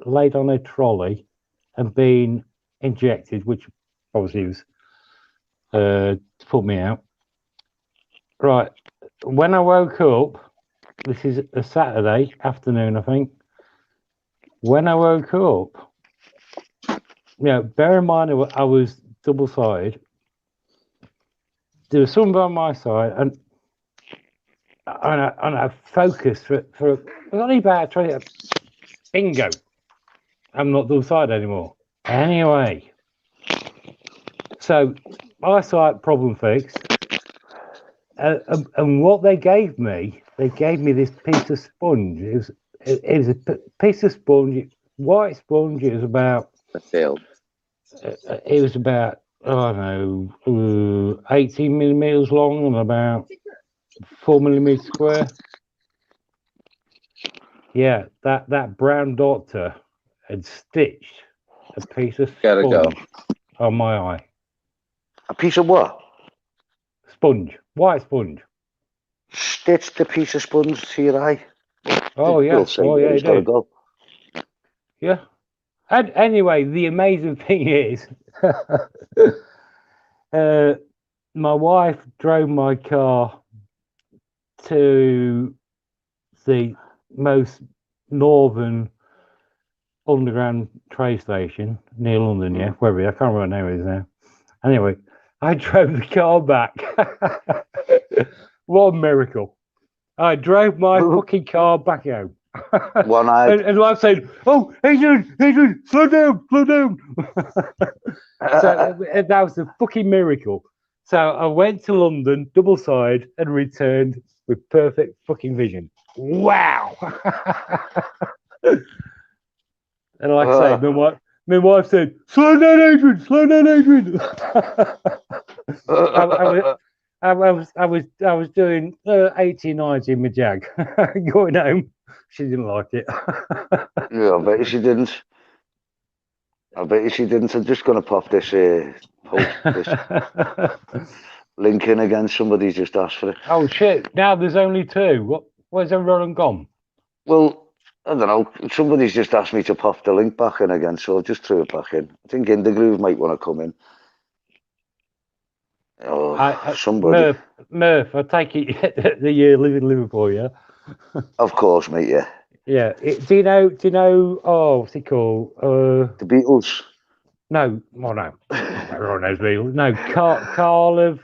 a trolley and being injected, which obviously was to put me out. Right. When I woke up, this is a Saturday afternoon, I think. When I woke up, bear in mind I was double-sided. There was someone by my side, and I focused for only about 20. Bingo! I'm not double-sided anymore. Anyway, so eyesight problem fixed. And what they gave me this piece of sponge. It was a piece of sponge, white sponge. It was about. It was about, I don't know, 18 millimeters long and about 4 millimeters square. Yeah, that brown doctor had stitched a piece of sponge on my eye. A piece of what? Sponge, white sponge. Stitched a piece of sponge to your eye. Oh yeah, he's got to go. Yeah. And anyway, the amazing thing is, my wife drove my car to the most northern underground train station near London, wherever, I can't remember what the name it is now. Anyway, I drove the car back. What a miracle. I drove my fucking car back home. One-eyed. and I said, "Oh, Adrian, slow down. So that was a fucking miracle. So I went to London, double side, and returned with perfect fucking vision. Wow. And like I say, my wife said, "Slow down, Adrian." I was doing 80, 90 in my Jag. Going home, she didn't like it. Yeah, I bet you she didn't. I'm just going to pop this post, this link in again. Somebody's just asked for it. Oh shit! Now there's only 2. Where's everyone gone? Well, I don't know. Somebody's just asked me to pop the link back in again, so I'll just throw it back in. I think Groove might want to come in. Oh, somebody. Murf, I take it the year live in Liverpool, yeah? Of course, mate. Yeah. Yeah. Do you know? Oh, what's it called? The Beatles. No, well, no. Everyone knows Beatles. No, Carl of.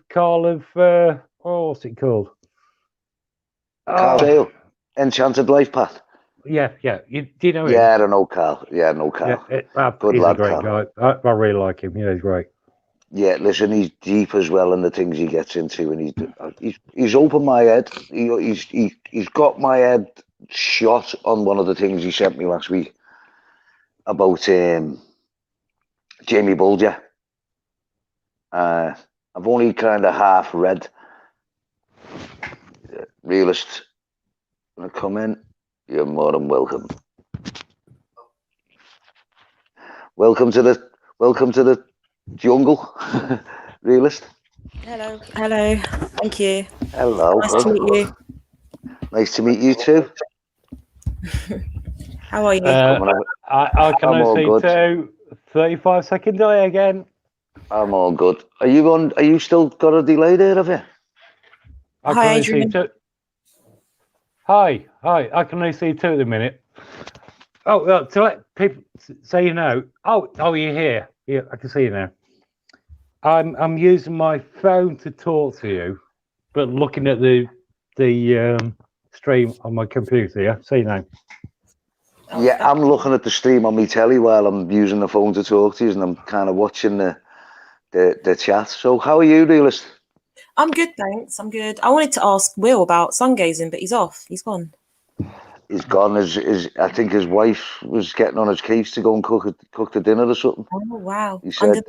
Oh, what's it called? Carl Dale. Enchanted Life Path. Yeah. Do you know him? Yeah, I don't know Carl. Yeah, I know Carl. Yeah, Good he's lad, a great Carl. guy. I really like him. Yeah, he's great. Yeah, listen, he's deep as well in the things he gets into, and he's opened my head. He's got my head shot on one of the things he sent me last week about Jamie Bulger. I've only kind of half read. Realist, wanna come in? You're more than welcome. Welcome to the jungle, Realist. Hello. Thank you. Hello. Nice to meet you. Nice to meet you too. How are you? I can only see 35-second delay again. I'm all good. Are you still got a delay there, have you? Hi, Adrian. Hi. I can only see 2 at the minute. Oh, well, to let people say you know. Oh, you're here. Yeah, I can see you now. I'm using my phone to talk to you, but looking at the stream on my computer. Yeah, see you now. Yeah, I'm looking at the stream on my telly while I'm using the phone to talk to you, and I'm kind of watching the chat. So, how are you, Realist? I'm good, thanks. I'm good. I wanted to ask Will about sun gazing, but he's off. He's gone. He's gone. I think his wife was getting on his case to go and cook the dinner or something. Oh wow! He said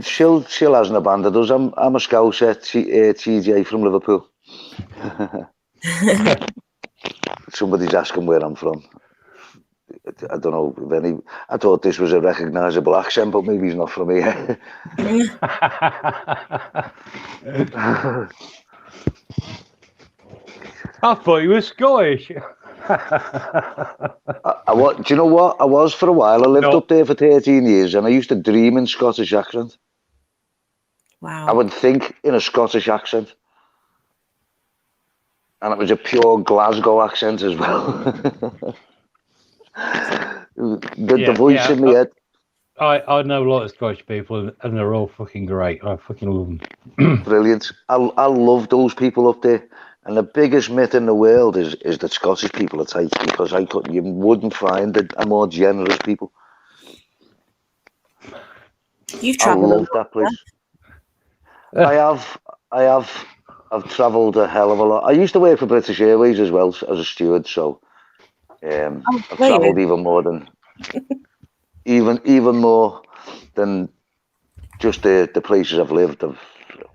she'll hasn't abandoned us. I'm a Scouser, TJ from Liverpool. Somebody's asking where I'm from. I don't know if any. I thought this was a recognisable accent, but maybe he's not from here. I thought you were Scottish. Do you know what? I was for a while. I lived up there for 13 years, and I used to dream in Scottish accent. Wow. I would think in a Scottish accent. And it was a pure Glasgow accent as well. the voice in my head. I know a lot of Scottish people, and they're all fucking great. I fucking love them. Brilliant. I love those people up there. And the biggest myth in the world is that Scottish people are tight, because you wouldn't find a more generous people. You've travelled. I love that place. I've travelled a hell of a lot. I used to work for British Airways as well as a steward, so I've travelled even more than even more than just the places I've lived.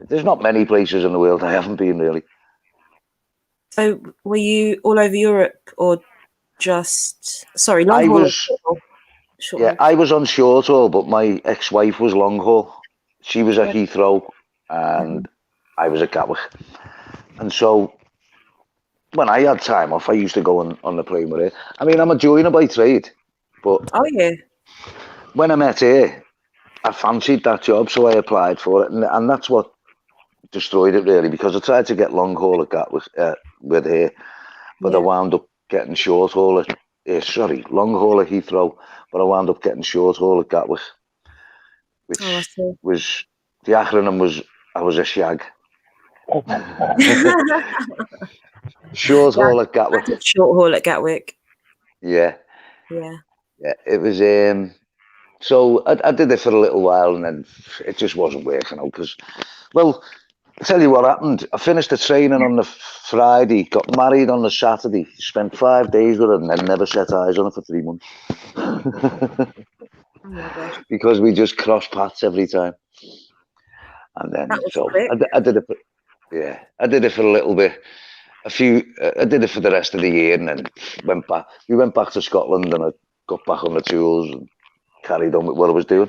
There's not many places in the world I haven't been, really. So were you all over Europe, or just long haul? I was on short haul, but my ex-wife was long haul. She was at Heathrow, and I was at Gatwick. And so when I had time off, I used to go on the plane with her. I mean, I'm a joiner by trade, but when I met her, I fancied that job, so I applied for it, and that's what destroyed it, really, because I tried to get long haul at Gatwick with her, but I wound up getting short haul long haul at Heathrow, but I wound up getting short haul at Gatwick. Oh, I which see. was, the acronym was, I was a shag. Short Yeah, haul at I Gatwick. did short haul at Gatwick. Yeah, Yeah. yeah. It was, so I did it for a little while and then it just wasn't working out because, well, I'll tell you what happened. I finished the training on the Friday, got married on the Saturday, spent 5 days with her and then never set eyes on her for 3 months. Oh my gosh. Because we just crossed paths every time. And then, That was so quick. I did it, yeah, I did it for a little bit. I did it for the rest of the year and then went back. We went back to Scotland and I got back on the tools and carried on with what I was doing.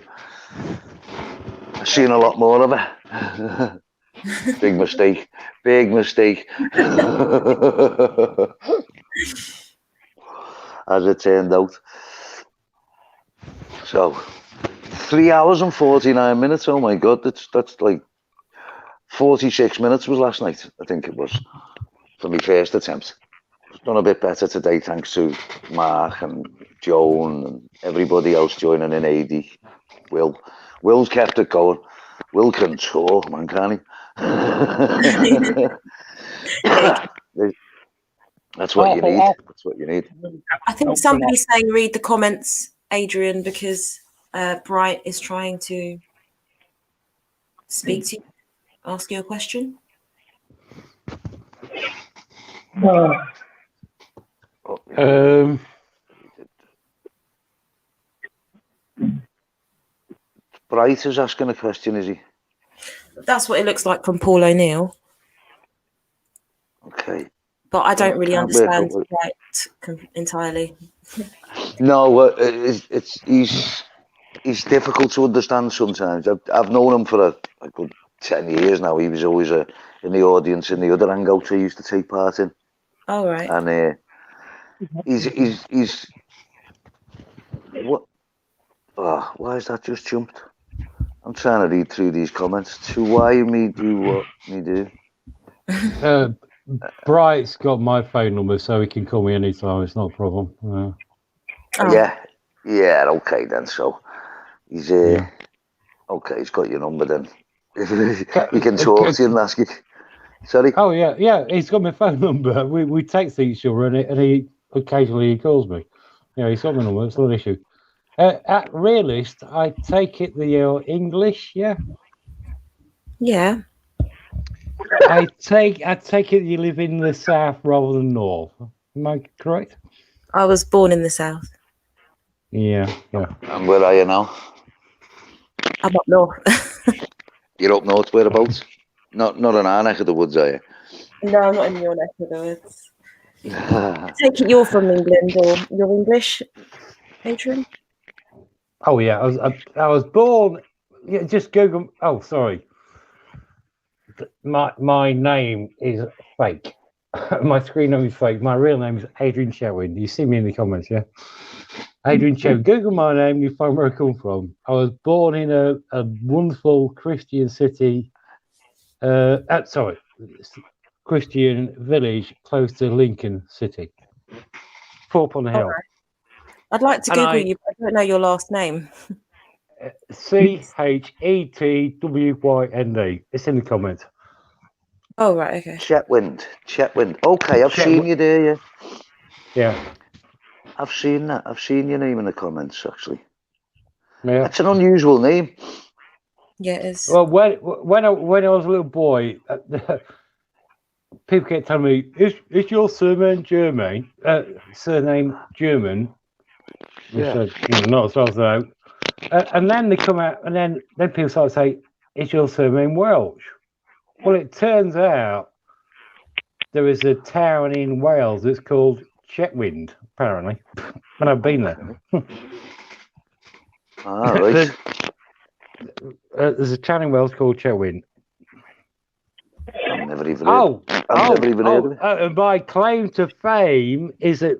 I've seen a lot more of it. Big mistake. Big mistake. As it turned out. So, 3 hours and 49 minutes. Oh my God, that's like 46 minutes was last night, I think it was, for my first attempt. I've done a bit better today, thanks to Mark and Joan and everybody else joining in, AD. Will's kept it going. Will can talk, man, can't he? That's what you need. That's what you need. I think somebody's saying read the comments, Adrian, because Bright is trying to speak to you, ask you a question. Bright is asking a question, is he? That's what it looks like from Paul O'Neill. Okay. But I don't really Can't work understand out Bright entirely. No, he's difficult to understand sometimes. I've known him for a good 10 years now. He was always in the audience in the other hangout I used to take part in. All right. And he's what? Oh, why is that just jumped? I'm trying to read through these comments. To why me do what me do? Bright's got my phone number, so he can call me anytime. It's not a problem. Yeah, okay then. So he's okay. He's got your number then. We can talk to you and ask you. Sorry. Oh yeah. He's got my phone number. We text each other, and he occasionally calls me. Yeah, he's got my number. It's not an issue. At Realist, I take it that you're English, yeah. Yeah. I take it you live in the south rather than north. Am I correct? I was born in the south. Yeah. And where are you now? I'm up north. You're up north. Whereabouts? Not in our neck of the woods, are you? No, I'm not in your neck of the woods. I take it you're from England, or you're English, Adrian? Oh yeah, I was born. Yeah, just Google. Oh, sorry. My name is fake. My screen name is fake. My real name is Adrian Sherwin. You see me in the comments, yeah? Adrian Sherwin. Google my name, you find where I come from. I was born in a wonderful Christian city. Christian village close to Lincoln City. Thorpe on the Hill. Right. I'd like to Google you, but I don't know your last name. Chetwynd. It's in the comments. Oh, right, okay. Chetwynd. Okay, I've seen you there, yeah. Yeah. I've seen that. I've seen your name in the comments, actually. Yeah. That's an unusual name. Yeah, it is. Well, when I was a little boy, people kept telling me, "Is your surname German?" Surname German. Yeah. Said, not as far as I know. And then they come out, and then people start to say, "Is your surname Welsh?" Well, it turns out there is a town in Wales that's called Chetwynd, apparently, and I've been there. All right. There's a town in Wales called Chetwynd. I've never even heard. I've never even heard of it. And my claim to fame is that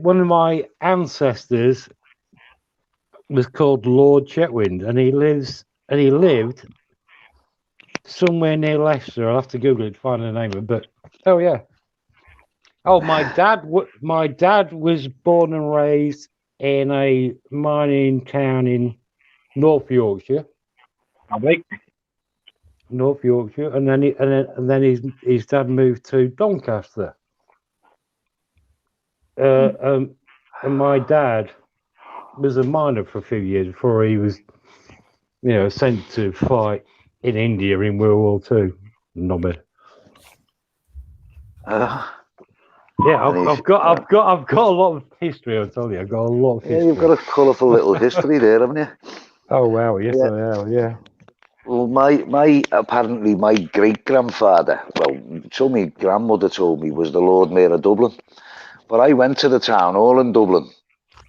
one of my ancestors was called Lord Chetwynd, and he lived somewhere near Leicester. I'll have to Google it to find the name of it. But oh yeah. Oh, my dad was born and raised in a mining town in North Yorkshire. North Yorkshire, and then his dad moved to Doncaster. And my dad was a miner for a few years before he was, sent to fight in India in World War II. Knobhead. Yeah, I've got a lot of history. I'll tell you, I've got a lot of history. Yeah, you've got a colourful little history there, haven't you? Oh wow, yes, yeah. I have. Yeah. Well, apparently my great grandfather, so my grandmother told me, was the Lord Mayor of Dublin. But I went to the town hall in Dublin,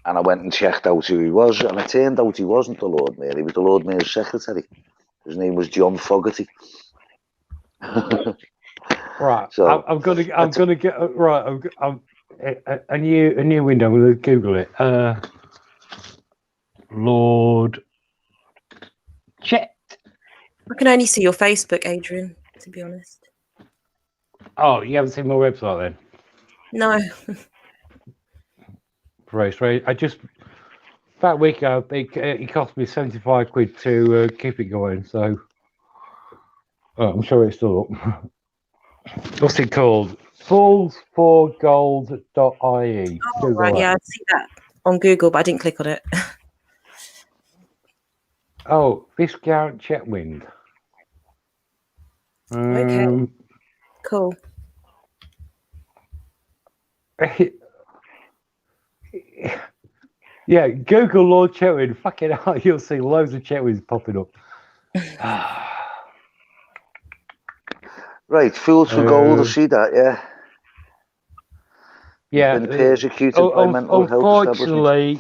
and I went and checked out who he was, and it turned out he wasn't the Lord Mayor. He was the Lord Mayor's secretary. His name was John Fogarty. Right. So I'm gonna get right. A new window. I'm gonna Google it. Lord Chet. I can only see your Facebook, Adrian, to be honest. Oh, you haven't seen my website then? No. Right. I just about a week ago, it cost me 75 quid to keep it going. So I'm sure it's still up. What's it called? Foolsforgold.ie. Oh, right. Yeah, I see that on Google, but I didn't click on it. Oh, Viscount Chetwynd. Okay. Cool. Yeah, Google Lord Chetwynd. Fucking hell, you'll see loads of Chetwynds popping up. Right, Fools for Gold, I see that, yeah. Yeah. Been persecuted by mental health unfortunately,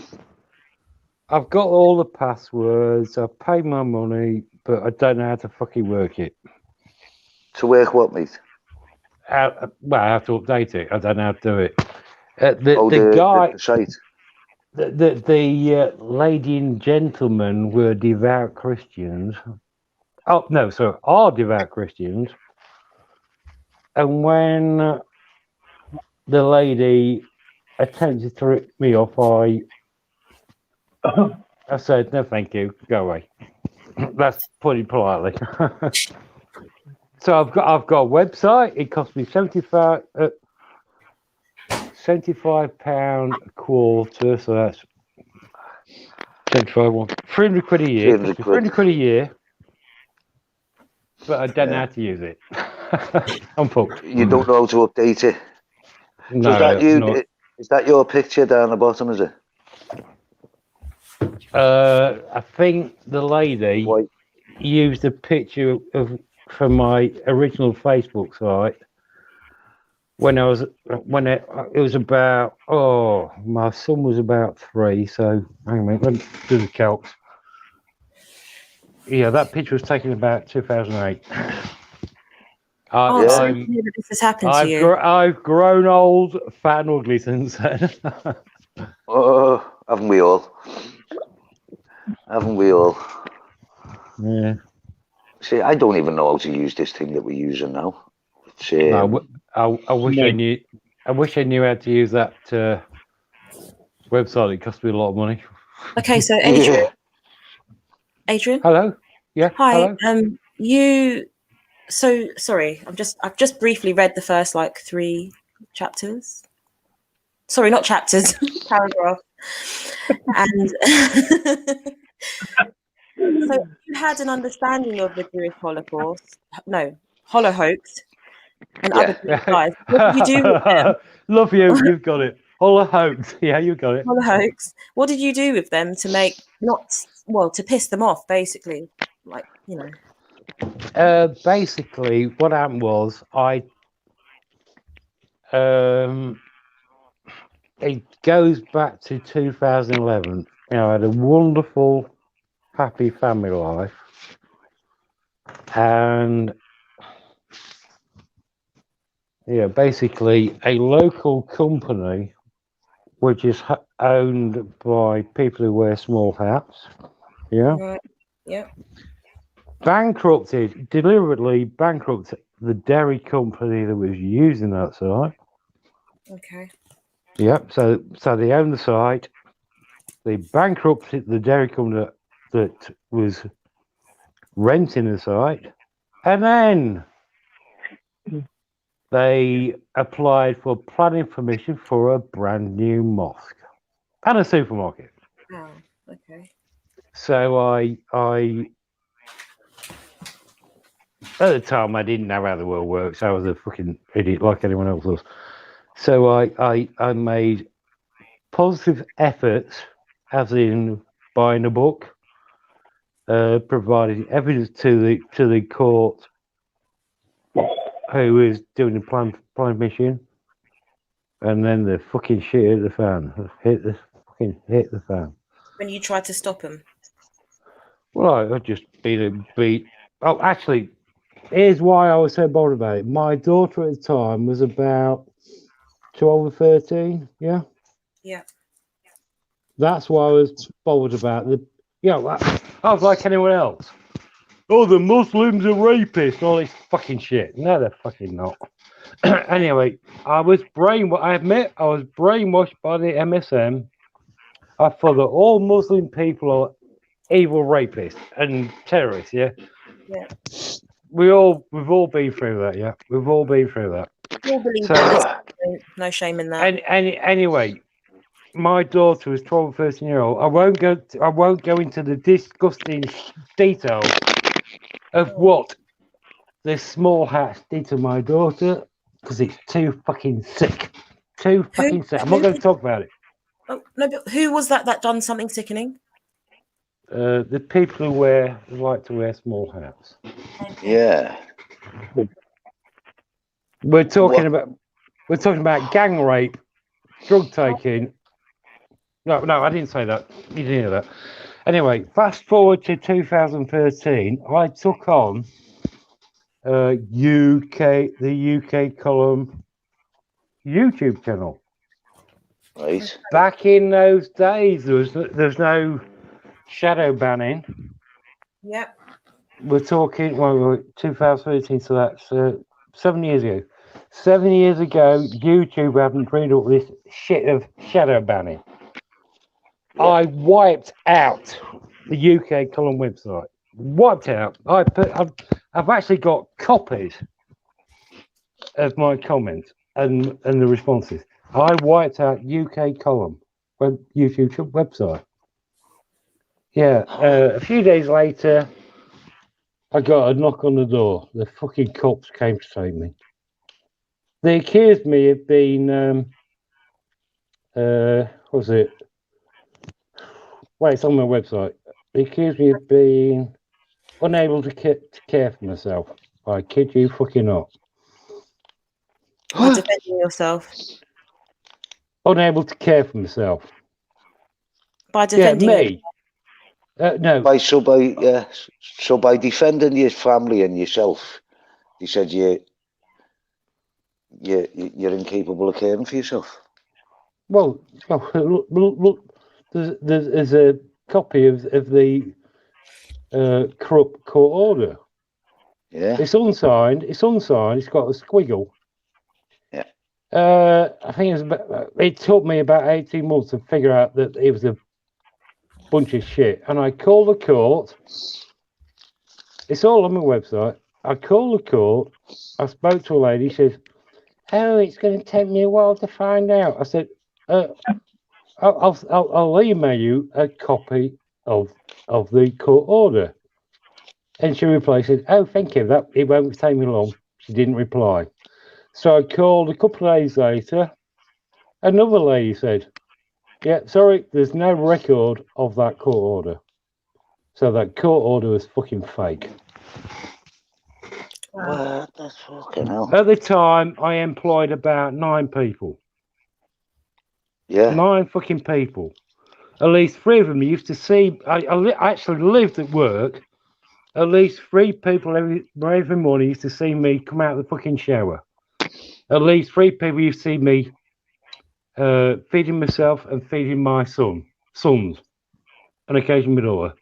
I've got all the passwords, I've paid my money, but I don't know how to fucking work it. To work what, mate? Well, I have to update it. I don't know how to do it. The site. The lady and gentleman were devout Christians. Oh no, so are devout Christians. And when the lady attempted to rip me off, I said no, thank you, go away. That's put it politely. So I've got a website. It cost me £75 a quarter. So that's 300 quid a year. 300 quid a year. But I don't know how to use it. I'm fucked. You don't know how to update it. No, so is that you? Is that your picture down the bottom? Is it? I think the lady used a picture from my original Facebook site when it was about my son was about 3. So hang on a minute, let me do the calcs. Yeah, that picture was taken about 2008. Sorry to hear that this has happened to you. I've grown old, fat, and ugly since then. Oh, haven't we all? Haven't we all? Yeah. See, I don't even know how to use this thing that we're using now. I wish I knew. I wish I knew how to use that website. It cost me a lot of money. Okay, so Adrian. Adrian. Hello. Yeah. Hi. Hello. So sorry. I've just briefly read the first 3 chapters. Sorry, not chapters. Paragraph. And so you had an understanding of the Jewish Holocaust. No, Holocaust. And other guys. What did you do with them? Love you. You've got it. Holocaust. Yeah, you got it. Holocaust. What did you do with them to make to piss them off, basically? Basically, what happened was it goes back to 2011. I had a wonderful, happy family life, and basically a local company which is owned by people who wear small hats. Yeah. Right. Yeah. Deliberately bankrupted the dairy company that was using that site. Okay. Yep. So they own the site. They bankrupted the dairy company that was renting the site, and then they applied for planning permission for a brand new mosque and a supermarket. Oh, okay. So I at the time I didn't know how the world works. I was a fucking idiot like anyone else was. So I made positive efforts, as in buying a book, providing evidence to the court who was doing the plan mission, and then the fucking shit hit the fan. Hit the fan. When you tried to stop him. Well, I just beat. Oh, actually, here's why I was so bothered about it. My daughter at the time was about 12 or 13. Yeah. Yeah. That's why I was bothered about the. I was like anyone else. Oh, the Muslims are rapists, all this fucking shit. No, they're fucking not. Anyway, I was brainwashed. I admit I was brainwashed by the MSM. I thought that all Muslim people are evil rapists and terrorists. Yeah. Yeah. We've all been through that. Yeah, we've all been through that. We all believe So, that. No shame in that. Anyway, my daughter was 12 or 13 year old. I won't go into the disgusting details of what the small hats did to my daughter, because it's too fucking sick. Too fucking sick. I'm not going to talk about it. Oh no, but who was that done something sickening? The people who like to wear small hats. Yeah. We're talking about gang rape, drug taking. No, I didn't say that. You didn't hear that. Anyway, fast forward to 2013, I took on the UK column YouTube channel. Right. Back in those days, there's no shadow banning. Yep. We're talking 2013, so that's 7 years ago. 7 years ago, YouTube hadn't brought up this shit of shadow banning. Yeah. I wiped out the UK column website. Wiped out. I've actually got copies of my comments and the responses. I wiped out UK column YouTube website. Yeah. A few days later, I got a knock on the door. The fucking cops came to take me. They accused me of being what was it? Wait, it's on my website. They accused me of being unable to care for myself. I kid you fucking not. By defending yourself. Unable to care for myself. By defending me. No. So by defending your family and yourself, you said you're incapable of caring for yourself. Well, look, there's a copy of the corrupt court order. Yeah. It's unsigned. It's got a squiggle. Yeah. I think it took me about 18 months to figure out that it was a bunch of shit. And I called the court. It's all on my website. I called the court. I spoke to a lady. She says, "Oh, it's going to take me a while to find out." I said, I'll email you a copy of the court order." And she replied, said, "Oh, thank you. That it won't take me long." She didn't reply. So I called a couple of days later. Another lady said, "Yeah, sorry, there's no record of that court order." So that court order was fucking fake. What? That's fucking hell. At the time, I employed about 9 people. Yeah. 9 fucking people. At least 3 of them used to see. I actually lived at work. At least 3 people every morning used to see me come out of the fucking shower. At least 3 people used to see me feeding myself and feeding my sons, and occasionally my daughter.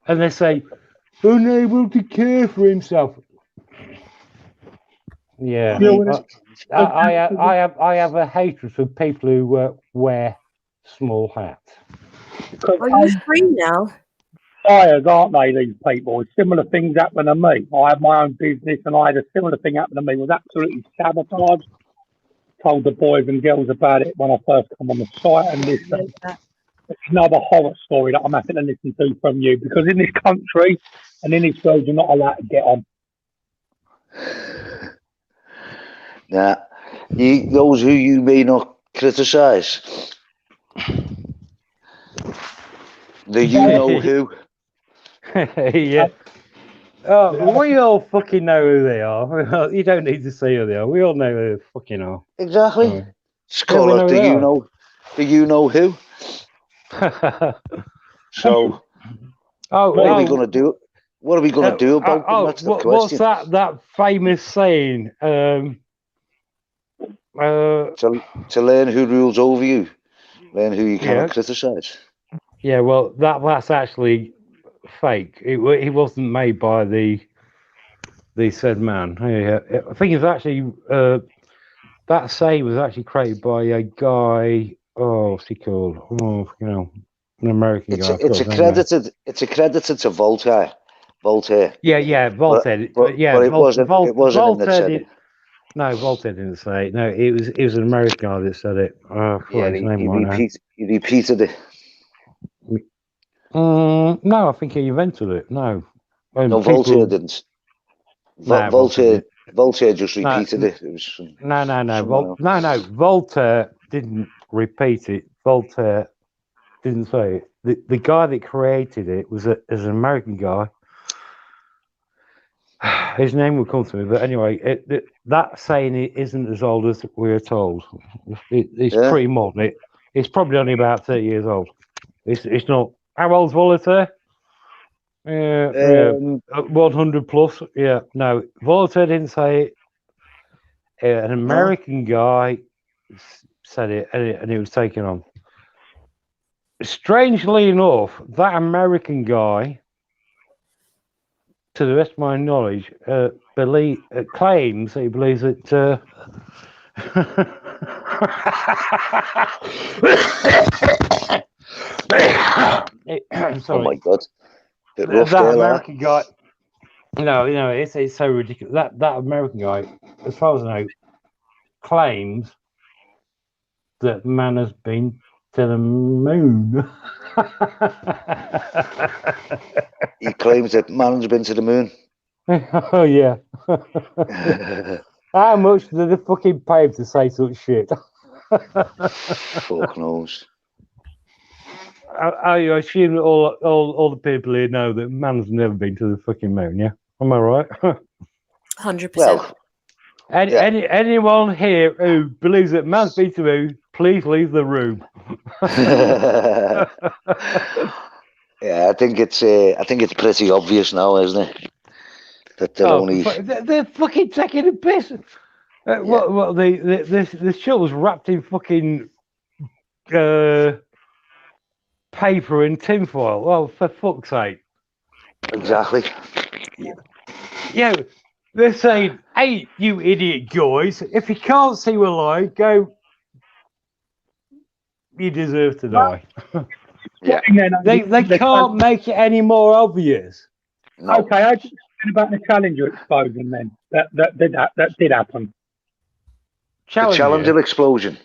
And they say, unable to care for himself. Yeah, I have a hatred for people who wear small hats. Are you free now? Buyers, aren't they, these people? Similar things happen to me. I have my own business and I had a similar thing happen to me. It was absolutely sabotaged. Told the boys and girls about it when I first come on the site, and this it's another horror story that I'm having to listen to from you, because in this country and in this world you're not allowed to get on. Nah, those who you may not criticise. The you know who. Yeah. Oh, we all fucking know who they are. You don't need to say who they are. We all know who they fucking are. Exactly. Oh. Just call it the you know who. So, what are we going to do? What are we going to do about them? That's the question. What's that famous saying? To learn who rules over you, learn who you cannot criticise. Yeah, well, that's actually fake. It wasn't made by the said man. I think it was actually that saying was actually created by a guy. Oh, what's he called? Oh, an American guy. It's accredited to Voltaire. Yeah, Voltaire. But it wasn't him that said it. No, Voltaire didn't say it. No, it was an American guy that said it. He repeated it. No, I think he invented it. No, Voltaire didn't. Voltaire just repeated it. It was no. Voltaire didn't repeat it. Voltaire didn't say it. The guy that created it was an American guy. His name will come to me, but anyway, that saying isn't as old as we're told. It's pretty modern. It's probably only about 30 years old. It's not. How old's Voltaire? 100 plus. Yeah, no, Voltaire didn't say it. An American guy said it, and it was taken on. Strangely enough, that American guy, to the best of my knowledge, claims that he believes that. Oh my God! That American guy. No, it's so ridiculous. That American guy, as far as I know, claims that man has been to the moon. He claims that man's been to the moon. Oh yeah. How much do they fucking pay to say such shit? Fuck knows. I assume that all the people here know that man's never been to the fucking moon. Yeah, am I right? 100%. Well, anyone here who believes that man's been to the moon, please leave the room. Yeah, I think it's pretty obvious now, isn't it? That they're fucking taking a piss. What the shuttle's wrapped in fucking paper and tinfoil. Well, for fuck's sake. Exactly. Yeah, they're saying, "Hey, you idiot guys! If you can't see we're lying, go. You deserve to die." Yeah. They can't make it any more obvious. No. Okay, I just about the Challenger explosion then. That did happen. The Challenger explosion.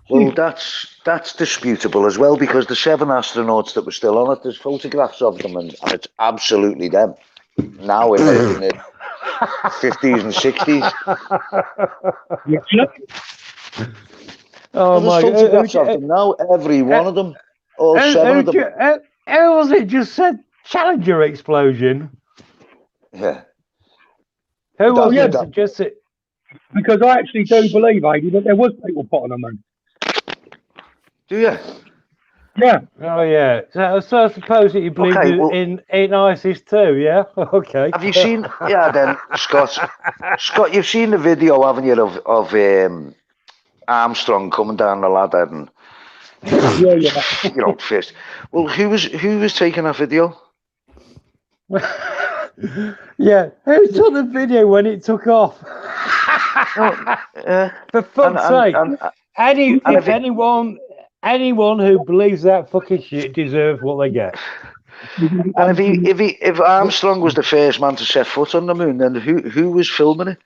Well, that's disputable as well, because the 7 astronauts that were still on it, there's photographs of them, and it's absolutely them. Now in the 50s and 60s. Oh my! There's photographs of them now. Every one of them, all 7 of them. How was it just said Challenger explosion? Yeah. Who was it? Just it. Because I actually do believe, Adi, that there was people put on the moon. Do you? Yeah. Oh yeah. So I suppose that you believe in ISIS too, yeah? Okay. Have you seen? Yeah, then Scott, you've seen the video, haven't you, of Armstrong coming down the ladder and fist. Well, who was taking that video? Yeah, who took the video when it took off? For fuck's sake! If anyone anyone who believes that fucking shit deserves what they get. And if Armstrong was the first man to set foot on the moon, then who was filming it?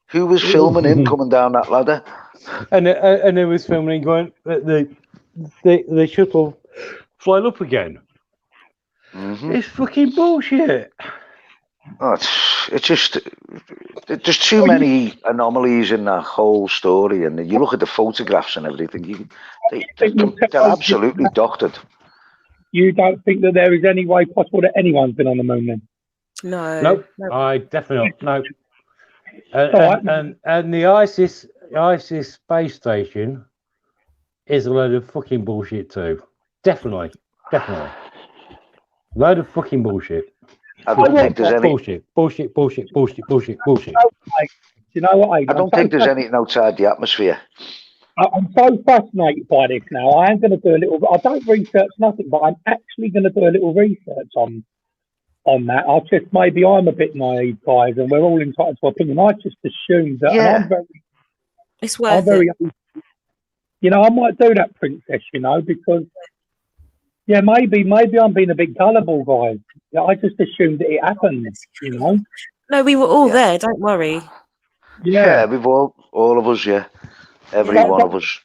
Who was filming him coming down that ladder? And it was filming going the shuttle flying up again. Mm-hmm. It's fucking bullshit. Oh, it's just there's too many anomalies in that whole story, and you look at the photographs and everything. They're absolutely doctored. You don't think that there is any way possible that anyone's been on the moon then? No. Nope. No. I definitely not. No. Alright. And the ISIS space station is a load of fucking bullshit too. Definitely. Load of fucking bullshit. I don't think there's any bullshit. You know what, Aidan? I don't think there's anything outside the atmosphere. I'm so fascinated by this now. I am going to do a little. I don't research nothing, but I'm actually going to do a little research on that. Maybe I'm a bit naive, guys, and we're all entitled to opinion. I just assumed that. Yeah. And It's worth it. You know, I might do that, Princess. You know, because maybe I'm being a bit gullible, guys. Yeah, I just assumed that it happened. You know. No, we were all there. Don't worry. Yeah, we've all of us. Yeah, every one of us.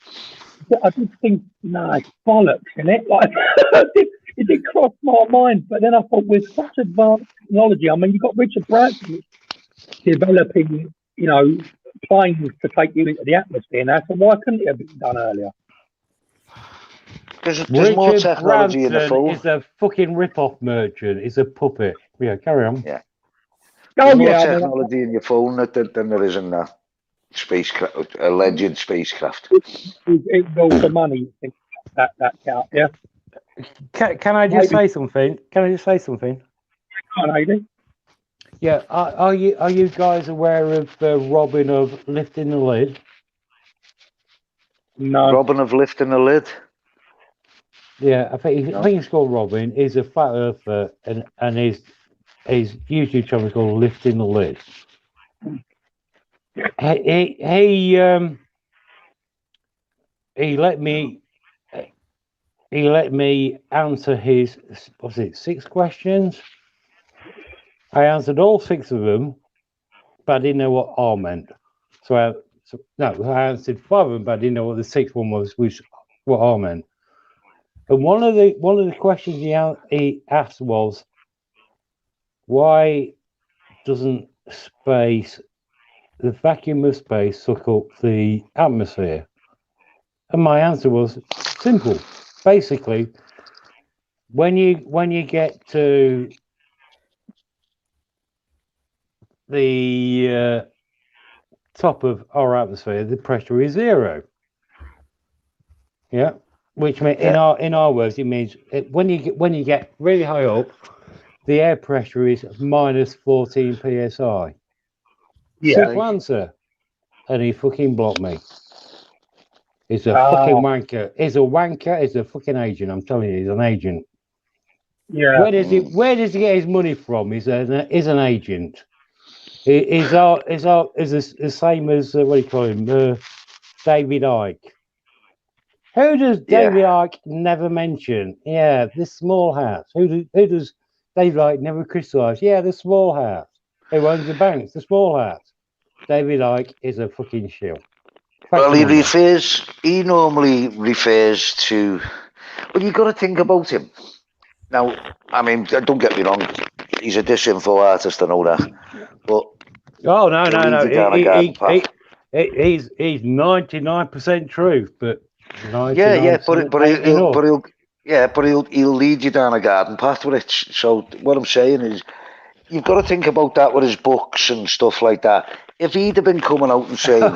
I just think, it's bollocks, isn't it? Like, it did cross my mind, but then I thought, with such advanced technology, I mean, you've got Richard Branson developing, planes to take you into the atmosphere now, so why couldn't it have been done earlier? There's more technology in the phone. Is a fucking rip-off merchant. He's a puppet. Yeah, carry on. Yeah. There's more technology in your phone than there is in that spacecraft, alleged spacecraft. It's all the money. That count, yeah. Can I just say something? Come on, Aidan. Yeah. Are you guys aware of Robin of Lifting the Lid? No. Robin of Lifting the Lid. Yeah, I think he's called Robin. He's a flat earther, and his YouTube channel is called Lifting the Lid. He let me answer his 6 questions. I answered all 6 of them, but I didn't know what R meant. I answered 5 of them, but I didn't know what the 6th one was, what R meant. And one of the questions he asked was, why doesn't the vacuum of space suck up the atmosphere? And my answer was simple. Basically, when you get to the top of our atmosphere, the pressure is 0. Yeah, which means in our words, it means when you get really high up, the air pressure is minus 14 psi. Yeah. Simple answer. And he fucking blocked me. He's a fucking wanker. He's a wanker. He's a fucking agent. I'm telling you, he's an agent. Yeah. Where does he get his money from? He's an agent. He's the same as what do you call him? David Icke. Who does David Icke never mention? Yeah, the small house. Who does David Icke never criticise? Yeah, the small house. Who owns the banks? The small house. David Icke is a fucking shill. Well, he normally refers to. Well, you've got to think about him. Now, I mean, don't get me wrong. He's a disinfo artist, I know that. But no. He's 99% truth, but 99% but he'll lead you down a garden path with it. So what I'm saying is, you've got to think about that with his books and stuff like that. If he'd have been coming out and saying,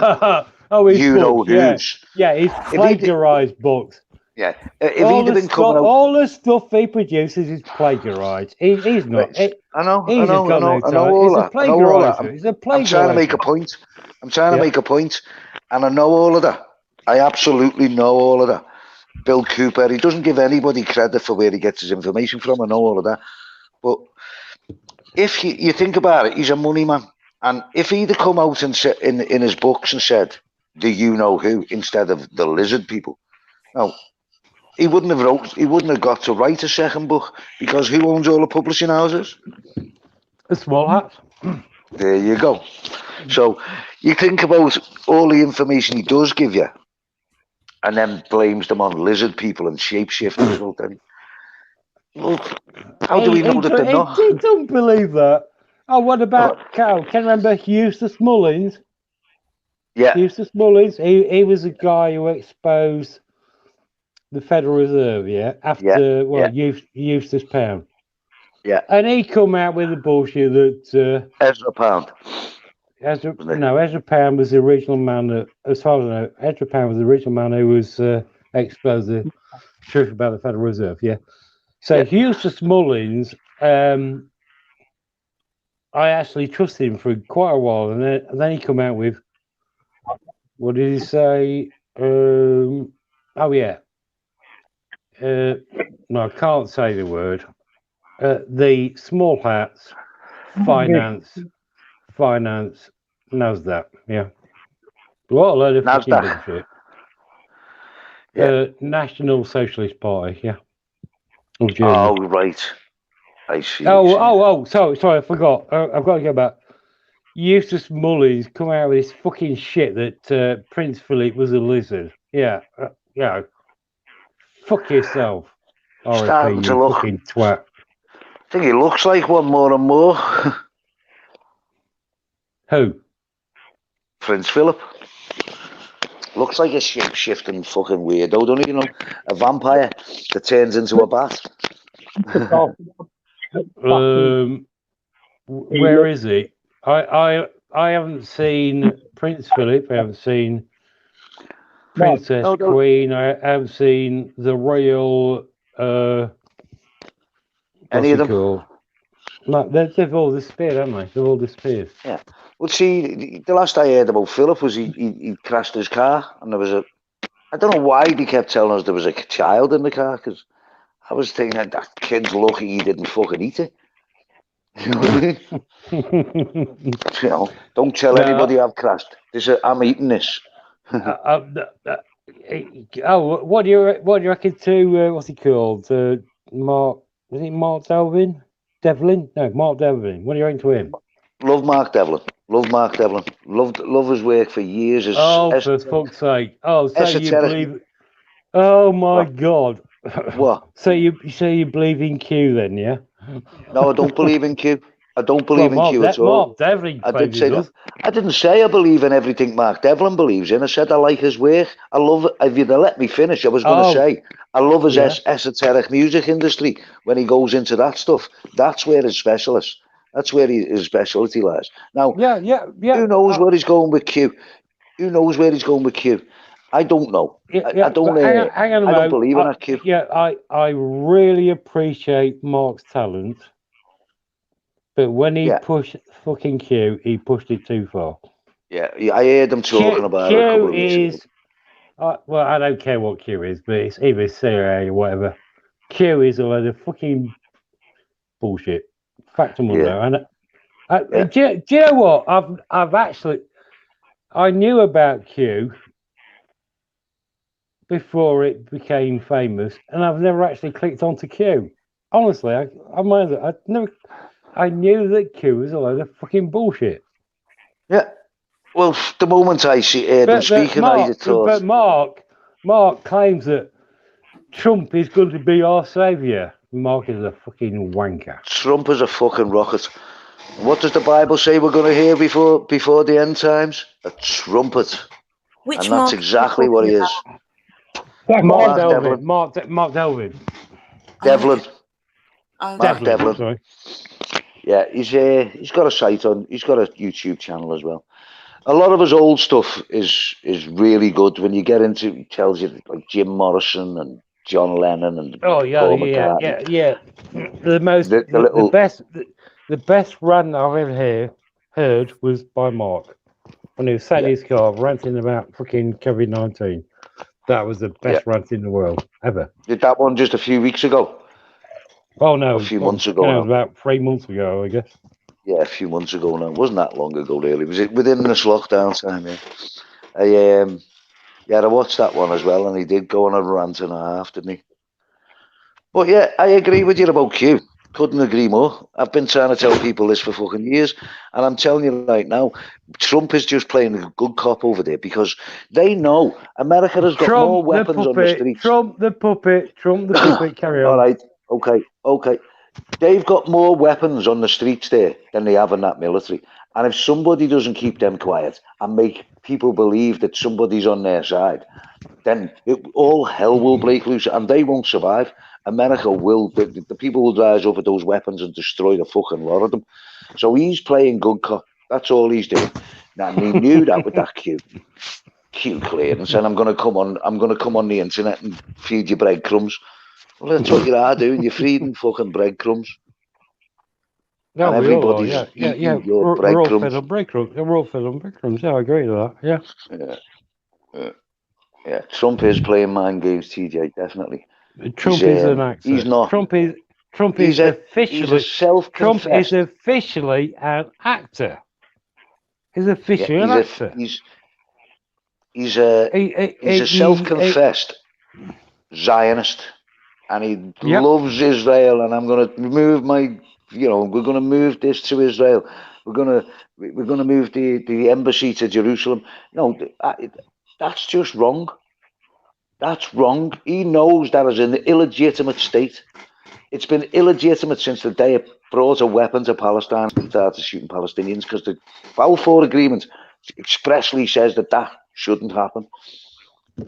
who's. Yeah, he's plagiarised books. Yeah, if he'd have been coming out. All the stuff he produces is plagiarised. He's not. I know all that. He's a plagiarizer. I'm trying to make a point. And I know all of that. I absolutely know all of that. Bill Cooper, he doesn't give anybody credit for where he gets his information from. I know all of that. But if you think about it, he's a money man. And if he'd have come out and said in his books and said, do you know who, instead of the lizard people. Now, he wouldn't have got to write a second book because who owns all the publishing houses? The small hats. There you go. So you think about all the information he does give you, and then blames them on lizard people and shapeshifters. Well, then, how do we know that they're not? He don't believe that. Oh, what about Cal? Can you remember Eustace Mullins? Yeah. Eustace Mullins. He was a guy who exposed the Federal Reserve. Yeah. After Eustace Pound. Yeah. And he come out with the bullshit that Ezra Pound. Ezra Pound was the original man that, as far as I know, Ezra Pound was the original man who was exposed the truth about the Federal Reserve. Yeah. So Eustace Mullins, I actually trusted him for quite a while, and then he come out with, what did he say? No, I can't say the word. The small hats, finance, NASDAQ, yeah. What a load of fucking bullshit. National Socialist Party, yeah. Oh, right. I see. Sorry, I forgot. I've got to go back. Eustace Mullins come out with this fucking shit that Prince Philip was a lizard. Yeah, fuck yourself. Starting to look. Fucking twat. I think he looks like one more and more. Who? Prince Philip. Looks like a shape-shifting fucking weirdo, don't he? You know, a vampire that turns into a bat. Where is he? I haven't seen Prince Philip. I haven't seen Princess Queen. I haven't seen the royal. Any of them? Called? No, they've all disappeared, haven't they? They've all disappeared. Yeah. Well, see, the last I heard about Philip was he crashed his car, and there was I don't know why they kept telling us there was a child in the car, because I was thinking that kid's lucky he didn't fucking eat it. You know what I mean? You know, don't tell anybody I've crashed. I'm eating this. What do you reckon to what's he called? Mark? Was it Mark Devlin? No, Mark Devlin. What do you reckon to him? Love Mark Devlin. Love his work for years. For fuck's sake! Oh, so you believe? Oh my God! What? So you believe in Q then? Yeah. No, I don't believe in Q. I don't believe in Q at all. Mark Devlin. I did say that. I didn't say I believe in everything Mark Devlin believes in. I said I like his work. I love it. If you'd let me finish, I was going to say I love his esoteric music industry. When he goes into that stuff, that's where his specialist. That's where his specialty lies. Now, who knows where he's going with Q? Who knows where he's going with Q? I don't know. I don't. Hang on a I don't believe in that Q. Yeah, I really appreciate Mark's talent, but when he pushed fucking Q, he pushed it too far. Yeah, I heard them talking about it a couple of weeks ago. Well, I don't care what Q is, but it's either CIA or whatever. Q is a load of fucking bullshit. Fact and wonder. And do you know what? I've actually I knew about Q before it became famous, and I've never actually clicked onto Q. Honestly, I knew that Q was a load of fucking bullshit. Yeah. Well, the moment I heard him speaking, I just thought. But Mark claims that Trump is going to be our saviour. Mark is a fucking wanker. Trump is a fucking rocket. What does the Bible say we're going to hear before the end times? A trumpet. Which and Mark that's exactly what he is. Mark Devlin. Mark Devlin. Devlin. Mark Devlin. Sorry. Yeah, he's got a site on. He's got a YouTube channel as well. A lot of his old stuff is really good. When you get into, he tells you like Jim Morrison and John Lennon and Paul McCartney. Yeah. The best rant I've ever heard was by Mark when he was sat in his car ranting about fucking COVID-19. That was the best rant in the world ever. Did that one just a few weeks ago? Oh no, a few months ago. It was about 3 months ago, I guess. Yeah, a few months ago now. It wasn't that long ago, really. Was it within this lockdown time? Yeah. I watched that one as well, and he did go on a rant and a half, didn't he? But yeah, I agree with you about Q. Couldn't agree more. I've been trying to tell people this for fucking years, and I'm telling you right now, Trump is just playing a good cop over there because they know America has got more weapons on the streets. Trump the puppet. Carry on. All right, okay. They've got more weapons on the streets there than they have in that military. And if somebody doesn't keep them quiet and make people believe that somebody's on their side, then all hell will break loose and they won't survive. America will, the people will rise up with those weapons and destroy the fucking lot of them. So he's playing good cop. That's all he's doing. Now, he knew that with that Q clearance, and I'm going to come on the internet and feed you breadcrumbs. Well, that's what you are doing. You're feeding fucking breadcrumbs. No, and everybody's eating your We're all fed breadcrumbs. on breadcrumbs. We're all fed on breadcrumbs. Yeah, I agree with that. Yeah. Trump is playing mind games, TJ. Definitely. Trump is an actor. He's not. Trump is He's officially a self-confessed. Trump is officially an actor. He's officially an actor. He's a self-confessed Zionist, and he loves Israel. And I'm going to move we're going to move this to Israel. We're going to move the embassy to Jerusalem. No, that's just wrong. That's wrong. He knows that is an illegitimate state. It's been illegitimate since the day it brought a weapon to Palestine and started shooting Palestinians, because the Balfour Agreement expressly says that shouldn't happen.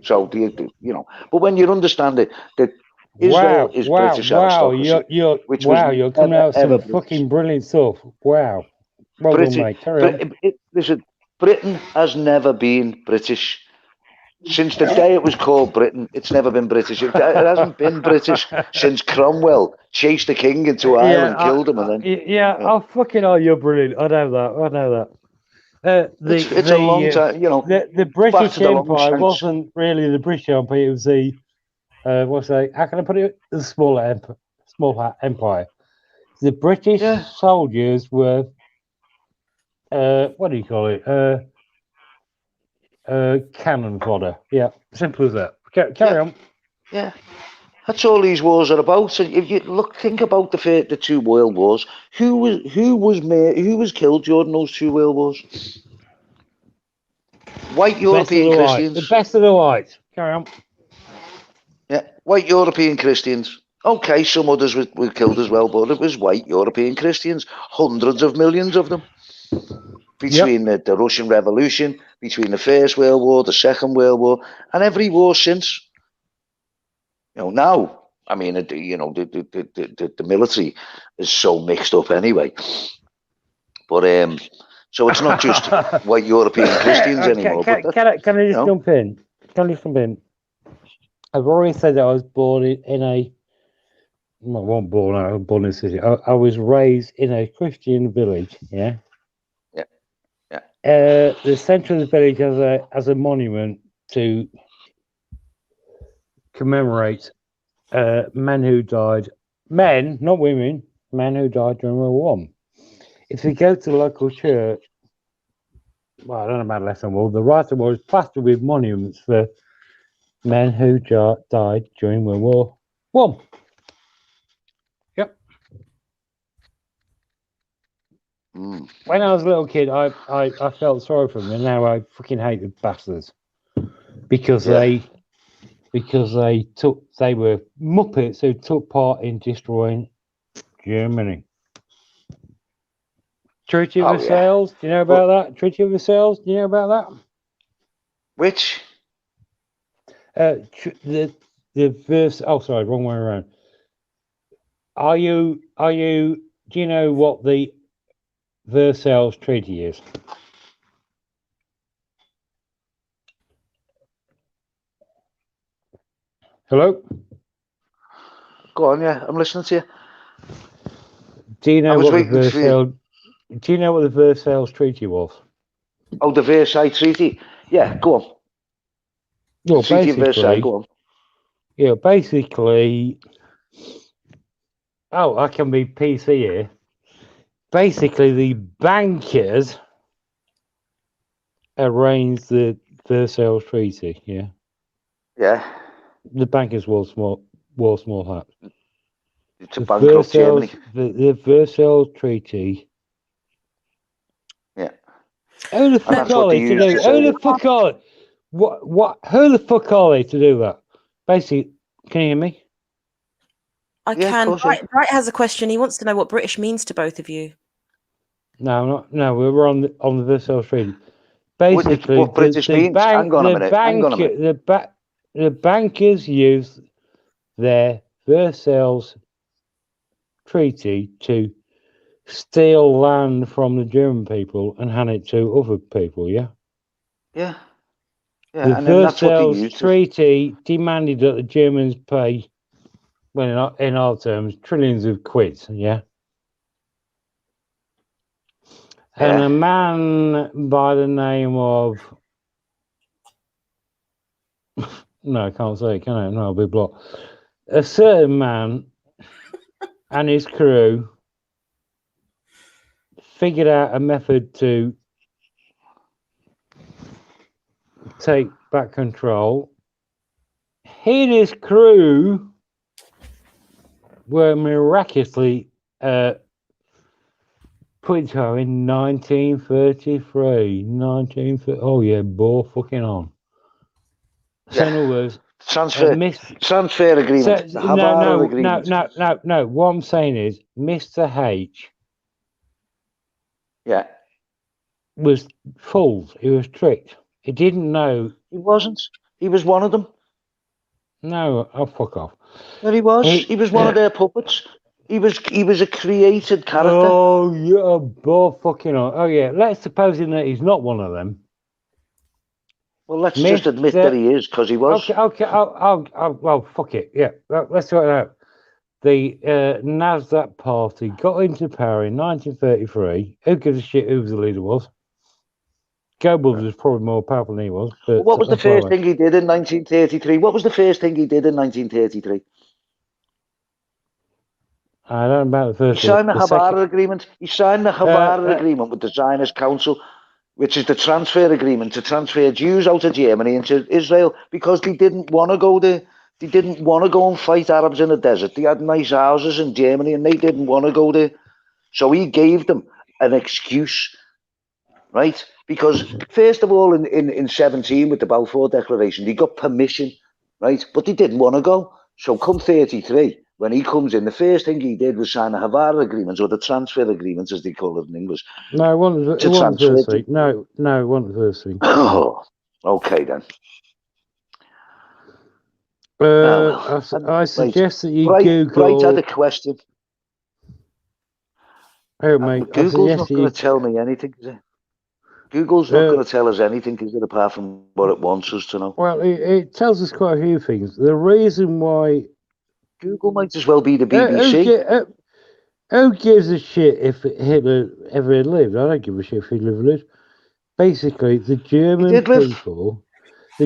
So, but when you understand it, that Israel is British aristocracy. You're coming out with some fucking brilliant stuff. Wow. Well done, mate. Carry on. Listen, Britain has never been British. Since the day it was called Britain, it's never been British. It hasn't been British since Cromwell chased the king into Ireland, killed him, and then. Oh, fucking hell, you're brilliant. I know that. It's a long time, The British Empire wasn't really the British Empire. It was the how can I put it? The small empire. The British soldiers were what do you call it? Cannon fodder. Yeah, simple as that. Carry on. Yeah, that's all these wars are about. So if you think about the 2 world wars. Who was killed during those 2 world wars? White European Christians. The best of the whites. Carry on. Yeah, white European Christians. Okay, some others were killed as well, but it was white European Christians. Hundreds of millions of them. Between the Russian Revolution, between the First World War, the Second World War, and every war since. Now, I mean, the military is so mixed up anyway. But so it's not just white European Christians anymore. Can I just jump in? I've already said that I was born in a. Well, I wasn't born. I was born in a city. I was raised in a Christian village. Yeah. The centre of the village has a monument to commemorate men who died. Men, not women. Men who died during World War I. If you go to the local church, well, I don't know about left and wall. The right wall is plastered with monuments for men who died during World War I. Yep. When I was a little kid, I felt sorry for them, and now I fucking hate the bastards because they were muppets who took part in destroying Germany. Treaty of Versailles. Do you know about that? Treaty of Versailles. Do you know about that? Which? The verse. Oh, sorry, wrong way around. Do you know what the Versailles Treaty is? Hello? Go on, yeah, I'm listening to you. Do you know what the Versailles Treaty was? Oh, the Versailles Treaty. Yeah, go on. Well, Treaty of Versailles, go on. Yeah, basically. Oh, I can be PC here. Basically, the bankers arranged the Versailles Treaty. Yeah. Yeah. The bankers wore small hats. to bankrupt Germany. The Versailles Treaty. Yeah. Who the And fuck that's are what they they to used do? to say. Who the fuck are? What? Who the fuck are they to do that? Basically, can you hear me? I Yeah, of can. course, yeah. Bright has a question. He wants to know what British means to both of you. No, not. No, we were on the Versailles Treaty. Basically, What British means? Hang on a minute. The bankers used their Versailles Treaty to steal land from the German people and hand it to other people. Yeah. Yeah. Yeah, The and then that's what they Versailles used. Treaty demanded that the Germans pay, well, in our terms, trillions of quid. Yeah. And Yeah. a man by the name of no, I can't say it, can I? No, I'll be blocked. A certain man and his crew figured out a method to take back control. He and his crew were miraculously put into power in 1933. Oh yeah, ball fucking on. So in other words, transfer agreement. So, The Havara agreement. No. What I'm saying is, Mr. H. Yeah. Was fooled. He was tricked. He didn't know. He wasn't. He was one of them. No, oh fuck off. Well, he was. He was one of their puppets. He was a created character. Oh yeah, ball fucking on. Oh yeah. Let's suppose that he's not one of them. Well, let's just admit that he is, because he was. Okay. Well, fuck it. Yeah. Let's sort it out. The NASDAQ party got into power in 1933. Who gives a shit who the leader was? Goebbels was probably more powerful than he was. But what was the first thing he did in 1933? What was the first thing he did in 1933? I don't know about the first. He signed the Havara agreement. He signed the Havara agreement with the Zionist Council, which is the transfer agreement to transfer Jews out of Germany into Israel, because they didn't want to go there. They didn't want to go and fight Arabs in the desert. They had nice houses in Germany and they didn't want to go there. So he gave them an excuse, right? Because first of all, in 17 with the Balfour Declaration, they got permission, right? But they didn't want to go. So come 33, when he comes in, the first thing he did was sign a Havara agreement, or the transfer agreement, as they call it in English. No, it wasn't the first thing. No, it wasn't the first thing. Oh, okay then. I suggest that you Google. Bright had a question. Oh, mate, Google's not going to tell me anything, is it? Google's not going to tell us anything, is it, apart from what it wants us to know? Well, it tells us quite a few things. The reason why Google might as well be the BBC. Who gives a shit if Hitler ever lived? I don't give a shit if Hitler lived. Basically, the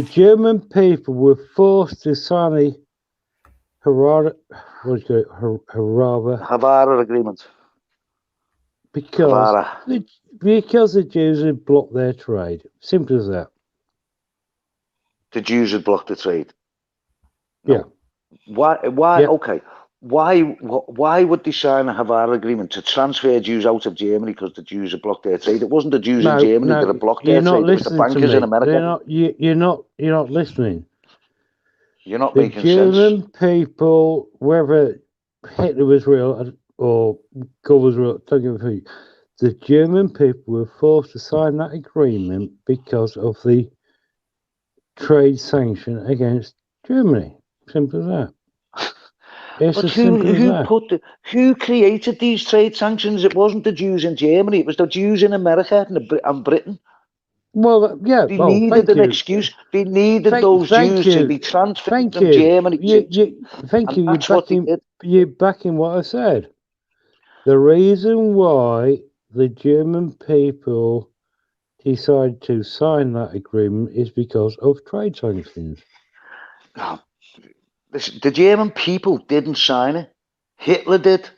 German people were forced to sign the Havara agreement. Because the Jews had blocked their trade. Simple as that. The Jews had blocked the trade. No. Yeah. Why? Yeah. Okay. Why would they sign a Havara agreement to transfer Jews out of Germany because the Jews had blocked their trade? It wasn't the Jews in Germany that had blocked their trade. It was the bankers in America. You're not listening. You're not making sense. The German people, whether Hitler was real or God was real, don't give a fuck. The German people were forced to sign that agreement because of the trade sanction against Germany. Simple as that. But who created these trade sanctions? It wasn't the Jews in Germany. It was the Jews in America and Britain. Well, yeah. They needed an excuse. They needed those Jews to be transferred from Germany. Thank you. You're backing what I said. The reason why the German people decided to sign that agreement is because of trade sanctions. No. The German people didn't sign it. Hitler did.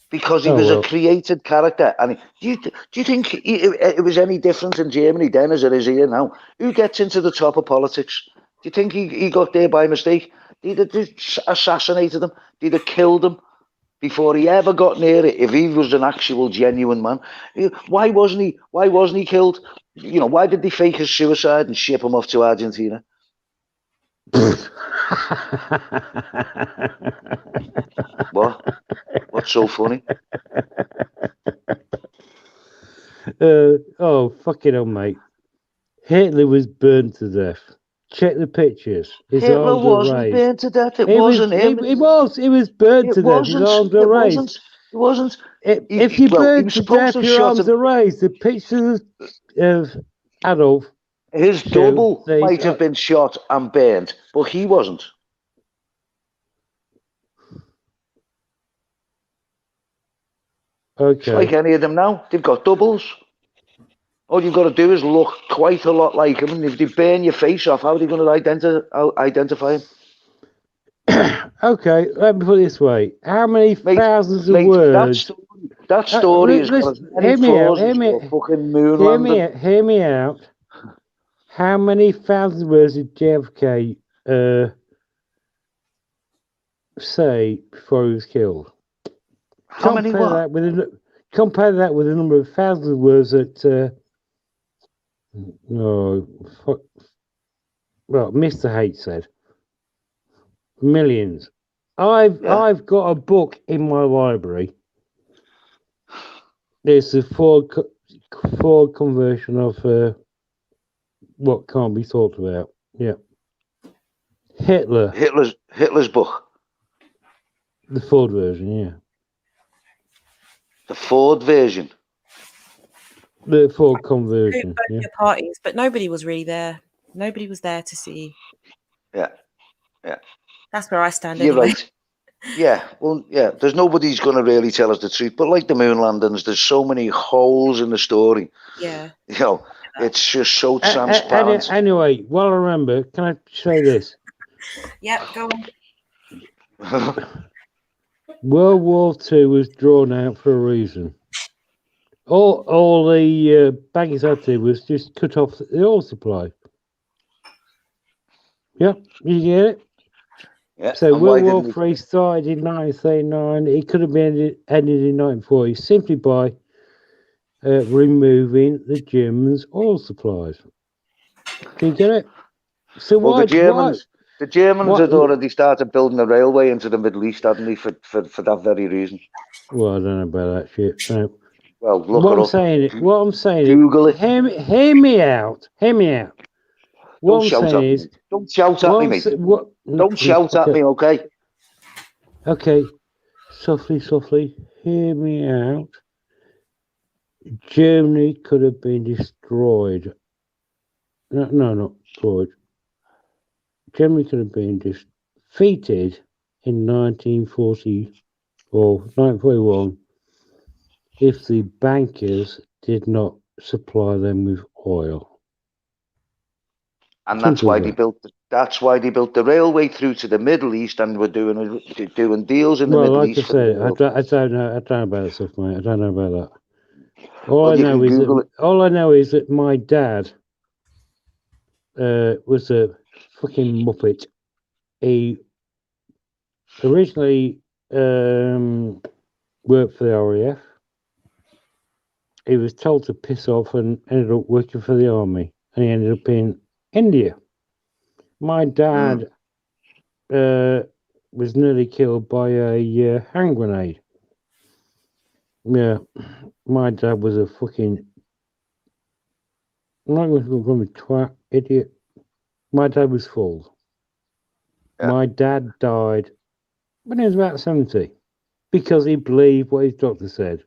Because he was a created character. And do you think it was any different in Germany then as it is here now? Who gets into the top of politics? Do you think he got there by mistake? They'd have just assassinated him. They'd have killed him before he ever got near it. If he was an actual genuine man, why wasn't he? Why wasn't he killed? You know, why did they fake his suicide and ship him off to Argentina? What? What's so funny? Oh, fucking hell, mate. Hitler was burned to death. Check the pictures. His Hitler arms were wasn't raised. burned to death. It wasn't him. He was burned to death. His arms were raised. It wasn't. If you burn was to supposed death, to your shot arms him. are raised. The pictures of Adolf. His double might have been shot and burned, but he wasn't. Okay. It's like any of them now. They've got doubles. All you've got to do is look quite a lot like him, and if they burn your face off, how are they going to identify him? Okay, let me put it this way: how many thousands of words? That story has got as many flaws as your fucking moon landing. Hear me out. How many thousands of words did JFK say before he was killed? How many what? Compare that with the number of thousands of words that. Well, Mr. Haight said. Millions. I've got a book in my library. It's a Ford conversion of what can't be talked about. Yeah. Hitler's book. The Ford version, yeah. The Ford version. The Ford conversion. Yeah. Parties, but nobody was really there. Nobody was there to see. Yeah. That's where I stand. You're anyway. right. Yeah, well, yeah. There's nobody's going to really tell us the truth, but like the moon landings, there's so many holes in the story. Yeah. You know, it's just so transparent. Anyway, while I remember, can I say this? Yep, go on. World War II was drawn out for a reason. All the baggage had to do was just cut off the oil supply. Yeah, you get it? Yeah. So World War III started in 1939. It could have been ended in 1940 simply by removing the Germans' oil supplies. Do you get it? So well, the Germans had already started building a railway into the Middle East, hadn't they, for that very reason? Well, I don't know about that shit. No. Well, look it up. What I'm saying Google it. Hear me out. Hear me out. What I'm saying is, don't shout at me, mate. Don't shout at me, okay? Okay, softly. Hear me out. Germany could have been destroyed. No, not destroyed. Germany could have been defeated in 1940 or 1941 if the bankers did not supply them with oil. And that's why they built. That's why they built the railway through to the Middle East, and were doing deals in the Middle East. Well, like I said, I don't know about that stuff, mate. I don't know about that. All I know is that my dad was a fucking muppet. He originally worked for the RAF. He was told to piss off and ended up working for the army, and he ended up in India. My dad was nearly killed by a hand grenade. Yeah, my dad was a fucking. I'm not going to call him a twat, idiot. My dad was full. Yeah. My dad died when he was about 70 because he believed what his doctor said.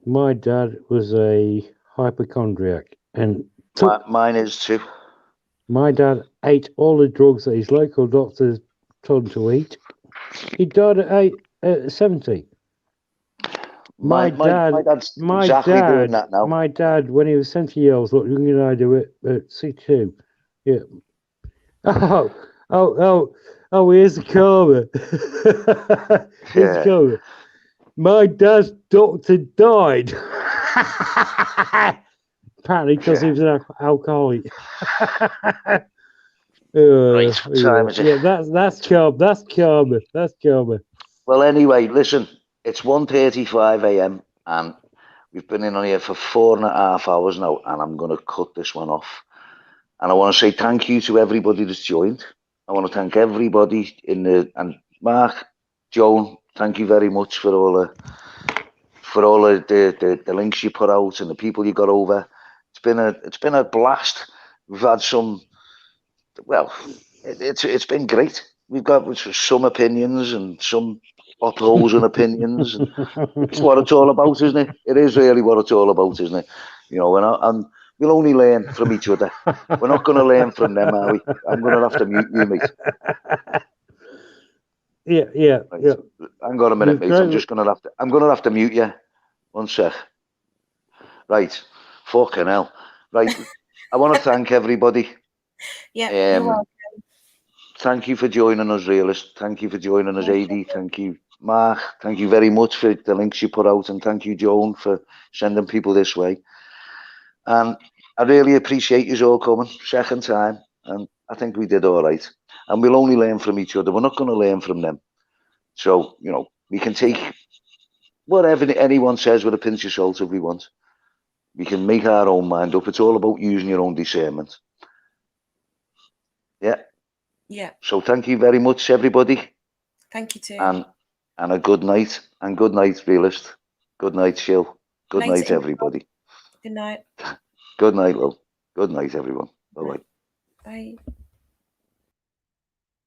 My dad was a hypochondriac, and mine is too. My dad ate all the drugs that his local doctors told him to eat. He died at 70. My dad's exactly doing that now. My dad, when he was 70 years old, looked younger than I do at 62. Yeah. Oh, here's the karma. Here's the karma. My dad's doctor died. Apparently because he was an alcoholic. Right, what time is it? Yeah, that's charming. That's charming. That's charming. Well, anyway, listen, it's 1:35 a.m. and we've been in on here for 4.5 hours now, and I'm going to cut this one off. And I want to say thank you to everybody that's joined. I want to thank everybody and Mark, Joan, thank you very much for all the links you put out and the people you got over. It's been a blast. We've had some. Well, it's been great. We've got some opinions and some opposing opinions. And it's what it's all about, isn't it? It is really what it's all about, isn't it? You know, and we'll only learn from each other. We're not going to learn from them, are we? I'm going to have to mute you, mate. Yeah. Hang on a minute, mate. I'm going to have to mute you. One sec. Right. Fucking hell. Right. I want to thank everybody. Yeah, you're welcome. Thank you for joining us, Realist. Thank you for joining us, AD. Thank you, Mark. Thank you very much for the links you put out, and thank you, Joan, for sending people this way. And I really appreciate you all coming second time, and I think we did all right. And we'll only learn from each other. We're not going to learn from them. So, you know, we can take whatever anyone says with a pinch of salt if we want. We can make our own mind up. It's all about using your own discernment. Yeah. Yeah. So thank you very much, everybody. Thank you too. And a good night. And good night, Realist. Good night, Shill. Good Thanks, night, everybody. Good night. Good night, love. Good night, everyone. Bye-bye. Bye.